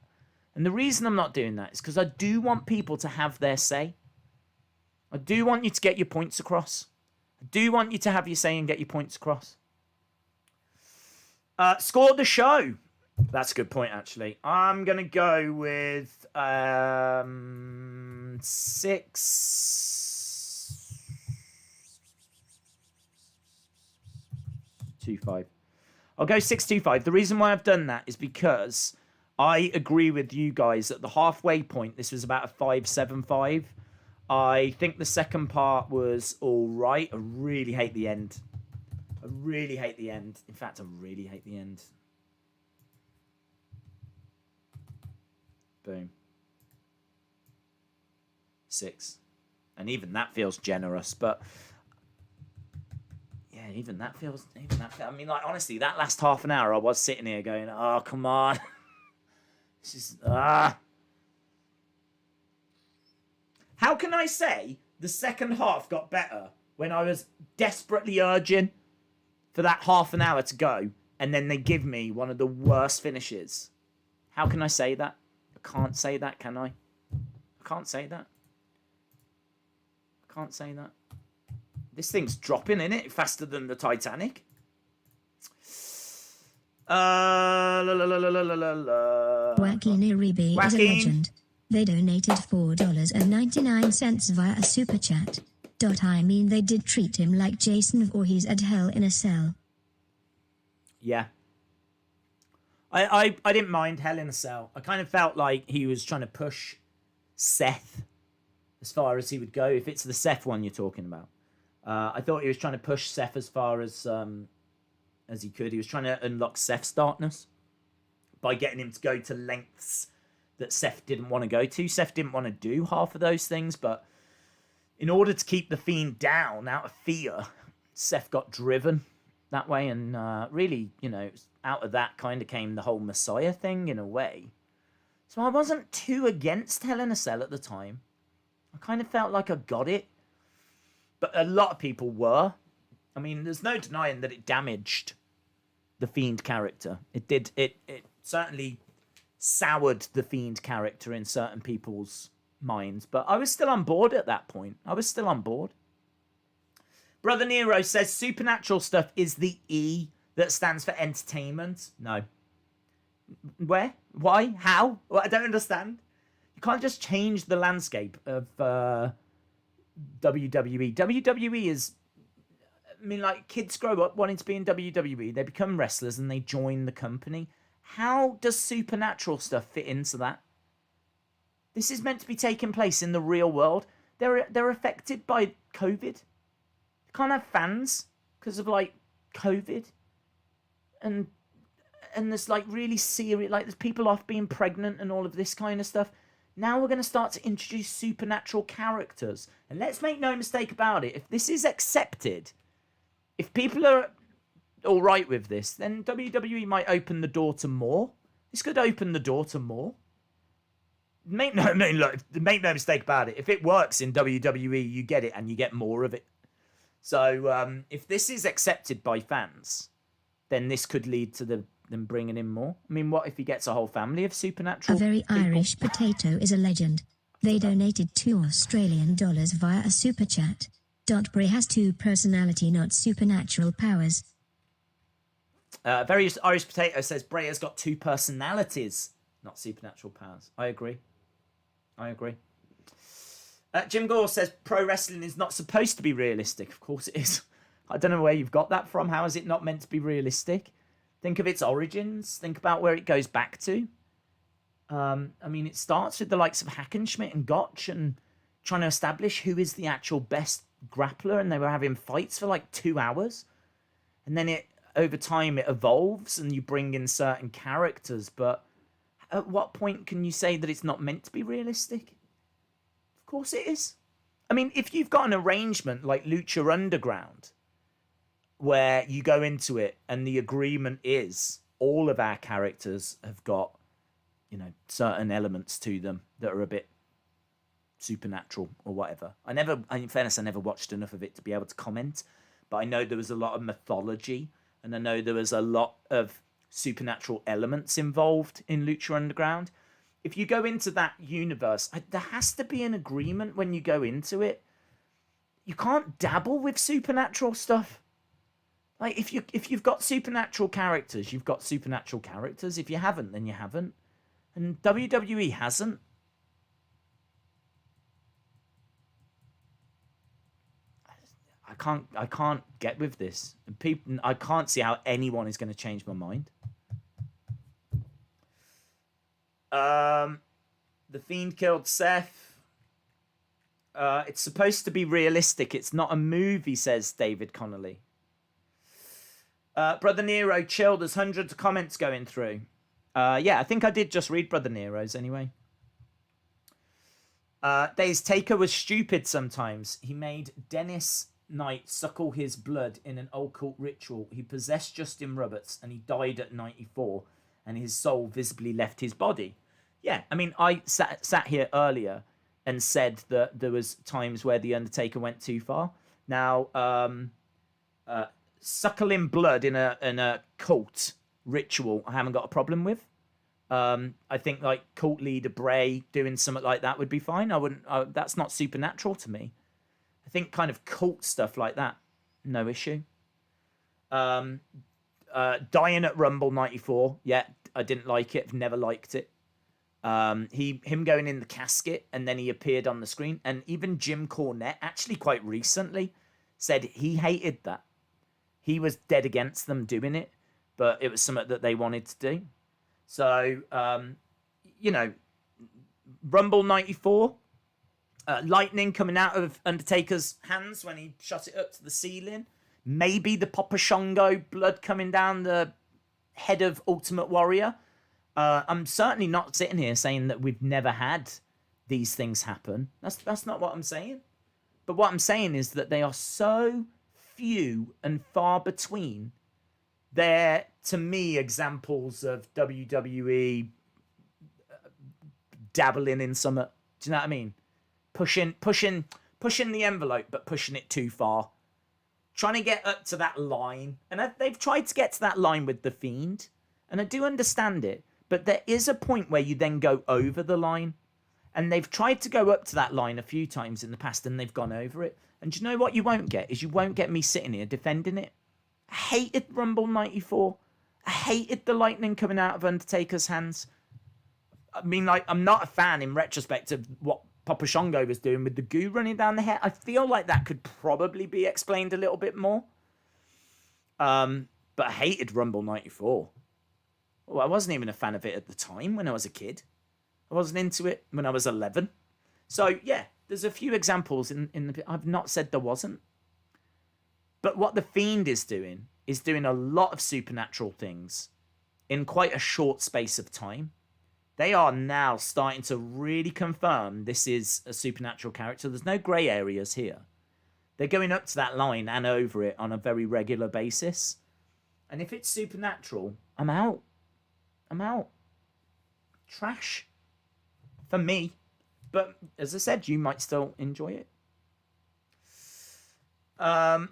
And the reason I'm not doing that is because I do want people to have their say. I do want you to get your points across. I do want you to have your say and get your points across. Score the show. That's a good point, actually. I'm going to go with 6-2-5. I'll go 6-2-5. The reason why I've done that is because I agree with you guys at the halfway point. This was about a 5-7-5. I think the second part was all right. I really hate the end. In fact, I really hate the end. Boom. 6. And even that feels generous, but yeah, even that feels. I mean, like, honestly, that last half an hour, I was sitting here going, "Oh, come on." This is How can I say the second half got better when I was desperately urging for that half an hour to go, and then they give me one of the worst finishes? How can I say that? I can't say that, can I? I can't say that. This thing's dropping, innit? Faster than the Titanic. Wacky Niribi is a legend. They donated $4.99 via a super chat. I mean, they did treat him like Jason Voorhees at Hell in a Cell. Yeah. I didn't mind Hell in a Cell. I kind of felt like he was trying to push Seth as far as he would go. If it's the Seth one you're talking about. I thought he was trying to push Seth as far as he could. He was trying to unlock Seth's darkness by getting him to go to lengths that Seth didn't want to go to. Seth didn't want to do half of those things, but in order to keep the Fiend down out of fear, Seth got driven that way, and really, out of that kind of came the whole Messiah thing in a way. So I wasn't too against Hell in a Cell at the time. I kind of felt like I got it, but a lot of people were. I mean, there's no denying that it damaged the Fiend character. It did. It certainly soured the Fiend character in certain people's minds, but I was still on board at that point. Brother Nero says supernatural stuff is the E that stands for entertainment. No. Where? Why? How? Well, I don't understand. You can't just change the landscape of WWE. WWE is... I mean, like, kids grow up wanting to be in WWE. They become wrestlers and they join the company. How does supernatural stuff fit into that? This is meant to be taking place in the real world. They're affected by COVID. They can't have fans because of, like, COVID. And there's, like, really serious... Like, there's people off being pregnant and all of this kind of stuff. Now we're going to start to introduce supernatural characters. And let's make no mistake about it. If this is accepted... If people are all right with this, then WWE might open the door to more. This could open the door to more. Make no mistake about it. If it works in WWE, you get it and you get more of it. So if this is accepted by fans, then this could lead to them bringing in more. I mean, what if he gets a whole family of supernatural A very people? Irish potato is a legend. They donated $2 Australian via a super chat. Bray has two personality, not supernatural powers. Very Irish Potato says Bray has got two personalities, not supernatural powers. I agree. Jim Gore says pro wrestling is not supposed to be realistic. Of course it is. I don't know where you've got that from. How is it not meant to be realistic? Think of its origins. Think about where it goes back to. I mean, it starts with the likes of Hackenschmidt and Gotch and trying to establish who is the actual best grappler, and they were having fights for like 2 hours. And then over time it evolves and you bring in certain characters, but at what point can you say that it's not meant to be realistic? Of course it is. I mean, if you've got an arrangement like Lucha Underground, where you go into it and the agreement is all of our characters have got, certain elements to them that are a bit supernatural or whatever. In fairness, I never watched enough of it to be able to comment, but I know there was a lot of mythology and I know there was a lot of supernatural elements involved in Lucha Underground. If you go into that universe, there has to be an agreement when you go into it. You can't dabble with supernatural stuff. Like if you've got supernatural characters, you've got supernatural characters. If you haven't, then you haven't. And WWE hasn't. I can't get with this. I can't see how anyone is going to change my mind. The Fiend killed Seth. It's supposed to be realistic. It's not a movie, says David Connolly. Brother Nero, chill. There's hundreds of comments going through. Yeah, I think I did just read Brother Nero's anyway. Days Taker was stupid sometimes. He made Dennis Knight suckle his blood in an occult ritual. He possessed Justin Roberts and he died at 94 and his soul visibly left his body. Yeah, I mean, I sat here earlier and said that there was times where The Undertaker went too far. Now, suckling blood in a cult ritual, I haven't got a problem with. I think like cult leader Bray doing something like that would be fine. I wouldn't. That's not supernatural to me. I think kind of cult stuff like that, no issue. Dying at Rumble 94, yeah, I didn't like it. I've never liked it. Him going in the casket and then he appeared on the screen, and even Jim Cornette actually quite recently said he hated that. He was dead against them doing it, but it was something that they wanted to do. So, Rumble 94, lightning coming out of Undertaker's hands when he shot it up to the ceiling. Maybe the Papa Shango blood coming down the head of Ultimate Warrior. I'm certainly not sitting here saying that we've never had these things happen. That's not what I'm saying. But what I'm saying is that they are so few and far between. They're, to me, examples of WWE dabbling in some. Do you know what I mean? Pushing the envelope, but pushing it too far. Trying to get up to that line, and they've tried to get to that line with the Fiend, and I do understand it. But there is a point where you then go over the line, and they've tried to go up to that line a few times in the past, and they've gone over it. And do you know what you won't get is you won't get me sitting here defending it. I hated Rumble 94. I hated the lightning coming out of Undertaker's hands. I mean, like, I'm not a fan in retrospect of what Papa Shango was doing with the goo running down the hair. I feel like that could probably be explained a little bit more. But I hated Rumble 94. Well, I wasn't even a fan of it at the time when I was a kid. I wasn't into it when I was 11. So, yeah, there's a few examples in the... I've not said there wasn't. But what The Fiend is doing a lot of supernatural things in quite a short space of time. They are now starting to really confirm this is a supernatural character. There's no grey areas here. They're going up to that line and over it on a very regular basis. And if it's supernatural, I'm out. I'm out. Trash. For me. But as I said, you might still enjoy it. How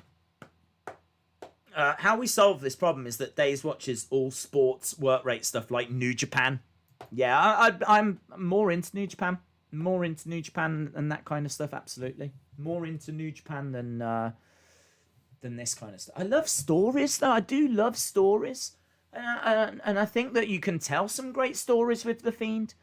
we solve this problem is that Days watches all sports work rate stuff like New Japan. Yeah, I'm more into New Japan. More into New Japan and that kind of stuff, absolutely. More into New Japan than this kind of stuff. I love stories, though. I do love stories. And I think that you can tell some great stories with The Fiend.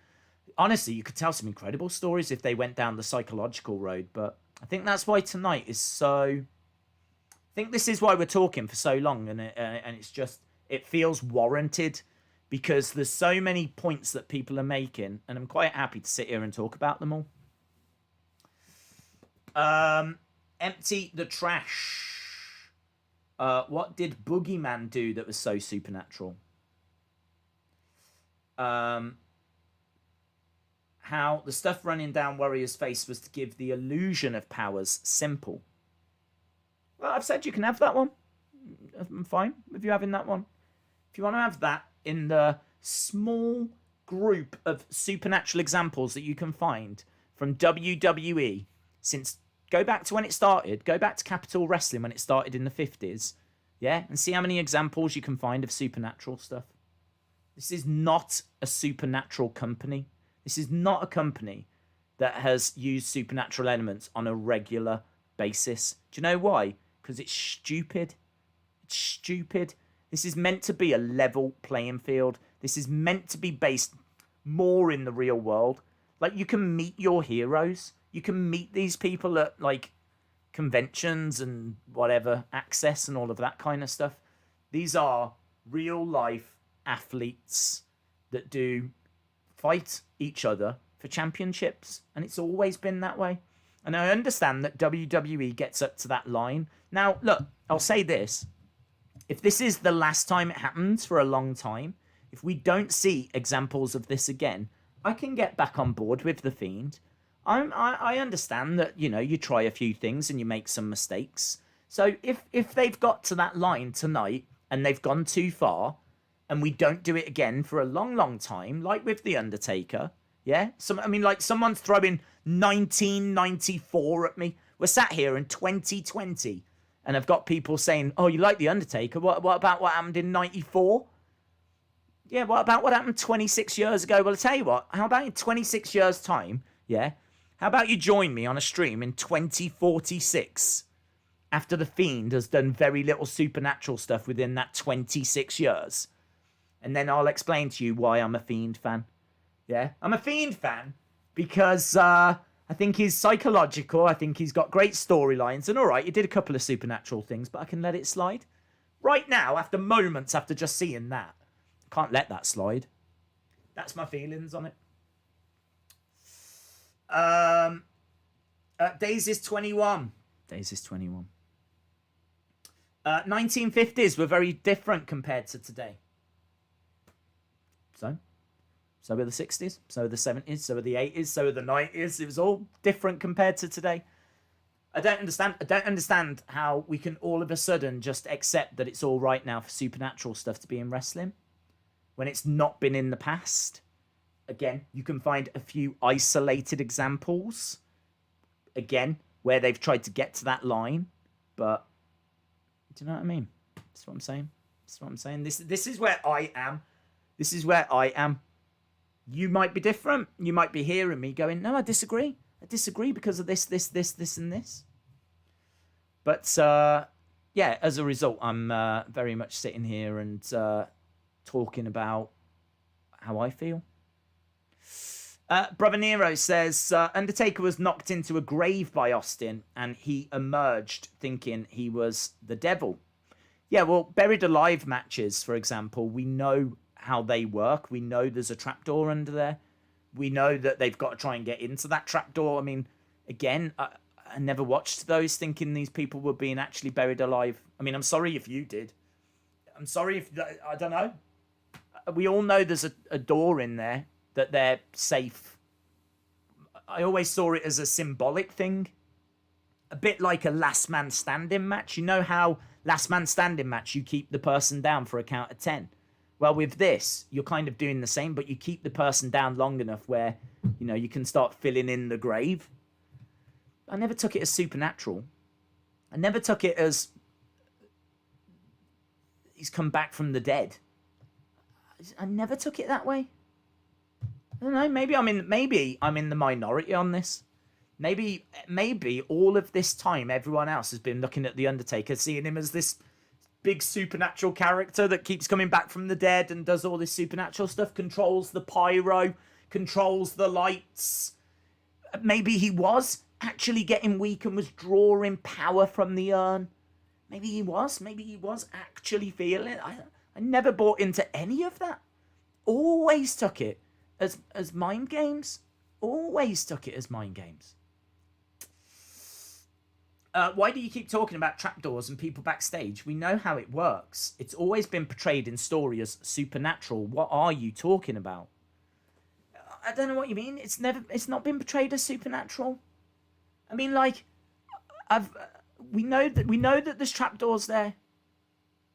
Honestly, you could tell some incredible stories if they went down the psychological road. But I think that's why tonight is so... I think this is why we're talking for so long. And it's just... It feels warranted. Because there's so many points that people are making. And I'm quite happy to sit here and talk about them all. Empty the trash. What did Boogeyman do that was so supernatural? How the stuff running down Warrior's face was to give the illusion of powers. Simple. Well, I've said you can have that one. I'm fine with you having that one. If you want to have that in the small group of supernatural examples that you can find from WWE since... Go back to when it started. Go back to Capital Wrestling when it started in the 50s. Yeah? And see how many examples you can find of supernatural stuff. This is not a supernatural company. This is not a company that has used supernatural elements on a regular basis. Do you know why? Because it's stupid. It's stupid. This is meant to be a level playing field. This is meant to be based more in the real world. Like, you can meet your heroes. You can meet these people at, like, conventions and whatever, access and all of that kind of stuff. These are real-life athletes that do fight each other for championships. And it's always been that way. And I understand that WWE gets up to that line. Now, look, I'll say this. If this is the last time it happens for a long time, if we don't see examples of this again, I can get back on board with The Fiend. I understand that, you know, you try a few things and you make some mistakes. So if they've got to that line tonight and they've gone too far and we don't do it again for a long, long time, like with The Undertaker, yeah? Like someone's throwing 1994 at me. We're sat here in 2020 and I've got people saying, oh, you like The Undertaker? What about what happened in 94? Yeah, what about what happened 26 years ago? Well, I'll tell you what, how about in 26 years' time, yeah? How about you join me on a stream in 2046 after The Fiend has done very little supernatural stuff within that 26 years? And then I'll explain to you why I'm a Fiend fan. Yeah? I'm a Fiend fan because I think he's psychological. I think he's got great storylines. And all right, he did a couple of supernatural things, but I can let it slide. Right now, after moments after just seeing that, I can't let that slide. That's my feelings on it. Days is 21. Days is 21. 1950s were very different compared to today. So were the 60s, so were the 70s, so were the 80s, so were the 90s. It was all different compared to today. I don't understand how we can all of a sudden just accept that it's all right now for supernatural stuff to be in wrestling when it's not been in the past. Again, you can find a few isolated examples, again, where they've tried to get to that line. But, do you know what I mean? That's what I'm saying. That's what I'm saying. This is where I am. This is where I am. You might be different. You might be hearing me going, no, I disagree. I disagree because of this, and this. But, yeah, as a result, I'm very much sitting here and talking about how I feel. Brother Nero says, Undertaker was knocked into a grave by Austin and he emerged thinking he was the devil. Yeah, well, buried alive matches, for example, we know how they work. We know there's a trapdoor under there. We know that they've got to try and get into that trapdoor. I mean, again, I never watched those thinking these people were being actually buried alive. I mean, I'm sorry if you did. I'm sorry if, I don't know. We all know there's a door in there that they're safe. I always saw it as a symbolic thing. a bit like a last man standing match. You know how last man standing match, you keep the person down for a count of 10. Well, with this, you're kind of doing the same, but you keep the person down long enough where, you know, you can start filling in the grave. I never took it as supernatural. I never took it as he's come back from the dead. I never took it that way. I don't know. Maybe I'm in the minority on this. Maybe all of this time, everyone else has been looking at the Undertaker, seeing him as this big supernatural character that keeps coming back from the dead and does all this supernatural stuff, controls the pyro, controls the lights. Maybe he was actually getting weak and was drawing power from the urn. Maybe he was actually feeling it. I never bought into any of that. Always took it as mind games. Always took it as mind games. Why do you keep talking about trapdoors and people backstage? We know how it works. It's always been portrayed in story as supernatural. What are you talking about? I don't know what you mean. It's not been portrayed as supernatural. I mean, like, we know that there's trapdoors there.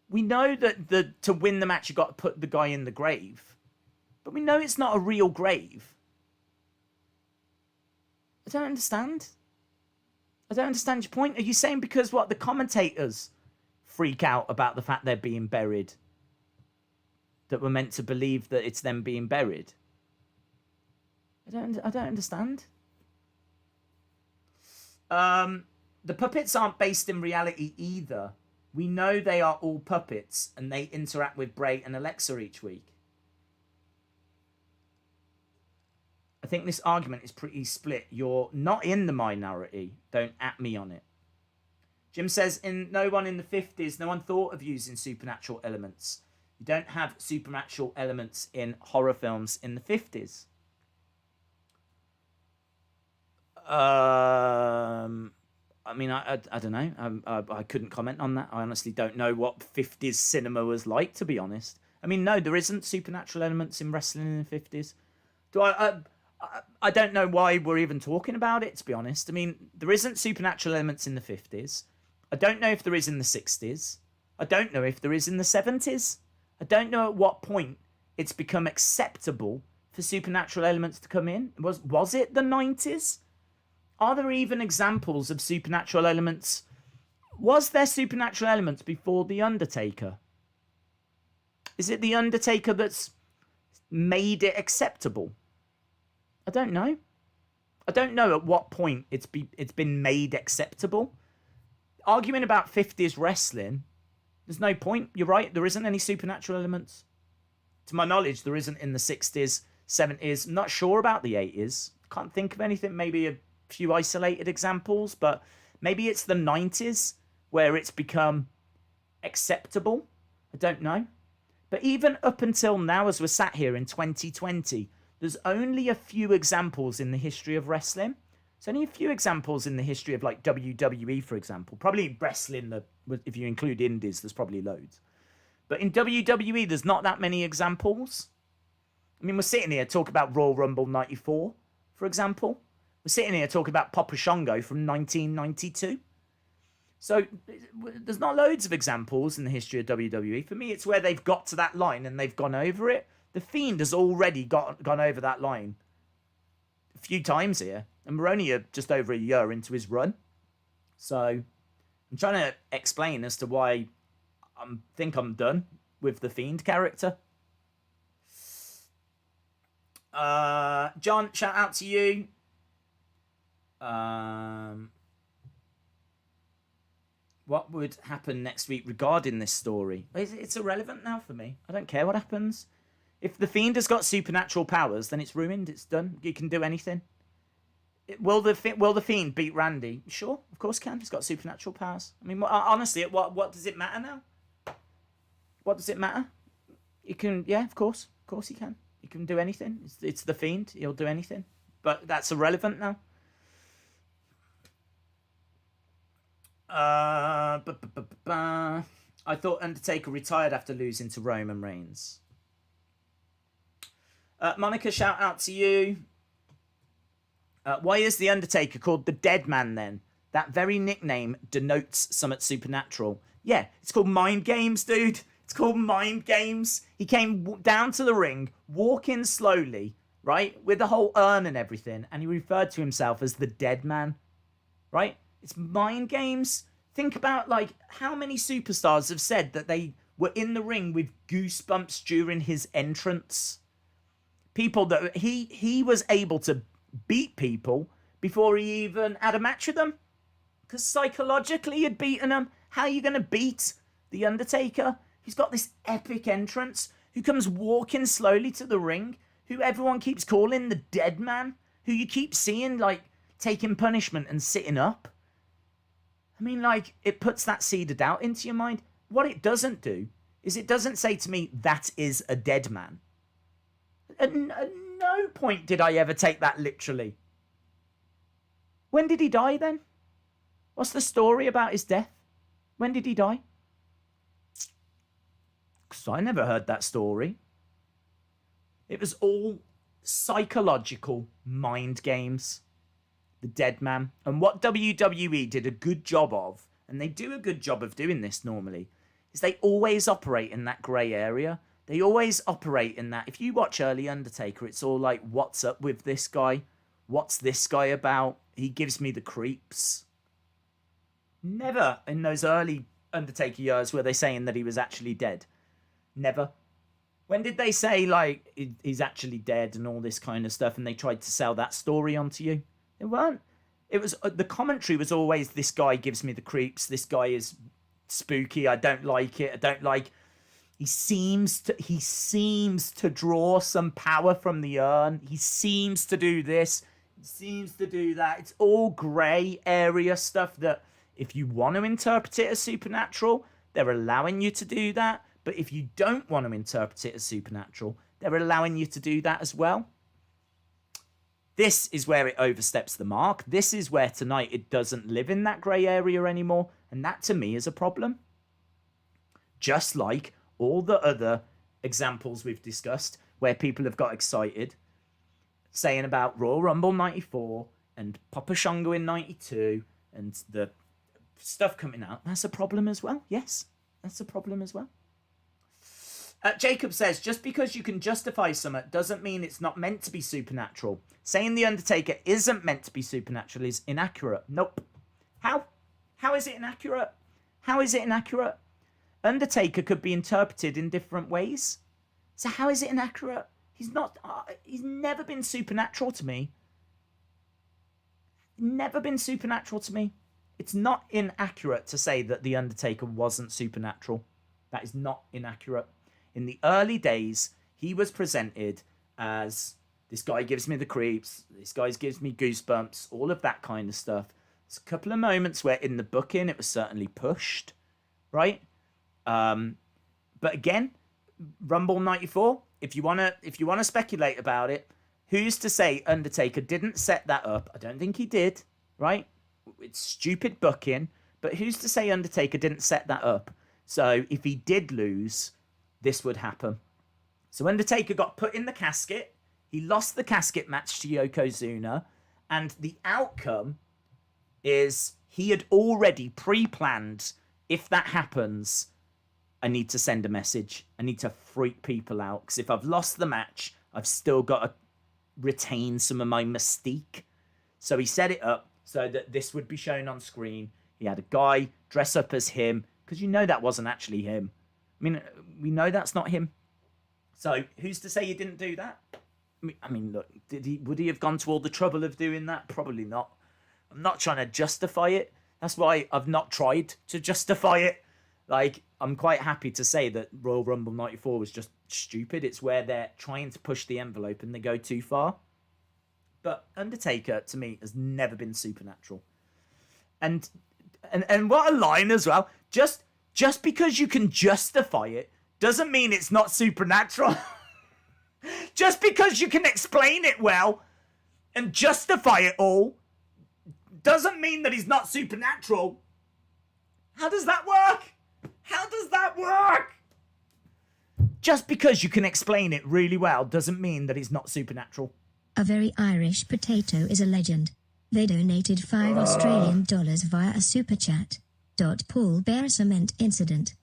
We know that to win the match you got to put the guy in the grave, but we know it's not a real grave. I don't understand. I don't understand your point. Are you saying because what the commentators freak out about the fact they're being buried, that we're meant to believe that it's them being buried? I don't understand. The puppets aren't based in reality either. We know they are all puppets and they interact with Bray and Alexa each week. I think this argument is pretty split. You're not in the minority. Don't at me on it. Jim says, no one in the 50s, no one thought of using supernatural elements. You don't have supernatural elements in horror films in the 50s. I mean, I don't know. I couldn't comment on that. I honestly don't know what 50s cinema was like, to be honest. I mean, no, there isn't supernatural elements in wrestling in the 50s. I don't know why we're even talking about it, to be honest. I mean, there isn't supernatural elements in the 50s. I don't know if there is in the 60s. I don't know if there is in the 70s. I don't know at what point it's become acceptable for supernatural elements to come in. Was it the 90s? Are there even examples of supernatural elements? Was there supernatural elements before The Undertaker? Is it The Undertaker that's made it acceptable? I don't know. I don't know at what point it's been made acceptable. Arguing about 50s wrestling, there's no point. You're right, there isn't any supernatural elements. To my knowledge, there isn't in the 60s, 70s. I'm not sure about the 80s. Can't think of anything, maybe a few isolated examples, but maybe it's the 90s where it's become acceptable. I don't know. But even up until now, as we're sat here in 2020, there's only a few examples in the history of wrestling. There's only a few examples in the history of, like, WWE, for example. Probably wrestling, if you include indies, there's probably loads. But in WWE, there's not that many examples. I mean, we're sitting here talking about Royal Rumble 94, for example. We're sitting here talking about Papa Shango from 1992. So there's not loads of examples in the history of WWE. For me, it's where they've got to that line and they've gone over it. The Fiend has already gone over that line a few times here. And we're only just over a year into his run. So I'm trying to explain as to why I think I'm done with the Fiend character. John, shout out to you. What would happen next week regarding this story? It's irrelevant now for me. I don't care what happens. If the Fiend has got supernatural powers, then it's ruined. It's done. You can do anything. Will the Fiend beat Randy? Sure, of course can. He's got supernatural powers. I mean, honestly, what does it matter now? What does it matter? You can, yeah, of course he can. He can do anything. It's the Fiend. He'll do anything. But that's irrelevant now. I thought Undertaker retired after losing to Roman Reigns. Monica, shout out to you. Why is the Undertaker called the Dead Man then? that very nickname denotes something supernatural. Yeah, it's called mind games, dude. It's called mind games. He came down to the ring, walking slowly, right, with the whole urn and everything, and he referred to himself as the dead man, right? It's mind games. Think about, like, how many superstars have said that they were in the ring with goosebumps during his entrance. People that he was able to beat people before he even had a match with them. Because psychologically he'd beaten them. How are you going to beat The Undertaker? He's got this epic entrance, who comes walking slowly to the ring, who everyone keeps calling the dead man, who you keep seeing, like, taking punishment and sitting up. I mean, like, it puts that seed of doubt into your mind. What it doesn't do is it doesn't say to me, that is a dead man. At no point did I ever take that literally. When did he die then? What's the story about his death? When did he die? Because I never heard that story. It was all psychological mind games. The dead man. And what WWE did a good job of, and they do a good job of doing this normally, is they always operate in that grey area. They always operate in that. If you watch early Undertaker, it's all like, what's up with this guy? What's this guy about? He gives me the creeps. Never in those early Undertaker years were they saying that he was actually dead. Never. When did they say, like, he's actually dead and all this kind of stuff, and they tried to sell that story onto you? It weren't. It was, the commentary was always, this guy gives me the creeps, this guy is spooky, I don't like it, I don't like... He seems to draw some power from the urn. He seems to do this. He seems to do that. It's all grey area stuff that, if you want to interpret it as supernatural, they're allowing you to do that. But if you don't want to interpret it as supernatural, they're allowing you to do that as well. This is where it oversteps the mark. This is where tonight it doesn't live in that grey area anymore. And that to me is a problem. Just like all the other examples we've discussed where people have got excited saying about Royal Rumble 94 and Papa Shango in 92 and the stuff coming out. That's a problem as well. Yes, that's a problem as well. Jacob says, just because you can justify something doesn't mean it's not meant to be supernatural. Saying The Undertaker isn't meant to be supernatural is inaccurate. Nope. How? How is it inaccurate? How is it inaccurate? Undertaker could be interpreted in different ways. So how is it inaccurate? He's not. He's never been supernatural to me. Never been supernatural to me. It's not inaccurate to say that The Undertaker wasn't supernatural. That is not inaccurate. In the early days, he was presented as, this guy gives me the creeps, this guy gives me goosebumps, all of that kind of stuff. There's a couple of moments where in the booking it was certainly pushed, right? But again, Rumble 94, if you wanna speculate about it, who's to say Undertaker didn't set that up? I don't think he did, right? It's stupid booking, but who's to say Undertaker didn't set that up? So if he did lose, this would happen. So Undertaker got put in the casket. He lost the casket match to Yokozuna. And the outcome is he had already pre-planned, if that happens, I need to send a message. I need to freak people out. Because if I've lost the match, I've still got to retain some of my mystique. So he set it up so that this would be shown on screen. He had a guy dress up as him. Because you know that wasn't actually him. I mean, we know that's not him. So who's to say he didn't do that? I mean, look, would he have gone to all the trouble of doing that? Probably not. I'm not trying to justify it. That's why I've not tried to justify it. Like, I'm quite happy to say that Royal Rumble 94 was just stupid. It's where they're trying to push the envelope and they go too far. But Undertaker, to me, has never been supernatural. And what a line as well. Just because you can justify it doesn't mean it's not supernatural. Just because you can explain it well and justify it all doesn't mean that he's not supernatural. How does that work? How does that work? Just because you can explain it really well doesn't mean that he's not supernatural. A very Irish potato is a legend. They donated $5 via a super chat. Paul Bearer Cement Incident.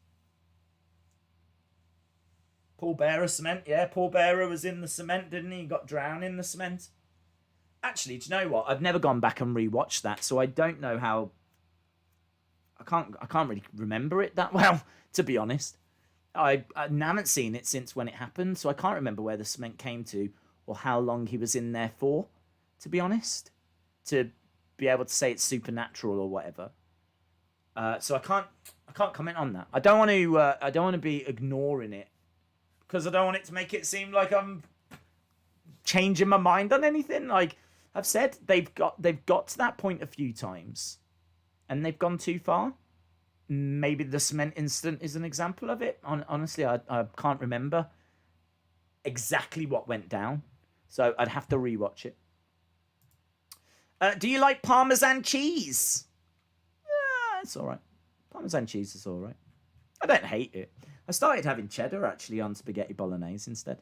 Paul Bearer cement. Yeah, Paul Bearer was in the cement, didn't he? He got drowned in the cement. Actually, do you know what? I've never gone back and rewatched that, so I don't know how. I can't really remember it that well, to be honest. I haven't seen it since when it happened, so I can't remember where the cement came to or how long he was in there for, to be honest, to be able to say it's supernatural or whatever. So I can't comment on that. I don't want to be ignoring it because I don't want it to make it seem like I'm changing my mind on anything. Like I've said, they've got to that point a few times, and they've gone too far. Maybe the cement incident is an example of it. Honestly, I can't remember exactly what went down, so I'd have to rewatch it. Do you like Parmesan cheese? Yeah, it's all right. Parmesan cheese is all right. I don't hate it. I started having cheddar, actually, on spaghetti bolognese instead.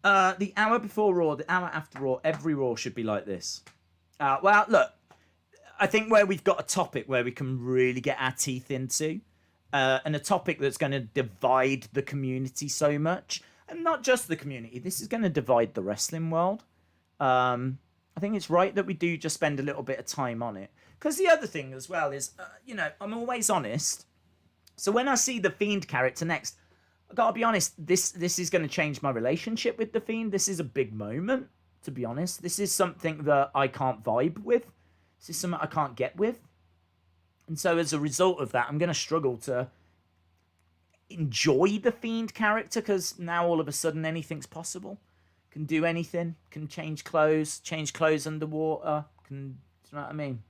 The hour before Raw, the hour after Raw, every Raw should be like this. Well, look, I think where we've got a topic where we can really get our teeth into, and a topic that's going to divide the community so much, and not just the community, this is going to divide the wrestling world. I think it's right that we do just spend a little bit of time on it. Because the other thing as well is, I'm always honest. So when I see the Fiend character next, I gotta be honest, this is going to change my relationship with the Fiend. This is a big moment, to be honest. This is something that I can't vibe with. This is something I can't get with. And so as a result of that, I'm going to struggle to enjoy the Fiend character because now all of a sudden anything's possible. Can do anything. Can change clothes underwater. Do you know what I mean?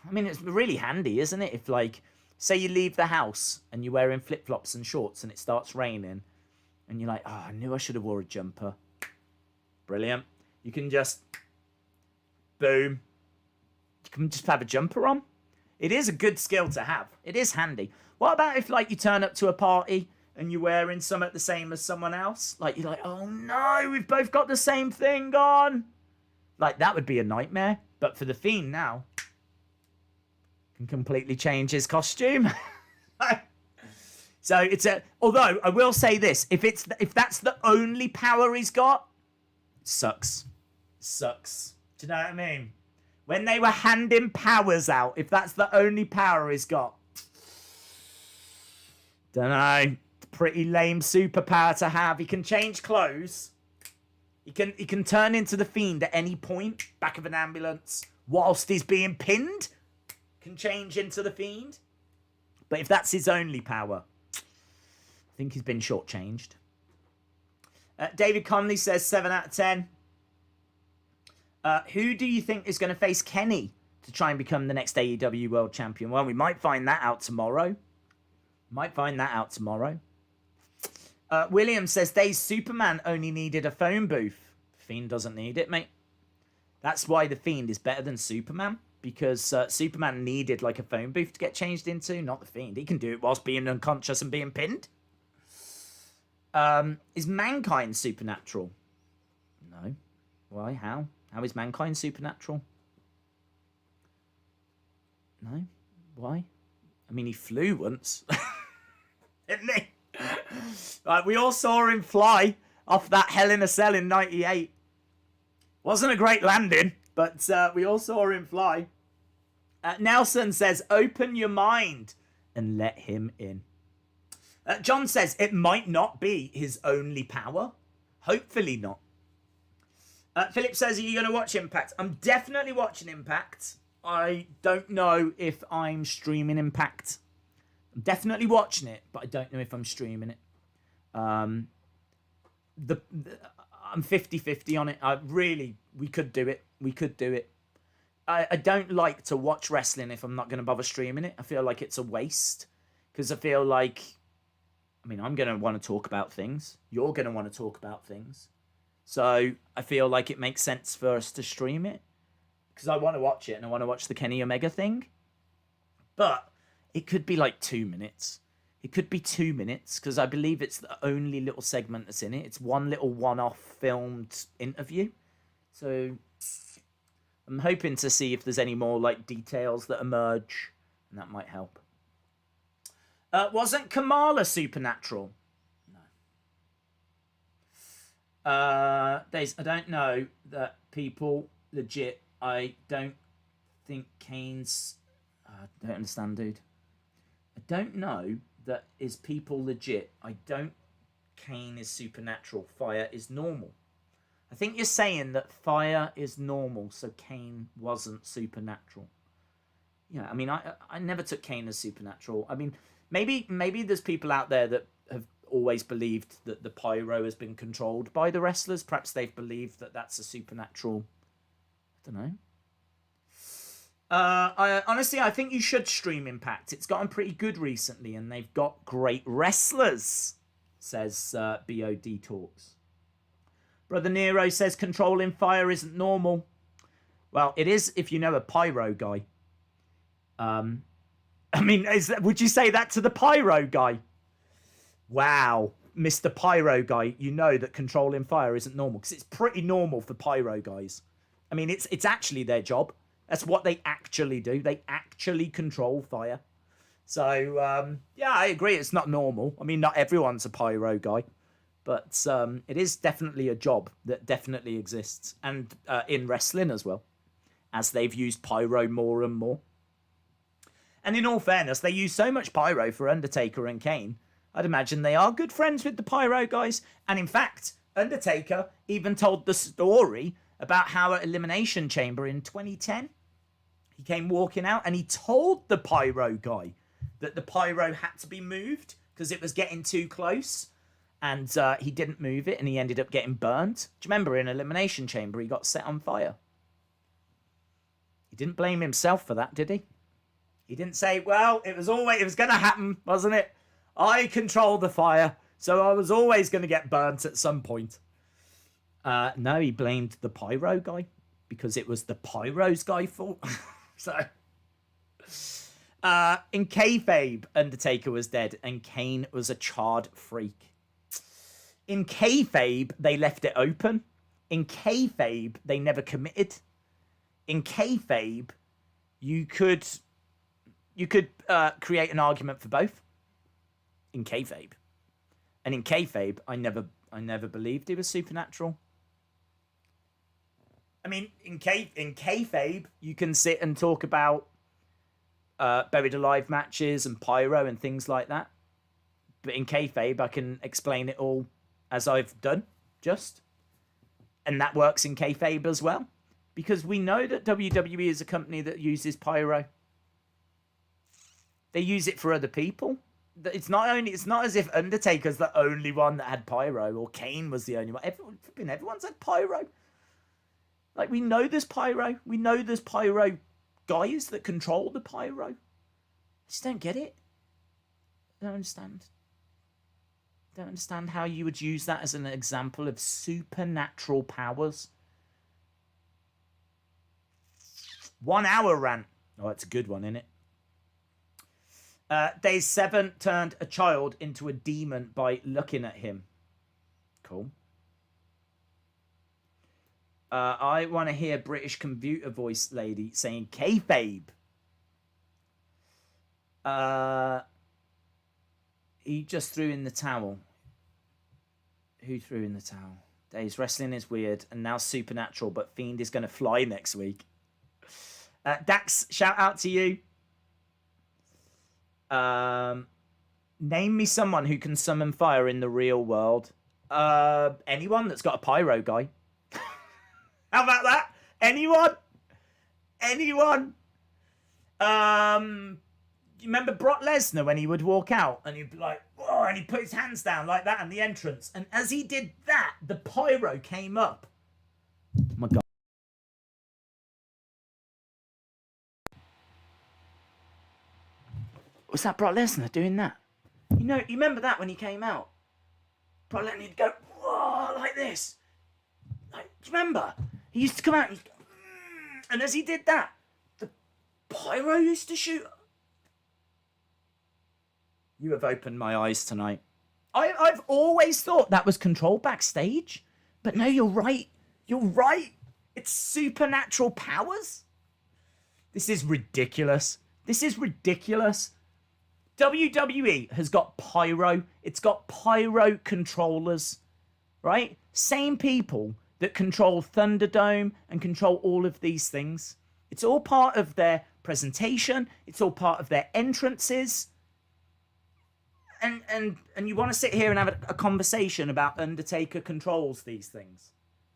I mean, it's really handy, isn't it? If, like, say you leave the house and you're wearing flip-flops and shorts and it starts raining and you're like, oh, I knew I should have wore a jumper. Brilliant. You can just, boom. You can just have a jumper on. It is a good skill to have. It is handy. What about if, like, you turn up to a party and you're wearing something the same as someone else? Like, you're like, oh, no, we've both got the same thing on. Like, that would be a nightmare. But for the Fiend now, can completely change his costume. So it's although I will say this, if that's the only power he's got, it sucks. Do you know what I mean? When they were handing powers out, if that's the only power he's got, don't know, pretty lame superpower to have. He can change clothes. He can turn into the Fiend at any point, back of an ambulance, whilst he's being pinned. Can change into the Fiend. But if that's his only power, I think he's been shortchanged. David Conley says 7 out of 10. Who do you think is going to face Kenny to try and become the next AEW World Champion? Well, we might find that out tomorrow. William says Days Superman only needed a phone booth. Fiend doesn't need it, mate. That's why the Fiend is better than Superman. Because Superman needed like a phone booth to get changed into, not the Fiend. He can do it whilst being unconscious and being pinned. Is Mankind supernatural? No. Why? How? How is Mankind supernatural? No. Why? I mean, he flew once. Didn't he? Right, we all saw him fly off that Hell in a Cell in 98. Wasn't a great landing. But we all saw him fly. Nelson says, open your mind and let him in. John says, it might not be his only power. Hopefully not. Philip says, are you going to watch Impact? I'm definitely watching Impact. I don't know if I'm streaming Impact. I'm definitely watching it, but I don't know if I'm streaming it. I'm 50-50 on it. We could do it. I don't like to watch wrestling if I'm not going to bother streaming it. I feel like it's a waste. Because I feel like, I'm going to want to talk about things. You're going to want to talk about things. So I feel like it makes sense for us to stream it. Because I want to watch it and I want to watch the Kenny Omega thing. But it could be like 2 minutes. It could be 2 minutes because I believe it's the only little segment that's in it. It's one little one-off filmed interview. So I'm hoping to see if there's any more like details that emerge, and that might help. Wasn't Kamala supernatural? No. Days, I don't know that people legit. I don't think Kane's. I don't understand, dude. I don't know that is people legit. I don't. Kane is supernatural. Fire is normal. I think you're saying that fire is normal, so Kane wasn't supernatural. Yeah, I mean, I never took Kane as supernatural. I mean, maybe there's people out there that have always believed that the pyro has been controlled by the wrestlers. Perhaps they've believed that that's a supernatural. I don't know. Honestly, I think you should stream Impact. It's gotten pretty good recently, and they've got great wrestlers, says BOD Talks. Brother Nero says controlling fire isn't normal. Well, it is if you know a pyro guy. I mean, would you say that to the pyro guy? Wow, Mr. Pyro guy, you know that controlling fire isn't normal, because it's pretty normal for pyro guys. I mean, it's actually their job. That's what they actually do. They actually control fire. So, yeah, I agree. It's not normal. I mean, not everyone's a pyro guy. But it is definitely a job that definitely exists. And in wrestling as well. As they've used pyro more and more. And in all fairness, they use so much pyro for Undertaker and Kane. I'd imagine they are good friends with the pyro guys. And in fact, Undertaker even told the story about how at Elimination Chamber in 2010, he came walking out and he told the pyro guy that the pyro had to be moved because it was getting too close. And he didn't move it and he ended up getting burnt. Do you remember in Elimination Chamber, he got set on fire? He didn't blame himself for that, did he? He didn't say, well, it was going to happen, wasn't it? I controlled the fire, so I was always going to get burnt at some point. No, he blamed the pyro guy because it was the pyro's guy's fault. So, in kayfabe, Undertaker was dead and Kane was a charred freak. In kayfabe, they left it open. In kayfabe, they never committed. In kayfabe, you could create an argument for both. In kayfabe, and in kayfabe, I never believed he was supernatural. I mean, in kayfabe, you can sit and talk about buried alive matches and pyro and things like that. But in kayfabe, I can explain it all as I've done, just. And that works in kayfabe as well. Because we know that WWE is a company that uses pyro. They use it for other people. It's not as if Undertaker's the only one that had pyro or Kane was the only one. Everyone's had pyro. Like, we know there's pyro. We know there's pyro guys that control the pyro. I just don't get it. I don't understand. Don't understand how you would use that as an example of supernatural powers. 1 hour rant. Oh, it's a good one, isn't it? Day 7 turned a child into a demon by looking at him. Cool. I want to hear British computer voice lady saying kayfabe. He just threw in the towel. Who threw in the towel? Days wrestling is weird and now supernatural, but Fiend is going to fly next week. Dax, shout out to you. Name me someone who can summon fire in the real world. Anyone that's got a pyro guy. How about that? Anyone? You remember Brock Lesnar when he would walk out and he'd be like, whoa, and he'd put his hands down like that in the entrance. And as he did that, the pyro came up. Oh my God. Was that Brock Lesnar doing that? You know, you remember that when he came out? Brock Lesnar would go, whoa, like this. Like, do you remember? He used to come out and he'd go, and as he did that, the pyro used to shoot. You have opened my eyes tonight. I've always thought that was controlled backstage. But no, you're right. You're right. It's supernatural powers? This is ridiculous. This is ridiculous. WWE has got pyro. It's got pyro controllers, right? Same people that control ThunderDome and control all of these things. It's all part of their presentation. It's all part of their entrances. And you want to sit here and have a conversation about Undertaker controls these things.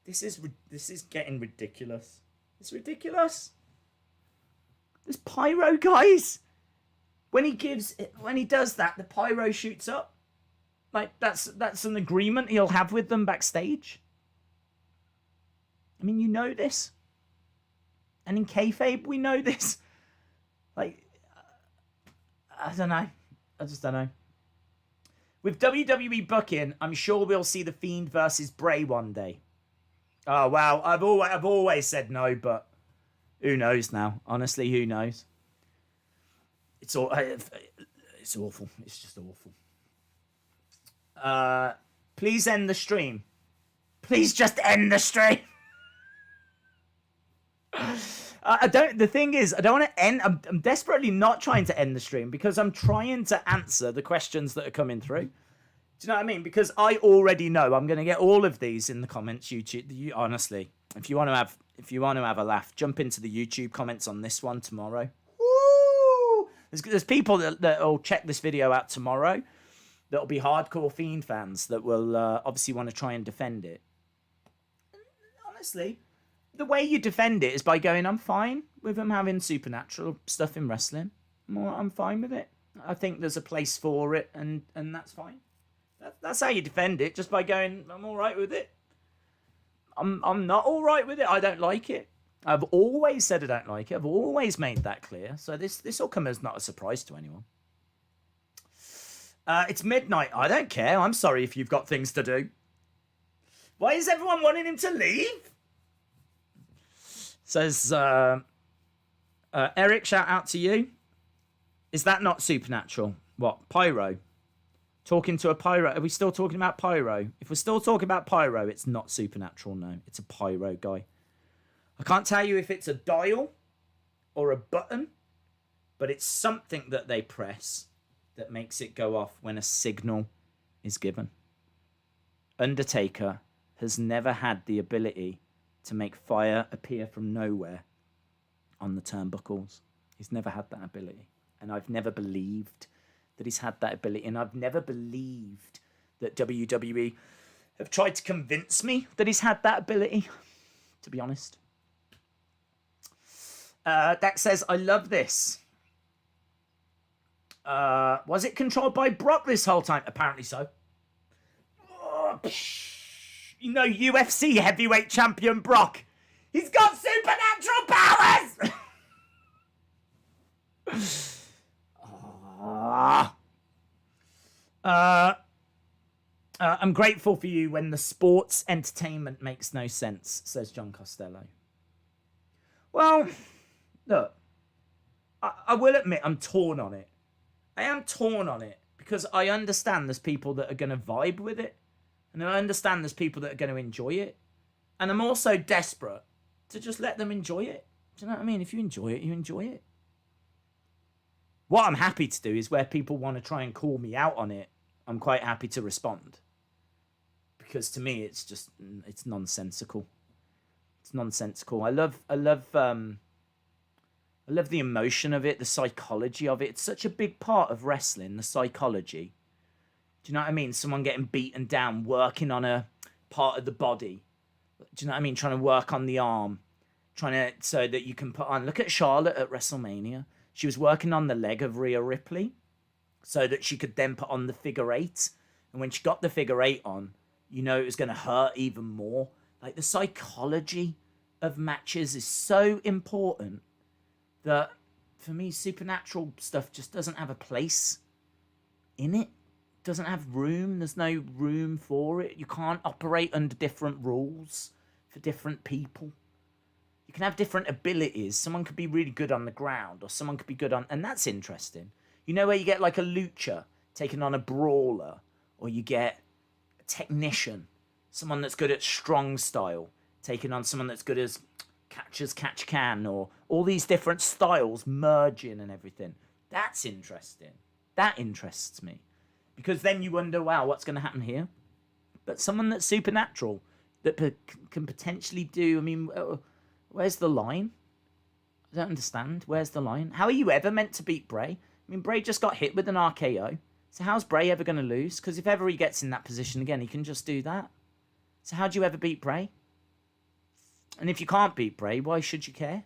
This is getting ridiculous. It's ridiculous. There's pyro, guys. When he does that, the pyro shoots up. Like that's an agreement he'll have with them backstage. I mean, you know this. And in kayfabe, we know this. Like, I don't know. I just don't know. With WWE booking, I'm sure we'll see The Fiend versus Bray one day. Oh, wow. I've always said no, but who knows now? Honestly, who knows? It's awful. It's just awful. Please end the stream. Please just end the stream. The thing is, I don't want to end. I'm desperately not trying to end the stream because I'm trying to answer the questions that are coming through. Do you know what I mean? Because I already know I'm going to get all of these in the comments. YouTube, honestly, if you want to have a laugh, jump into the YouTube comments on this one tomorrow. Woo! There's people that will check this video out tomorrow. That'll be hardcore Fiend fans that will obviously want to try and defend it. Honestly. The way you defend it is by going, I'm fine with them having supernatural stuff in wrestling. I'm fine with it. I think there's a place for it, and that's fine. That's how you defend it, just by going, I'm all right with it. I'm not all right with it. I don't like it. I've always said I don't like it. I've always made that clear. So this will come as not a surprise to anyone. It's midnight. I don't care. I'm sorry if you've got things to do. Why is everyone wanting him to leave? Says, Eric, shout out to you. Is that not supernatural? What? Pyro? Talking to a pyro? Are we still talking about pyro? If we're still talking about pyro, it's not supernatural, no. It's a pyro guy. I can't tell you if it's a dial or a button, but it's something that they press that makes it go off when a signal is given. Undertaker has never had the ability to make fire appear from nowhere on the turnbuckles. He's never had that ability. And I've never believed that he's had that ability. And I've never believed that WWE have tried to convince me that he's had that ability, to be honest. Dax says, I love this. Was it controlled by Brock this whole time? Apparently so. Oh, you know, UFC heavyweight champion Brock. He's got supernatural powers! I'm grateful for you when the sports entertainment makes no sense, says John Costello. Well, look, I will admit I'm torn on it. I am torn on it because I understand there's people that are going to vibe with it. And I understand there's people that are going to enjoy it. And I'm also desperate to just let them enjoy it. Do you know what I mean? If you enjoy it, you enjoy it. What I'm happy to do is where people want to try and call me out on it, I'm quite happy to respond. Because to me, it's just, it's nonsensical. It's nonsensical. I love the emotion of it, the psychology of it. It's such a big part of wrestling, the psychology. Do you know what I mean? Someone getting beaten down, working on a part of the body. Do you know what I mean? Trying to work on the arm. So that you can put on... Look at Charlotte at WrestleMania. She was working on the leg of Rhea Ripley so that she could then put on the figure eight. And when she got the figure eight on, you know it was going to hurt even more. Like, the psychology of matches is so important that, for me, supernatural stuff just doesn't have a place in it. Doesn't have room. There's no room for it. You can't operate under different rules for different people. You can have different abilities. Someone could be really good on the ground, or someone could be good on... And that's interesting. You know where you get like a lucha taking on a brawler, or you get a technician, someone that's good at strong style, taking on someone that's good as catchers catch can, or all these different styles merging and everything. That's interesting. That interests me. Because then you wonder, wow, what's going to happen here? But someone that's supernatural, that can potentially do, I mean, where's the line? I don't understand. Where's the line? How are you ever meant to beat Bray? I mean, Bray just got hit with an RKO. So how's Bray ever going to lose? Because if ever he gets in that position again, he can just do that. So how do you ever beat Bray? And if you can't beat Bray, why should you care?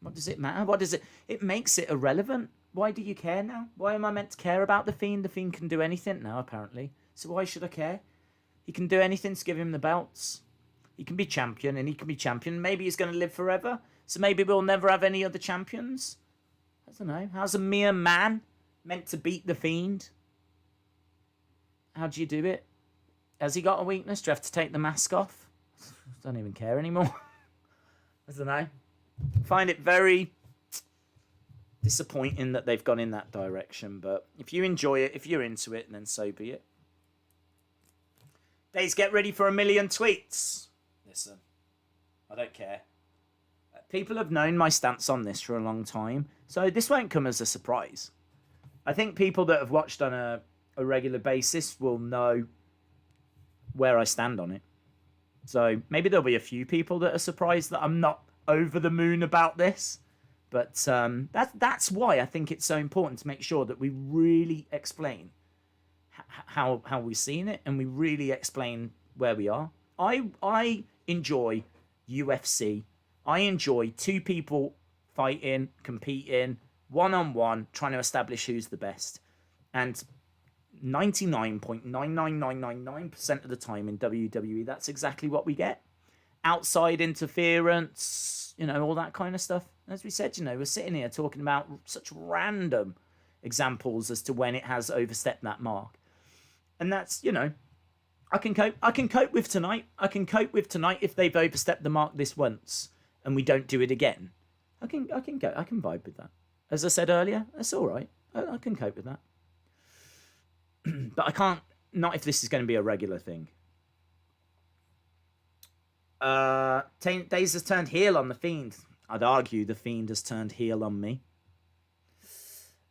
What does it matter? What does it... It makes it irrelevant. Why do you care now? Why am I meant to care about The Fiend? The Fiend can do anything now, apparently. So why should I care? He can do anything to give him the belts. He can be champion, and he can be champion. Maybe he's going to live forever. So maybe we'll never have any other champions. I don't know. How's a mere man meant to beat The Fiend? How do you do it? Has he got a weakness? Do you have to take the mask off? I don't even care anymore. I don't know. I find it very disappointing that they've gone in that direction. But if you enjoy it, if you're into it, then so be it. Days, get ready for 1 million tweets. Listen, I don't care. People have known my stance on this for a long time, so this won't come as a surprise. I think people that have watched on a regular basis will know where I stand on it. So maybe there'll be a few people that are surprised that I'm not over the moon about this. But that's why I think it's so important to make sure that we really explain how we've seen it, and we really explain where we are. I enjoy UFC. I enjoy two people fighting, competing, one-on-one, trying to establish who's the best. And 99.99999% of the time in WWE, that's exactly what we get. Outside interference, you know, all that kind of stuff. As we said, you know, we're sitting here talking about such random examples as to when it has overstepped that mark. And that's, you know, I can cope with tonight. I can cope with tonight if they've overstepped the mark this once and we don't do it again. I can vibe with that. As I said earlier, that's all right. I can cope with that. But I can't, not if this is going to be a regular thing. Days has turned heel on The Fiend. I'd argue The Fiend has turned heel on me.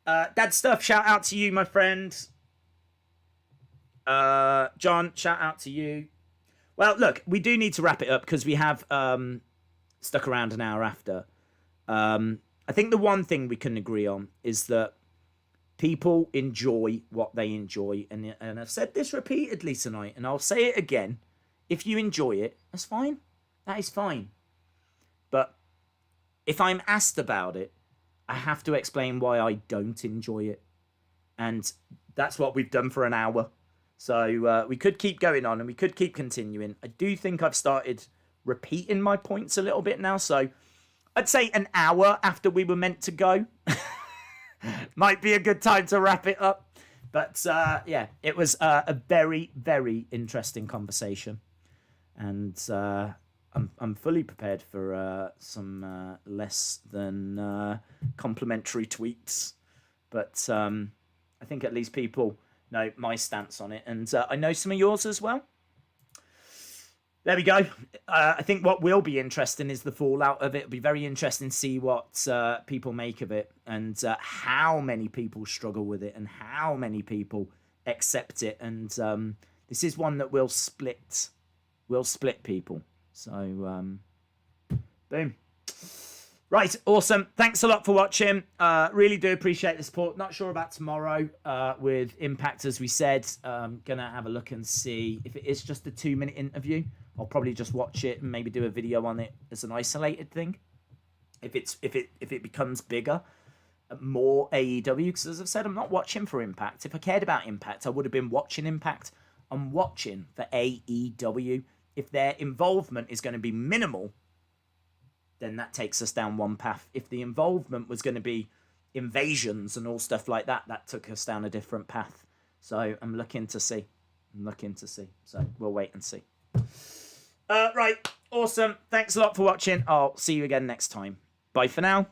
Dad Stuff, shout out to you, my friend. John, shout out to you. Well, look, we do need to wrap it up because we have stuck around an hour after. I think the one thing we can agree on is that people enjoy what they enjoy. And I've said this repeatedly tonight, and I'll say it again. If you enjoy it, that's fine. That is fine. But if I'm asked about it, I have to explain why I don't enjoy it. And that's what we've done for an hour. So we could keep going on and we could keep continuing. I do think I've started repeating my points a little bit now. So I'd say an hour after we were meant to go might be a good time to wrap it up. But yeah, it was a very, very interesting conversation. And I'm fully prepared for some less than complimentary tweets. But I think at least people know my stance on it. And I know some of yours as well. There we go. I think what will be interesting is the fallout of it. It'll be very interesting to see what people make of it and how many people struggle with it and how many people accept it. And this is one that will split people. So, boom. Right, awesome. Thanks a lot for watching. Really do appreciate the support. Not sure about tomorrow with Impact, as we said. Gonna have a look and see if it is just a 2-minute interview. I'll probably just watch it and maybe do a video on it as an isolated thing. If it becomes bigger, more AEW, because as I've said, I'm not watching for Impact. If I cared about Impact, I would have been watching Impact. I'm watching for AEW. If their involvement is going to be minimal, then that takes us down one path. If the involvement was going to be invasions and all stuff like that, that took us down a different path. So I'm looking to see. So we'll wait and see. Right, awesome. Thanks a lot for watching. I'll see you again next time. Bye for now.